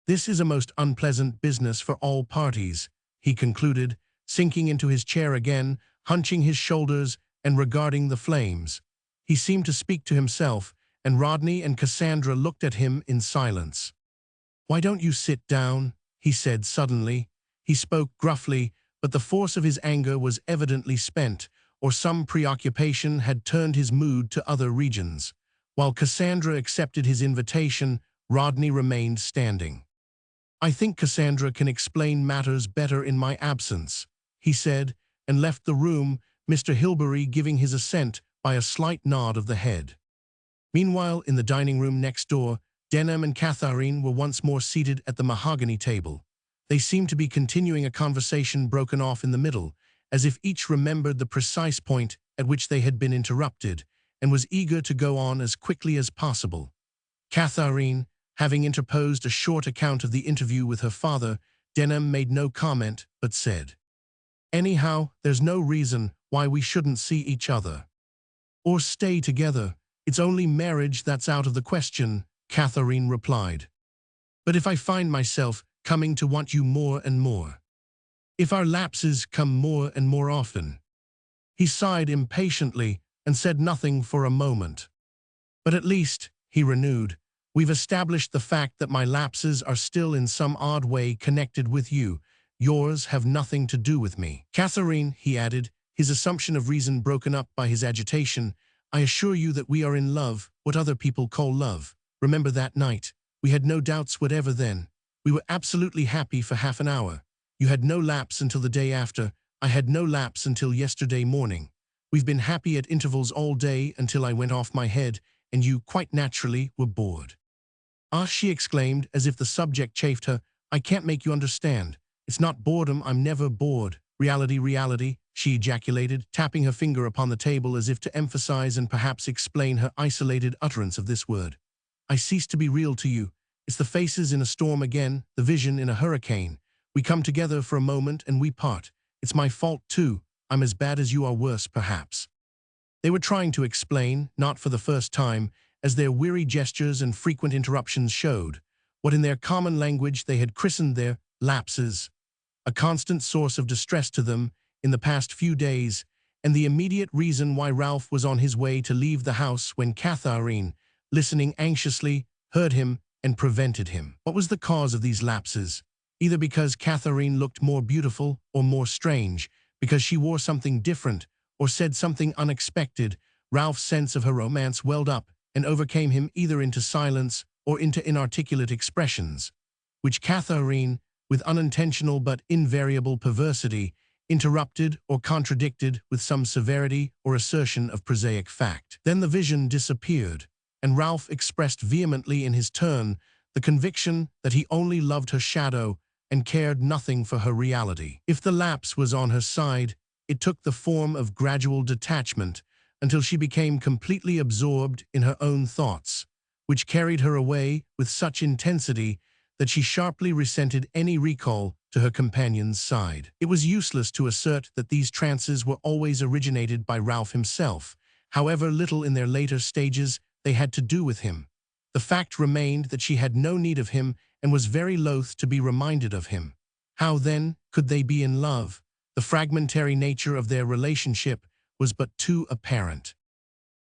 This is a most unpleasant business for all parties, he concluded, sinking into his chair again, hunching his shoulders and regarding the flames. He seemed to speak to himself, and Rodney and Cassandra looked at him in silence. Why don't you sit down? He said suddenly. He spoke gruffly, but the force of his anger was evidently spent, or some preoccupation had turned his mood to other regions. While Cassandra accepted his invitation, Rodney remained standing. I think Cassandra can explain matters better in my absence, he said, and left the room, Mr. Hilbery giving his assent by a slight nod of the head. Meanwhile, in the dining room next door, Denham and Katharine were once more seated at the mahogany table. They seemed to be continuing a conversation broken off in the middle, as if each remembered the precise point at which they had been interrupted, and was eager to go on as quickly as possible. Katharine, having interposed a short account of the interview with her father, Denham made no comment, but said, Anyhow, there's no reason why we shouldn't see each other. Or stay together. It's only marriage that's out of the question, Katharine replied. But if I find myself coming to want you more and more, if our lapses come more and more often. He sighed impatiently and said nothing for a moment. But at least, he renewed, we've established the fact that my lapses are still in some odd way connected with you. Yours have nothing to do with me. Katharine, he added, his assumption of reason broken up by his agitation, I assure you that we are in love, what other people call love. Remember that night. We had no doubts whatever then. We were absolutely happy for half an hour. You had no lapse until the day after. I had no lapse until yesterday morning. We've been happy at intervals all day until I went off my head, and you, quite naturally, were bored. Ah, she exclaimed, as if the subject chafed her, I can't make you understand. It's not boredom, I'm never bored. Reality, she ejaculated, tapping her finger upon the table as if to emphasize and perhaps explain her isolated utterance of this word. I cease to be real to you. It's the faces in a storm again, the vision in a hurricane. We come together for a moment and we part. It's my fault too. I'm as bad as you are, worse perhaps. They were trying to explain, not for the first time, as their weary gestures and frequent interruptions showed, what in their common language they had christened their lapses, a constant source of distress to them in the past few days, and the immediate reason why Ralph was on his way to leave the house when Katharine, listening anxiously, heard him and prevented him. What was the cause of these lapses? Either because Katharine looked more beautiful or more strange, because she wore something different or said something unexpected, Ralph's sense of her romance welled up and overcame him either into silence or into inarticulate expressions, which Katharine, with unintentional but invariable perversity, interrupted or contradicted with some severity or assertion of prosaic fact. Then the vision disappeared, and Ralph expressed vehemently in his turn the conviction that he only loved her shadow and cared nothing for her reality. If the lapse was on her side, it took the form of gradual detachment until she became completely absorbed in her own thoughts, which carried her away with such intensity that she sharply resented any recall to her companion's side. It was useless to assert that these trances were always originated by Ralph himself. However little in their later stages they had to do with him. The fact remained that she had no need of him and was very loath to be reminded of him. How, then, could they be in love? The fragmentary nature of their relationship was but too apparent.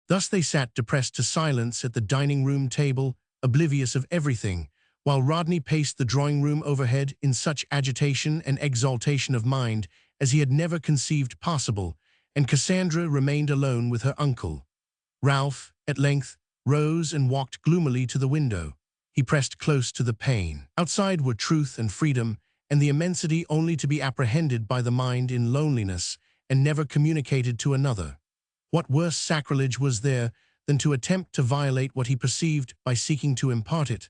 Thus they sat depressed to silence at the dining-room table, oblivious of everything, while Rodney paced the drawing-room overhead in such agitation and exaltation of mind as he had never conceived possible, and Cassandra remained alone with her uncle. Ralph, at length, rose and walked gloomily to the window. He pressed close to the pane. Outside were truth and freedom, and the immensity only to be apprehended by the mind in loneliness and never communicated to another. What worse sacrilege was there than to attempt to violate what he perceived by seeking to impart it?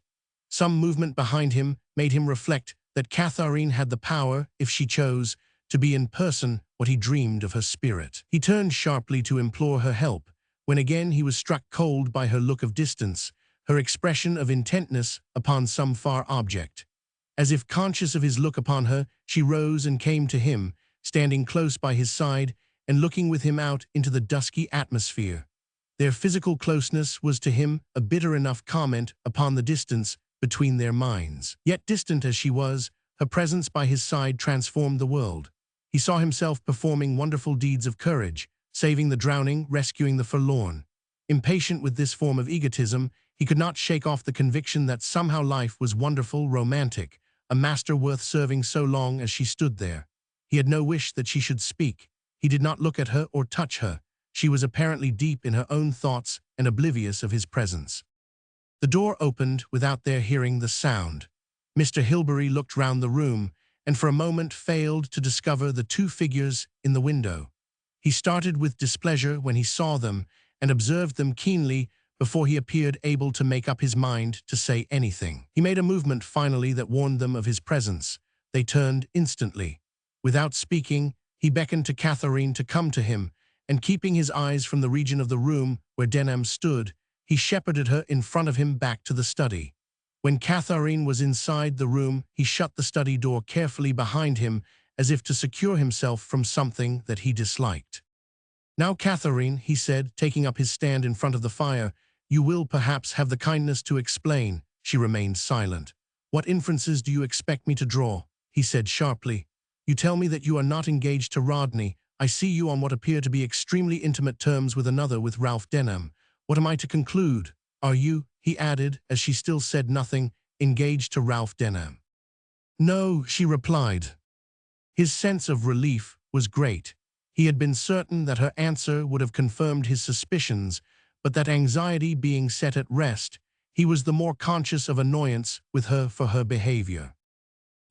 Some movement behind him made him reflect that Katharine had the power, if she chose, to be in person what he dreamed of her spirit. He turned sharply to implore her help, when again he was struck cold by her look of distance, her expression of intentness upon some far object. As if conscious of his look upon her, she rose and came to him, standing close by his side and looking with him out into the dusky atmosphere. Their physical closeness was to him a bitter enough comment upon the distance between their minds. Yet distant as she was, her presence by his side transformed the world. He saw himself performing wonderful deeds of courage, saving the drowning, rescuing the forlorn. Impatient with this form of egotism, he could not shake off the conviction that somehow life was wonderful, romantic, a master worth serving so long as she stood there. He had no wish that she should speak. He did not look at her or touch her. She was apparently deep in her own thoughts and oblivious of his presence. The door opened without their hearing the sound. Mr. Hilbery looked round the room, and for a moment failed to discover the two figures in the window. He started with displeasure when he saw them, and observed them keenly before he appeared able to make up his mind to say anything. He made a movement finally that warned them of his presence. They turned instantly. Without speaking, he beckoned to Katharine to come to him, and keeping his eyes from the region of the room where Denham stood, he shepherded her in front of him back to the study. When Katharine was inside the room, he shut the study door carefully behind him, as if to secure himself from something that he disliked. "Now, Katharine," he said, taking up his stand in front of the fire, "you will perhaps have the kindness to explain." She remained silent. "What inferences do you expect me to draw?" he said sharply. "You tell me that you are not engaged to Rodney. I see you on what appear to be extremely intimate terms with another, with Ralph Denham. What am I to conclude? Are you," he added, as she still said nothing, "engaged to Ralph Denham?" "No," she replied. His sense of relief was great. He had been certain that her answer would have confirmed his suspicions, but that anxiety being set at rest, he was the more conscious of annoyance with her for her behavior.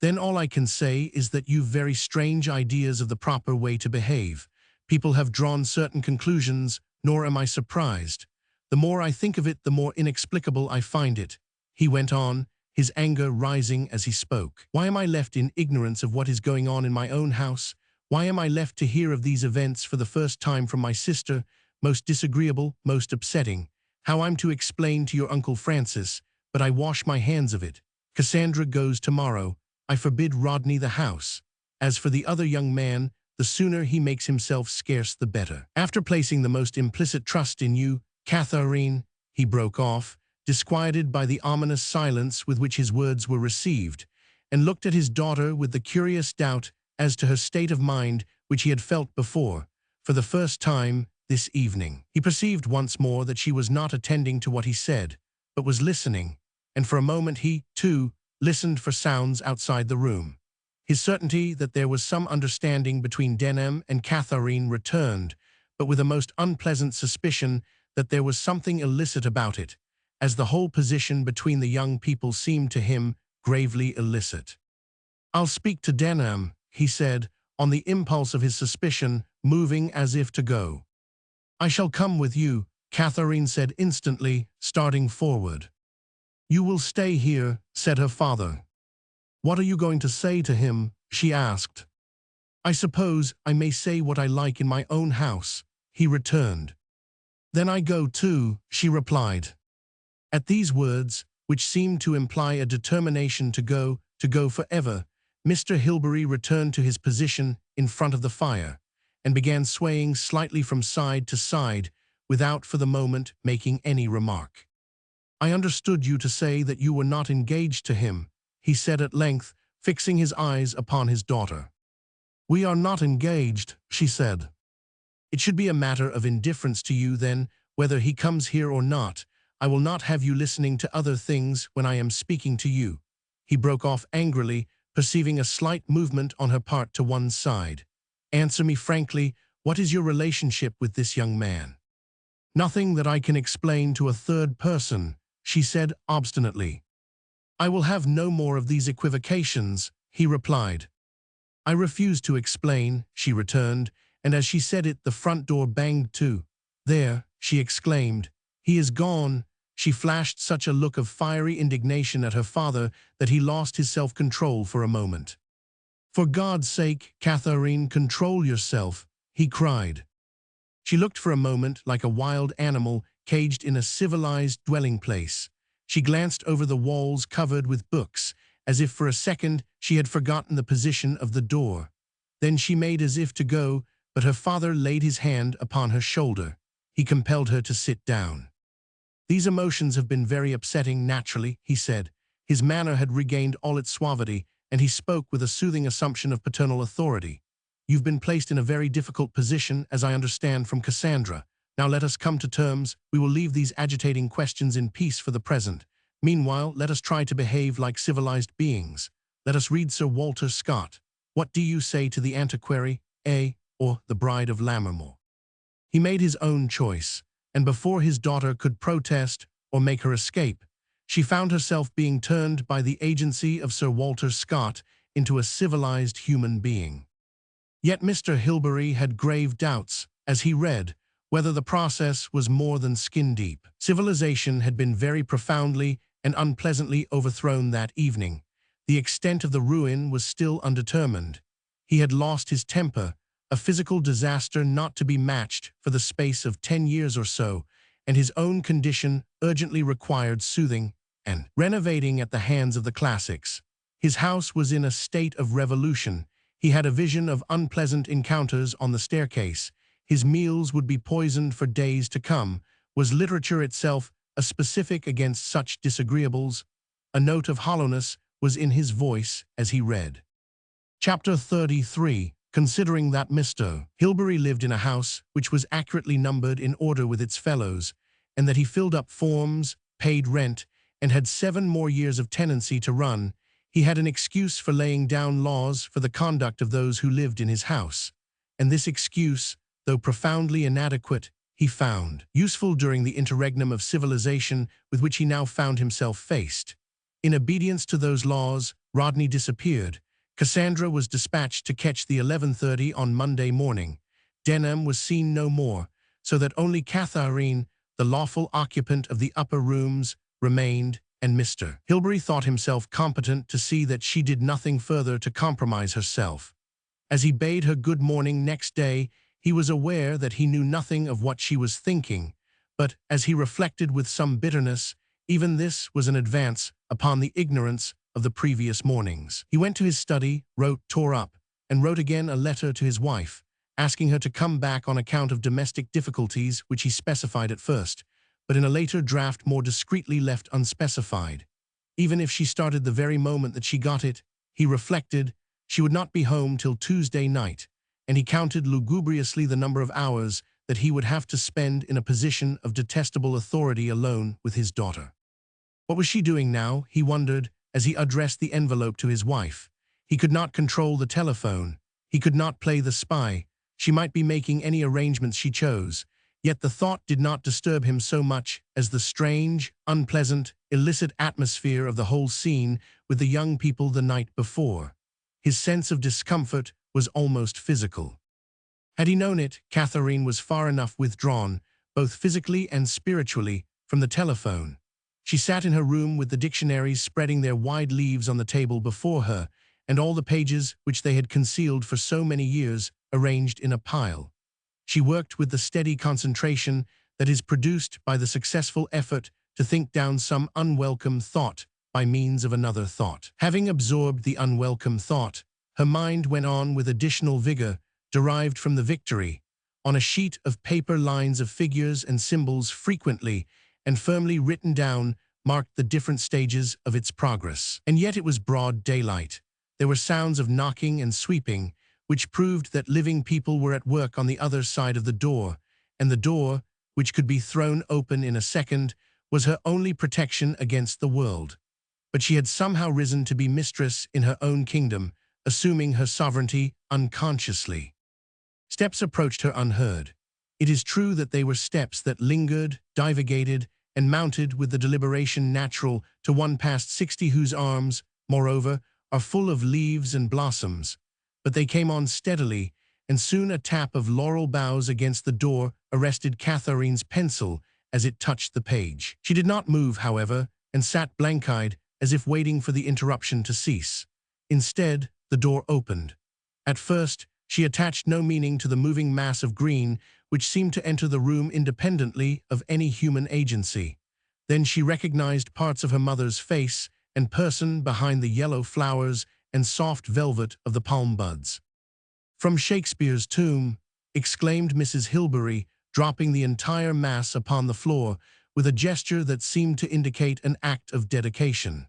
"Then all I can say is that you've very strange ideas of the proper way to behave. People have drawn certain conclusions, nor am I surprised. The more I think of it, the more inexplicable I find it," he went on, his anger rising as he spoke. "Why am I left in ignorance of what is going on in my own house? Why am I left to hear of these events for the first time from my sister? Most disagreeable, most upsetting. How I'm to explain to your Uncle Francis, but I wash my hands of it. Cassandra goes tomorrow. I forbid Rodney the house. As for the other young man, the sooner he makes himself scarce the better. After placing the most implicit trust in you, Katharine," he broke off, disquieted by the ominous silence with which his words were received, and looked at his daughter with the curious doubt as to her state of mind which he had felt before, for the first time, this evening. He perceived once more that she was not attending to what he said, but was listening, and for a moment he, too, listened for sounds outside the room. His certainty that there was some understanding between Denham and Katharine returned, but with a most unpleasant suspicion that there was something illicit about it, as the whole position between the young people seemed to him gravely illicit. "I'll speak to Denham," he said, on the impulse of his suspicion, moving as if to go. "I shall come with you," Katharine said instantly, starting forward. "You will stay here," said her father. "What are you going to say to him?" she asked. "I suppose I may say what I like in my own house," he returned. "Then I go too," she replied. At these words, which seemed to imply a determination to go forever, Mr. Hilbery returned to his position in front of the fire and began swaying slightly from side to side without for the moment making any remark. "I understood you to say that you were not engaged to him," he said at length, fixing his eyes upon his daughter. "We are not engaged," she said. "It should be a matter of indifference to you, then, whether he comes here or not. I will not have you listening to other things when I am speaking to you." He broke off angrily, perceiving a slight movement on her part to one side. "Answer me frankly, what is your relationship with this young man?" "Nothing that I can explain to a third person," she said obstinately. "I will have no more of these equivocations," he replied. "I refuse to explain," she returned, and as she said it the front door banged to. "There," she exclaimed, "he is gone." She flashed such a look of fiery indignation at her father that he lost his self-control for a moment. "For God's sake, Katharine, control yourself," he cried. She looked for a moment like a wild animal caged in a civilized dwelling place. She glanced over the walls covered with books, as if for a second she had forgotten the position of the door. Then she made as if to go, but her father laid his hand upon her shoulder. He compelled her to sit down. "These emotions have been very upsetting, naturally," he said. His manner had regained all its suavity, and he spoke with a soothing assumption of paternal authority. "You've been placed in a very difficult position, as I understand from Cassandra. Now let us come to terms. We will leave these agitating questions in peace for the present. Meanwhile, let us try to behave like civilized beings. Let us read Sir Walter Scott. What do you say to The Antiquary, or The Bride of Lammermoor?" He made his own choice, and before his daughter could protest or make her escape, she found herself being turned by the agency of Sir Walter Scott into a civilized human being. Yet Mr. Hilbery had grave doubts, as he read, whether the process was more than skin-deep. Civilization had been very profoundly and unpleasantly overthrown that evening. The extent of the ruin was still undetermined. He had lost his temper, a physical disaster not to be matched for the space of 10 years or so, and his own condition urgently required soothing and renovating at the hands of the classics. His house was in a state of revolution. He had a vision of unpleasant encounters on the staircase. His meals would be poisoned for days to come. Was literature itself a specific against such disagreeables? A note of hollowness was in his voice as he read. Chapter 33. Considering that Mr. Hilbery lived in a house which was accurately numbered in order with its fellows, and that he filled up forms, paid rent, and had 7 more years of tenancy to run, he had an excuse for laying down laws for the conduct of those who lived in his house. And this excuse, though profoundly inadequate, he found useful during the interregnum of civilization with which he now found himself faced. In obedience to those laws, Rodney disappeared. Cassandra was dispatched to catch the 11:30 on Monday morning. Denham was seen no more, so that only Katharine, the lawful occupant of the upper rooms, remained, and Mr. Hilbery thought himself competent to see that she did nothing further to compromise herself. As he bade her good morning next day, he was aware that he knew nothing of what she was thinking, but, as he reflected with some bitterness, even this was an advance upon the ignorance of the previous mornings. He went to his study, tore up, and wrote again a letter to his wife, asking her to come back on account of domestic difficulties which he specified at first, but in a later draft more discreetly left unspecified. Even if she started the very moment that she got it, he reflected, she would not be home till Tuesday night, and he counted lugubriously the number of hours that he would have to spend in a position of detestable authority alone with his daughter. What was she doing now, he wondered, as he addressed the envelope to his wife. He could not control the telephone. He could not play the spy. She might be making any arrangements she chose. Yet the thought did not disturb him so much as the strange, unpleasant, illicit atmosphere of the whole scene with the young people the night before. His sense of discomfort was almost physical. Had he known it, Katharine was far enough withdrawn, both physically and spiritually, from the telephone. She sat in her room with the dictionaries spreading their wide leaves on the table before her, and all the pages which they had concealed for so many years arranged in a pile. She worked with the steady concentration that is produced by the successful effort to think down some unwelcome thought by means of another thought. Having absorbed the unwelcome thought, her mind went on with additional vigor derived from the victory. On a sheet of paper, lines of figures and symbols frequently and firmly written down marked the different stages of its progress. And yet it was broad daylight. There were sounds of knocking and sweeping, which proved that living people were at work on the other side of the door, and the door, which could be thrown open in a second, was her only protection against the world. But she had somehow risen to be mistress in her own kingdom, assuming her sovereignty unconsciously. Steps approached her unheard. It is true that they were steps that lingered, divagated, and mounted with the deliberation natural to one past 60 whose arms, moreover, are full of leaves and blossoms. But they came on steadily, and soon a tap of laurel boughs against the door arrested Katharine's pencil as it touched the page. She did not move, however, and sat blank-eyed as if waiting for the interruption to cease. Instead, the door opened. At first, she attached no meaning to the moving mass of green which seemed to enter the room independently of any human agency. Then she recognized parts of her mother's face and person behind the yellow flowers and soft velvet of the palm buds. "From Shakespeare's tomb," exclaimed Mrs. Hilbery, dropping the entire mass upon the floor with a gesture that seemed to indicate an act of dedication.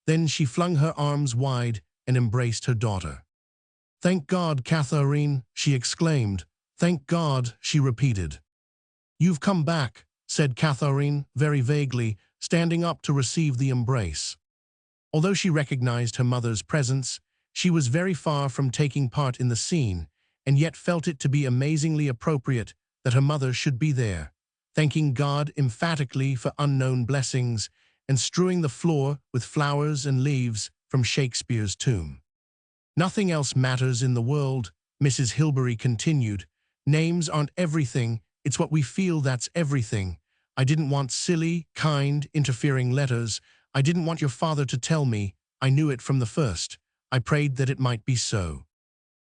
Then she flung her arms wide and embraced her daughter. "Thank God, Katharine," she exclaimed. "Thank God," she repeated. "You've come back," said Katharine, very vaguely, standing up to receive the embrace. Although she recognized her mother's presence, she was very far from taking part in the scene, and yet felt it to be amazingly appropriate that her mother should be there, thanking God emphatically for unknown blessings and strewing the floor with flowers and leaves from Shakespeare's tomb. "Nothing else matters in the world," Mrs. Hilbery continued. "Names aren't everything, it's what we feel that's everything. I didn't want silly, kind, interfering letters. I didn't want your father to tell me. I knew it from the first. I prayed that it might be so."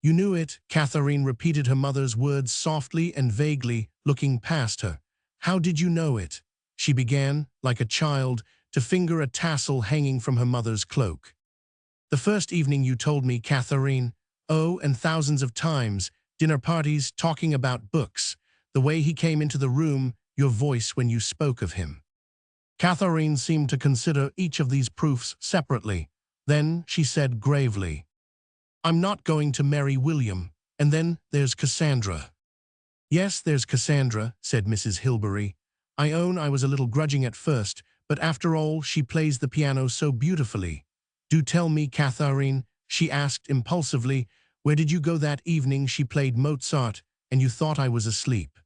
"You knew it," Katharine repeated her mother's words softly and vaguely, looking past her. "How did you know it?" She began, like a child, to finger a tassel hanging from her mother's cloak. "The first evening you told me, Katharine. Oh, and thousands of times. Dinner parties, talking about books. The way he came into the room, your voice when you spoke of him." Katharine seemed to consider each of these proofs separately. Then she said gravely, "I'm not going to marry William, and then there's Cassandra." "Yes, there's Cassandra," said Mrs. Hilbery. "I own I was a little grudging at first, but after all, she plays the piano so beautifully. Do tell me, Katharine," she asked impulsively, "where did you go that evening she played Mozart and you thought I was asleep?"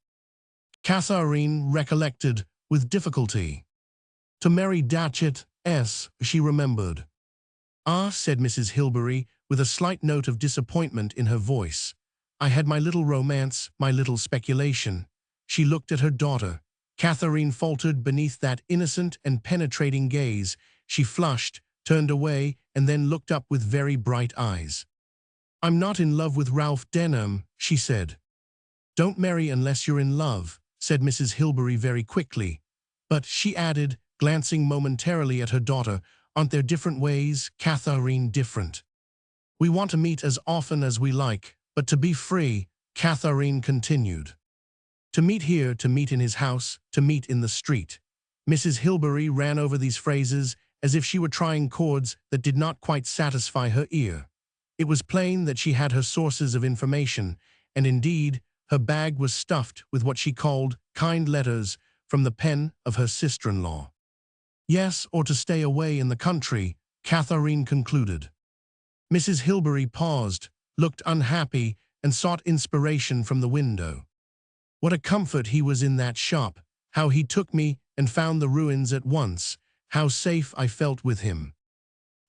Katharine recollected with difficulty. "To Mary Datchet, she remembered." "Ah," said Mrs. Hilbery, with a slight note of disappointment in her voice. "I had my little romance, my little speculation." She looked at her daughter. Katharine faltered beneath that innocent and penetrating gaze. She flushed, turned away, and then looked up with very bright eyes. "I'm not in love with Ralph Denham," she said. "Don't marry unless you're in love," said Mrs. Hilbery very quickly. "But," she added, glancing momentarily at her daughter, "aren't there different ways, Katharine, different? We want to meet as often as we like, but to be free," Katharine continued. "To meet here, to meet in his house, to meet in the street." Mrs. Hilbery ran over these phrases as if she were trying chords that did not quite satisfy her ear. It was plain that she had her sources of information, and indeed, her bag was stuffed with what she called kind letters from the pen of her sister-in-law. "Yes, or to stay away in the country," Katharine concluded. Mrs. Hilbery paused, looked unhappy, and sought inspiration from the window. "What a comfort he was in that shop, how he took me and found the ruins at once, how safe I felt with him."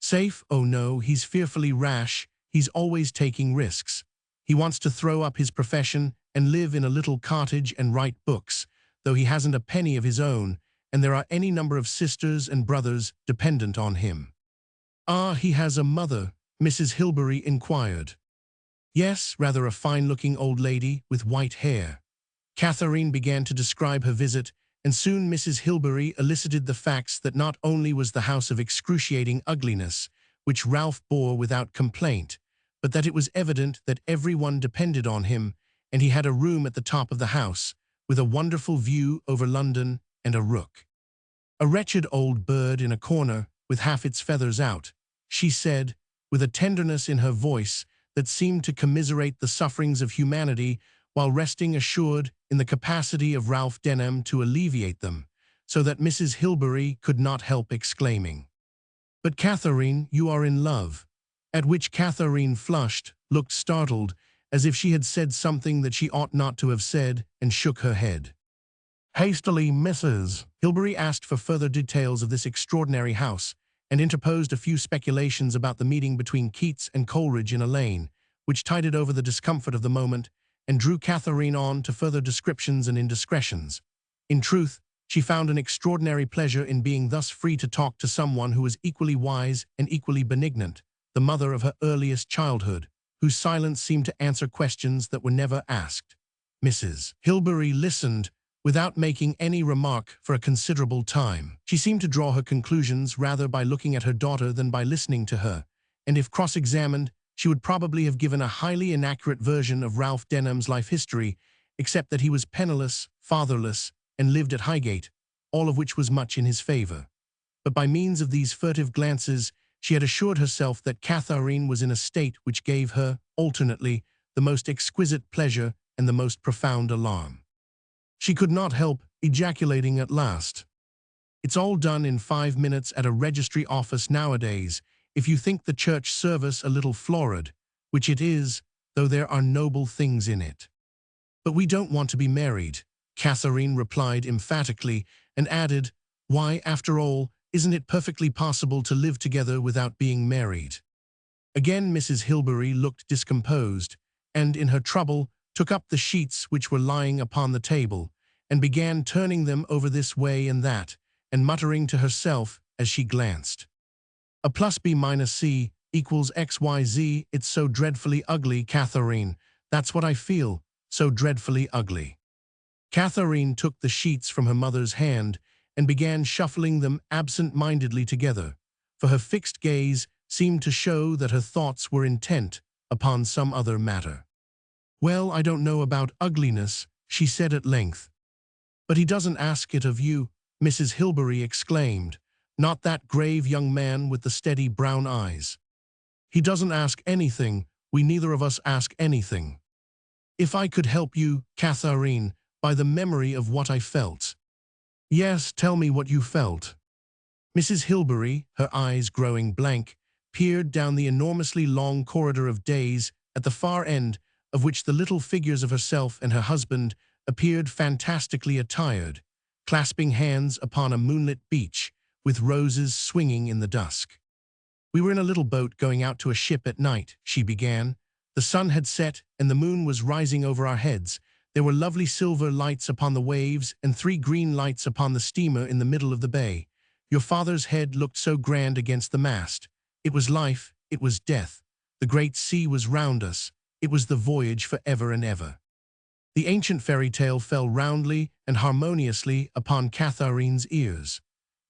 "Safe? Oh no, he's fearfully rash, he's always taking risks. He wants to throw up his profession and live in a little cottage and write books, though he hasn't a penny of his own, and there are any number of sisters and brothers dependent on him." "Ah, he has a mother?" Mrs. Hilbery inquired. "Yes, rather a fine-looking old lady with white hair." Katharine began to describe her visit, and soon Mrs. Hilbery elicited the facts that not only was the house of excruciating ugliness, which Ralph bore without complaint, but that it was evident that everyone depended on him, and he had a room at the top of the house, with a wonderful view over London and a rook. A wretched old bird in a corner, with half its feathers out, she said, with a tenderness in her voice that seemed to commiserate the sufferings of humanity while resting assured in the capacity of Ralph Denham to alleviate them, so that Mrs. Hilbery could not help exclaiming, "But Katharine, you are in love," at which Katharine flushed, looked startled, as if she had said something that she ought not to have said, and shook her head. Hastily, Mrs. Hilbery asked for further details of this extraordinary house, and interposed a few speculations about the meeting between Keats and Coleridge in a lane, which tided over the discomfort of the moment, and drew Katharine on to further descriptions and indiscretions. In truth, she found an extraordinary pleasure in being thus free to talk to someone who was equally wise and equally benignant, the mother of her earliest childhood, whose silence seemed to answer questions that were never asked. Mrs. Hilbery listened, without making any remark, for a considerable time. She seemed to draw her conclusions rather by looking at her daughter than by listening to her, and if cross-examined, she would probably have given a highly inaccurate version of Ralph Denham's life history, except that he was penniless, fatherless, and lived at Highgate, all of which was much in his favor. But by means of these furtive glances, she had assured herself that Katharine was in a state which gave her, alternately, the most exquisite pleasure and the most profound alarm. She could not help ejaculating at last, "It's all done in 5 minutes at a registry office nowadays, if you think the church service a little florid, which it is, though there are noble things in it." "But we don't want to be married," Katharine replied emphatically, and added, "Why, after all, isn't it perfectly possible to live together without being married?" Again Mrs. Hilbery looked discomposed, and, in her trouble, took up the sheets which were lying upon the table, and began turning them over this way and that, and muttering to herself as she glanced, "A plus B minus C equals XYZ, it's so dreadfully ugly, Katharine, that's what I feel, so dreadfully ugly." Katharine took the sheets from her mother's hand and began shuffling them absent-mindedly together, for her fixed gaze seemed to show that her thoughts were intent upon some other matter. "Well, I don't know about ugliness," she said at length. "But he doesn't ask it of you," Mrs. Hilbery exclaimed, "not that grave young man with the steady brown eyes. He doesn't ask anything, we neither of us ask anything. If I could help you, Katharine, by the memory of what I felt." "Yes, tell me what you felt." Mrs. Hilbery, her eyes growing blank, peered down the enormously long corridor of days, at the far end of which the little figures of herself and her husband appeared fantastically attired, clasping hands upon a moonlit beach, with roses swinging in the dusk. "We were in a little boat going out to a ship at night," she began. "The sun had set, and the moon was rising over our heads. There were lovely silver lights upon the waves, and 3 green lights upon the steamer in the middle of the bay. Your father's head looked so grand against the mast. It was life, it was death. The great sea was round us. It was the voyage for ever and ever." The ancient fairy tale fell roundly and harmoniously upon Katharine's ears.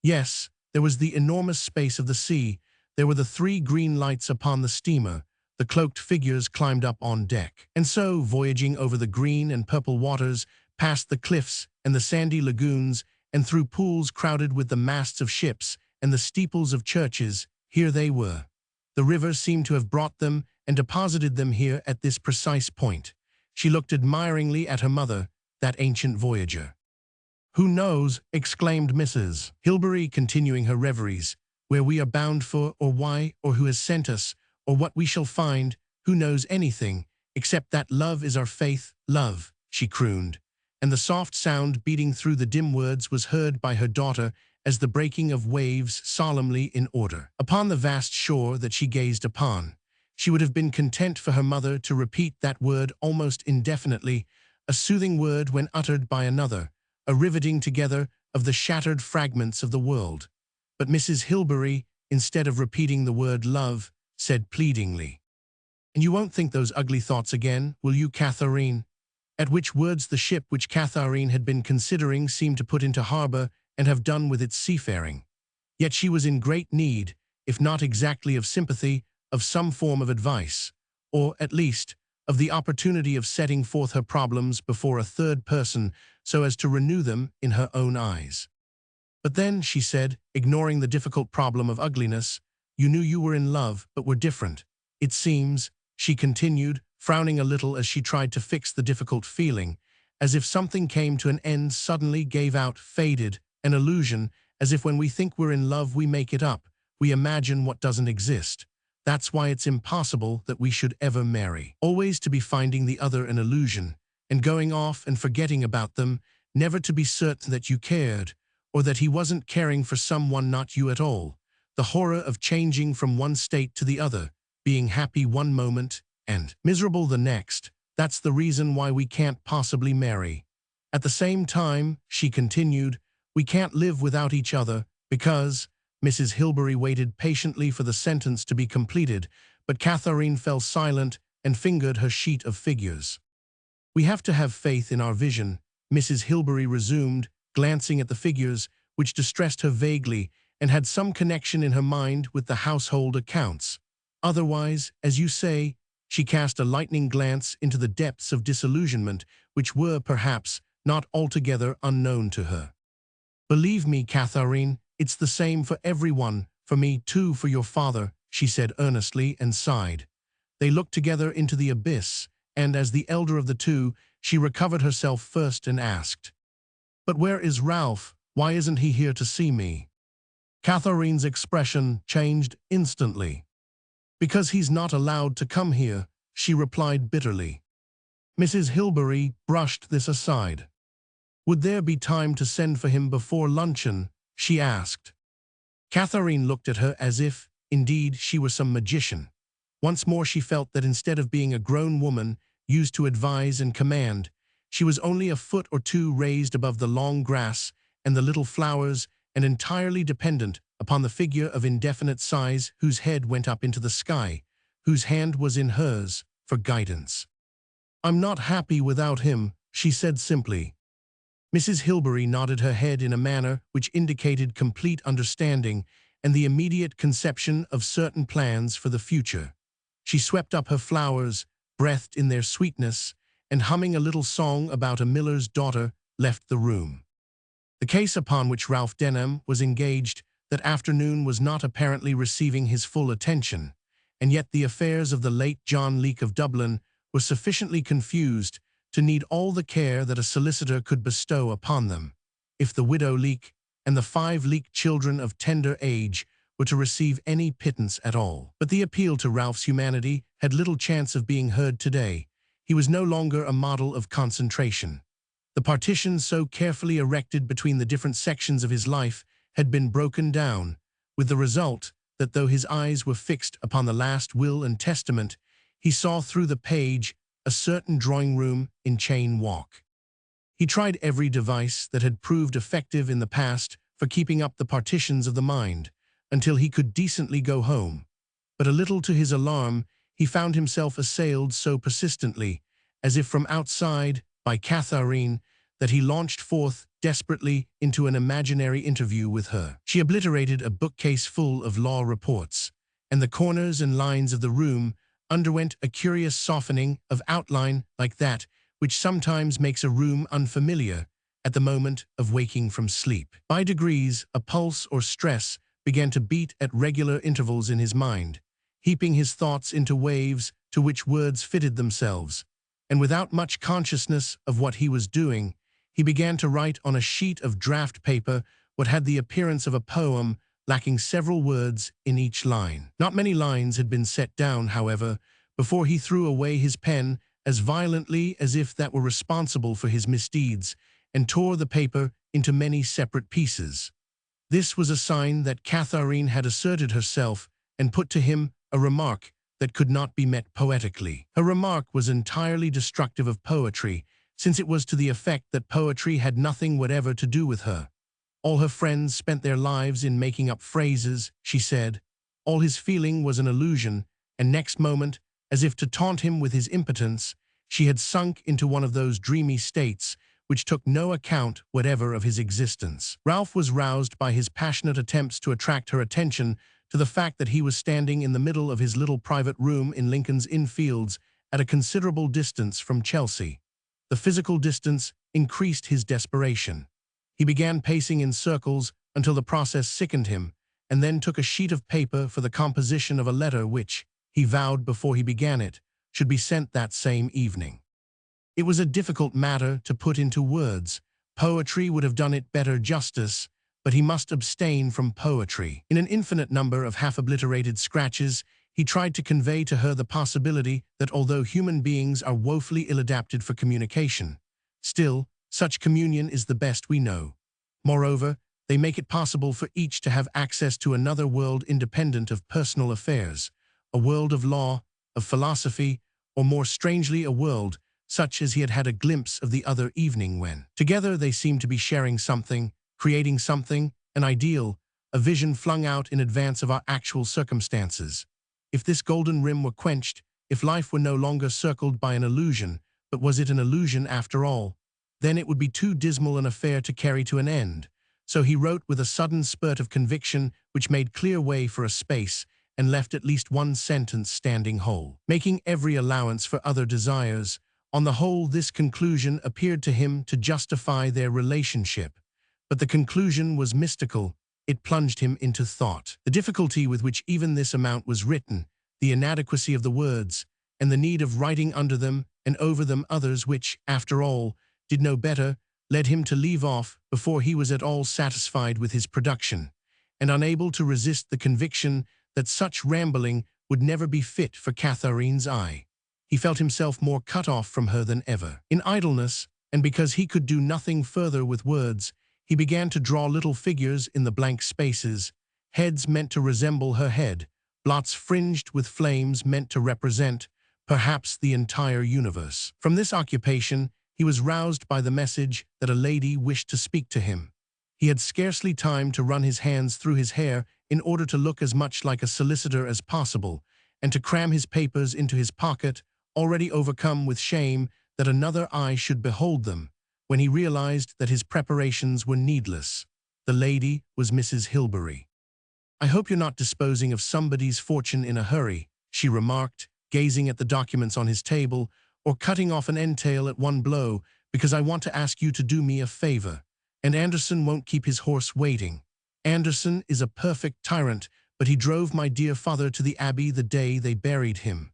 Yes, there was the enormous space of the sea, there were the 3 green lights upon the steamer, the cloaked figures climbed up on deck. And so, voyaging over the green and purple waters, past the cliffs and the sandy lagoons, and through pools crowded with the masts of ships and the steeples of churches, here they were. The river seemed to have brought them and deposited them here at this precise point. She looked admiringly at her mother, that ancient voyager. "Who knows," exclaimed Mrs. Hilbery, continuing her reveries, "where we are bound for, or why, or who has sent us, or what we shall find, who knows anything, except that love is our faith, love," she crooned, and the soft sound beating through the dim words was heard by her daughter as the breaking of waves solemnly in order. Upon the vast shore that she gazed upon, she would have been content for her mother to repeat that word almost indefinitely, a soothing word when uttered by another, a riveting together of the shattered fragments of the world. But Mrs. Hilbery, instead of repeating the word love, said pleadingly, "And you won't think those ugly thoughts again, will you, Katharine?" At which words the ship which Katharine had been considering seemed to put into harbor and have done with its seafaring. Yet she was in great need, if not exactly of sympathy, of some form of advice, or, at least, of the opportunity of setting forth her problems before a third person so as to renew them in her own eyes. "But then," she said, ignoring the difficult problem of ugliness, "you knew you were in love, but were different. It seems," she continued, frowning a little as she tried to fix the difficult feeling, "as if something came to an end suddenly, gave out, faded, an illusion, as if when we think we're in love we make it up, we imagine what doesn't exist. That's why it's impossible that we should ever marry. Always to be finding the other an illusion, and going off and forgetting about them, never to be certain that you cared, or that he wasn't caring for someone, not you at all. The horror of changing from one state to the other, being happy one moment and miserable the next. That's the reason why we can't possibly marry. At the same time," she continued, "we can't live without each other, because—" Mrs. Hilbery waited patiently for the sentence to be completed, but Katharine fell silent and fingered her sheet of figures. "We have to have faith in our vision," Mrs. Hilbery resumed, glancing at the figures, which distressed her vaguely and had some connection in her mind with the household accounts. "Otherwise, as you say," she cast a lightning glance into the depths of disillusionment, which were, perhaps, not altogether unknown to her. "Believe me, Katharine, it's the same for everyone, for me too, for your father," she said earnestly, and sighed. They looked together into the abyss, and as the elder of the two, she recovered herself first and asked, "But where is Ralph? Why isn't he here to see me?" Katharine's expression changed instantly. "Because he's not allowed to come here," she replied bitterly. Mrs. Hilbery brushed this aside. "Would there be time to send for him before luncheon?" she asked. Katharine looked at her as if, indeed, she were some magician. Once more she felt that instead of being a grown woman, used to advise and command, she was only a foot or two raised above the long grass and the little flowers, and entirely dependent upon the figure of indefinite size whose head went up into the sky, whose hand was in hers, for guidance. "I'm not happy without him," she said simply. Mrs. Hilbery nodded her head in a manner which indicated complete understanding and the immediate conception of certain plans for the future. She swept up her flowers, breathed in their sweetness, and humming a little song about a miller's daughter, left the room. The case upon which Ralph Denham was engaged that afternoon was not apparently receiving his full attention, and yet the affairs of the late John Leake of Dublin were sufficiently confused to need all the care that a solicitor could bestow upon them, if the widow Leake and the 5 Leake children of tender age were to receive any pittance at all. But the appeal to Ralph's humanity had little chance of being heard today. He was no longer a model of concentration. The partitions so carefully erected between the different sections of his life had been broken down, with the result that though his eyes were fixed upon the last will and testament, he saw through the page a certain drawing-room in Chain Walk. He tried every device that had proved effective in the past for keeping up the partitions of the mind, until he could decently go home. But a little to his alarm, he found himself assailed so persistently, as if from outside, by Katharine, that he launched forth desperately into an imaginary interview with her. She obliterated a bookcase full of law reports, and the corners and lines of the room underwent a curious softening of outline like that which sometimes makes a room unfamiliar at the moment of waking from sleep. By degrees, a pulse or stress began to beat at regular intervals in his mind, heaping his thoughts into waves to which words fitted themselves, and without much consciousness of what he was doing, he began to write on a sheet of draft paper what had the appearance of a poem lacking several words in each line. Not many lines had been set down, however, before he threw away his pen as violently as if that were responsible for his misdeeds, and tore the paper into many separate pieces. This was a sign that Katharine had asserted herself and put to him a remark that could not be met poetically. Her remark was entirely destructive of poetry, since it was to the effect that poetry had nothing whatever to do with her. All her friends spent their lives in making up phrases, she said. All his feeling was an illusion, and next moment, as if to taunt him with his impotence, She had sunk into one of those dreamy states which took no account whatever of his existence. Ralph was roused by his passionate attempts to attract her attention to the fact that he was standing in the middle of his little private room in Lincoln's Inn Fields at a considerable distance from Chelsea. The physical distance increased his desperation. He began pacing in circles until the process sickened him, and then took a sheet of paper for the composition of a letter which, he vowed before he began it, should be sent that same evening. It was a difficult matter to put into words. Poetry would have done it better justice, but he must abstain from poetry. In an infinite number of half-obliterated scratches, he tried to convey to her the possibility that although human beings are woefully ill-adapted for communication, still, such communion is the best we know. Moreover, they make it possible for each to have access to another world independent of personal affairs, a world of law, of philosophy, or more strangely a world such as he had had a glimpse of the other evening when, together they seemed to be sharing something, creating something, an ideal, a vision flung out in advance of our actual circumstances. If this golden rim were quenched, if life were no longer circled by an illusion, but was it an illusion after all, then it would be too dismal an affair to carry to an end. So he wrote with a sudden spurt of conviction which made clear way for a space and left at least one sentence standing whole. Making every allowance for other desires, on the whole this conclusion appeared to him to justify their relationship. But the conclusion was mystical. It plunged him into thought. The difficulty with which even this amount was written, the inadequacy of the words, and the need of writing under them and over them others which, after all, did no better, led him to leave off before he was at all satisfied with his production, and unable to resist the conviction that such rambling would never be fit for Katharine's eye. He felt himself more cut off from her than ever. In idleness, and because he could do nothing further with words, he began to draw little figures in the blank spaces, heads meant to resemble her head, blots fringed with flames meant to represent, perhaps, the entire universe. From this occupation, he was roused by the message that a lady wished to speak to him. He had scarcely time to run his hands through his hair in order to look as much like a solicitor as possible, and to cram his papers into his pocket, already overcome with shame that another eye should behold them, when he realized that his preparations were needless. The lady was Mrs. Hilbery. "I hope you're not disposing of somebody's fortune in a hurry," she remarked, gazing at the documents on his table, "or cutting off an entail at one blow, because I want to ask you to do me a favor. And Anderson won't keep his horse waiting. Anderson is a perfect tyrant, but he drove my dear father to the Abbey the day they buried him.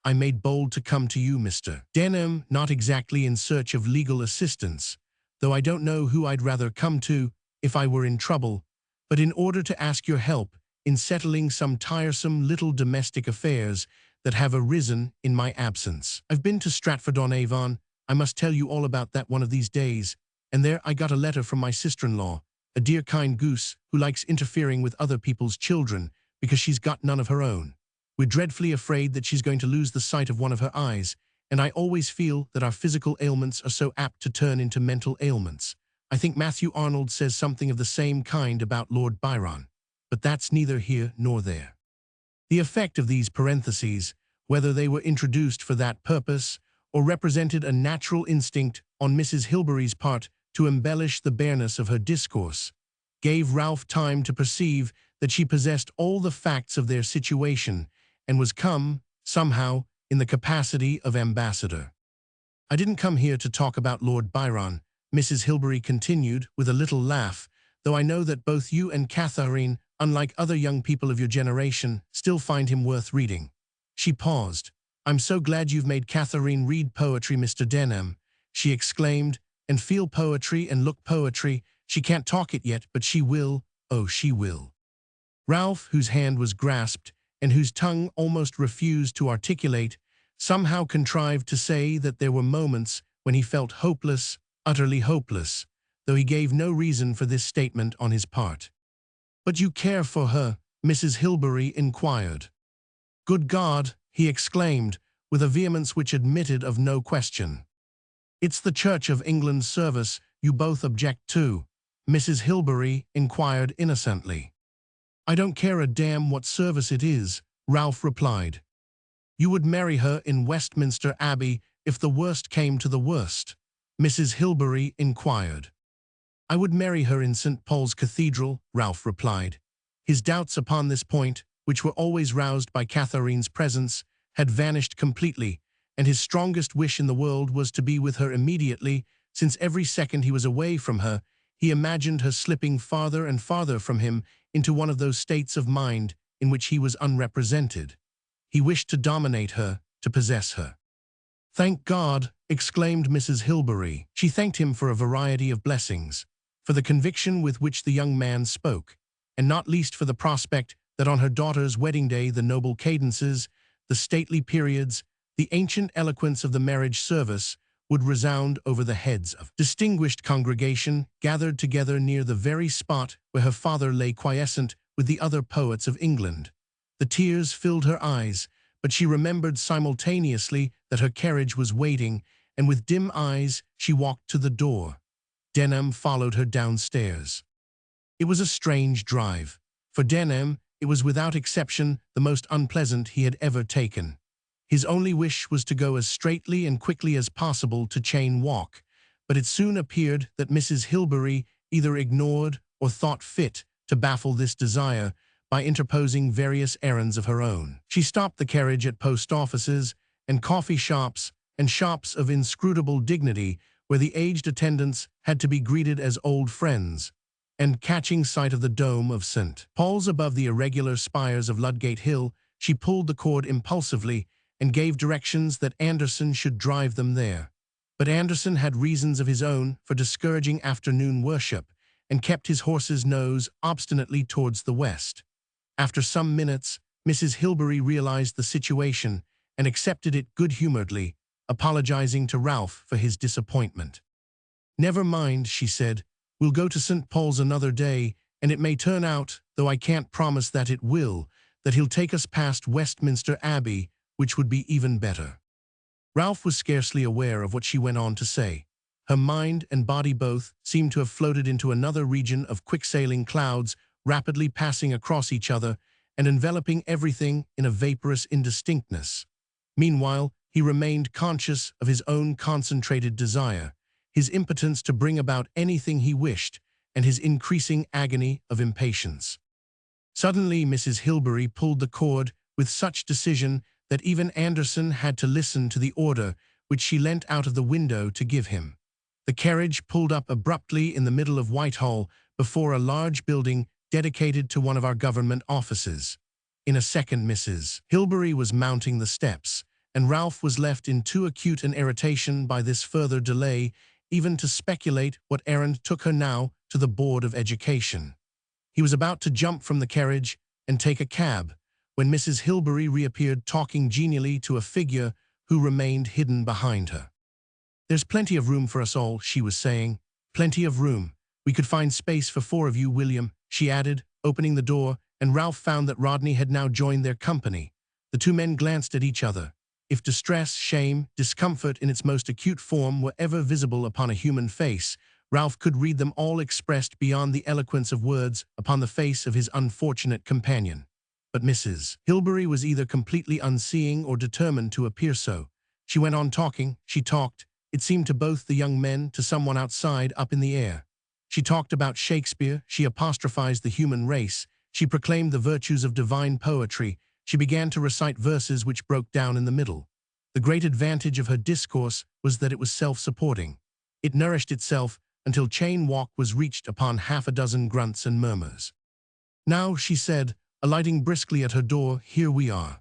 I made bold to come to you, Mr. Denham, not exactly in search of legal assistance, though I don't know who I'd rather come to if I were in trouble, but in order to ask your help in settling some tiresome little domestic affairs that have arisen in my absence. I've been to Stratford-on-Avon. I must tell you all about that one of these days, and there I got a letter from my sister-in-law, a dear kind goose who likes interfering with other people's children because she's got none of her own. We're dreadfully afraid that she's going to lose the sight of one of her eyes, and I always feel that our physical ailments are so apt to turn into mental ailments. I think Matthew Arnold says something of the same kind about Lord Byron, but that's neither here nor there. The effect of these parentheses, whether they were introduced for that purpose or represented a natural instinct on Mrs. Hilbery's part to embellish the bareness of her discourse, gave Ralph time to perceive that she possessed all the facts of their situation and was come, somehow, in the capacity of ambassador. "I didn't come here to talk about Lord Byron," Mrs. Hilbery continued with a little laugh, "though I know that both you and Katharine, unlike other young people of your generation, still find him worth reading." She paused. "I'm so glad you've made Katharine read poetry, Mr. Denham," she exclaimed, "and feel poetry and look poetry. She can't talk it yet, but she will. Oh, she will." Ralph, whose hand was grasped, and whose tongue almost refused to articulate, somehow contrived to say that there were moments when he felt hopeless, utterly hopeless, though he gave no reason for this statement on his part. "But you care for her?" Mrs. Hilbery inquired. "Good God!" he exclaimed, with a vehemence which admitted of no question. "It's the Church of England's service you both object to?" Mrs. Hilbery inquired innocently. "I don't care a damn what service it is," Ralph replied. "You would marry her in Westminster Abbey if the worst came to the worst? Mrs. Hilbery inquired. I would marry her in St. Paul's Cathedral, Ralph replied. His doubts upon this point, which were always roused by Katharine's presence, had vanished completely, and his strongest wish in the world was to be with her immediately, since every second he was away from her, he imagined her slipping farther and farther from him into one of those states of mind in which he was unrepresented. He wished to dominate her, to possess her. Thank God, exclaimed Mrs. Hilbery. She thanked him for a variety of blessings, for the conviction with which the young man spoke, and not least for the prospect that on her daughter's wedding day the noble cadences, the stately periods, the ancient eloquence of the marriage service would resound over the heads of distinguished congregation gathered together near the very spot where her father lay quiescent with the other poets of England. The tears filled her eyes, but she remembered simultaneously that her carriage was waiting, and with dim eyes she walked to the door. Denham followed her downstairs. It was a strange drive. For Denham, it was without exception the most unpleasant he had ever taken. His only wish was to go as straightly and quickly as possible to Cheyne Walk, but it soon appeared that Mrs. Hilbery either ignored or thought fit to baffle this desire by interposing various errands of her own. She stopped the carriage at post offices and coffee shops and shops of inscrutable dignity where the aged attendants had to be greeted as old friends, and catching sight of the dome of St. Paul's above the irregular spires of Ludgate Hill, she pulled the cord impulsively and gave directions that Anderson should drive them there. But Anderson had reasons of his own for discouraging afternoon worship and kept his horse's nose obstinately towards the west. After some minutes, Mrs. Hilbery realized the situation and accepted it good-humoredly, apologizing to Ralph for his disappointment. Never mind, she said, we'll go to St. Paul's another day, and it may turn out, though I can't promise that it will, that he'll take us past Westminster Abbey, which would be even better. Ralph was scarcely aware of what she went on to say. Her mind and body both seemed to have floated into another region of quick-sailing clouds, rapidly passing across each other and enveloping everything in a vaporous indistinctness. Meanwhile, he remained conscious of his own concentrated desire, his impotence to bring about anything he wished, and his increasing agony of impatience. Suddenly, Mrs. Hilbery pulled the cord with such decision that even Anderson had to listen to the order which she leant out of the window to give him. The carriage pulled up abruptly in the middle of Whitehall before a large building dedicated to one of our government offices. In a second, Mrs. Hilbery was mounting the steps, and Ralph was left in too acute an irritation by this further delay even to speculate what errand took her now to the Board of Education. He was about to jump from the carriage and take a cab, when Mrs. Hilbery reappeared talking genially to a figure who remained hidden behind her. There's plenty of room for us all, she was saying. Plenty of room. We could find space for 4 of you, William, she added, opening the door, and Ralph found that Rodney had now joined their company. The two men glanced at each other. If distress, shame, discomfort in its most acute form were ever visible upon a human face, Ralph could read them all expressed beyond the eloquence of words upon the face of his unfortunate companion. But Mrs. Hilbery was either completely unseeing or determined to appear so. She went on talking, she talked, it seemed to both the young men, to someone outside up in the air. She talked about Shakespeare, she apostrophized the human race, she proclaimed the virtues of divine poetry, she began to recite verses which broke down in the middle. The great advantage of her discourse was that it was self-supporting. It nourished itself until Cheyne Walk was reached upon half a dozen grunts and murmurs. Now, she said, alighting briskly at her door, here we are.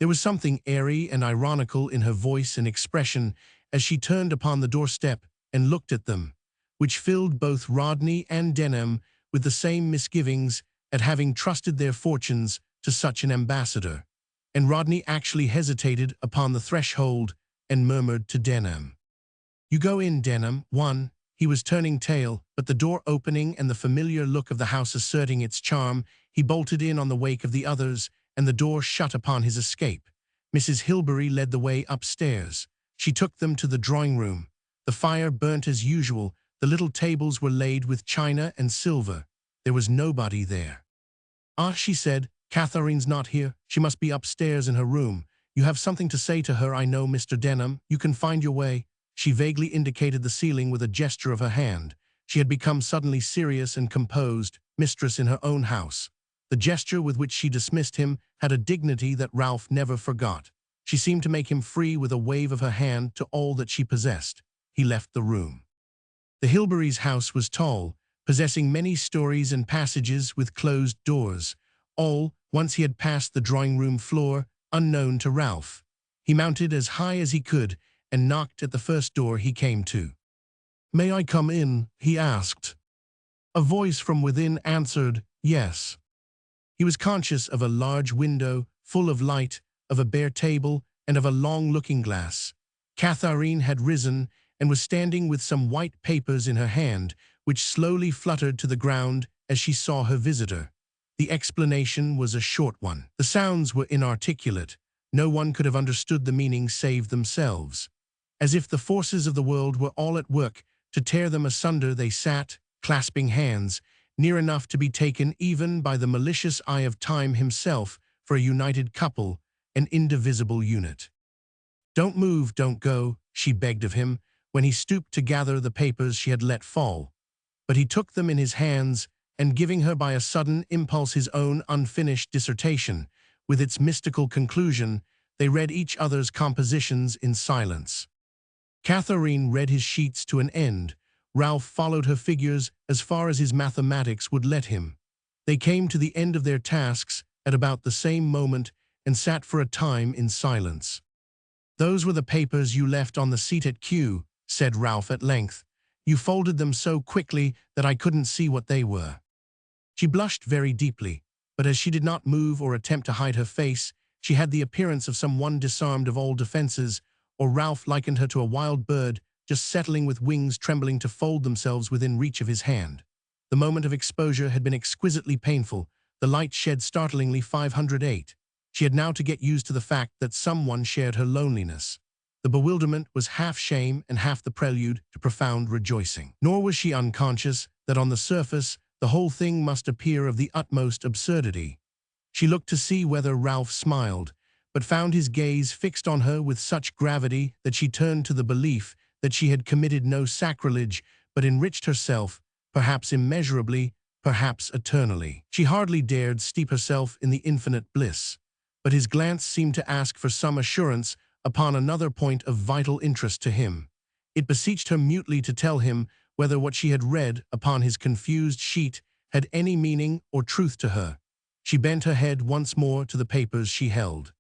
There was something airy and ironical in her voice and expression as she turned upon the doorstep and looked at them, which filled both Rodney and Denham with the same misgivings at having trusted their fortunes to such an ambassador, and Rodney actually hesitated upon the threshold and murmured to Denham. You go in, Denham. He was turning tail, but the door opening and the familiar look of the house asserting its charm, he bolted in on the wake of the others, and the door shut upon his escape. Mrs. Hilbery led the way upstairs. She took them to the drawing-room. The fire burnt as usual, the little tables were laid with china and silver. There was nobody there. Ah, she said, Katharine's not here. She must be upstairs in her room. You have something to say to her, I know, Mr. Denham. You can find your way. She vaguely indicated the ceiling with a gesture of her hand. She had become suddenly serious and composed, mistress in her own house. The gesture with which she dismissed him had a dignity that Ralph never forgot. She seemed to make him free with a wave of her hand to all that she possessed. He left the room. The Hilberys' house was tall, possessing many stories and passages with closed doors. All, once he had passed the drawing-room floor, unknown to Ralph. He mounted as high as he could and knocked at the first door he came to. "May I come in?" he asked. A voice from within answered, "Yes." He was conscious of a large window, full of light, of a bare table, and of a long looking-glass. Katharine had risen and was standing with some white papers in her hand, which slowly fluttered to the ground as she saw her visitor. The explanation was a short one. The sounds were inarticulate. No one could have understood the meaning save themselves. As if the forces of the world were all at work to tear them asunder, they sat, clasping hands, near enough to be taken even by the malicious eye of time himself for a united couple, an indivisible unit. "Don't move, don't go," she begged of him, when he stooped to gather the papers she had let fall. But he took them in his hands, and giving her by a sudden impulse his own unfinished dissertation, with its mystical conclusion, they read each other's compositions in silence. Katharine read his sheets to an end. Ralph followed her figures as far as his mathematics would let him. They came to the end of their tasks at about the same moment and sat for a time in silence. "Those were the papers you left on the seat at Kew," said Ralph at length. "You folded them so quickly that I couldn't see what they were." She blushed very deeply, but as she did not move or attempt to hide her face, she had the appearance of someone disarmed of all defenses, or Ralph likened her to a wild bird just settling with wings trembling to fold themselves within reach of his hand. The moment of exposure had been exquisitely painful, the light shed startlingly 508. She had now to get used to the fact that someone shared her loneliness. The bewilderment was half shame and half the prelude to profound rejoicing. Nor was she unconscious that on the surface the whole thing must appear of the utmost absurdity. She looked to see whether Ralph smiled, but found his gaze fixed on her with such gravity that she turned to the belief that she had committed no sacrilege, but enriched herself, perhaps immeasurably, perhaps eternally. She hardly dared steep herself in the infinite bliss, but his glance seemed to ask for some assurance upon another point of vital interest to him. It beseeched her mutely to tell him whether what she had read upon his confused sheet had any meaning or truth to her. She bent her head once more to the papers she held.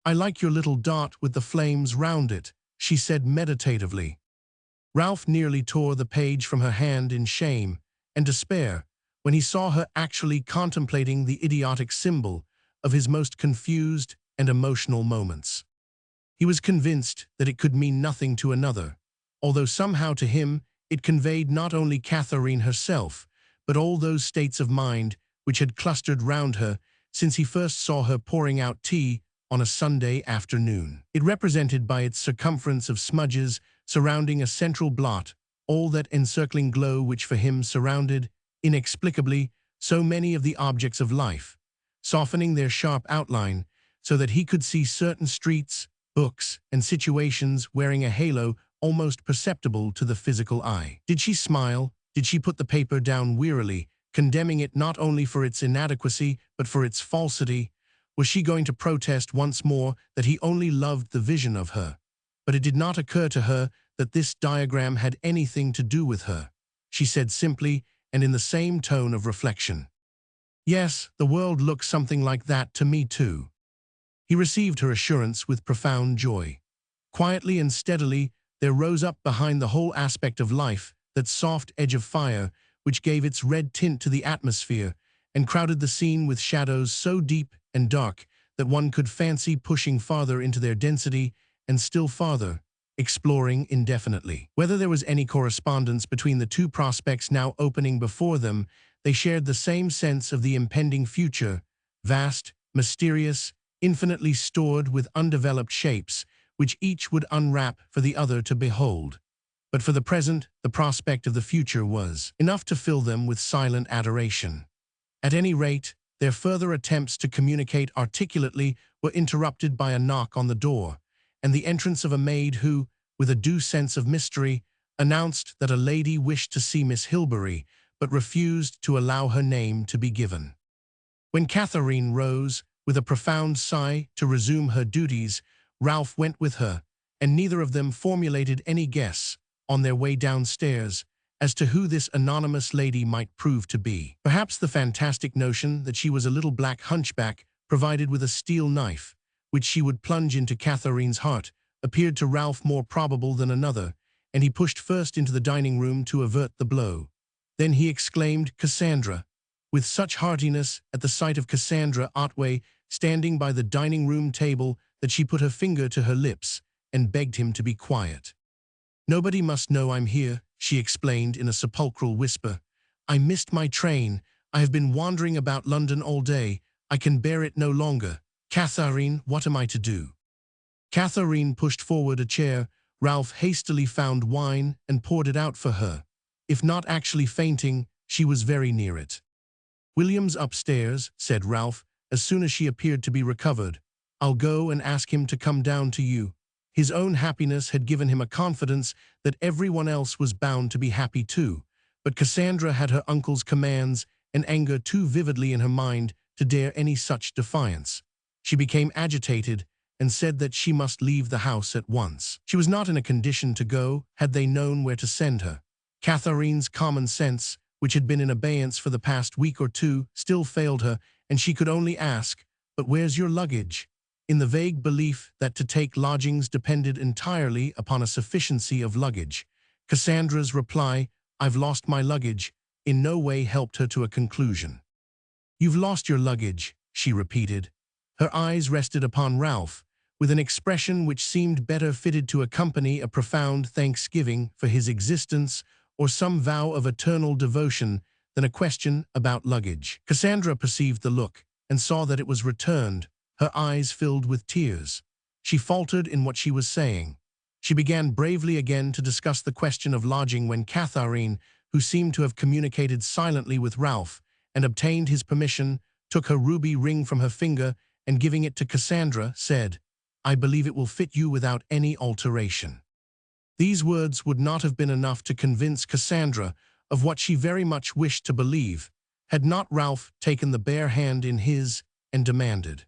"I like your little dot with the flames round it," she said meditatively. Ralph nearly tore the page from her hand in shame and despair when he saw her actually contemplating the idiotic symbol of his most confused and emotional moments. He was convinced that it could mean nothing to another, although somehow to him it conveyed not only Katharine herself, but all those states of mind which had clustered round her since he first saw her pouring out tea on a Sunday afternoon. It represented by its circumference of smudges surrounding a central blot all that encircling glow which for him surrounded, inexplicably, so many of the objects of life, softening their sharp outline so that he could see certain streets, books, and situations wearing a halo almost perceptible to the physical eye. Did she smile? Did she put the paper down wearily, condemning it not only for its inadequacy but for its falsity? Was she going to protest once more that he only loved the vision of her? But it did not occur to her that this diagram had anything to do with her. She said simply, and in the same tone of reflection, "Yes, the world looks something like that to me too." He received her assurance with profound joy. Quietly and steadily, there rose up behind the whole aspect of life that soft edge of fire which gave its red tint to the atmosphere and crowded the scene with shadows so deep and dark that one could fancy pushing farther into their density and still farther, exploring indefinitely. Whether there was any correspondence between the two prospects now opening before them, they shared the same sense of the impending future, vast, mysterious, infinitely stored with undeveloped shapes, which each would unwrap for the other to behold. But for the present, the prospect of the future was enough to fill them with silent adoration. At any rate, their further attempts to communicate articulately were interrupted by a knock on the door, and the entrance of a maid who, with a due sense of mystery, announced that a lady wished to see Miss Hilbery, but refused to allow her name to be given. When Katharine rose, with a profound sigh, to resume her duties, Ralph went with her, and neither of them formulated any guess, on their way downstairs, as to who this anonymous lady might prove to be. Perhaps the fantastic notion that she was a little black hunchback provided with a steel knife, which she would plunge into Katharine's heart, appeared to Ralph more probable than another, and he pushed first into the dining room to avert the blow. Then he exclaimed, "Cassandra!" with such heartiness at the sight of Cassandra Otway standing by the dining room table that she put her finger to her lips and begged him to be quiet. "Nobody must know I'm here," she explained in a sepulchral whisper. "I missed my train. I have been wandering about London all day. I can bear it no longer. Katharine, what am I to do?" Katharine pushed forward a chair. Ralph hastily found wine and poured it out for her. If not actually fainting, she was very near it. "William's upstairs," said Ralph, as soon as she appeared to be recovered. "I'll go and ask him to come down to you." His own happiness had given him a confidence that everyone else was bound to be happy too, but Cassandra had her uncle's commands and anger too vividly in her mind to dare any such defiance. She became agitated and said that she must leave the house at once. She was not in a condition to go had they known where to send her. Katharine's common sense, which had been in abeyance for the past week or two, still failed her, and she could only ask, "But where's your luggage?" in the vague belief that to take lodgings depended entirely upon a sufficiency of luggage. Cassandra's reply, "I've lost my luggage," in no way helped her to a conclusion. "You've lost your luggage," she repeated. Her eyes rested upon Ralph, with an expression which seemed better fitted to accompany a profound thanksgiving for his existence or some vow of eternal devotion than a question about luggage. Cassandra perceived the look and saw that it was returned. Her eyes filled with tears. She faltered in what she was saying. She began bravely again to discuss the question of lodging when Katharine, who seemed to have communicated silently with Ralph and obtained his permission, took her ruby ring from her finger and giving it to Cassandra, said, "I believe it will fit you without any alteration." These words would not have been enough to convince Cassandra of what she very much wished to believe, had not Ralph taken the bare hand in his and demanded,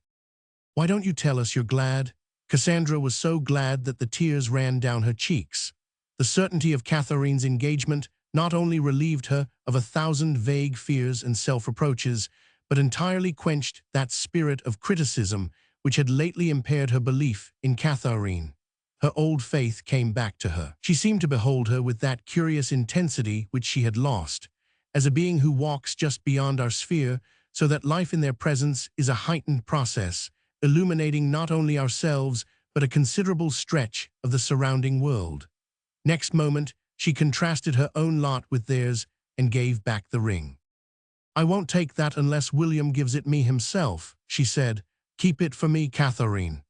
"Why don't you tell us you're glad?" Cassandra was so glad that the tears ran down her cheeks. The certainty of Katharine's engagement not only relieved her of 1,000 vague fears and self-reproaches, but entirely quenched that spirit of criticism which had lately impaired her belief in Katharine. Her old faith came back to her. She seemed to behold her with that curious intensity which she had lost, as a being who walks just beyond our sphere, so that life in their presence is a heightened process, illuminating not only ourselves, but a considerable stretch of the surrounding world. Next moment, she contrasted her own lot with theirs and gave back the ring. "I won't take that unless William gives it me himself," she said. "Keep it for me, Katharine."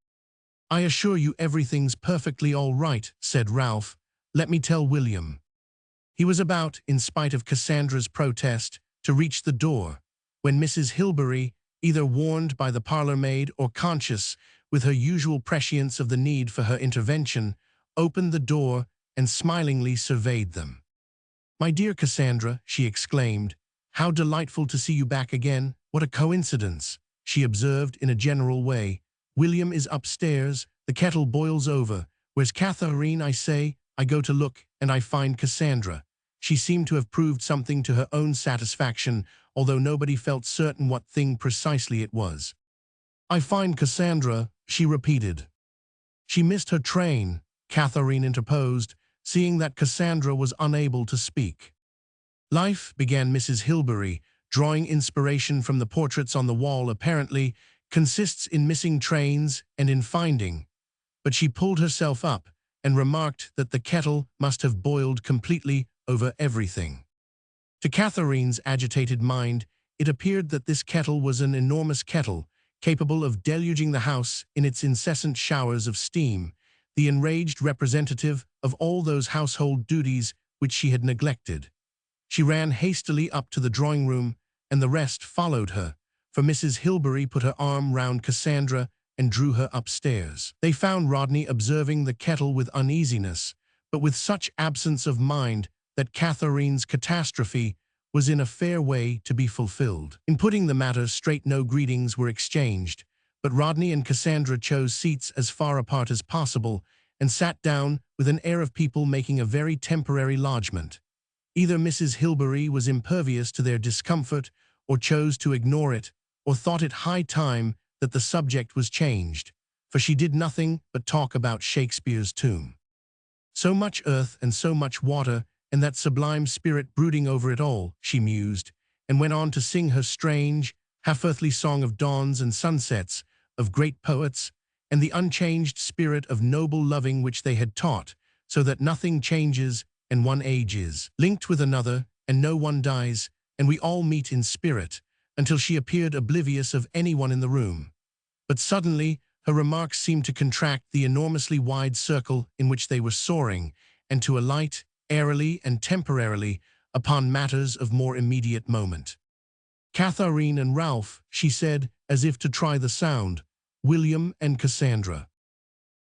"I assure you everything's perfectly all right," said Ralph. "Let me tell William." He was about, in spite of Cassandra's protest, to reach the door, when Mrs. Hilbery, either warned by the parlour-maid or conscious, with her usual prescience of the need for her intervention, opened the door and smilingly surveyed them. "My dear Cassandra," she exclaimed, "how delightful to see you back again. What a coincidence," she observed in a general way. "William is upstairs, the kettle boils over. Where's Katharine, I say? I go to look, and I find Cassandra." She seemed to have proved something to her own satisfaction, although nobody felt certain what thing precisely it was. "I find Cassandra," she repeated. "She missed her train," Katharine interposed, seeing that Cassandra was unable to speak. "Life," began Mrs. Hilbery, drawing inspiration from the portraits on the wall apparently, "consists in missing trains and in finding." But she pulled herself up and remarked that the kettle must have boiled completely over everything. To Katharine's agitated mind, it appeared that this kettle was an enormous kettle, capable of deluging the house in its incessant showers of steam, the enraged representative of all those household duties which she had neglected. She ran hastily up to the drawing-room, and the rest followed her, for Mrs. Hilbery put her arm round Cassandra and drew her upstairs. They found Rodney observing the kettle with uneasiness, but with such absence of mind that Katharine's catastrophe was in a fair way to be fulfilled. In putting the matter straight, no greetings were exchanged, but Rodney and Cassandra chose seats as far apart as possible and sat down with an air of people making a very temporary lodgment. Either Mrs. Hilbery was impervious to their discomfort, or chose to ignore it, or thought it high time that the subject was changed, for she did nothing but talk about Shakespeare's tomb. So much earth and so much water, and that sublime spirit brooding over it all, she mused, and went on to sing her strange, half-earthly song of dawns and sunsets, of great poets, and the unchanged spirit of noble loving which they had taught, so that nothing changes, and one age is linked with another, and no one dies, and we all meet in spirit, until she appeared oblivious of anyone in the room. But suddenly, her remarks seemed to contract the enormously wide circle in which they were soaring, and to alight, airily and temporarily, upon matters of more immediate moment. Katharine and Ralph, she said, as if to try the sound, William and Cassandra.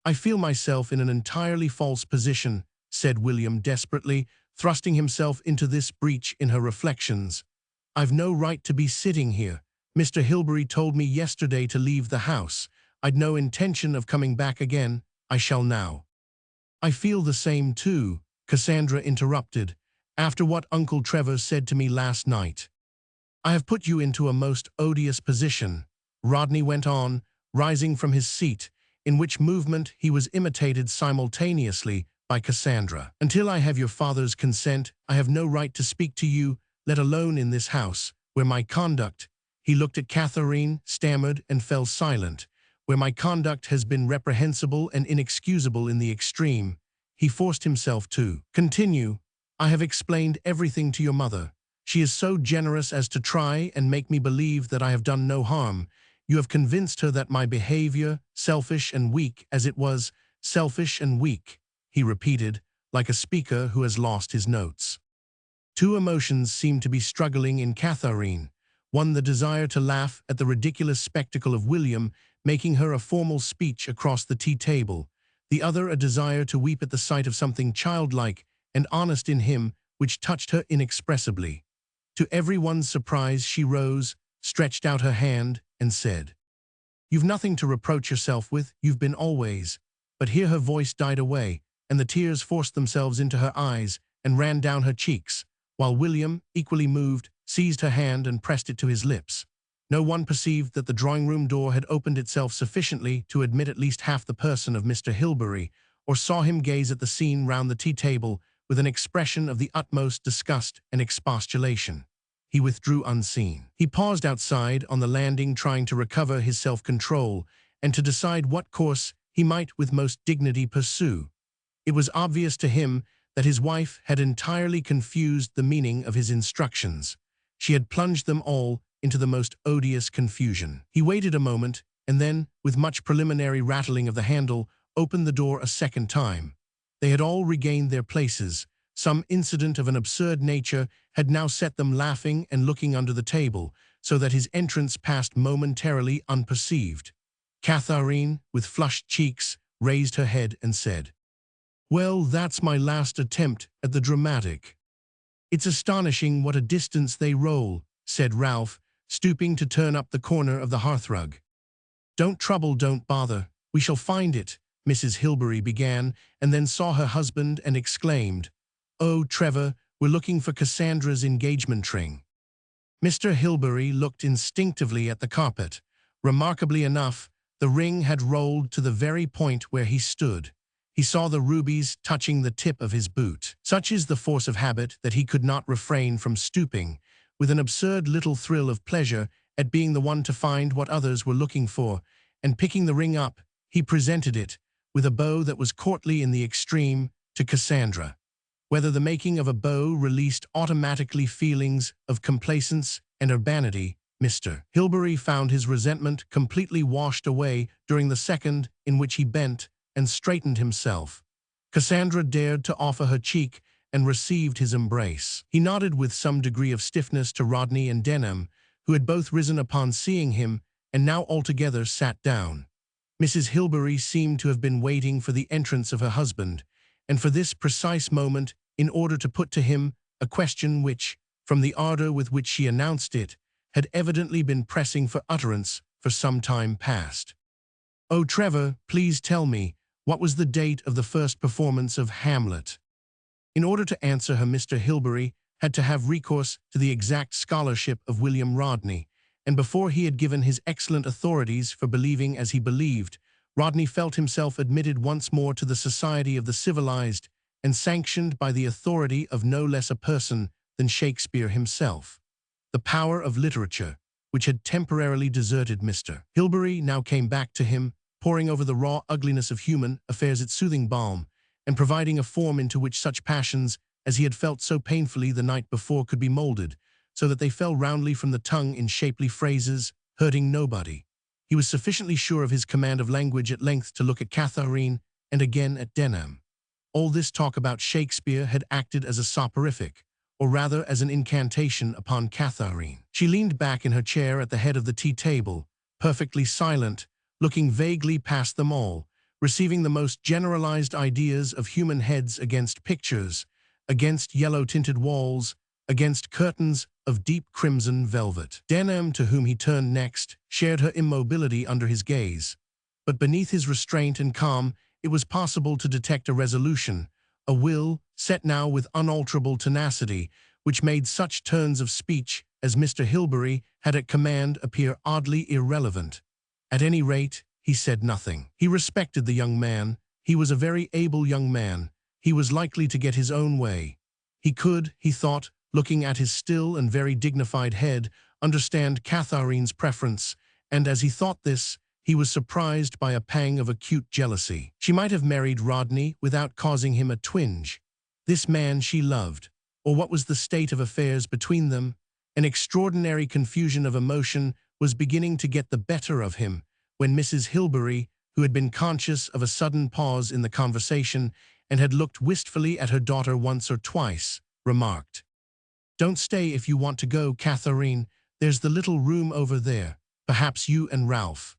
I feel myself in an entirely false position, said William desperately, thrusting himself into this breach in her reflections. I've no right to be sitting here. Mr. Hilbery told me yesterday to leave the house. I'd no intention of coming back again. I shall now. I feel the same too, Cassandra interrupted, after what Uncle Trevor said to me last night. I have put you into a most odious position, Rodney went on, rising from his seat, in which movement he was imitated simultaneously by Cassandra. Until I have your father's consent, I have no right to speak to you, let alone in this house, where my conduct, he looked at Katharine, stammered and fell silent, where my conduct has been reprehensible and inexcusable in the extreme. He forced himself to continue. I have explained everything to your mother. She is so generous as to try and make me believe that I have done no harm. You have convinced her that my behavior, selfish and weak as it was, selfish and weak, he repeated, like a speaker who has lost his notes. Two emotions seemed to be struggling in Katharine, one the desire to laugh at the ridiculous spectacle of William making her a formal speech across the tea table, the other a desire to weep at the sight of something childlike and honest in him which touched her inexpressibly. To everyone's surprise she rose, stretched out her hand, and said, "You've nothing to reproach yourself with, you've been always." But here her voice died away, and the tears forced themselves into her eyes and ran down her cheeks, while William, equally moved, seized her hand and pressed it to his lips. No one perceived that the drawing-room door had opened itself sufficiently to admit at least half the person of Mr. Hilbery, or saw him gaze at the scene round the tea-table with an expression of the utmost disgust and expostulation. He withdrew unseen. He paused outside on the landing, trying to recover his self-control and to decide what course he might with most dignity pursue. It was obvious to him that his wife had entirely confused the meaning of his instructions. She had plunged them all into the most odious confusion. He waited a moment, and then, with much preliminary rattling of the handle, opened the door a second time. They had all regained their places. Some incident of an absurd nature had now set them laughing and looking under the table, so that his entrance passed momentarily unperceived. Katharine, with flushed cheeks, raised her head and said, "Well, that's my last attempt at the dramatic." "It's astonishing what a distance they roll," said Ralph, stooping to turn up the corner of the hearthrug. "Don't trouble, don't bother. We shall find it," Mrs. Hilbery began, and then saw her husband and exclaimed, "Oh, Trevor, we're looking for Cassandra's engagement ring." Mr. Hilbery looked instinctively at the carpet. Remarkably enough, the ring had rolled to the very point where he stood. He saw the rubies touching the tip of his boot. Such is the force of habit that he could not refrain from stooping, with an absurd little thrill of pleasure at being the one to find what others were looking for, and picking the ring up, he presented it, with a bow that was courtly in the extreme, to Cassandra. Whether the making of a bow released automatically feelings of complacence and urbanity, Mr. Hilbery found his resentment completely washed away during the second in which he bent and straightened himself. Cassandra dared to offer her cheek and received his embrace. He nodded with some degree of stiffness to Rodney and Denham, who had both risen upon seeing him and now altogether sat down. Mrs. Hilbery seemed to have been waiting for the entrance of her husband, and for this precise moment, in order to put to him a question which, from the ardor with which she announced it, had evidently been pressing for utterance for some time past. "Oh, Trevor, please tell me, what was the date of the first performance of Hamlet?" In order to answer her, Mr. Hilbery had to have recourse to the exact scholarship of William Rodney, and before he had given his excellent authorities for believing as he believed, Rodney felt himself admitted once more to the society of the civilized and sanctioned by the authority of no less a person than Shakespeare himself. The power of literature, which had temporarily deserted Mr. Hilbery, now came back to him, pouring over the raw ugliness of human affairs its soothing balm, and providing a form into which such passions as he had felt so painfully the night before could be molded, so that they fell roundly from the tongue in shapely phrases, hurting nobody. He was sufficiently sure of his command of language at length to look at Katharine and again at Denham. All this talk about Shakespeare had acted as a soporific, or rather as an incantation upon Katharine. She leaned back in her chair at the head of the tea-table, perfectly silent, looking vaguely past them all, receiving the most generalized ideas of human heads against pictures, against yellow-tinted walls, against curtains of deep crimson velvet. Denham, to whom he turned next, shared her immobility under his gaze. But beneath his restraint and calm, it was possible to detect a resolution, a will, set now with unalterable tenacity, which made such turns of speech as Mr. Hilbery had at command appear oddly irrelevant. At any rate, he said nothing. He respected the young man. He was a very able young man. He was likely to get his own way. He could, he thought, looking at his still and very dignified head, understand Katharine's preference, and as he thought this, he was surprised by a pang of acute jealousy. She might have married Rodney without causing him a twinge. This man she loved, or what was the state of affairs between them? An extraordinary confusion of emotion was beginning to get the better of him, when Mrs. Hilbery, who had been conscious of a sudden pause in the conversation and had looked wistfully at her daughter once or twice, remarked, "Don't stay if you want to go, Katharine. There's the little room over there. Perhaps you and Ralph."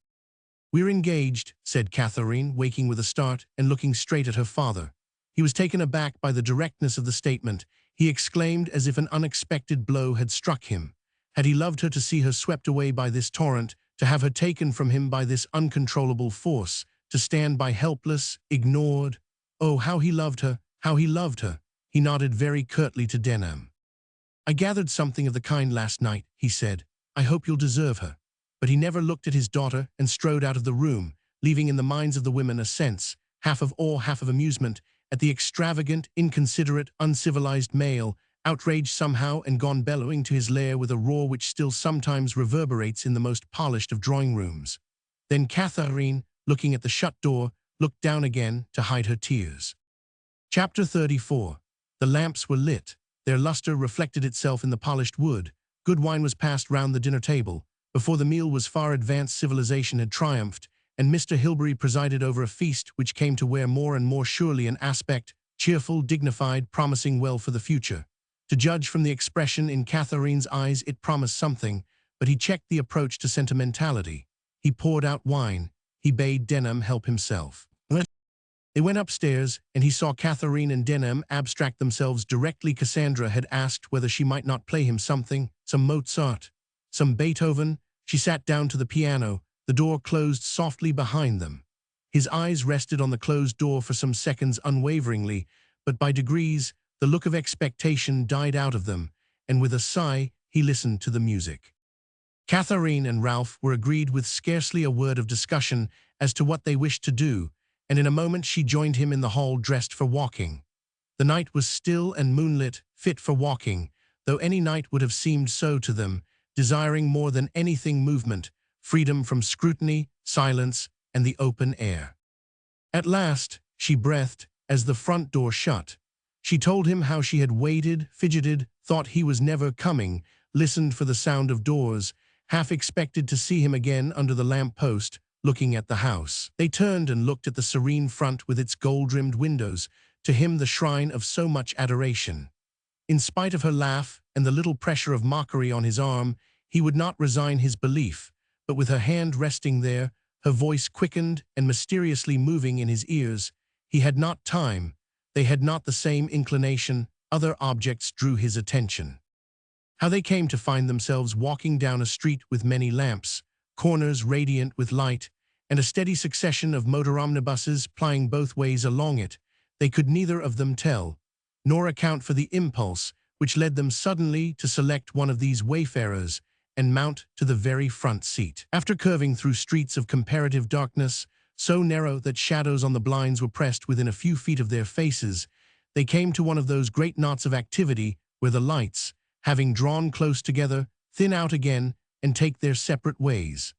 "We're engaged," said Katharine, waking with a start and looking straight at her father. He was taken aback by the directness of the statement. He exclaimed as if an unexpected blow had struck him. Had he loved her to see her swept away by this torrent, to have her taken from him by this uncontrollable force, to stand by helpless, ignored? Oh, how he loved her, how he loved her! He nodded very curtly to Denham. "I gathered something of the kind last night," he said. "I hope you'll deserve her." But he never looked at his daughter and strode out of the room, leaving in the minds of the women a sense, half of awe, half of amusement, at the extravagant, inconsiderate, uncivilized male, outraged somehow and gone bellowing to his lair with a roar which still sometimes reverberates in the most polished of drawing-rooms. Then Katharine, looking at the shut door, looked down again to hide her tears. Chapter 34. The lamps were lit. Their luster reflected itself in the polished wood. Good wine was passed round the dinner table. Before the meal was far advanced, civilization had triumphed, and Mr. Hilbery presided over a feast which came to wear more and more surely an aspect, cheerful, dignified, promising well for the future. To judge from the expression in Katharine's eyes, it promised something, but he checked the approach to sentimentality. He poured out wine. He bade Denham help himself. They went upstairs, and he saw Katharine and Denham abstract themselves directly. Cassandra had asked whether she might not play him something, some Mozart, some Beethoven. She sat down to the piano. The door closed softly behind them. His eyes rested on the closed door for some seconds unwaveringly, but by degrees the look of expectation died out of them, and with a sigh he listened to the music. Katharine and Ralph were agreed with scarcely a word of discussion as to what they wished to do, and in a moment she joined him in the hall dressed for walking. The night was still and moonlit, fit for walking, though any night would have seemed so to them, desiring more than anything movement, freedom from scrutiny, silence, and the open air. At last, she breathed as the front door shut. She told him how she had waited, fidgeted, thought he was never coming, listened for the sound of doors, half expected to see him again under the lamp-post, looking at the house. They turned and looked at the serene front with its gold-rimmed windows, to him the shrine of so much adoration. In spite of her laugh and the little pressure of mockery on his arm, He would not resign his belief, but with her hand resting there, her voice quickened and mysteriously moving in his ears, he had not time, they had not the same inclination, other objects drew his attention. How they came to find themselves walking down a street with many lamps, corners radiant with light, and a steady succession of motor omnibuses plying both ways along it, they could neither of them tell, nor account for the impulse which led them suddenly to select one of these wayfarers and mount to the very front seat. After curving through streets of comparative darkness, so narrow that shadows on the blinds were pressed within a few feet of their faces, they came to one of those great knots of activity where the lights, having drawn close together, thin out again and take their separate ways.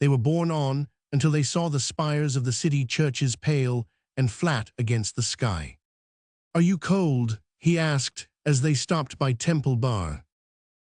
They were borne on until they saw the spires of the city churches pale and flat against the sky. "Are you cold?" he asked as they stopped by Temple Bar.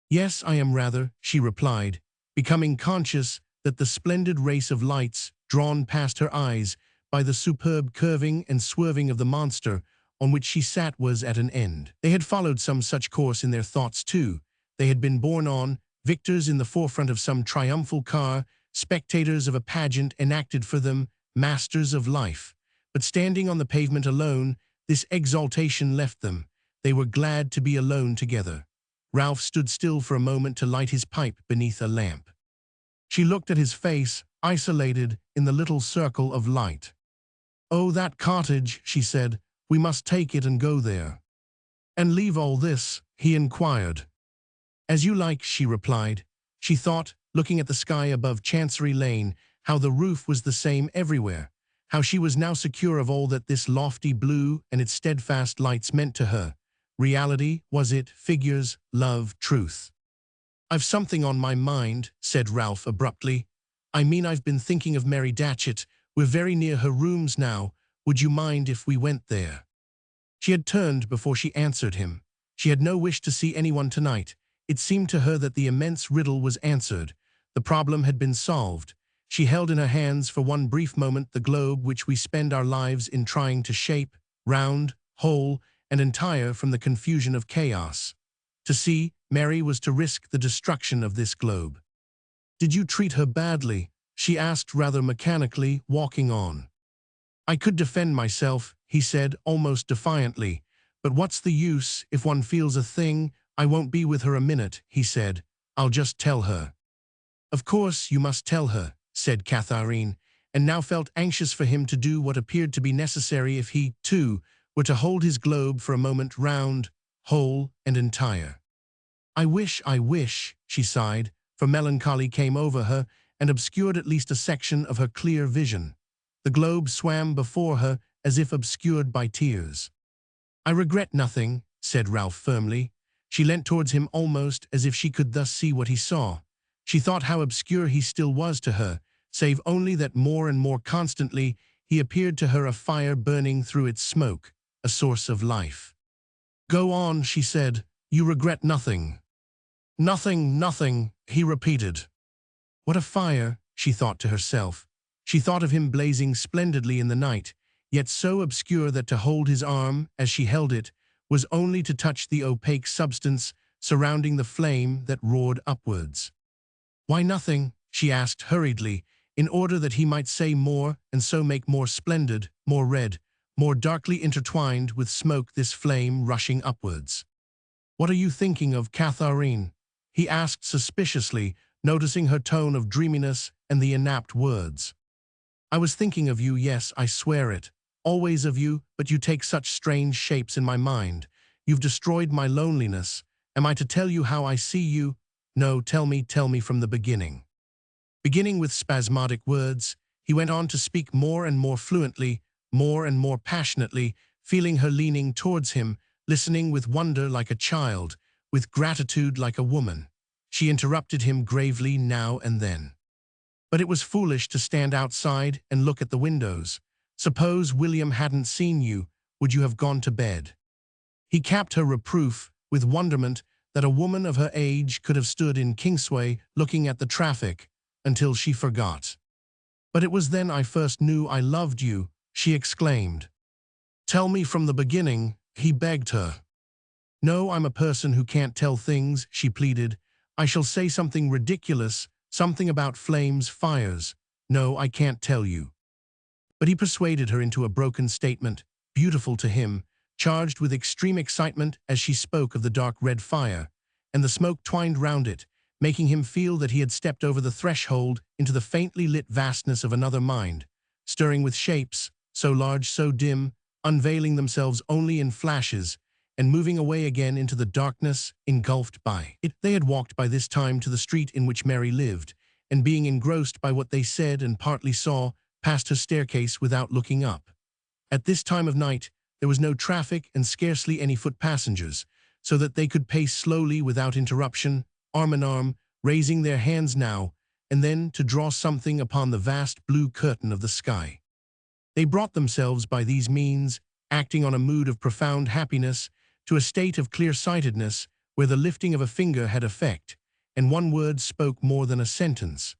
"Yes, I am rather," she replied, becoming conscious that the splendid race of lights drawn past her eyes by the superb curving and swerving of the monster on which she sat was at an end. They had followed some such course in their thoughts too. They had been borne on, victors in the forefront of some triumphal car, spectators of a pageant enacted for them, masters of life. But standing on the pavement alone, this exaltation left them. They were glad to be alone together. Ralph stood still for a moment to light his pipe beneath a lamp. She looked at his face, isolated in the little circle of light. "Oh, that cottage," she said. "We must take it and go there." "And leave all this?" he inquired. "As you like," she replied. She thought, looking at the sky above Chancery Lane, how the roof was the same everywhere, how she was now secure of all that this lofty blue and its steadfast lights meant to her. Reality, was it, figures, love, truth? "I've something on my mind," said Ralph abruptly. "I mean, I've been thinking of Mary Datchet. We're very near her rooms now. Would you mind if we went there?" She had turned before she answered him. She had no wish to see anyone tonight. It seemed to her that the immense riddle was answered. The problem had been solved. She held in her hands for one brief moment the globe which we spend our lives in trying to shape, round, whole, and entire from the confusion of chaos. To see Mary was to risk the destruction of this globe. "Did you treat her badly?" she asked rather mechanically, walking on. "I could defend myself," he said almost defiantly. "But what's the use if one feels a thing? I won't be with her a minute," he said. "I'll just tell her." "Of course you must tell her," said Katharine, and now felt anxious for him to do what appeared to be necessary if he, too, were to hold his globe for a moment round, whole, and entire. I wish," she sighed, for melancholy came over her and obscured at least a section of her clear vision. The globe swam before her as if obscured by tears. "I regret nothing," said Ralph firmly. She leant towards him almost as if she could thus see what he saw. She thought how obscure he still was to her, save only that more and more constantly he appeared to her a fire burning through its smoke, a source of life. "Go on," she said. "You regret nothing." Nothing, he repeated. What a fire, she thought to herself. She thought of him blazing splendidly in the night, yet so obscure that to hold his arm, as she held it, was only to touch the opaque substance surrounding the flame that roared upwards. "Why nothing?" she asked hurriedly, in order that he might say more and so make more splendid, more red, more darkly intertwined with smoke this flame rushing upwards. "What are you thinking of, Katharine?" he asked suspiciously, noticing her tone of dreaminess and the inapt words. "I was thinking of you, yes, I swear it. Always of you, but you take such strange shapes in my mind. You've destroyed my loneliness. Am I to tell you how I see you? No, tell me from the beginning." Beginning with spasmodic words, he went on to speak more and more fluently, more and more passionately, feeling her leaning towards him, listening with wonder like a child, with gratitude like a woman. She interrupted him gravely now and then. "But it was foolish to stand outside and look at the windows. Suppose William hadn't seen you, would you have gone to bed?" He capped her reproof with wonderment that a woman of her age could have stood in Kingsway looking at the traffic, until she forgot. "But it was then I first knew I loved you," she exclaimed. "Tell me from the beginning," he begged her. "No, I'm a person who can't tell things," she pleaded. I shall say something ridiculous, something about flames, fires. No, I can't tell you. But he persuaded her into a broken statement, beautiful to him, charged with extreme excitement as she spoke of the dark red fire, and the smoke twined round it, making him feel that he had stepped over the threshold into the faintly lit vastness of another mind, stirring with shapes, so large, so dim, unveiling themselves only in flashes, and moving away again into the darkness engulfed by it. They had walked by this time to the street in which Mary lived, and being engrossed by what they said and partly saw, passed her staircase without looking up. At this time of night, there was no traffic and scarcely any foot passengers, so that they could pace slowly without interruption, arm in arm, raising their hands now and then to draw something upon the vast blue curtain of the sky. They brought themselves by these means, acting on a mood of profound happiness, to a state of clear-sightedness where the lifting of a finger had effect, and one word spoke more than a sentence.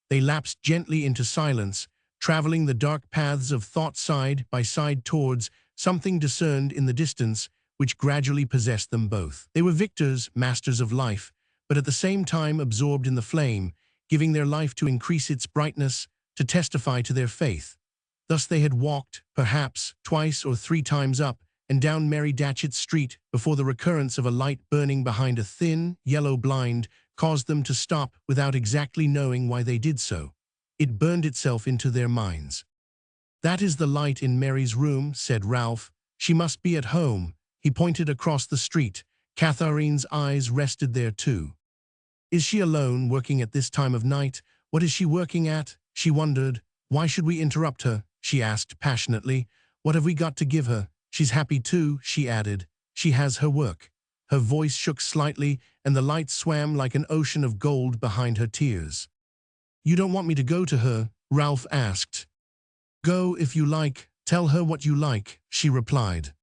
They lapsed gently into silence, traveling the dark paths of thought side by side towards something discerned in the distance which gradually possessed them both. They were victors, masters of life, but at the same time absorbed in the flame, giving their life to increase its brightness, to testify to their faith. Thus they had walked, perhaps, twice or three times up and down Mary Datchet Street before the recurrence of a light burning behind a thin, yellow blind caused them to stop without exactly knowing why they did so. It burned itself into their minds. "That is the light in Mary's room," said Ralph. "She must be at home." He pointed across the street. Katharine's eyes rested there too. "Is she alone, working at this time of night? What is she working at?" she wondered. "Why should we interrupt her?" she asked passionately. "What have we got to give her? She's happy too," she added. "She has her work." Her voice shook slightly, and the light swam like an ocean of gold behind her tears. "You don't want me to go to her?" Ralph asked. "Go if you like. Tell her what you like," she replied.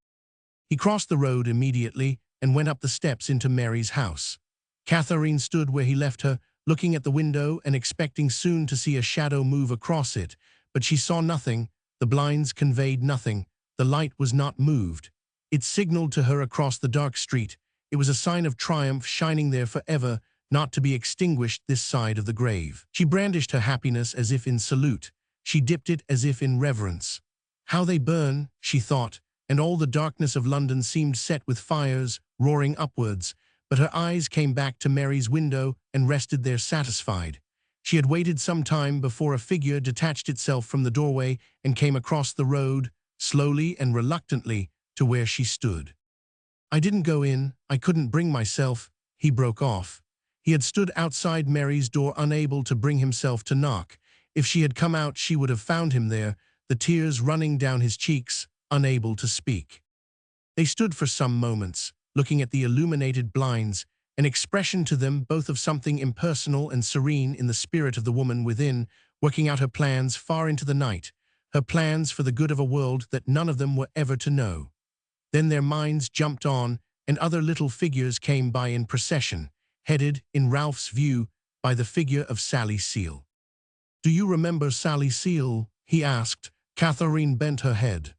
He crossed the road immediately and went up the steps into Mary's house. Katharine stood where he left her, looking at the window and expecting soon to see a shadow move across it, but she saw nothing. The blinds conveyed nothing. The light was not moved. It signaled to her across the dark street. It was a sign of triumph shining there forever, not to be extinguished this side of the grave. She brandished her happiness as if in salute. She dipped it as if in reverence. "How they burn," she thought, and all the darkness of London seemed set with fires, roaring upwards, but her eyes came back to Mary's window and rested there satisfied. She had waited some time before a figure detached itself from the doorway and came across the road, slowly and reluctantly, to where she stood. "I didn't go in, I couldn't bring myself," he broke off. He had stood outside Mary's door, unable to bring himself to knock. If she had come out, she would have found him there, the tears running down his cheeks, unable to speak. They stood for some moments, looking at the illuminated blinds, an expression to them both of something impersonal and serene in the spirit of the woman within, working out her plans far into the night, her plans for the good of a world that none of them were ever to know. Then their minds jumped on, and other little figures came by in procession, headed, in Ralph's view, by the figure of Sally Seal. "Do you remember Sally Seal?" he asked. Katharine bent her head.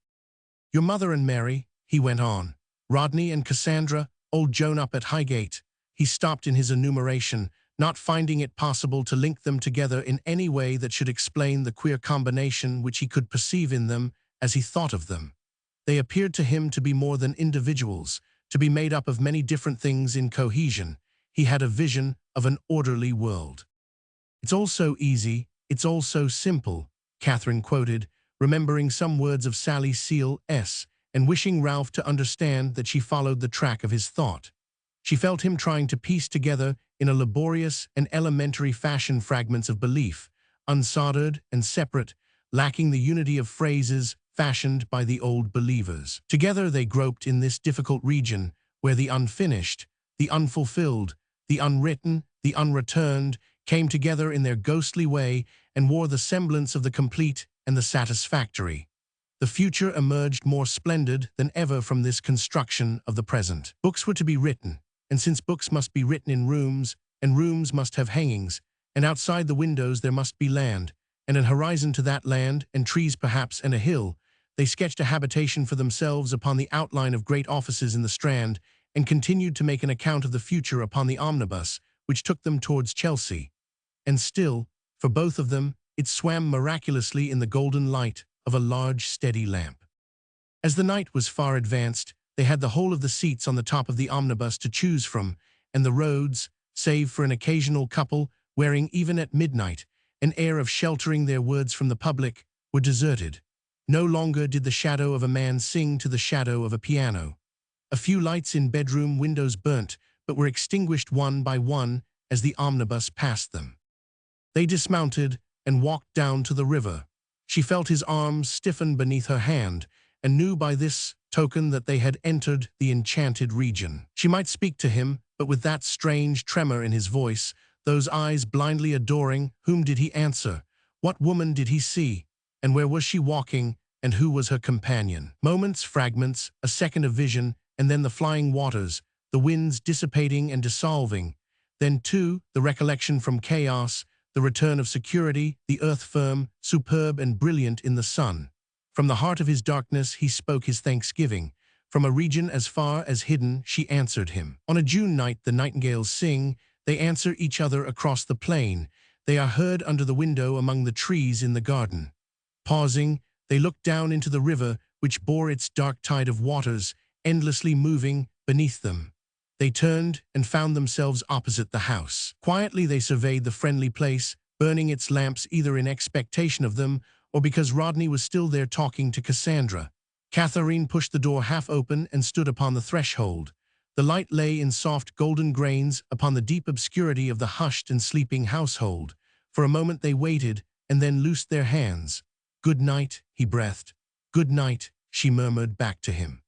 "Your mother and Mary," he went on. "Rodney and Cassandra, old Joan up at Highgate." He stopped in his enumeration, not finding it possible to link them together in any way that should explain the queer combination which he could perceive in them as he thought of them. They appeared to him to be more than individuals, to be made up of many different things in cohesion. He had a vision of an orderly world. "It's all so easy, it's all so simple," Katharine quoted, remembering some words of Sally Seal's, and wishing Ralph to understand that she followed the track of his thought. She felt him trying to piece together in a laborious and elementary fashion fragments of belief, unsoldered and separate, lacking the unity of phrases fashioned by the old believers. Together they groped in this difficult region where the unfinished, the unfulfilled, the unwritten, the unreturned came together in their ghostly way and wore the semblance of the complete and the satisfactory. The future emerged more splendid than ever from this construction of the present. Books were to be written, and since books must be written in rooms, and rooms must have hangings, and outside the windows there must be land, and an horizon to that land, and trees perhaps, and a hill, they sketched a habitation for themselves upon the outline of great offices in the Strand, and continued to make an account of the future upon the omnibus, which took them towards Chelsea. And still, for both of them, it swam miraculously in the golden light of a large, steady lamp. As the night was far advanced, they had the whole of the seats on the top of the omnibus to choose from, and the roads, save for an occasional couple, wearing even at midnight an air of sheltering their words from the public, were deserted. No longer did the shadow of a man sing to the shadow of a piano. A few lights in bedroom windows burnt, but were extinguished one by one as the omnibus passed them. They dismounted and walked down to the river. She felt his arms stiffen beneath her hand, and knew by this token that they had entered the enchanted region. She might speak to him, but with that strange tremor in his voice, those eyes blindly adoring, whom did he answer? What woman did he see? And where was she walking? And who was her companion? Moments, fragments, a second of vision, and then the flying waters, the winds dissipating and dissolving. Then, too, the recollection from chaos, the return of security, the earth firm, superb and brilliant in the sun. From the heart of his darkness he spoke his thanksgiving. From a region as far as hidden she answered him. On a June night the nightingales sing, they answer each other across the plain. They are heard under the window among the trees in the garden. Pausing, they look down into the river, which bore its dark tide of waters, endlessly moving beneath them. They turned and found themselves opposite the house. Quietly they surveyed the friendly place, burning its lamps either in expectation of them or because Rodney was still there talking to Cassandra. Katharine pushed the door half open and stood upon the threshold. The light lay in soft golden grains upon the deep obscurity of the hushed and sleeping household. For a moment they waited, and then loosed their hands. "Good night," he breathed. "Good night," she murmured back to him.